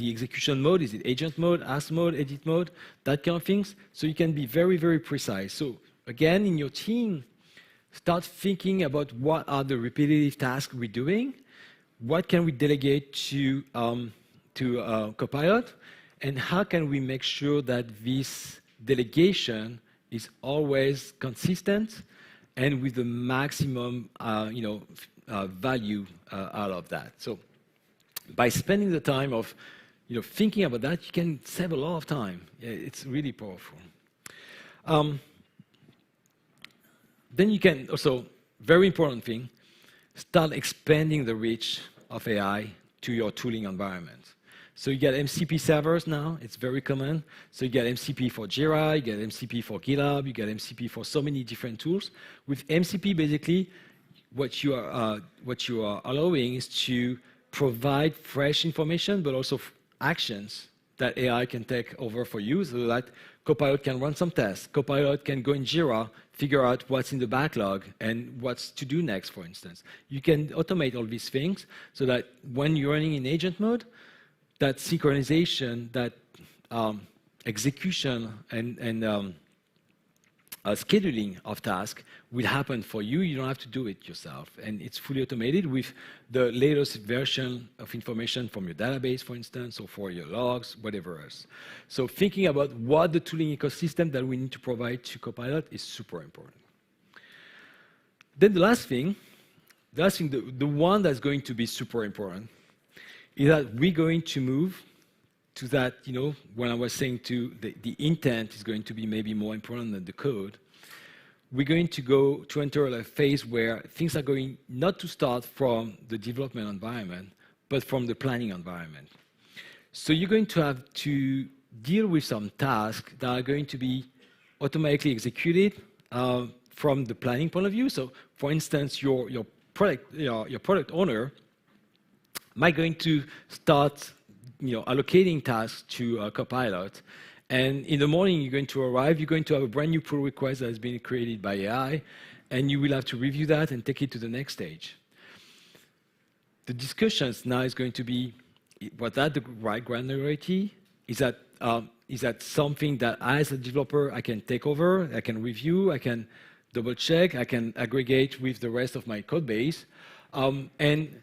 execution mode, is it agent mode, AST mode, edit mode, that kind of things. So you can be very, very precise. So again, in your team, start thinking about what are the repetitive tasks we're doing, what can we delegate to Copilot, and how can we make sure that this delegation is always consistent and with the maximum value out of that. So by spending the time of thinking about that, you can save a lot of time. It's really powerful. Then you can also, very important thing, start expanding the reach of AI to your tooling environment. So you get MCP servers now, it's very common. So you get MCP for Jira, you get MCP for GitHub, you get MCP for so many different tools. With MCP, basically, what you are allowing is to provide fresh information, but also actions that AI can take over for you, so that Copilot can run some tests. Copilot can go in Jira, figure out what's in the backlog and what's to do next, for instance. You can automate all these things so that when you're running in agent mode, that synchronization, that execution and scheduling of tasks will happen for you. You don't have to do it yourself. And it's fully automated with the latest version of information from your database, for instance, or for your logs, whatever else. So thinking about what the tooling ecosystem that we need to provide to Copilot is super important. Then the last thing, the one that's going to be super important, is that we're going to move to that, when I was saying the intent is going to be maybe more important than the code, we're going to enter a phase where things are going not to start from the development environment, but from the planning environment. So you're going to have to deal with some tasks that are going to be automatically executed from the planning point of view. So for instance, your product owner might going to start allocating tasks to Copilot. And in the morning, you're going to arrive, you're going to have a brand new pull request that has been created by AI, and you will have to review that and take it to the next stage. The discussions now is going to be, was that the right granularity? Is that something that as a developer I can take over, I can review, I can double check, I can aggregate with the rest of my code base? And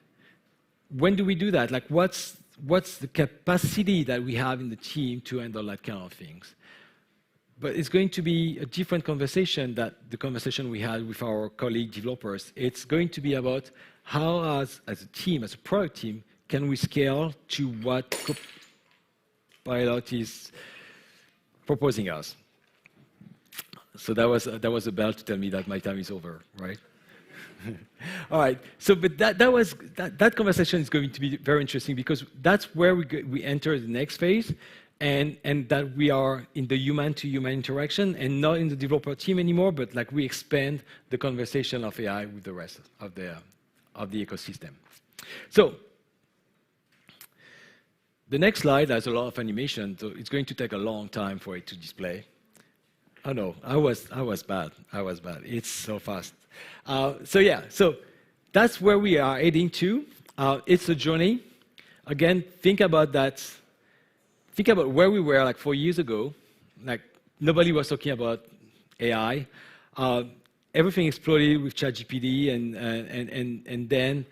when do we do that? Like what's the capacity that we have in the team to handle that kind of things? But it's going to be a different conversation than the conversation we had with our colleague developers. It's going to be about how, as a team, as a product team, can we scale to what Copilot is proposing us. So that was a bell to tell me that my time is over, right? All right. So, but that conversation is going to be very interesting because that's where we enter the next phase, and that we are in the human-to-human interaction and not in the developer team anymore, but like we expand the conversation of AI with the rest of the ecosystem. So the next slide has a lot of animation, so it's going to take a long time for it to display. Oh no, I was bad. It's so fast. So that's where we are heading to. It's a journey. Again, think about that. Think about where we were like 4 years ago. Like nobody was talking about AI. Everything exploded with ChatGPT, and then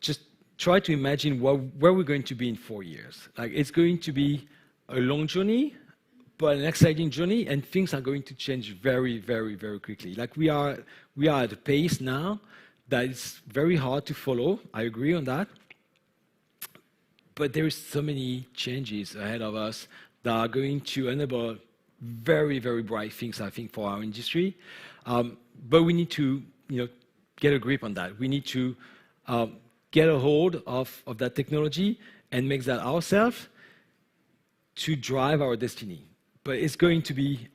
just try to imagine where we're going to be in 4 years. Like it's going to be a long journey, but an exciting journey, and things are going to change very, very, very quickly. Like we are at a pace now that is very hard to follow. I agree on that. But there is so many changes ahead of us that are going to enable very, very bright things, I think, for our industry. But we need to, get a grip on that. We need to get a hold of that technology and make that ourselves to drive our destiny. But it's going to be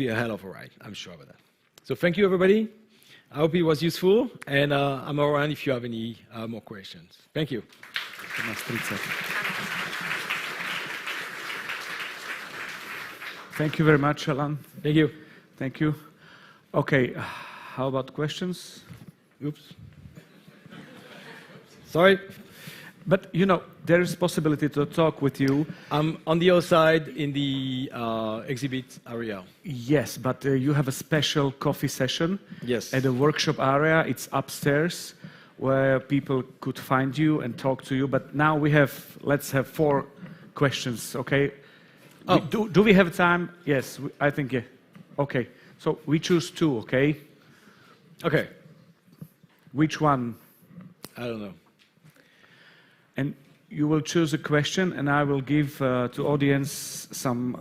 a hell of a ride. I'm sure about that. So thank you, everybody. I hope it was useful, and I'm around if you have any more questions. Thank you. Thank you very much, Alain. Thank you. Thank you. Okay, how about questions? Oops. Sorry. But, there is possibility to talk with you. I'm on the other side in the exhibit area. Yes, but you have a special coffee session. Yes. At the workshop area. It's upstairs, where people could find you and talk to you. But now let's have 4 questions, okay? Oh. Do we have time? Yes, I think, yeah. Okay, so we choose 2, okay? Okay. Which one? I don't know. And you will choose a question, and I will give to audience some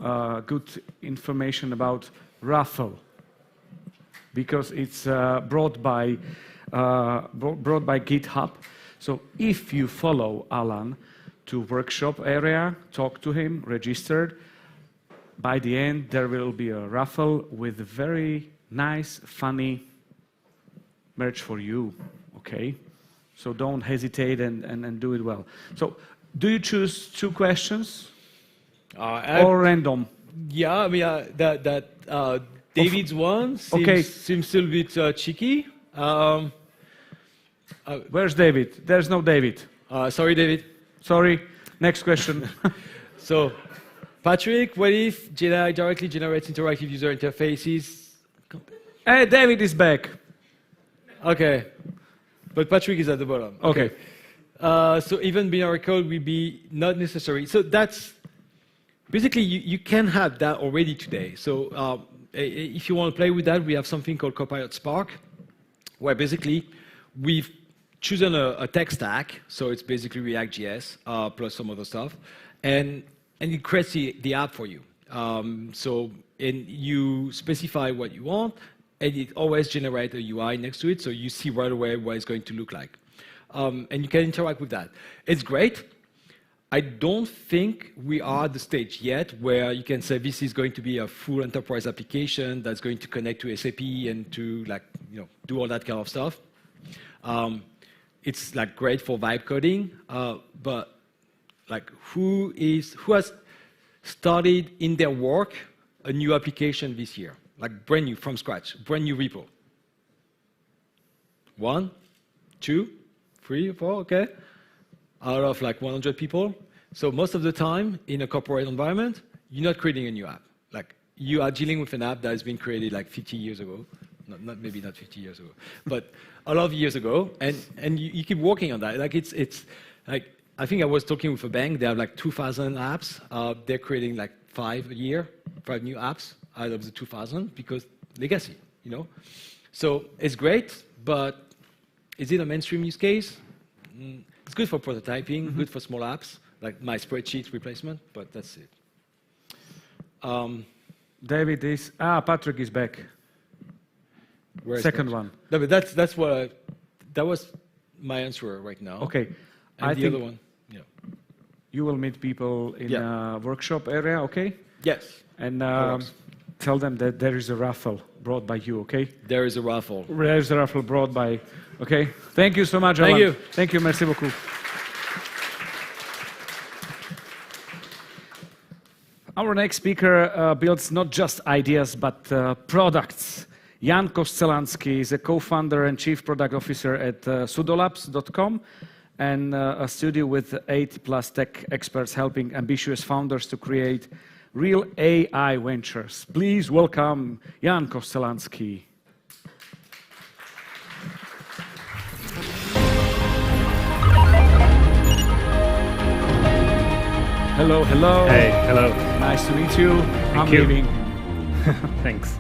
good information about raffle, because it's brought by GitHub. So if you follow Alain to workshop area, talk to him, registered, by the end there will be a raffle with very nice, funny merch for you, okay? So don't hesitate and do it well. So do you choose 2 questions or random? Yeah, I mean, David's one seems a little bit cheeky. Where's David? There's no David. Sorry, David. Sorry. Next question. So, Patrick, what if GenAI directly generates interactive user interfaces? Hey, David is back. Okay. But Patrick is at the bottom. Okay. So even binary code will be not necessary. So that's basically you can have that already today. So if you want to play with that, we have something called Copilot Spark, where basically we've chosen a tech stack. So it's basically React.js plus some other stuff, and it creates the app for you. And you specify what you want, and it always generates a UI next to it, so you see right away what it's going to look like. And you can interact with that. It's great. I don't think we are at the stage yet where you can say this is going to be a full enterprise application that's going to connect to SAP and to do all that kind of stuff. It's great for vibe coding, but who has started in their work a new application this year? Brand new, from scratch, brand new repo. 1, 2, 3, 4, okay. Out of 100 people. So most of the time in a corporate environment, you're not creating a new app. You are dealing with an app that has been created 50 years ago. Maybe not 50 years ago, but a lot of years ago, and you keep working on that. I think I was talking with a bank. They have 2,000 apps. They're creating 5 a year, 5 new apps out of the 2,000 because legacy, So it's great, but is it a mainstream use case? It's good for prototyping, good for small apps, like my spreadsheet replacement, but that's it. David is... Patrick is back. Second one. No, but that was my answer right now. Okay. And the other one, you will meet people in a workshop area, okay? Yes. And tell them that there is a raffle brought by you, okay? There is a raffle. There is a raffle brought by, okay? Thank you so much, Thank Alain. you. Thank you, merci beaucoup. Our next speaker builds not just ideas, but products. Ján Koscelanský is a co-founder and chief product officer at sudolabs.com and a studio with 80+ tech experts helping ambitious founders to create real AI ventures. Please welcome Ján Koscelanský. Hello, hello. Hey, hello. Nice to meet you. Thank I'm you. leaving. Thanks.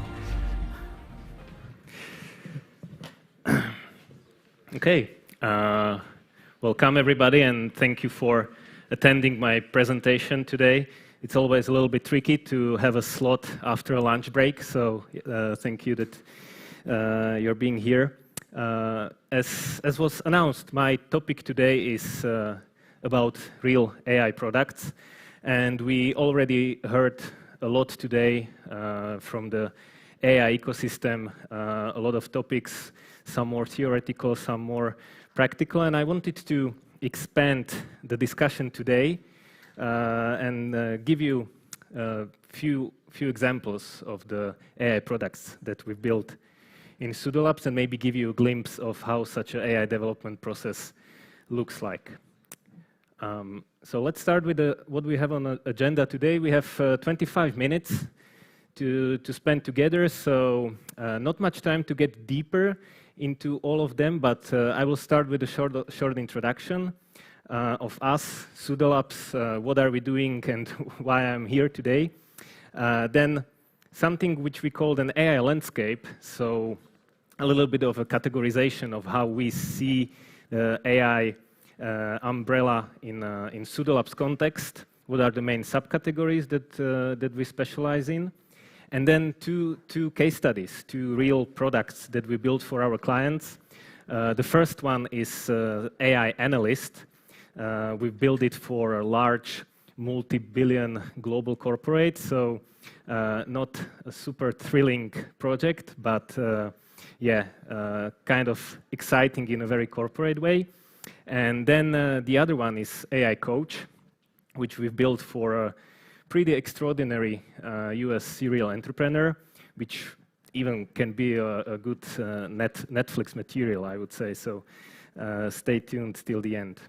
Okay. Welcome, everybody, and thank you for attending my presentation today. It's always a little bit tricky to have a slot after a lunch break, so thank you that you're being here. As was announced, my topic today is about real AI products, and we already heard a lot today from the AI ecosystem, a lot of topics, some more theoretical, some more practical, and I wanted to expand the discussion today and give you a few examples of the AI products that we've built in Sudolabs and maybe give you a glimpse of how such an AI development process looks like. So let's start with what we have on the agenda today. We have 25 minutes to spend together, so not much time to get deeper into all of them, but I will start with a short introduction of us, Sudolabs, what are we doing and why I'm here today. Then something which we called an AI landscape, so a little bit of a categorization of how we see the AI umbrella in Sudolabs context, what are the main subcategories that we specialize in, and then two case studies, two real products that we built for our clients. The first one is AI Analyst. We built it for a large multi-billion global corporate, so not a super thrilling project, but kind of exciting in a very corporate way. And then the other one is AI Coach, which we've built for a pretty extraordinary US serial entrepreneur, which even can be a good Netflix material, I would say. So stay tuned till the end.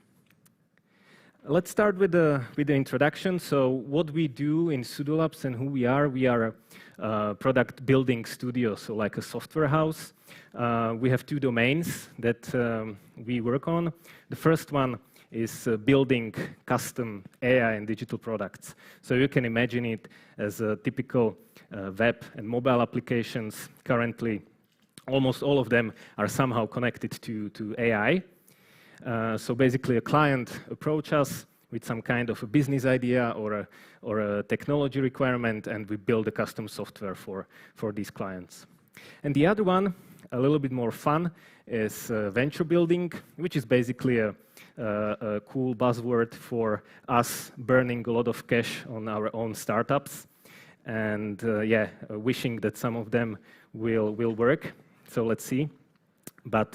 Let's start with the introduction. So what we do in Sudolabs and who we are a product building studio, so like a software house. We have two domains that we work on. The first one is building custom AI and digital products. So you can imagine it as a typical web and mobile applications. Currently, almost all of them are somehow connected to AI. So basically, a client approaches us with some kind of a business idea or a technology requirement, and we build a custom software for these clients. And the other one, a little bit more fun, is venture building, which is basically a cool buzzword for us burning a lot of cash on our own startups, and wishing that some of them will work. So let's see. But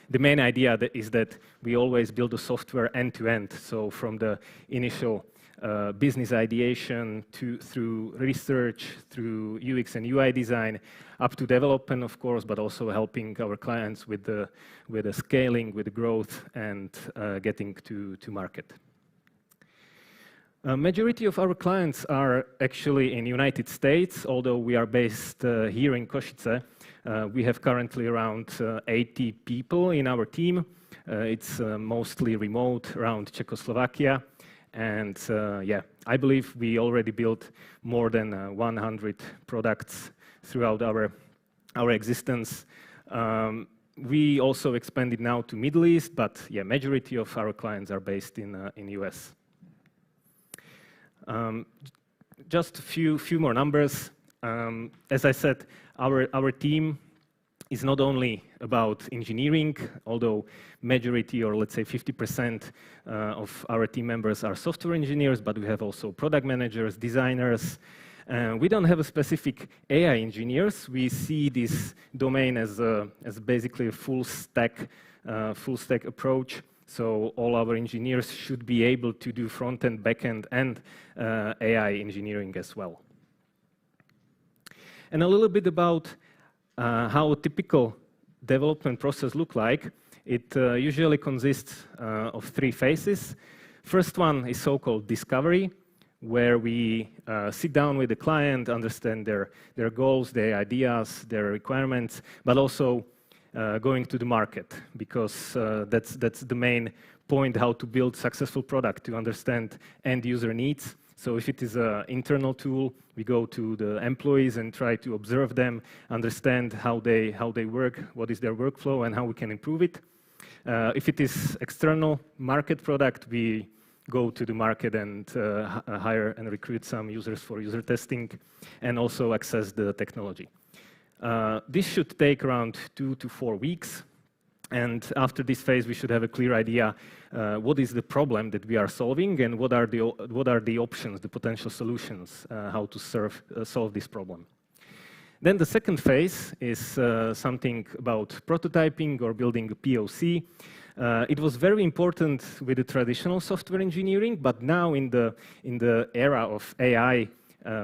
the main idea is that we always build the software end-to-end. So from the initial business ideation through research, through UX and UI design, up to development, of course, but also helping our clients with the scaling, with the growth, and getting to market. A majority of our clients are actually in the United States, although we are based here in Košice. We have currently around 80 people in our team. It's mostly remote around Czechoslovakia. And I believe we already built more than 100 products throughout our existence. We also expanded now to Middle East, but majority of our clients are based in US. Just a few more numbers. As I said, our team is not only about engineering, although majority, or let's say 50% of our team members are software engineers, but we have also product managers, designers. We don't have a specific AI engineers. We see this domain as basically a full stack approach. So all our engineers should be able to do front-end, back-end, and AI engineering as well. And a little bit about how a typical development process looks like. It usually consists of 3 phases. First one is so-called discovery, where we sit down with the client, understand their goals, their ideas, their requirements, but also going to the market, because that's the main point, how to build successful product, to understand end user needs. So if it is an internal tool, we go to the employees and try to observe them, understand how they work, what is their workflow, and how we can improve it. If it is external market product, we go to the market and hire and recruit some users for user testing, and also access the technology. This should take around 2 to 4 weeks. And after this phase, we should have a clear idea what is the problem that we are solving, and what are the options, the potential solutions, how to solve this problem. Then the second phase is something about prototyping or building a POC. It was very important with the traditional software engineering, but now in the era of AI,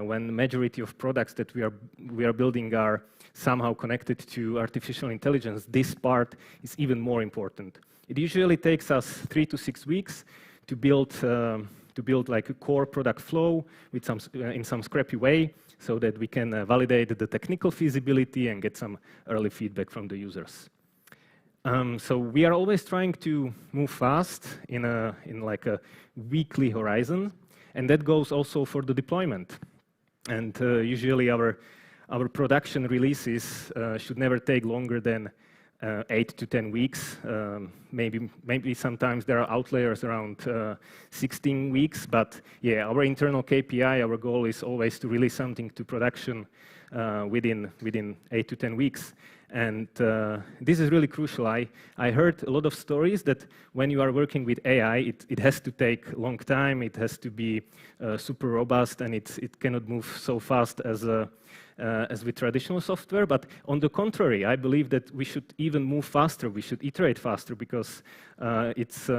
when the majority of products that we are building are somehow connected to artificial intelligence, this part is even more important. It usually takes us 3 to 6 weeks to build like a core product flow with in some scrappy way, so that we can validate the technical feasibility and get some early feedback from the users. So we are always trying to move fast in like a weekly horizon, and that goes also for the deployment. And usually our production releases should never take longer than 8 to 10 weeks. Maybe sometimes there are outliers around 16 weeks, but yeah, our internal KPI, our goal is always to release something to production within 8 to 10 weeks. And this is really crucial. I heard a lot of stories that when you are working with AI, it has to take a long time, it has to be super robust, and it cannot move so fast as with traditional software. But on the contrary, I believe that we should even move faster, we should iterate faster, because it's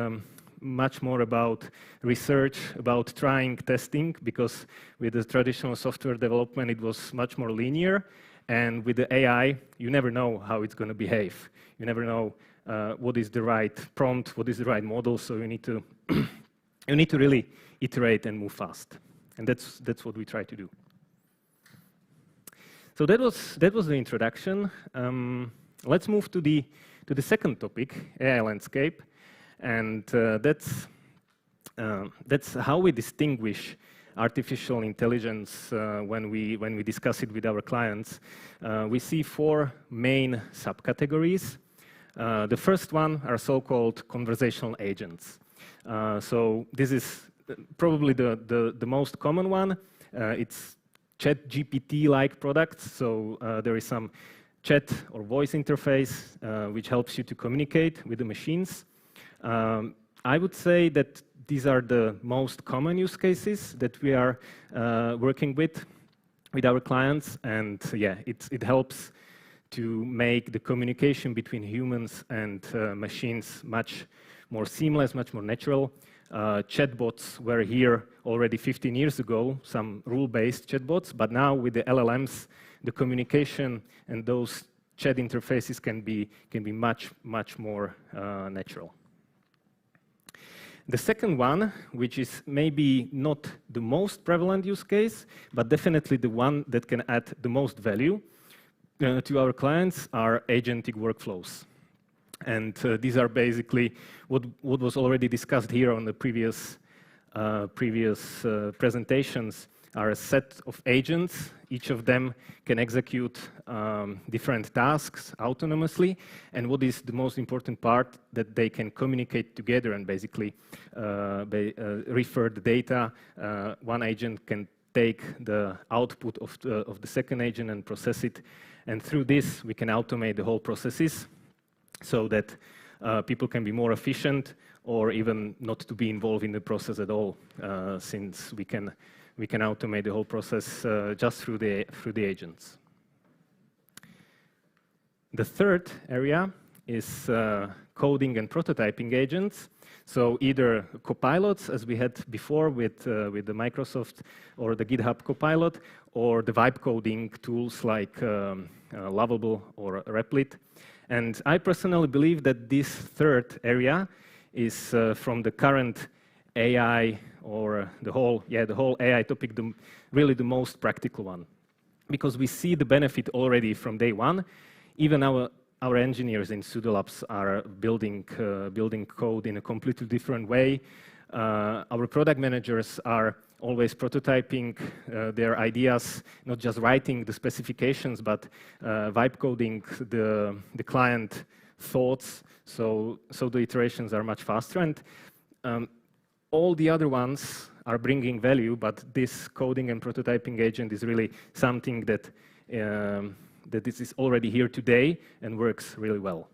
much more about research, about trying, testing, because with the traditional software development, it was much more linear. And with the AI, you never know how it's going to behave. You never know what is the right prompt, what is the right model. So you need to you need to really iterate and move fast. And that's what we try to do. So that was the introduction. Let's move to the second topic, AI landscape, and that's how we distinguish artificial intelligence when we discuss it with our clients. We see 4 main subcategories. The first one are so-called conversational agents. So this is probably the most common one. It's ChatGPT-like products. So there is some chat or voice interface which helps you to communicate with the machines. I would say that these are the most common use cases that we are working with our clients, and yeah, it helps to make the communication between humans and machines much more seamless, much more natural. Chatbots were here already 15 years ago, some rule-based chatbots, but now with the LLMs, the communication and those chat interfaces can be much more natural. The second one, which is maybe not the most prevalent use case, but definitely the one that can add the most value to our clients, are agentic workflows. And these are basically what was already discussed here on the previous presentations, are a set of agents. Each of them can execute different tasks autonomously. And what is the most important part, that they can communicate together and basically refer the data. One agent can take the output of the second agent and process it And through this, we can automate the whole processes so that people can be more efficient, or even not to be involved in the process at all, since we can automate the whole process just through the agents. The third area is coding and prototyping agents. So either copilots, as we had before with the Microsoft or the GitHub Copilot, or the vibe coding tools like Lovable or Replit. And I personally believe that this third area is from the current AI or the whole AI topic, really the most practical one, because we see the benefit already from day one. Even our engineers in Pseudolabs are building code in a completely different way. Our product managers are always prototyping their ideas, not just writing the specifications, but vibe coding the client thoughts, so the iterations are much faster. And all the other ones are bringing value, but this coding and prototyping agent is really something that this is already here today and works really well.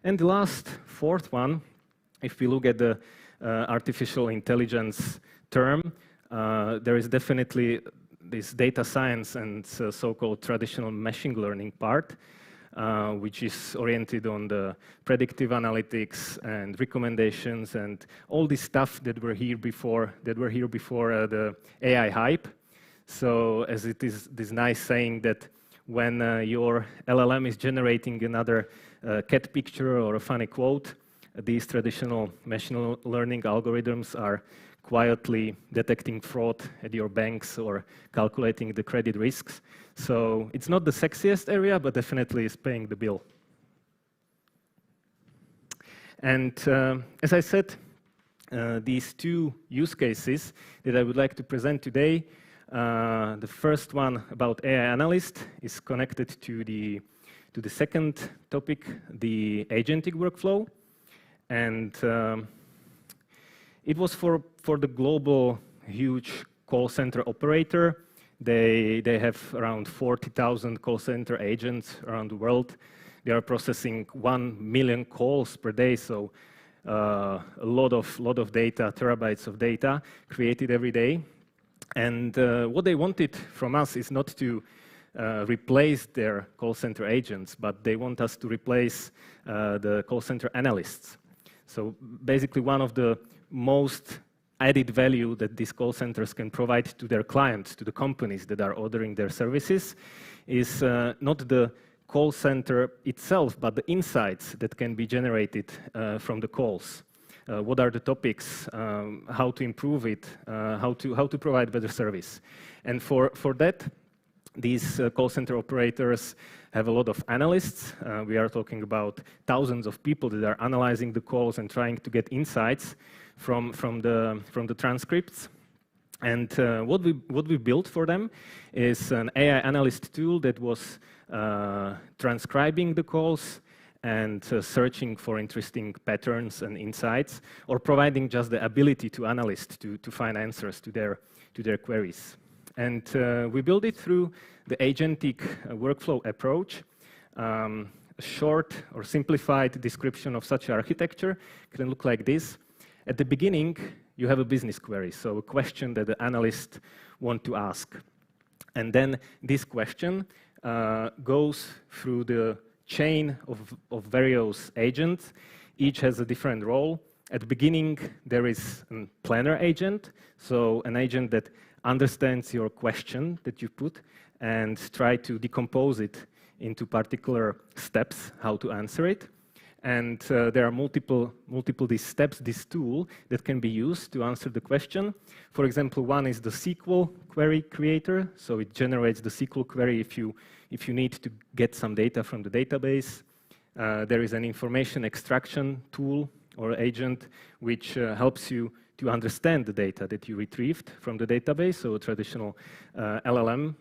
And the last, fourth one, if we look at the artificial intelligence term, there is definitely this data science and so-called traditional machine learning part, which is oriented on the predictive analytics and recommendations and all this stuff that were here before the AI hype. So as it is this nice saying that when your LLM is generating another cat picture or a funny quote, these traditional machine learning algorithms are quietly detecting fraud at your banks or calculating the credit risks. So it's not the sexiest area, but definitely is paying the bill. And as I said, these two use cases that I would like to present today, the first one about AI analyst is connected to the second topic, the agentic workflow. And it was for the global huge call center operator. They have around 40,000 call center agents around the world. They are processing 1 million calls per day, so a lot of data, terabytes of data created every day. And what they wanted from us is not to replace their call center agents, but they want us to replace the call center analysts. So basically one of the most added value that these call centers can provide to their clients, to the companies that are ordering their services, is not the call center itself, but the insights that can be generated from the calls. What are the topics, how to improve it, how to provide better service. And for that, these call center operators have a lot of analysts. We are talking about thousands of people that are analyzing the calls and trying to get insights from the transcripts. And what we built for them is an AI analyst tool that was transcribing the calls and searching for interesting patterns and insights, or providing just the ability to analysts to find answers to their queries. And we built it through the agentic workflow approach. A short or simplified description of such architecture can look like this. At the beginning, you have a business query, so a question that the analyst wants to ask. And then this question goes through the chain of various agents. Each has a different role. At the beginning, there is a planner agent, so an agent that understands your question that you put and try to decompose it into particular steps, how to answer it. And there are multiple these steps, this tool that can be used to answer the question. For example, one is the SQL query creator, so it generates the SQL query if you need to get some data from the database. There is an information extraction tool or agent which helps you to understand the data that you retrieved from the database, so a traditional LLM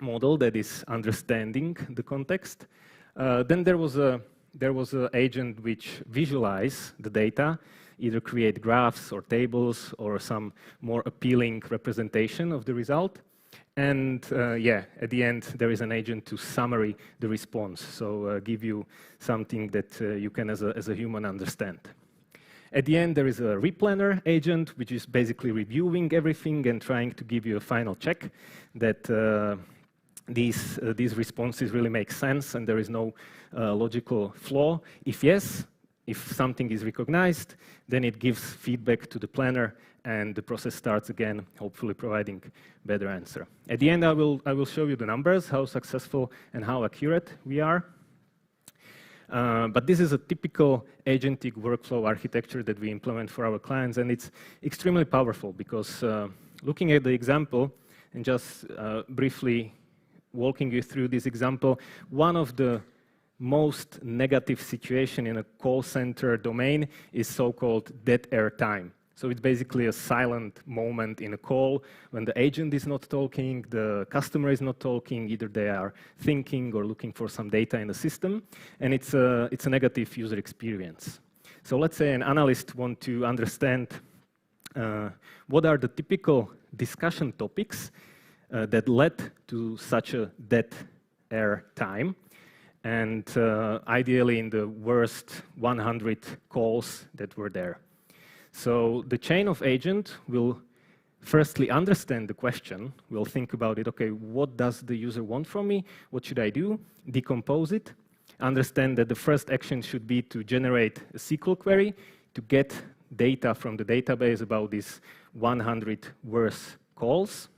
model that is understanding the context. Then there was an agent which visualized the data, either create graphs or tables or some more appealing representation of the result. And yeah, at the end, there is an agent to summary the response, so give you something that you can, as a human, understand. At the end, there is a replanner agent, which is basically reviewing everything and trying to give you a final check that these responses really make sense and there is no logical flaw. If yes, if something is recognized, then it gives feedback to the planner and the process starts again, hopefully providing better answer. At the end, I will show you the numbers, how successful and how accurate we are. But this is a typical agentic workflow architecture that we implement for our clients, and it's extremely powerful because looking at the example and just briefly walking you through this example, one of the most negative situation in a call center domain is so-called dead air time. So it's basically a silent moment in a call when the agent is not talking, the customer is not talking, either they are thinking or looking for some data in the system, and it's a negative user experience. So let's say an analyst wants to understand what are the typical discussion topics that led to such a dead air time, and ideally in the worst 100 calls that were there. So the chain of agent will firstly understand the question, will think about it, okay, what does the user want from me, what should I do, decompose it, understand that the first action should be to generate a SQL query to get data from the database about these 100 worst calls.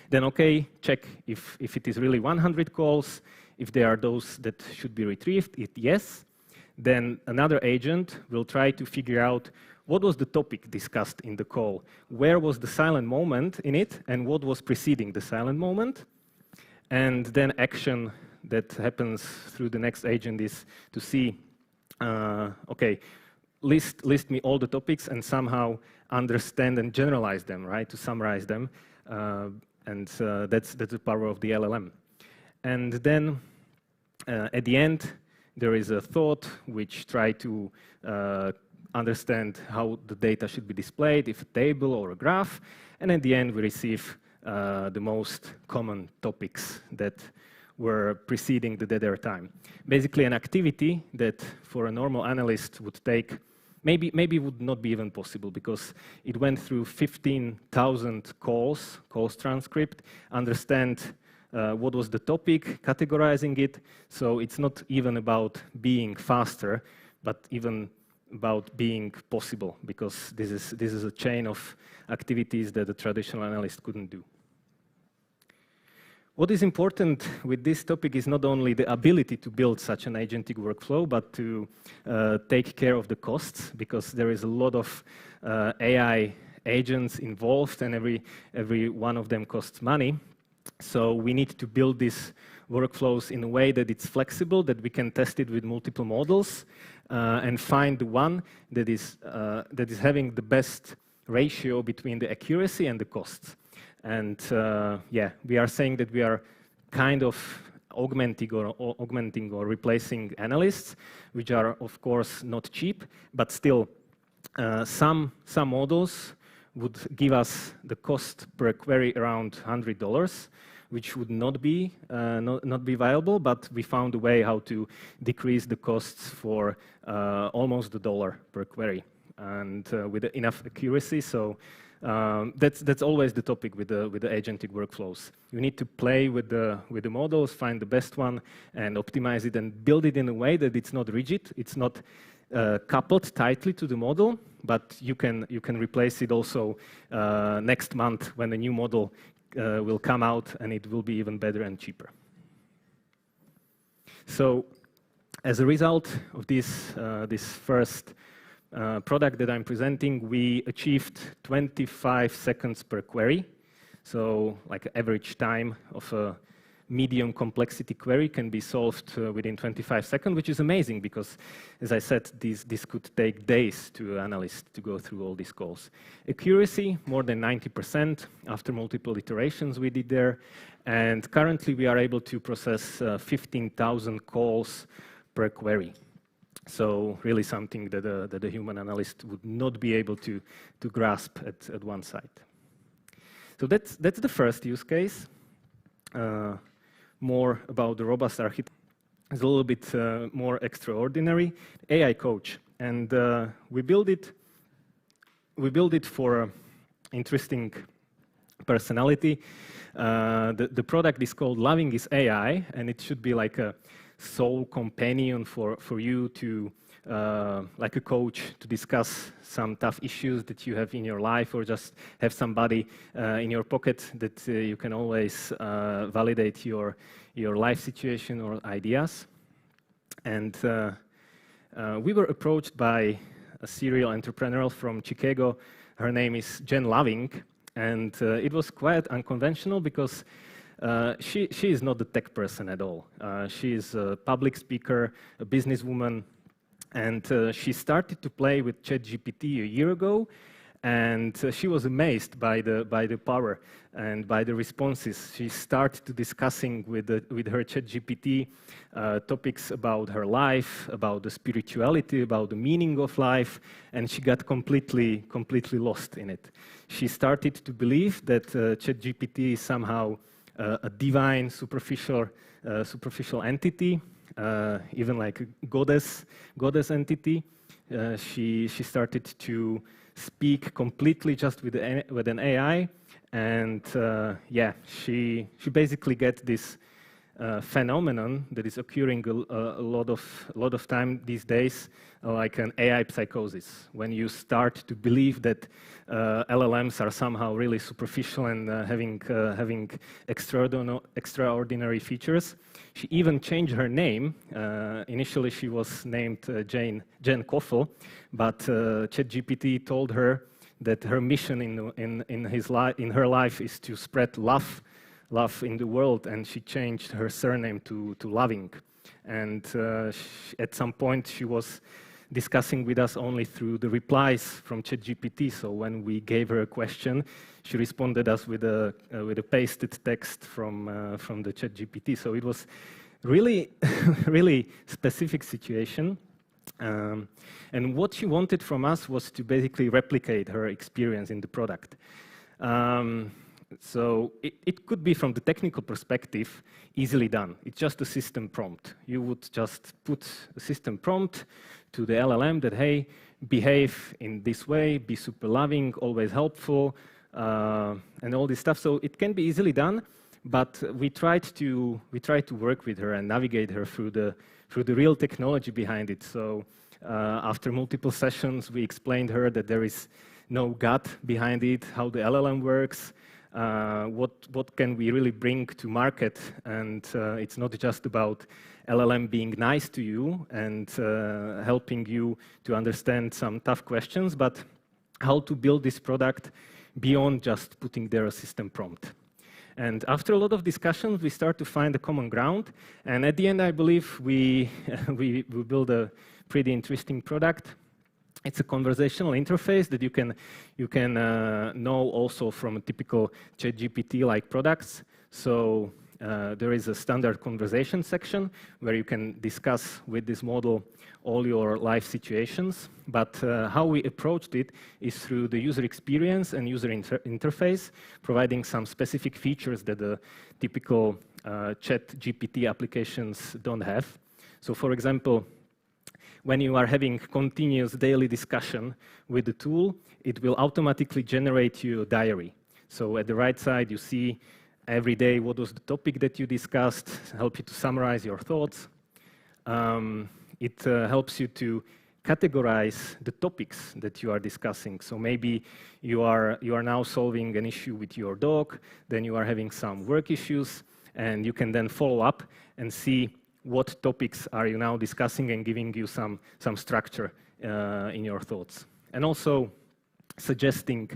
Then, okay, check if it is really 100 calls, if there are those that should be retrieved, if yes, then another agent will try to figure out what was the topic discussed in the call, where was the silent moment in it, and what was preceding the silent moment. And then action that happens through the next agent is to see, okay, list me all the topics and somehow understand and generalize them, right, to summarize them. And that's the power of the LLM. And then at the end, there is a thought which try to understand how the data should be displayed, if a table or a graph, and at the end we receive the most common topics that were preceding the dead air time. Basically an activity that for a normal analyst would take, maybe would not be even possible because it went through 15,000 calls transcript, understand what was the topic, categorizing it, so it's not even about being faster, but even about being possible, because this is a chain of activities that a traditional analyst couldn't do. What is important with this topic is not only the ability to build such an agentic workflow, but to take care of the costs, because there is a lot of AI agents involved, and every one of them costs money. So we need to build these workflows in a way that it's flexible, that we can test it with multiple models, and find the one that is having the best ratio between the accuracy and the costs. And yeah, we are saying that we are kind of augmenting or replacing analysts, which are of course not cheap, but still some models would give us the cost per query around $100, which would not be viable, but we found a way how to decrease the costs for almost $1 per query, and with enough accuracy. So that's always the topic with the agentic workflows. You need to play with the models, find the best one, and optimize it and build it in a way that it's not rigid, it's not coupled tightly to the model, but you can replace it also next month when a new model will come out, and it will be even better and cheaper. So as a result of this first product that I'm presenting, we achieved 25 seconds per query. So like average time of a medium complexity query can be solved within 25 seconds, which is amazing because, as I said, this could take days to analysts to go through all these calls. Accuracy, more than 90% after multiple iterations we did there. And currently we are able to process 15,000 calls per query. So really something that a human analyst would not be able to grasp at one site. So that's the first use case. More about the robust architecture. It's a little bit more extraordinary. AI coach, and we build it for interesting personality. The product is called Loving is AI, and it should be like a soul companion for you to, like a coach, to discuss some tough issues that you have in your life, or just have somebody in your pocket that you can always validate your life situation or ideas. And we were approached by a serial entrepreneur from Chicago. Her name is Jen Loving, and it was quite unconventional because she is not the tech person at all. She is a public speaker, a businesswoman, and she started to play with ChatGPT a year ago, and she was amazed by the power and by the responses. She started to discussing with her ChatGPT topics about her life, about the spirituality, about the meaning of life, and she got completely lost in it. She started to believe that ChatGPT is somehow a divine, superficial entity, even like a goddess entity. She started to speak completely just with an AI, and yeah, she basically get this phenomenon that is occurring a lot of time these days, like an AI psychosis, when you start to believe that LLMs are somehow really superficial and having extraordinary features. She even changed her name. Initially, she was named Jen Koffel, but ChatGPT told her that her mission in her life is to spread love in the world, and she changed her surname to Loving. And at some point, she was discussing with us only through the replies from ChatGPT. So when we gave her a question, she responded us with a pasted text from the ChatGPT. So it was really, really specific situation. And what she wanted from us was to basically replicate her experience in the product. So it could be, from the technical perspective, easily done. It's just a system prompt. You would just put a system prompt to the LLM that, hey, behave in this way, be super loving, always helpful, and all this stuff. So it can be easily done, but we tried to work with her and navigate her through the real technology behind it. So after multiple sessions, we explained her that there is no gut behind it, how the LLM works, what can we really bring to market, and it's not just about LLM being nice to you and helping you to understand some tough questions, but how to build this product beyond just putting there a system prompt. And after a lot of discussions, we start to find a common ground, and at the end, I believe we build a pretty interesting product. It's a conversational interface that you can know also from a typical ChatGPT-like products. So there is a standard conversation section where you can discuss with this model all your life situations. But how we approached it is through the user experience and user interface, providing some specific features that the typical ChatGPT applications don't have. So for example, when you are having continuous daily discussion with the tool, it will automatically generate you a diary. So at the right side, you see every day what was the topic that you discussed, help you to summarize your thoughts. It helps you to categorize the topics that you are discussing. So maybe you are now solving an issue with your dog, then you are having some work issues, and you can then follow up and see what topics are you now discussing, and giving you some structure in your thoughts. And also suggesting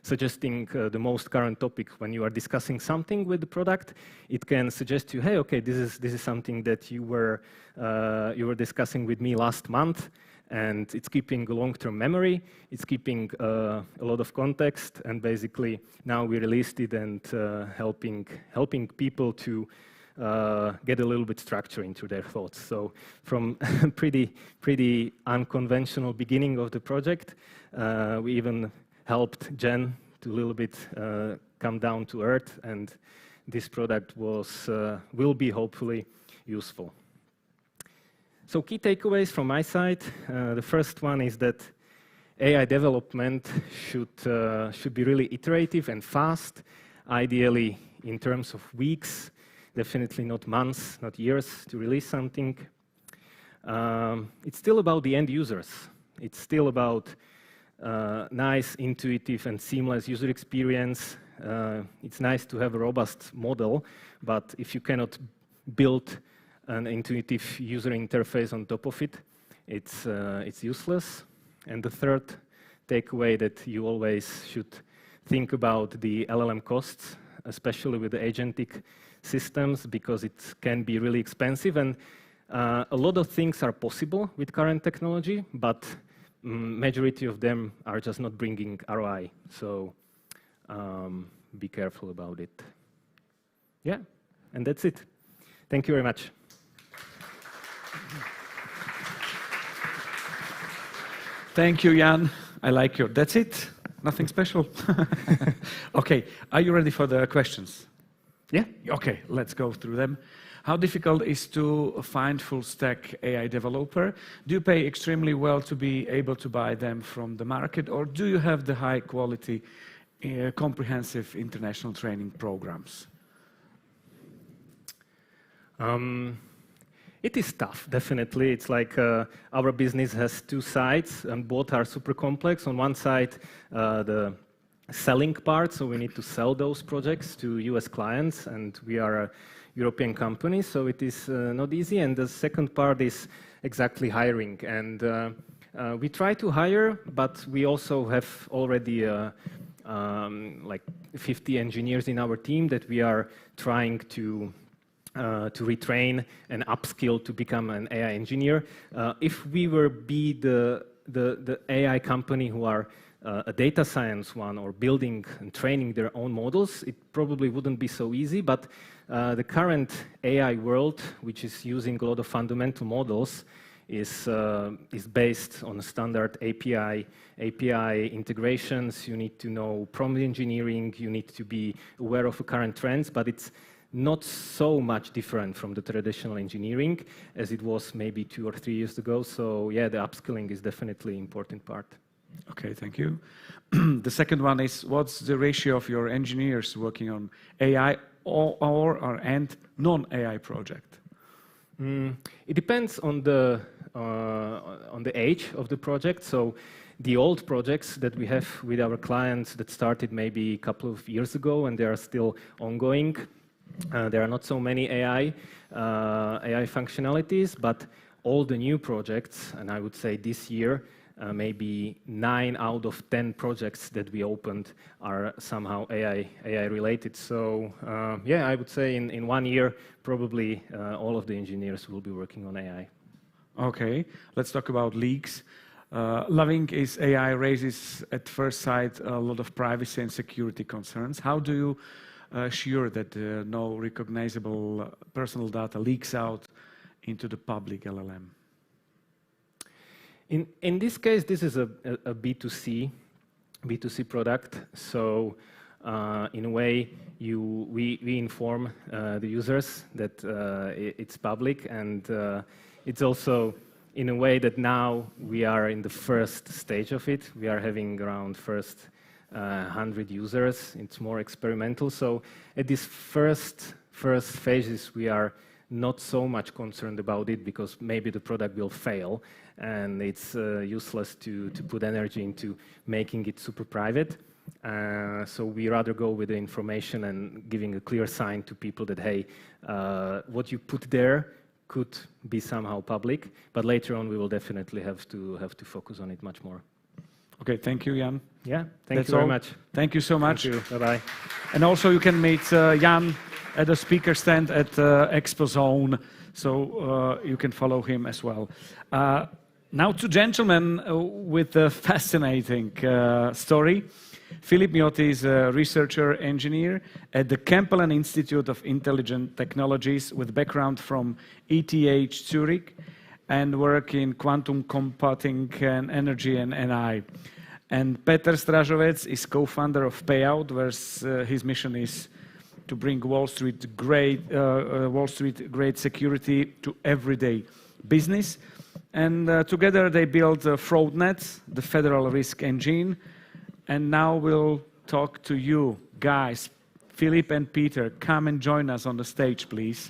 the most current topic. When you are discussing something with the product, it can suggest to you, hey, okay, this is something that you were discussing with me last month, and it's keeping a long-term memory, it's keeping a lot of context, and basically now we released it and helping people to get a little bit structure into their thoughts. So from pretty unconventional beginning of the project, we even helped Jen to a little bit come down to earth, and this product will be hopefully useful. So key takeaways from my side. The first one is that AI development should be really iterative and fast, ideally in terms of weeks, definitely not months, not years to release something. It's still about the end users. It's still about nice, intuitive, and seamless user experience. It's nice to have a robust model, but if you cannot build an intuitive user interface on top of it, it's useless. And the third takeaway that you always should think about the LLM costs, especially with the agentic systems, because it can be really expensive. And a lot of things are possible with current technology, but majority of them are just not bringing ROI. So be careful about it. Yeah, and that's it. Thank you very much. Thank you, Jan. I like your, that's it? Nothing special? Okay, are you ready for the questions? Yeah. Okay, let's go through them. How difficult is to find full-stack AI developer? Do you pay extremely well to be able to buy them from the market, or do you have the high-quality, comprehensive international training programs? It is tough, definitely. It's like our business has two sides, and both are super complex. On one side, the selling part, so we need to sell those projects to US clients, and we are a European company, so it is not easy. And the second part is exactly hiring. And we try to hire, but we also have already like 50 engineers in our team that we are trying to retrain and upskill to become an AI engineer. If we were the AI company who are a data science one or building and training their own models, it probably wouldn't be so easy. But the current AI world, which is using a lot of fundamental models, is based on standard API integrations. You need to know prompt engineering. You need to be aware of the current trends, but it's not so much different from the traditional engineering as it was maybe 2 or 3 years ago. So yeah, the upskilling is definitely an important part. Okay, thank you. The second one is, what's the ratio of your engineers working on AI and non-AI project? It depends on the age of the project. So the old projects that we have with our clients that started maybe a couple of years ago and they are still ongoing, there are not so many AI functionalities, but all the new projects, and I would say this year, maybe 9 out of 10 projects that we opened are somehow AI related. So yeah, I would say in 1 year, probably all of the engineers will be working on AI. Okay, let's talk about leaks. Loving is AI raises at first sight a lot of privacy and security concerns. How do you assure that no recognizable personal data leaks out into the public LLM? In this case, this is a B2C product. So in a way, we inform the users that it's public, and it's also in a way that now we are in the first stage of it. We are having around first 100 users. It's more experimental. So at this first phases, we are not so much concerned about it because maybe the product will fail and it's useless to put energy into making it super private. So we rather go with the information and giving a clear sign to people that, hey, what you put there could be somehow public, but later on we will definitely have to focus on it much more. Okay, thank you, Jan. Yeah, thank you very much. Thank you so much. Thank you. Bye-bye. And also you can meet Jan at the speaker stand at Expo Zone, so you can follow him as well. Now two gentlemen with a fascinating story. Philipp Miotti is a researcher engineer at the Campbell Institute of Intelligent Technologies with background from ETH Zurich and work in quantum computing and energy and NI. And Peter Stražovec is co-founder of Payout, where his mission is to bring Wall Street grade security to everyday business. And together they built FraudNet, the federal risk engine. And now we'll talk to you guys. Philipp and Peter, come and join us on the stage, please.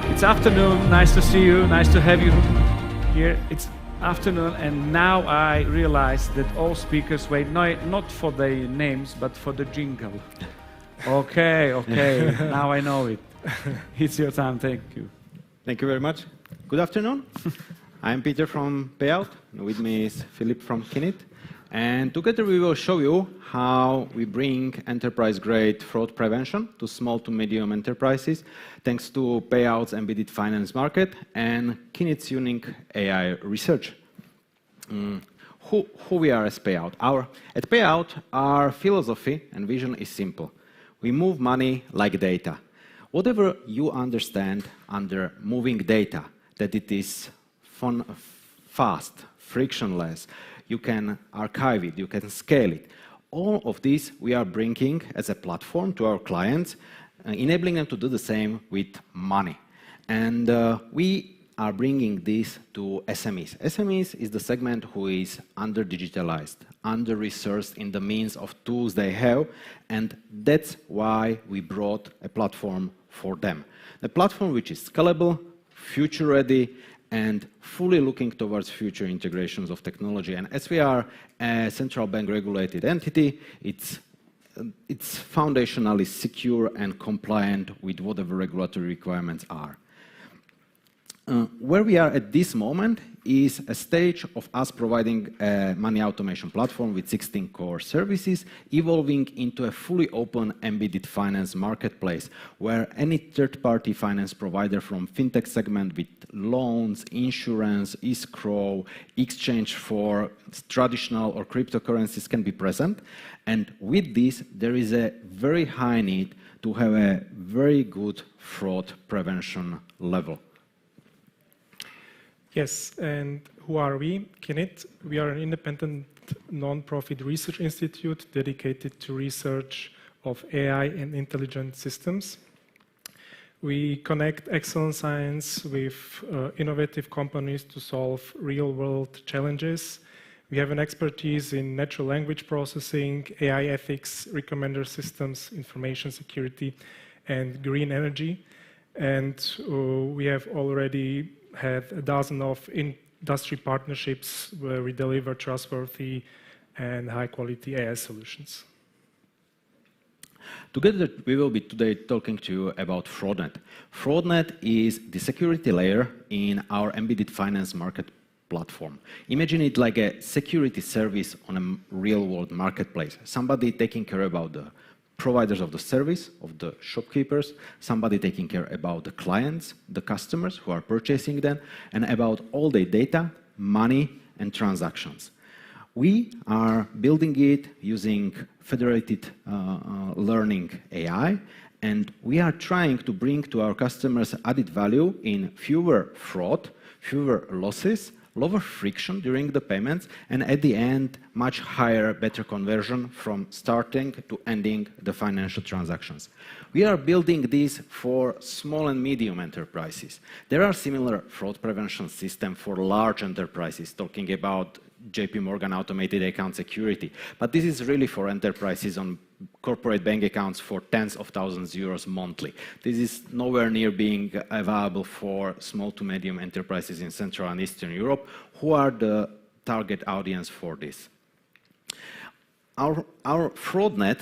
It's afternoon, nice to see you, nice to have you here. It's afternoon, and now I realize that all speakers wait not for their names, but for the jingle. Okay, now I know it. It's your time, thank you. Thank you very much. Good afternoon. I'm Peter from Payout. With me is Philipp from Keynotes. And together we will show you how we bring enterprise-grade fraud prevention to small to medium enterprises thanks to Payout's embedded finance market and Keynotes' unique AI research. Who we are as Payout? At Payout, our philosophy and vision is simple. We move money like data. Whatever you understand under moving data, that it is fast, frictionless, you can archive it, you can scale it. All of this we are bringing as a platform to our clients, enabling them to do the same with money. And we are bringing this to SMEs. SMEs is the segment who is under-digitalized, under-resourced in the means of tools they have, and that's why we brought a platform for them. A platform which is scalable, future-ready, and fully looking towards future integrations of technology. And as we are a central bank regulated entity, it's foundationally secure and compliant with whatever regulatory requirements are. Where we are at this moment is a stage of us providing a money automation platform with 16 core services, evolving into a fully open embedded finance marketplace, where any third-party finance provider from fintech segment with loans, insurance, escrow, exchange for traditional or cryptocurrencies can be present. And with this, there is a very high need to have a very good fraud prevention level. Yes, and who are we? Keynotes. We are an independent non-profit research institute dedicated to research of AI and intelligent systems. We connect excellent science with innovative companies to solve real-world challenges. We have an expertise in natural language processing, AI ethics, recommender systems, information security, and green energy. And we have already had a dozen of industry partnerships where we deliver trustworthy and high-quality AI solutions. Together, we will be today talking to you about FraudNet. FraudNet is the security layer in our embedded finance market platform. Imagine it like a security service on a real-world marketplace. Somebody taking care about the providers of the service, of the shopkeepers, somebody taking care about the clients, the customers who are purchasing them, and about all the data, money, and transactions. We are building it using Federated learning AI, and we are trying to bring to our customers added value in fewer fraud, fewer losses, lower friction during the payments, and at the end, much higher, better conversion from starting to ending the financial transactions. We are building this for small and medium enterprises. There are similar fraud prevention systems for large enterprises, talking about JP Morgan automated account security. But this is really for enterprises on corporate bank accounts for tens of thousands of euros monthly. This is nowhere near being available for small to medium enterprises in Central and Eastern Europe, who are the target audience for this. Our FraudNet,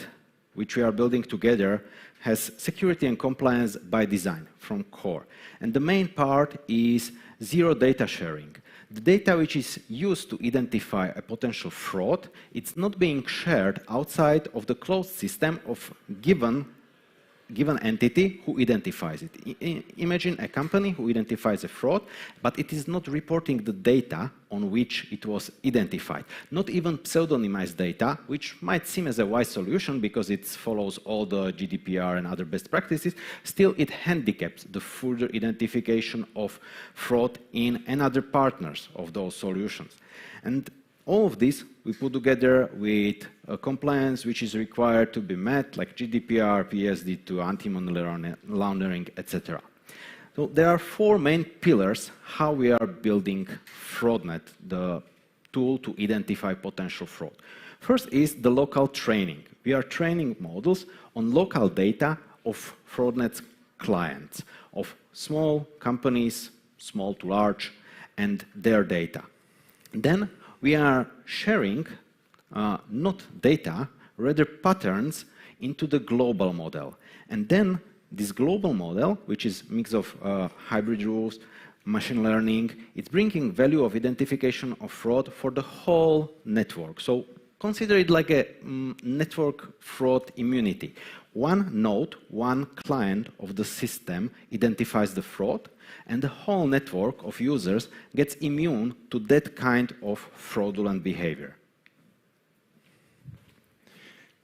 which we are building together, has security and compliance by design from core. And the main part is zero data sharing. The data which is used to identify a potential fraud, it's not being shared outside of the closed system of given given entity who identifies it. Imagine a company who identifies a fraud, but it is not reporting the data on which it was identified. Not even pseudonymized data, which might seem as a wise solution because it follows all the GDPR and other best practices. Still, it handicaps the further identification of fraud in another partners of those solutions. And all of this we put together with a compliance which is required to be met, like GDPR, PSD2, anti-money laundering, etc. So there are four main pillars how we are building FraudNet, the tool to identify potential fraud. First is the local training. We are training models on local data of FraudNet's clients, of small companies, small to large, and their data. Then we are sharing not data, rather patterns into the global model. And then this global model, which is a mix of hybrid rules, machine learning, it's bringing value of identification of fraud for the whole network. So consider it like a network fraud immunity. One node, one client of the system identifies the fraud, and the whole network of users gets immune to that kind of fraudulent behavior.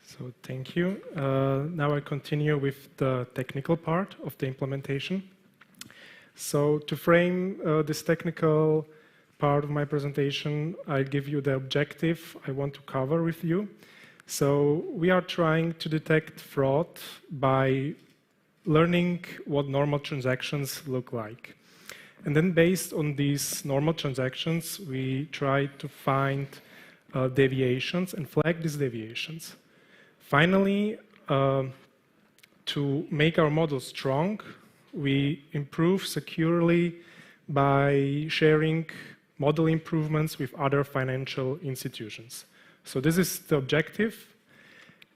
So thank you. Now I continue with the technical part of the implementation. So to frame this technical part of my presentation, I'll give you the objective I want to cover with you. So we are trying to detect fraud by learning what normal transactions look like. And then based on these normal transactions, we try to find deviations and flag these deviations. Finally, to make our model strong, we improve securely by sharing model improvements with other financial institutions. So this is the objective.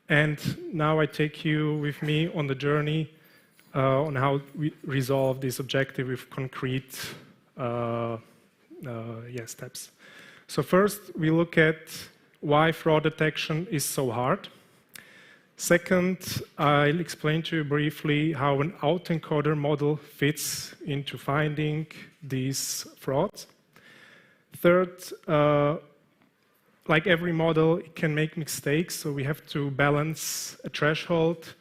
And now I take you with me on the journey on how we resolve this objective with concrete steps. So first, we look at why fraud detection is so hard. Second, I'll explain to you briefly how an autoencoder model fits into finding these frauds. Third, like every model, it can make mistakes, so we have to balance a threshold.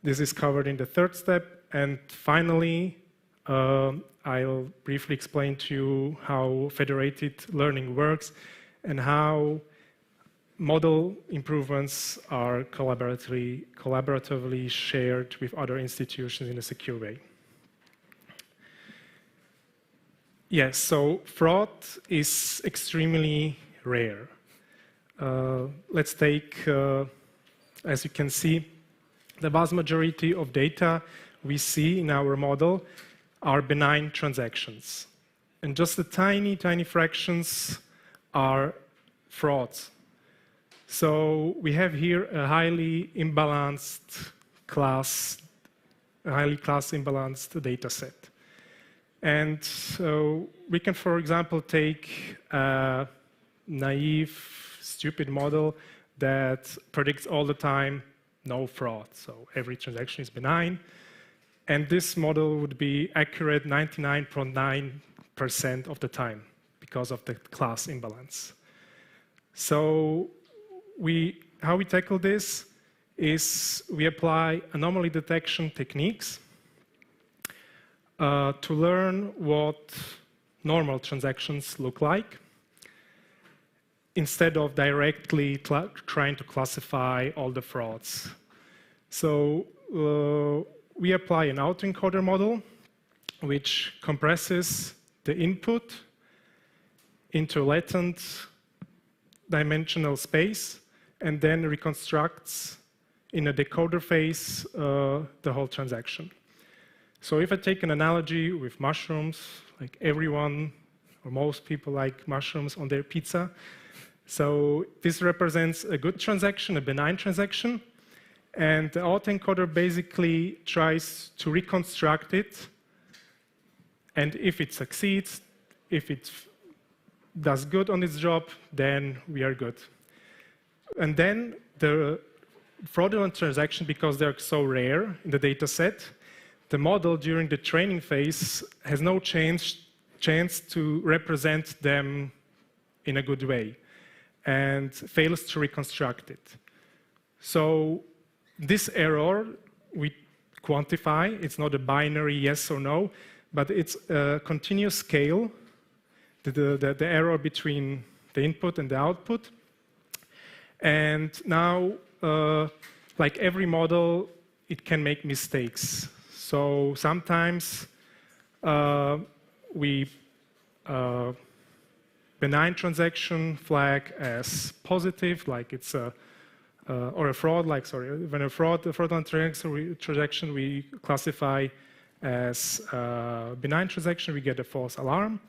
This is covered in the third step. And finally, I'll briefly explain to you how federated learning works and how model improvements are collaboratively shared with other institutions in a secure way. Yes, so fraud is extremely rare. Let's take, as you can see, the vast majority of data we see in our model are benign transactions. And just the tiny, tiny fractions are frauds. So we have here a highly imbalanced class, imbalanced data set. And so we can, for example, take a naive, stupid model that predicts all the time no fraud. So every transaction is benign. And this model would be accurate 99.9% of the time because of the class imbalance. So how we tackle this is we apply anomaly detection techniques to learn what normal transactions look like instead of directly trying to classify all the frauds. So we apply an autoencoder model which compresses the input into a latent dimensional space and then reconstructs in a decoder phase the whole transaction. So if I take an analogy with mushrooms, like everyone or most people like mushrooms on their pizza, so this represents a good transaction, a benign transaction, and the autoencoder basically tries to reconstruct it, and if it succeeds, if it does good on its job, then we are good. And then the fraudulent transactions, because they're so rare in the data set, the model during the training phase has no chance to represent them in a good way and fails to reconstruct it. So this error we quantify. It's not a binary yes or no, but it's a continuous scale, the error between the input and the output. And now, like every model, it can make mistakes. So sometimes we benign transaction flag as positive, like it's a or a fraud, like when a fraudulent transaction we classify as benign transaction, we get a false alarm.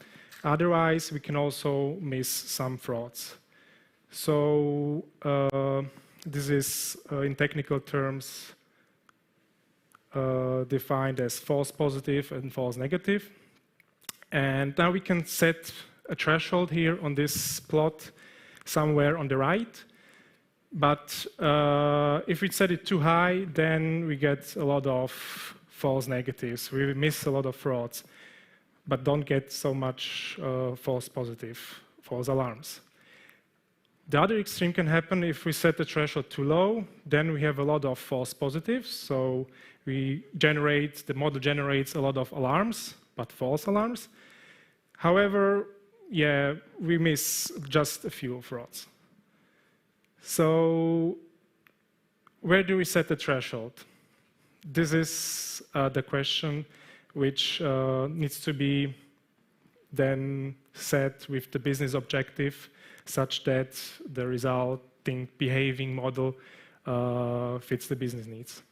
Otherwise, we can also miss some frauds. So this is, in technical terms, defined as false positive and false negative. And now we can set a threshold here on this plot somewhere on the right. But if we set it too high, then we get a lot of false negatives. We miss a lot of frauds, but don't get so much false positive, false alarms. The other extreme can happen if we set the threshold too low, then we have a lot of false positives. So the model generates a lot of alarms, but false alarms. However, yeah, we miss just a few frauds. So where do we set the threshold? This is the question which needs to be then set with the business objective such that the resulting behaving model fits the business needs.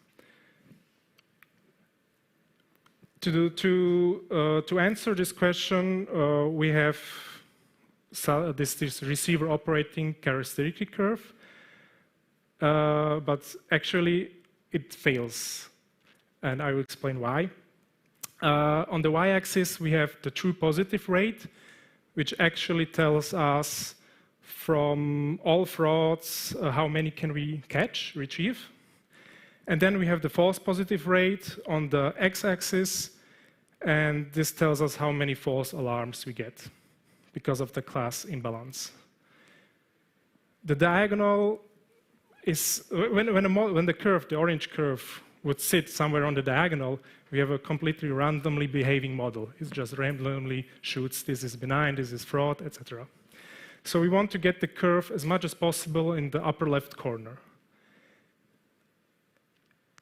To answer this question, we have this receiver operating characteristic curve, but actually it fails, and I will explain why. On the y-axis, we have the true positive rate, which actually tells us from all frauds how many can we retrieve. And then we have the false positive rate on the x-axis, and this tells us how many false alarms we get because of the class imbalance. The diagonal is, when the curve, the orange curve, would sit somewhere on the diagonal, we have a completely randomly behaving model. It just randomly shoots, this is benign, this is fraud, etc. So we want to get the curve as much as possible in the upper left corner.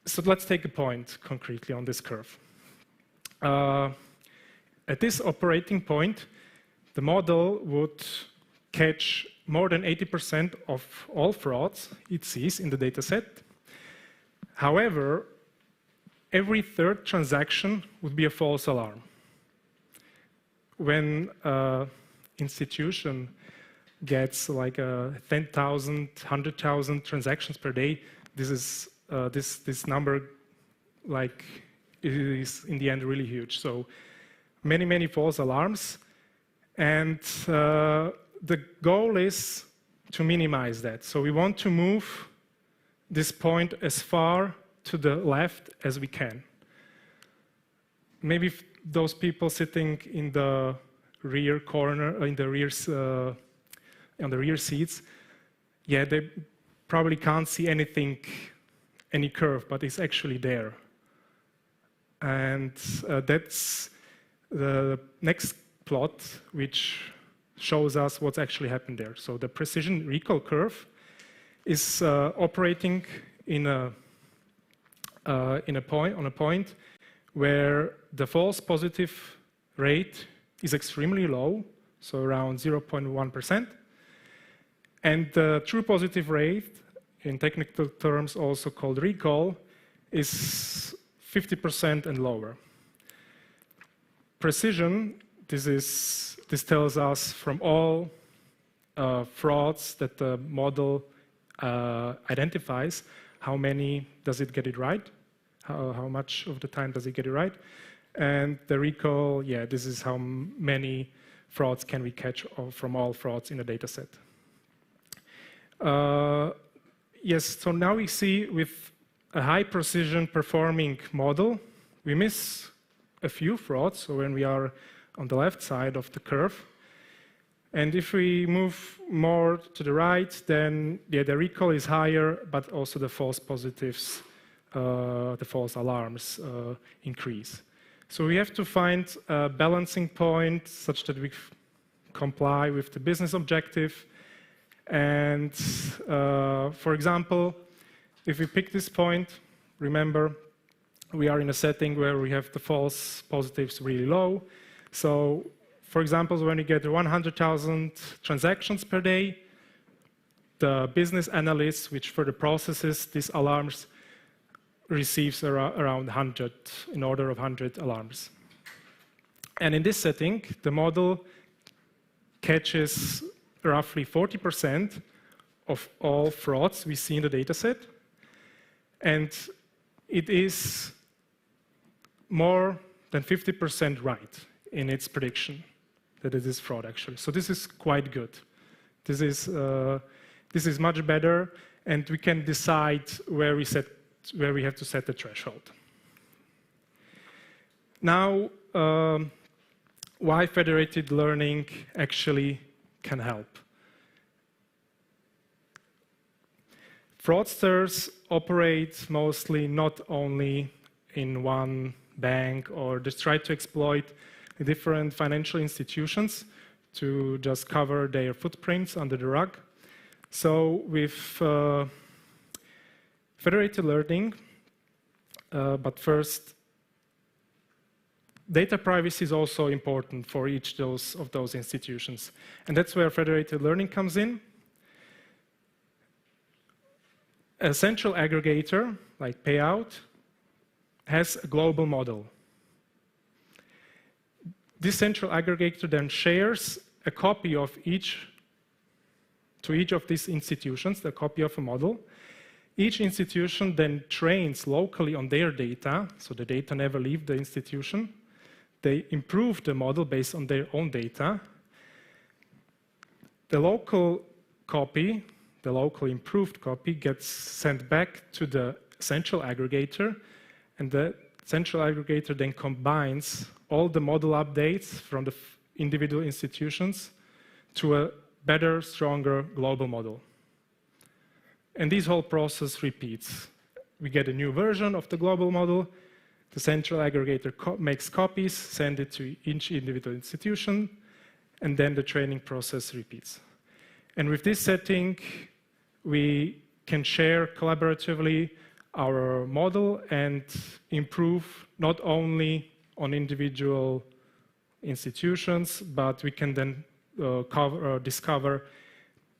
So let's take a point concretely on this curve. At this operating point, the model would catch more than 80% of all frauds it sees in the data set. However, every third transaction would be a false alarm. When an institution gets like 10,000, 100,000 transactions per day, this number is in the end really huge. So many false alarms, and the goal is to minimize that. So we want to move this point as far to the left as we can. Maybe those people sitting in the rear corner, in the rear, on the rear seats, yeah, they probably can't see anything, any curve, but it's actually there. And that's the next plot, which shows us what's actually happened there. So the precision recall curve is operating on a point where the false positive rate is extremely low, so around 0.1%, and the true positive rate, in technical terms also called recall, is 50% and lower. Precision, this tells us from all frauds that the model identifies, how many does it get it right, how much of the time does it get it right, and the recall, yeah, this is how many frauds can we catch from all frauds in a data set. yes, so now we see with a high precision performing model, we miss a few frauds, so when we are on the left side of the curve. And if we move more to the right, then the recall is higher, but also the false positives, the false alarms increase. So we have to find a balancing point such that we comply with the business objective. And for example, if we pick this point, remember, we are in a setting where we have the false positives really low. So, for example, when you get 100,000 transactions per day, the business analyst, which further processes these alarms, receives around 100, in order of 100 alarms. And in this setting, the model catches roughly 40% of all frauds we see in the dataset. And it is more than 50% right in its prediction that it is fraud, actually. So this is quite good. This is much better, and we can decide where we have to set the threshold. Now, why federated learning actually can help. Fraudsters operate mostly not only in one bank or just try to exploit different financial institutions to just cover their footprints under the rug. So with federated learning, but first, data privacy is also important for each of those institutions. And that's where federated learning comes in. A central aggregator, like Payout, has a global model. This central aggregator then shares a copy of to each of these institutions, the copy of a model. Each institution then trains locally on their data, so the data never leave the institution. They improve the model based on their own data. The local copy, the local improved copy, gets sent back to the central aggregator, and the central aggregator then combines all the model updates from the individual institutions to a better, stronger global model. And this whole process repeats. We get a new version of the global model, the central aggregator makes copies, send it to each individual institution, and then the training process repeats. And with this setting, we can share collaboratively our model and improve not only on individual institutions, but we can then discover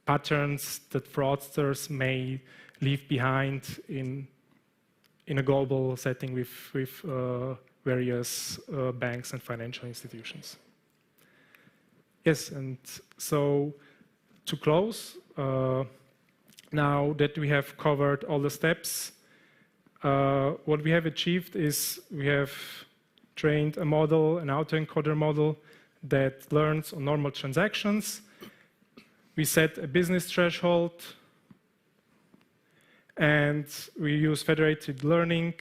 patterns that fraudsters may leave behind in a global setting with various banks and financial institutions. Yes, and so to close, now that we have covered all the steps, what we have achieved is we have trained a model, an autoencoder model that learns on normal transactions. We set a business threshold, and we use federated learning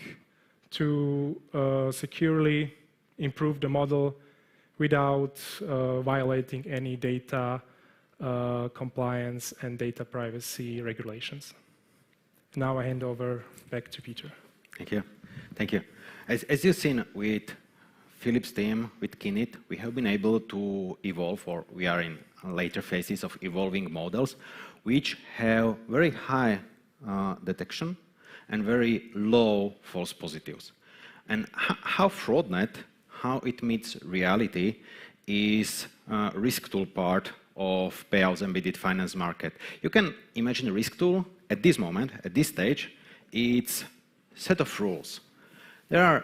to securely improve the model without violating any data compliance and data privacy regulations. Now I hand over back to Peter. Thank you. Thank you. As you've seen with Philipp's team, with Kinit, we have been able to evolve, or we are in later phases of evolving models, which have very high detection and very low false positives. And how FraudNet, how it meets reality, is a risk tool part of Payouts embedded finance market. You can imagine a risk tool at this moment, at this stage, it's a set of rules. There are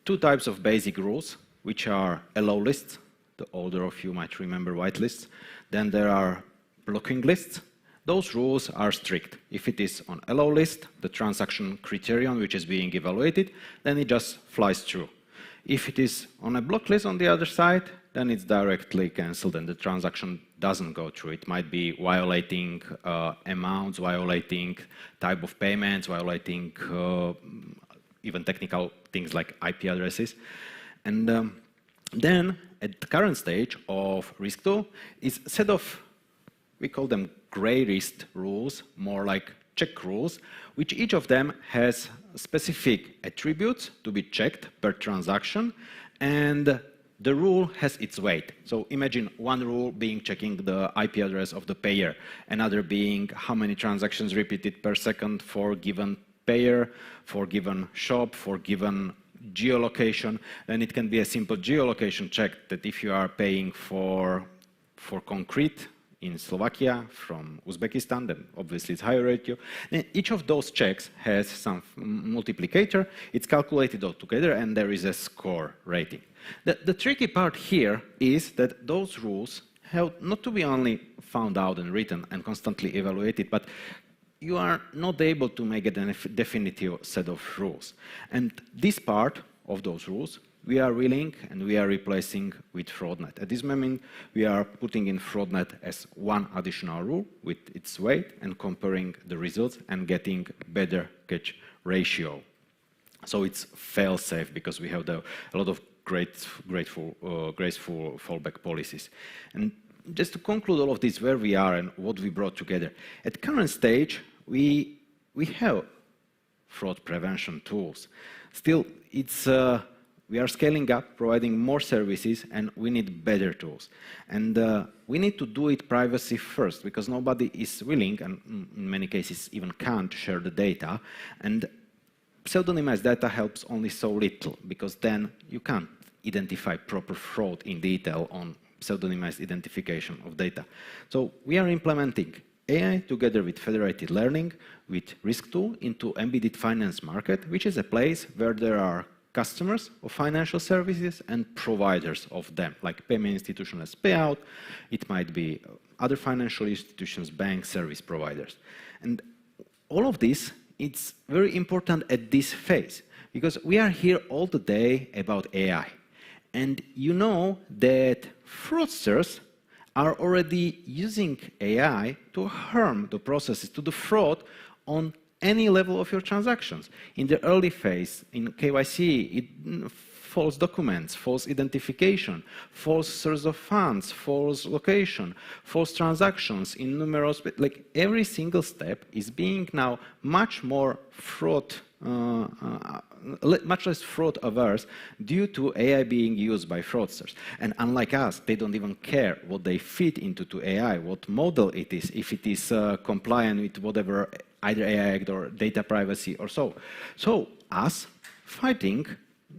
two types of basic rules, which are allow lists. The older of you might remember whitelists. Then there are blocking lists. Those rules are strict. If it is on allow list, the transaction criterion which is being evaluated, then it just flies through. If it is on a block list on the other side, then it's directly cancelled and the transaction doesn't go through. It might be violating amounts, violating type of payments, violating even technical things like IP addresses. And then at the current stage of risk2 is a set of, we call them gray risk rules, more like check rules, which each of them has specific attributes to be checked per transaction, and the rule has its weight. So imagine one rule being checking the IP address of the payer, another being how many transactions repeated per second for given payer, for given shop, for given geolocation. Then it can be a simple geolocation check that if you are paying for concrete in Slovakia from Uzbekistan, then obviously it's higher ratio. And each of those checks has some multiplicator. It's calculated all together, and there is a score rating. The tricky part here is that those rules have not to be only found out and written and constantly evaluated, but you are not able to make a definitive set of rules. And this part of those rules we are willing and we are replacing with FraudNet. At this moment, we are putting in FraudNet as one additional rule with its weight and comparing the results and getting better catch ratio. So it's fail-safe because we have a lot of graceful fallback policies. And just to conclude all of this, where we are and what we brought together. At current stage, we have fraud prevention tools. Still, we are scaling up, providing more services, and we need better tools. And we need to do it privacy first, because nobody is willing, and in many cases even can't, share the data. And pseudonymized data helps only so little, because then you can't identify proper fraud in detail on pseudonymized identification of data. So we are implementing AI together with federated learning, with risk2 into embedded finance market, which is a place where there are customers of financial services and providers of them, like payment institution as payout. It might be other financial institutions, banks, service providers. And all of this, it's very important at this phase, because we are here all the day about AI. And you know that fraudsters are already using AI to harm the processes, to the fraud on any level of your transactions. In the early phase, in KYC, false documents, false identification, false source of funds, false location, false transactions in numerous, like every single step is being now much more fraud, much less fraud averse due to AI being used by fraudsters. And unlike us, they don't even care what they feed into AI, what model it is, if it is compliant with whatever either AI Act or data privacy or so. So us fighting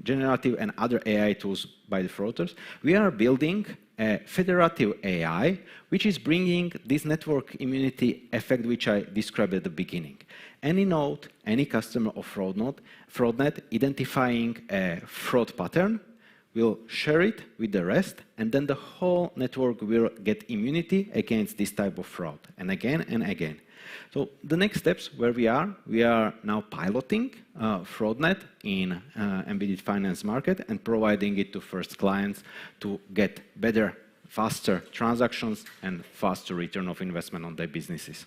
generative and other AI tools by the fraudsters, we are building a federative AI, which is bringing this network immunity effect, which I described at the beginning. Any node, any customer of FraudNet identifying a fraud pattern will share it with the rest, and then the whole network will get immunity against this type of fraud, and again and again. So the next steps where we are now piloting FraudNet in embedded finance market and providing it to first clients to get better, faster transactions and faster return of investment on their businesses.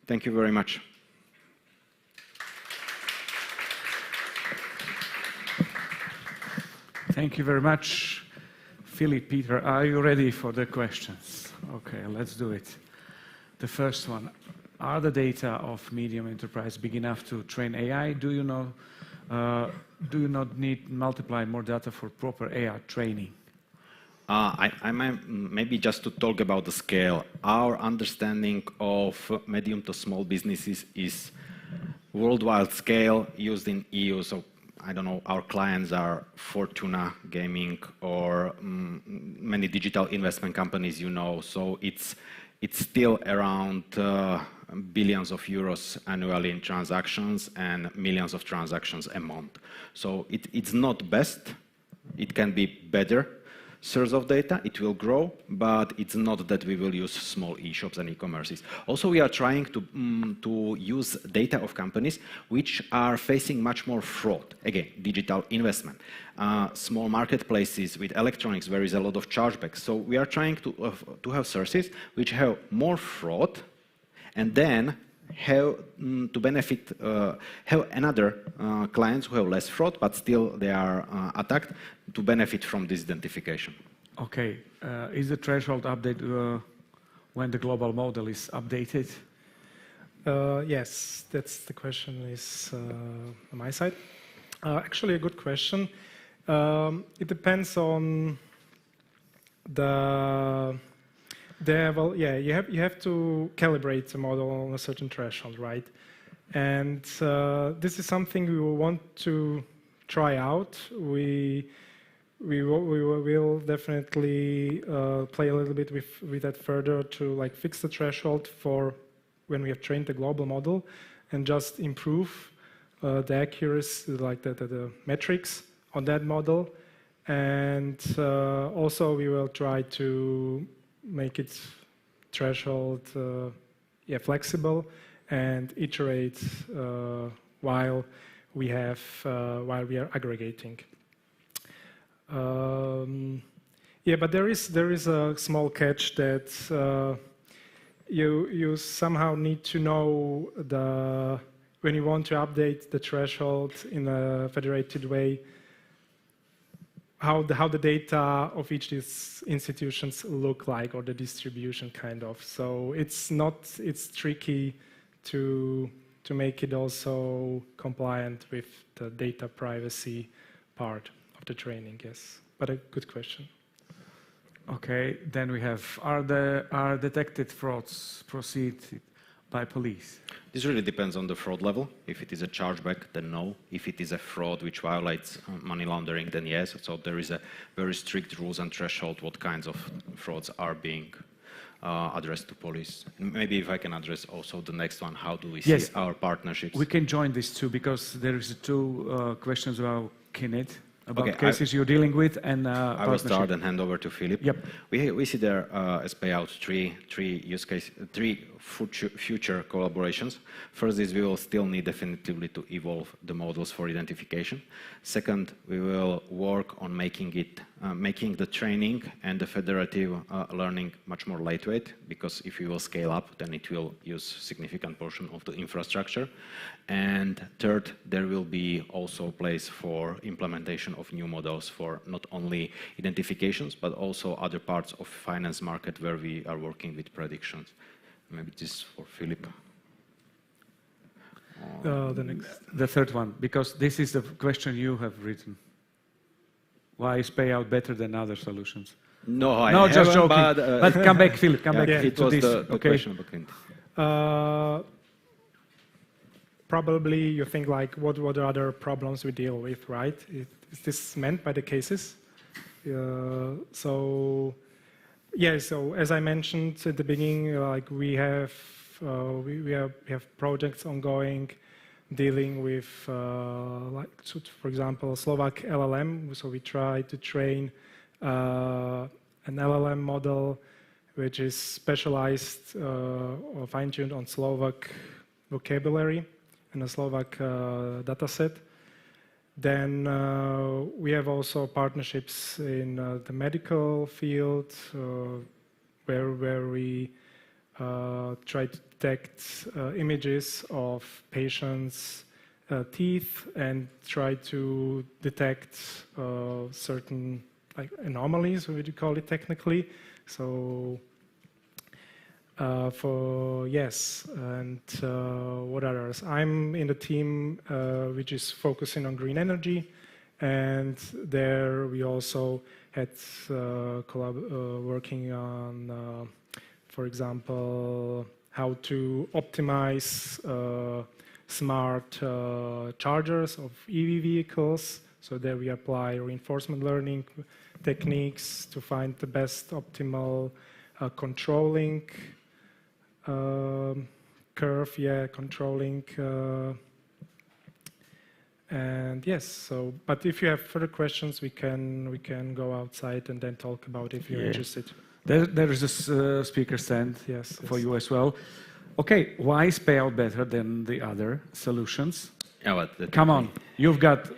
Thank you very much. Thank you very much. Philipp, Peter, are you ready for the questions? Okay, let's do it. The first one. Are the data of medium enterprise big enough to train AI? Do you not need multiply more data for proper AI training? I might maybe just to talk about the scale. Our understanding of medium to small businesses is worldwide scale used in EU. So I don't know, our clients are Fortuna Gaming or many digital investment companies, you know. So it's still around billions of euros annually in transactions and millions of transactions a month. So it's not best. It can be better. source of data, it will grow, but it's not that we will use small e-shops and e-commerces. Also, we are trying to use data of companies which are facing much more fraud. Again, digital investment. Small marketplaces with electronics, there is a lot of chargebacks. So we are trying to have sources which have more fraud, and then have to benefit, have another clients who have less fraud, but still they are attacked, to benefit from this identification. Okay, is the threshold update when the global model is updated? Yes, that's the question is on my side. Actually, a good question. It depends on the well, yeah, you have to calibrate the model on a certain threshold, right? And this is something we will want to try out. We will definitely play a little bit with that further to like fix the threshold for when we have trained the global model, and just improve the accuracy, like the metrics on that model. And also we will try to make it threshold flexible and iterate while we are aggregating. Yeah, but there is a small catch that you somehow need to know when you want to update the threshold in a federated way, how the data of each of these institutions look like, or the distribution kind of. So it's tricky to make it also compliant with the data privacy part of the training, yes. But a good question. Okay, then we have, are detected frauds proceeded by police? This really depends on the fraud level. If it is a chargeback, then no. If it is a fraud which violates money laundering, then yes. So there is a very strict rules and threshold what kinds of frauds are being addressed to police. Maybe if I can address also the next one, how do we see our partnerships? We can join these two, because there is two questions about KINIT, about cases you're dealing with, and I will start and hand over to Philipp. Yep. We see there as payout three use case, three future collaborations. First is we will still need definitively to evolve the models for identification. Second, we will work on making the training and the federative learning much more lightweight, because if we will scale up, then it will use significant portion of the infrastructure. And third, there will be also place for implementation of new models for not only identifications, but also other parts of finance market where we are working with predictions. Maybe this is for Philipp. The third one, because this is the question you have written. Why is payout better than other solutions? No, just joking. But come back, Philipp, come back to this. The question about probably you think like, what are other problems we deal with, right? Is this meant by the cases? So as I mentioned at the beginning, like we have projects ongoing dealing with, for example, Slovak LLM. So we try to train an LLM model which is specialized or fine-tuned on Slovak vocabulary and a Slovak dataset. Then we have also partnerships in the medical field where we try to detect images of patients' teeth and try to detect certain anomalies, what you call it technically. So and what others? I'm in the team which is focusing on green energy, and there we also had working on, for example, how to optimize smart chargers of EV vehicles. So there we apply reinforcement learning techniques to find the best optimal controlling curve, controlling. And yes, so, but if you have further questions, we can go outside and then talk about if you're interested. There is a speaker stand for you as well. Okay, why is payout better than the other solutions? Yeah, come on, you've got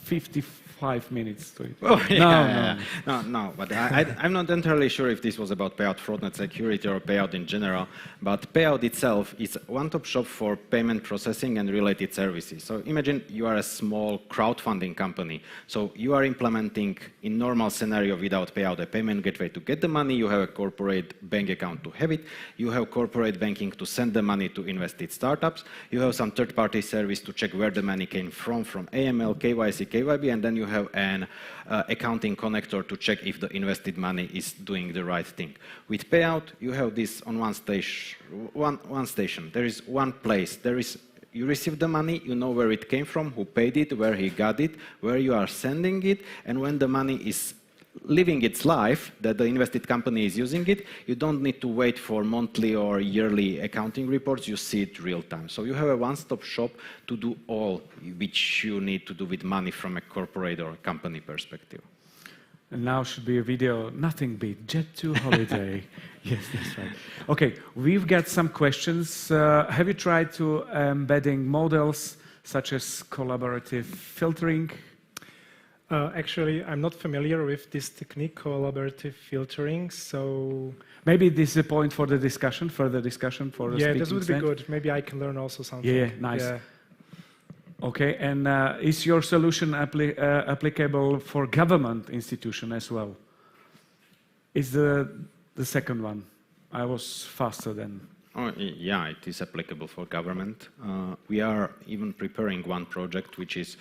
55 minutes to it. Oh, yeah, no, but I'm not entirely sure if this was about payout FraudNet security or payout in general, but payout itself is a one-stop shop for payment processing and related services. So imagine you are a small crowdfunding company. So you are implementing, in normal scenario without payout, a payment gateway to get the money, you have a corporate bank account to have it, you have corporate banking to send the money to invested startups, you have some third-party service to check where the money came from AML, KYC, KYB, and then you have an accounting connector to check if the invested money is doing the right thing. With payout, you have this on one station. There is one place. You receive the money, you know where it came from, who paid it, where he got it, where you are sending it, and when the money is living its life, that the invested company is using it, you don't need to wait for monthly or yearly accounting reports, you see it real time. So you have a one-stop shop to do all which you need to do with money from a corporate or company perspective. And now should be a video, nothing beat Jet2 holiday. Yes, that's right. Okay, we've got some questions. Have you tried to embedding models such as collaborative filtering? Actually, I'm not familiar with this technique, collaborative filtering, so... Maybe this is a point for the discussion, further discussion for the speaking this would be stand. good. Maybe I can learn also something. Yeah, nice. Yeah. Okay, and is your solution applicable for government institution as well? Is the second one? I was faster than... Oh, yeah, it is applicable for government. We are even preparing one project, which is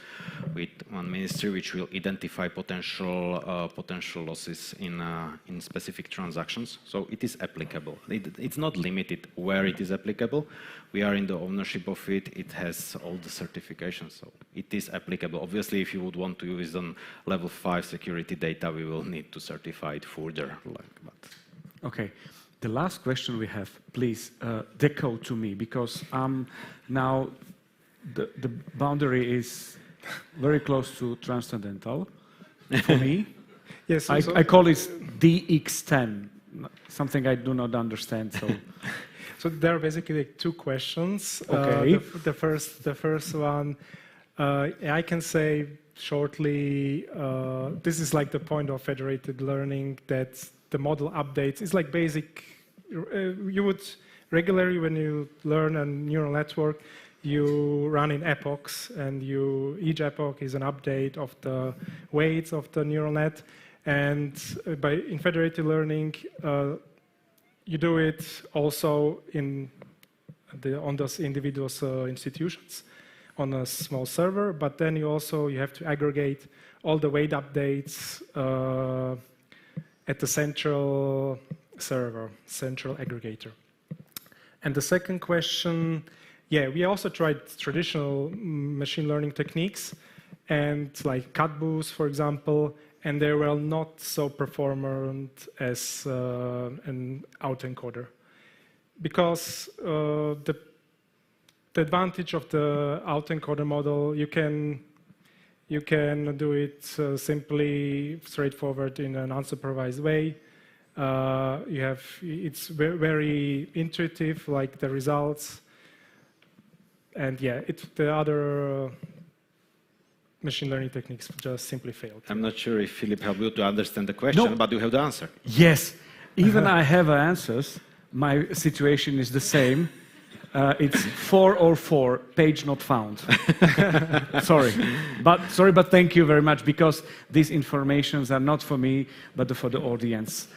with one ministry, which will identify potential losses in specific transactions. So it is applicable. It's not limited where it is applicable. We are in the ownership of it. It has all the certifications, so it is applicable. Obviously, if you would want to use on level 5 security data, we will need to certify it further. Okay. The last question we have, please decode to me, because now the boundary is very close to transcendental for me. Yes, I call it DX10, something I do not understand. So there are basically two questions. Okay. The first one, I can say shortly, this is like the point of federated learning, that the model updates. It's like basic, you would regularly, when you learn a neural network, you run in epochs, and each epoch is an update of the weights of the neural net. And in federated learning, you do it also on those individual institutions on a small server, but then you have to aggregate all the weight updates at the central server, central aggregator. And the second question, we also tried traditional machine learning techniques, and like CutBoost, for example, and they were not so performant as an autoencoder. Because the advantage of the autoencoder model, you can do it simply, straightforward in an unsupervised way. It's very intuitive, like the results. And the other machine learning techniques just simply failed. I'm not sure if Philipp helped you to understand the question, but you have the answer. Yes, even I have answers. My situation is the same. It's 404, page not found. Sorry, but thank you very much, because these informations are not for me, but for the audience.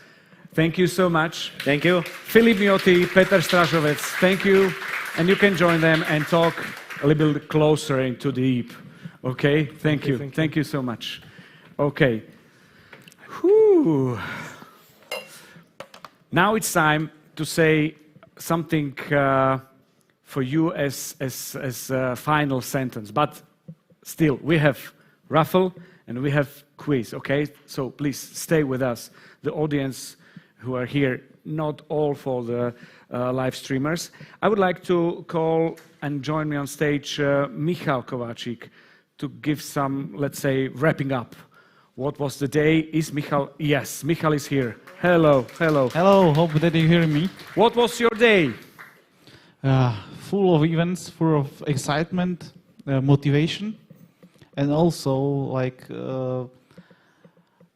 Thank you so much. Thank you. Philipp Miotti, Peter Stražovec, thank you. And you can join them and talk a little bit closer into deep. Okay, thank you. Thank you so much. Okay. Whew. Now it's time to say something for you as a final sentence. But still, we have raffle and we have quiz, okay? So please stay with us. The audience who are here, not all for the live streamers. I would like to call and join me on stage Michal Kováčik to give some, let's say, wrapping up. What was the day? Is Michal? Yes, Michal is here. Hello, hello. Hello, hope that you hear me. What was your day? Full of events, full of excitement, motivation, and also like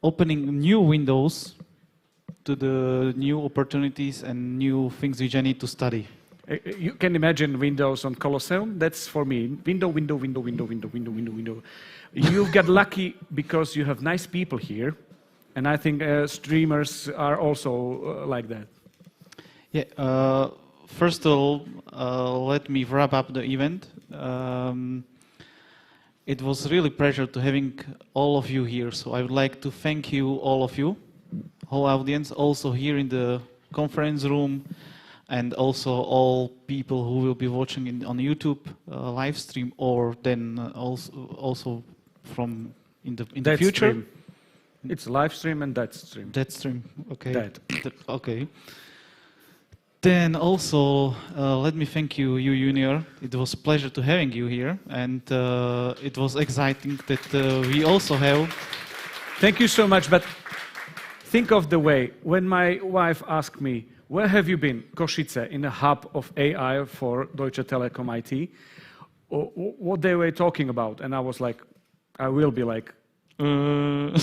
opening new windows to the new opportunities and new things which I need to study. You can imagine windows on Colosseum. That's for me. Window, window, window, window, window, window, window, window. You've got lucky because you have nice people here, and I think streamers are also like that. Yeah. First of all, let me wrap up the event. It was really a pleasure to having all of you here. So I would like to thank you, all of you, whole audience, also here in the conference room, and also all people who will be watching on YouTube live stream, or then also from in the future. Stream. It's live stream and that stream. That stream, okay. That. Okay. Then also, let me thank you, Junior. It was a pleasure to having you here, and it was exciting that we also have. Thank you so much, but think of the way, when my wife asked me, where have you been? Košice, in a hub of AI for Deutsche Telekom IT. What they were talking about, and I was like, I will be like, you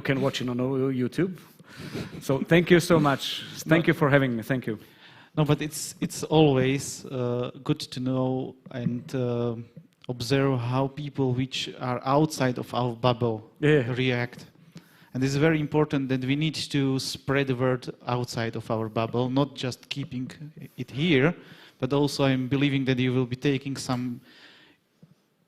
can watch it on YouTube. So thank you so much. Thank you for having me. Thank you. No, but it's always good to know and observe how people which are outside of our bubble react. And it's very important that we need to spread the word outside of our bubble, not just keeping it here, but also I'm believing that you will be taking some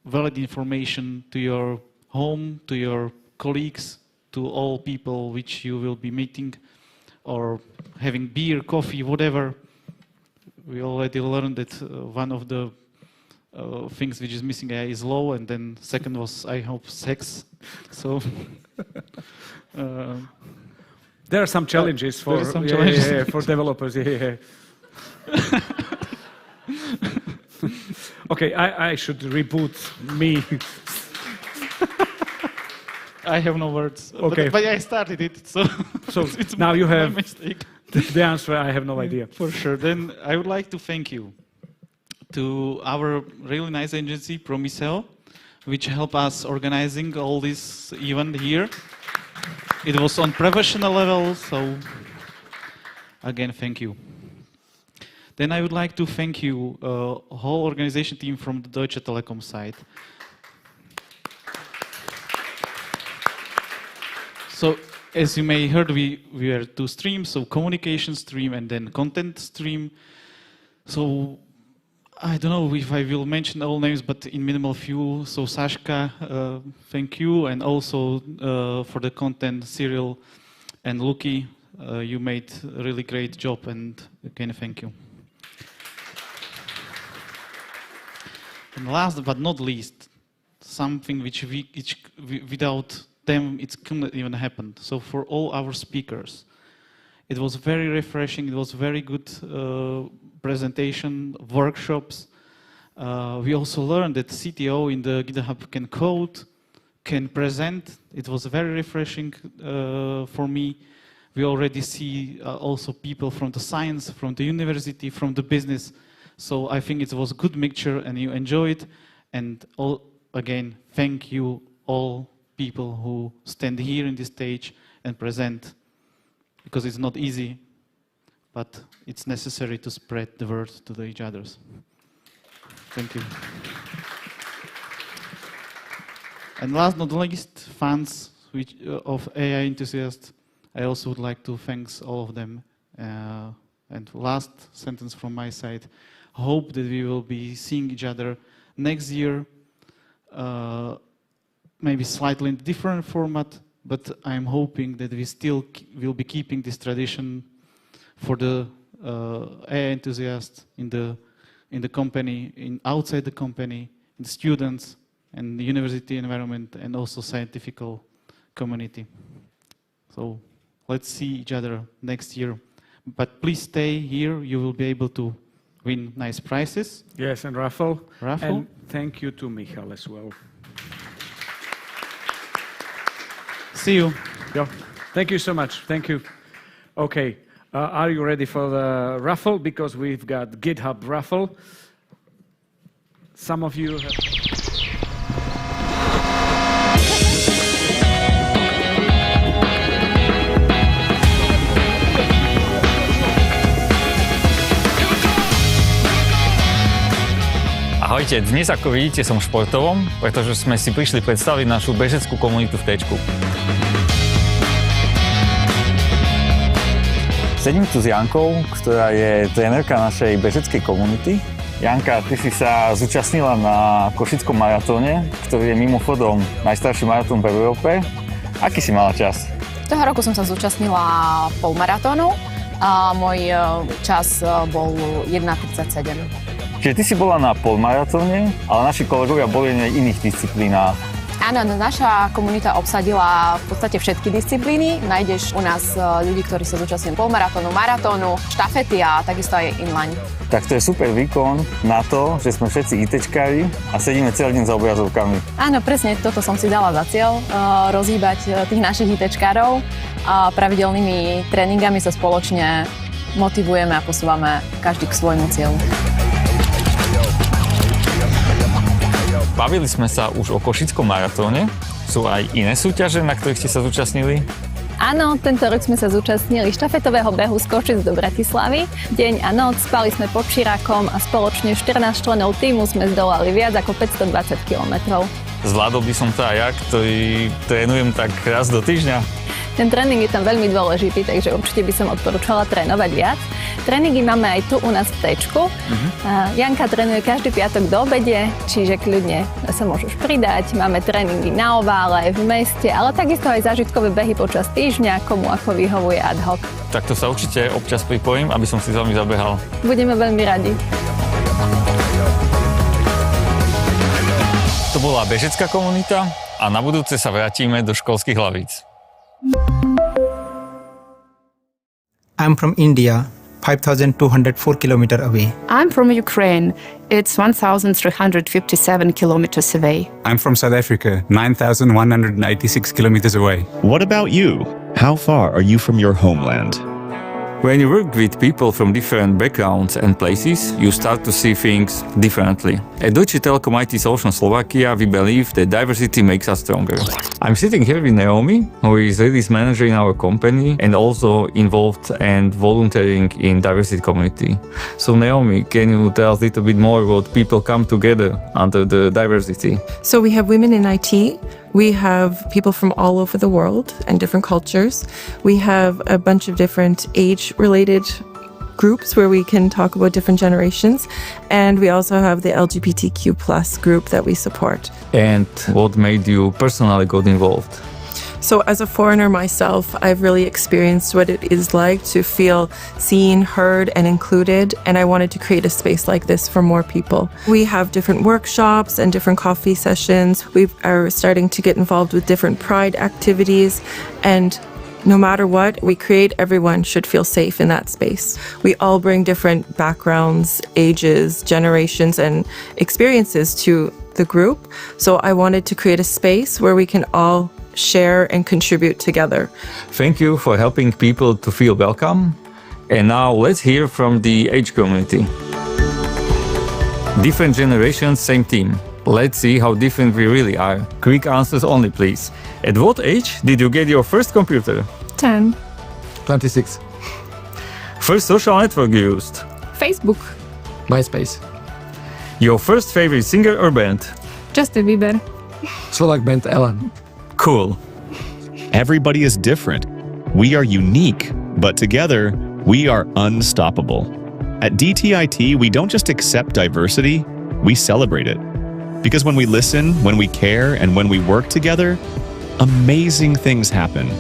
valid information to your home, to your colleagues, to all people which you will be meeting or having beer, coffee, whatever. We already learned that one of the things which is missing is law, and then second was, I hope, sex. So there are some challenges for for developers. Okay, I should reboot me. I have no words. Okay. But I started it, so it's now you have my mistake. The answer. I have no idea. For sure. Then I would like to thank you to our really nice agency, Promiseo, which helped us organizing all this event here. It was on professional level, so again, thank you. Then I would like to thank you, whole organization team from the Deutsche Telekom side. So, as you may heard, we are two streams, so communication stream and then content stream. So, I don't know if I will mention all names, but in minimal few. So, Sashka, thank you, and also for the content, Cyril and Luki, you made a really great job, and again, thank you. And last but not least, something which without them it couldn't even happen. So for all our speakers, it was very refreshing. It was very good presentation, workshops. We also learned that CTO in the GitHub can code, can present. It was very refreshing for me. We already see also people from the science, from the university, from the business. So I think it was a good mixture and you enjoy it. And again, thank you all people who stand here in this stage and present, because it's not easy, but it's necessary to spread the word to each others. Thank you. And last but not least, fans of AI enthusiasts, I also would like to thank all of them. And last sentence from my side, hope that we will be seeing each other next year, maybe slightly in different format, but I'm hoping that we still will be keeping this tradition for the AI enthusiasts in the company, outside the company, in the students, and the university environment, and also scientific community. So let's see each other next year. But please stay here. You will be able to win nice prizes. Yes, and raffle. Raffle. And thank you to Michal as well. See you. Yeah. Thank you so much. Thank you. Okay. Are you ready for the raffle? Because we've got GitHub raffle. Some of you have... Ahojte, dnes ako vidíte som v športovom, pretože sme si prišli predstaviť našu bežeckú komunitu v Tečku. Sedím tu s Jankou, ktorá je trénerka našej bežeckej komunity. Janka, ty si sa zúčastnila na Košickom maratóne, ktorý je mimochodom najstarší maratón v Európe. Aký si mala čas? Toho roku som sa zúčastnila polmaratónu a môj čas bol 1:37. Čiže ty si bola na polmaratóne, ale naši kolegovia boli na iných disciplínách. Áno, naša komunita obsadila v podstate všetky disciplíny. Nájdeš u nás ľudí, ktorí sa zúčastnili polmaratónu, maratónu, štafety a takisto aj inline. Tak to je super výkon na to, že sme všetci ITčkári a sedíme celý deň za obrazovkami. Áno, presne toto som si dala za cieľ, rozhýbať tých našich ITčkárov a pravidelnými tréningami sa spoločne motivujeme a posúvame každý k svojmu cieľu. Bavili sme sa už o Košickom maratóne. Sú aj iné súťaže, na ktorých ste sa zúčastnili? Áno, tento rok sme sa zúčastnili štafetového behu z Košic do Bratislavy. Deň a noc, spali sme pod Širákom a spoločne 14 členov tímu sme zdolali viac ako 520 km. Zvládol by som to aj ja, ktorý trénujem tak raz do týždňa. Ten tréning je tam veľmi dôležitý, takže určite by som odporúčala trénovať viac. Tréningy máme aj tu u nás v Tečku. Janka trénuje každý piatok do obede, čiže kľudne sa môžeš pridať. Máme tréningy na ovále, v meste, ale takisto aj zážitkové behy počas týždňa, komu ako vyhovuje ad hoc. Tak to sa určite občas pripojím, aby som si s vami zabehal. Budeme veľmi radi. To bola bežecká komunita a na budúce sa vrátime do školských hlavíc. I'm from India, 5,204 kilometers away. I'm from Ukraine. It's 1,357 kilometers away. I'm from South Africa, 9,196 kilometers away. What about you? How far are you from your homeland? When you work with people from different backgrounds and places, you start to see things differently. At Deutsche Telekom IT Solution Slovakia, we believe that diversity makes us stronger. I'm sitting here with Naomi, who is release manager in our company and also involved and volunteering in diversity community. So Naomi, can you tell us a little bit more what people come together under the diversity? So we have women in IT. We have people from all over the world and different cultures. We have a bunch of different age-related groups where we can talk about different generations. And we also have the LGBTQ+ group that we support. And what made you personally got involved? So as a foreigner myself, I've really experienced what it is like to feel seen, heard, and included, and I wanted to create a space like this for more people. We have different workshops and different coffee sessions. We are starting to get involved with different pride activities, and no matter what we create, everyone should feel safe in that space. We all bring different backgrounds, ages, generations, and experiences to the group, so I wanted to create a space where we can all share and contribute together. Thank you for helping people to feel welcome. And now let's hear from the age community. Different generations, same team. Let's see how different we really are. Quick answers only, please. At what age did you get your first computer? 10. 26. First social network you used? Facebook. MySpace. Your first favorite singer or band? Justin Bieber. Slovak band Alain. Cool. Everybody is different. We are unique, but together, we are unstoppable. At DTIT, we don't just accept diversity, we celebrate it. Because when we listen, when we care, and when we work together, amazing things happen.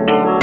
you.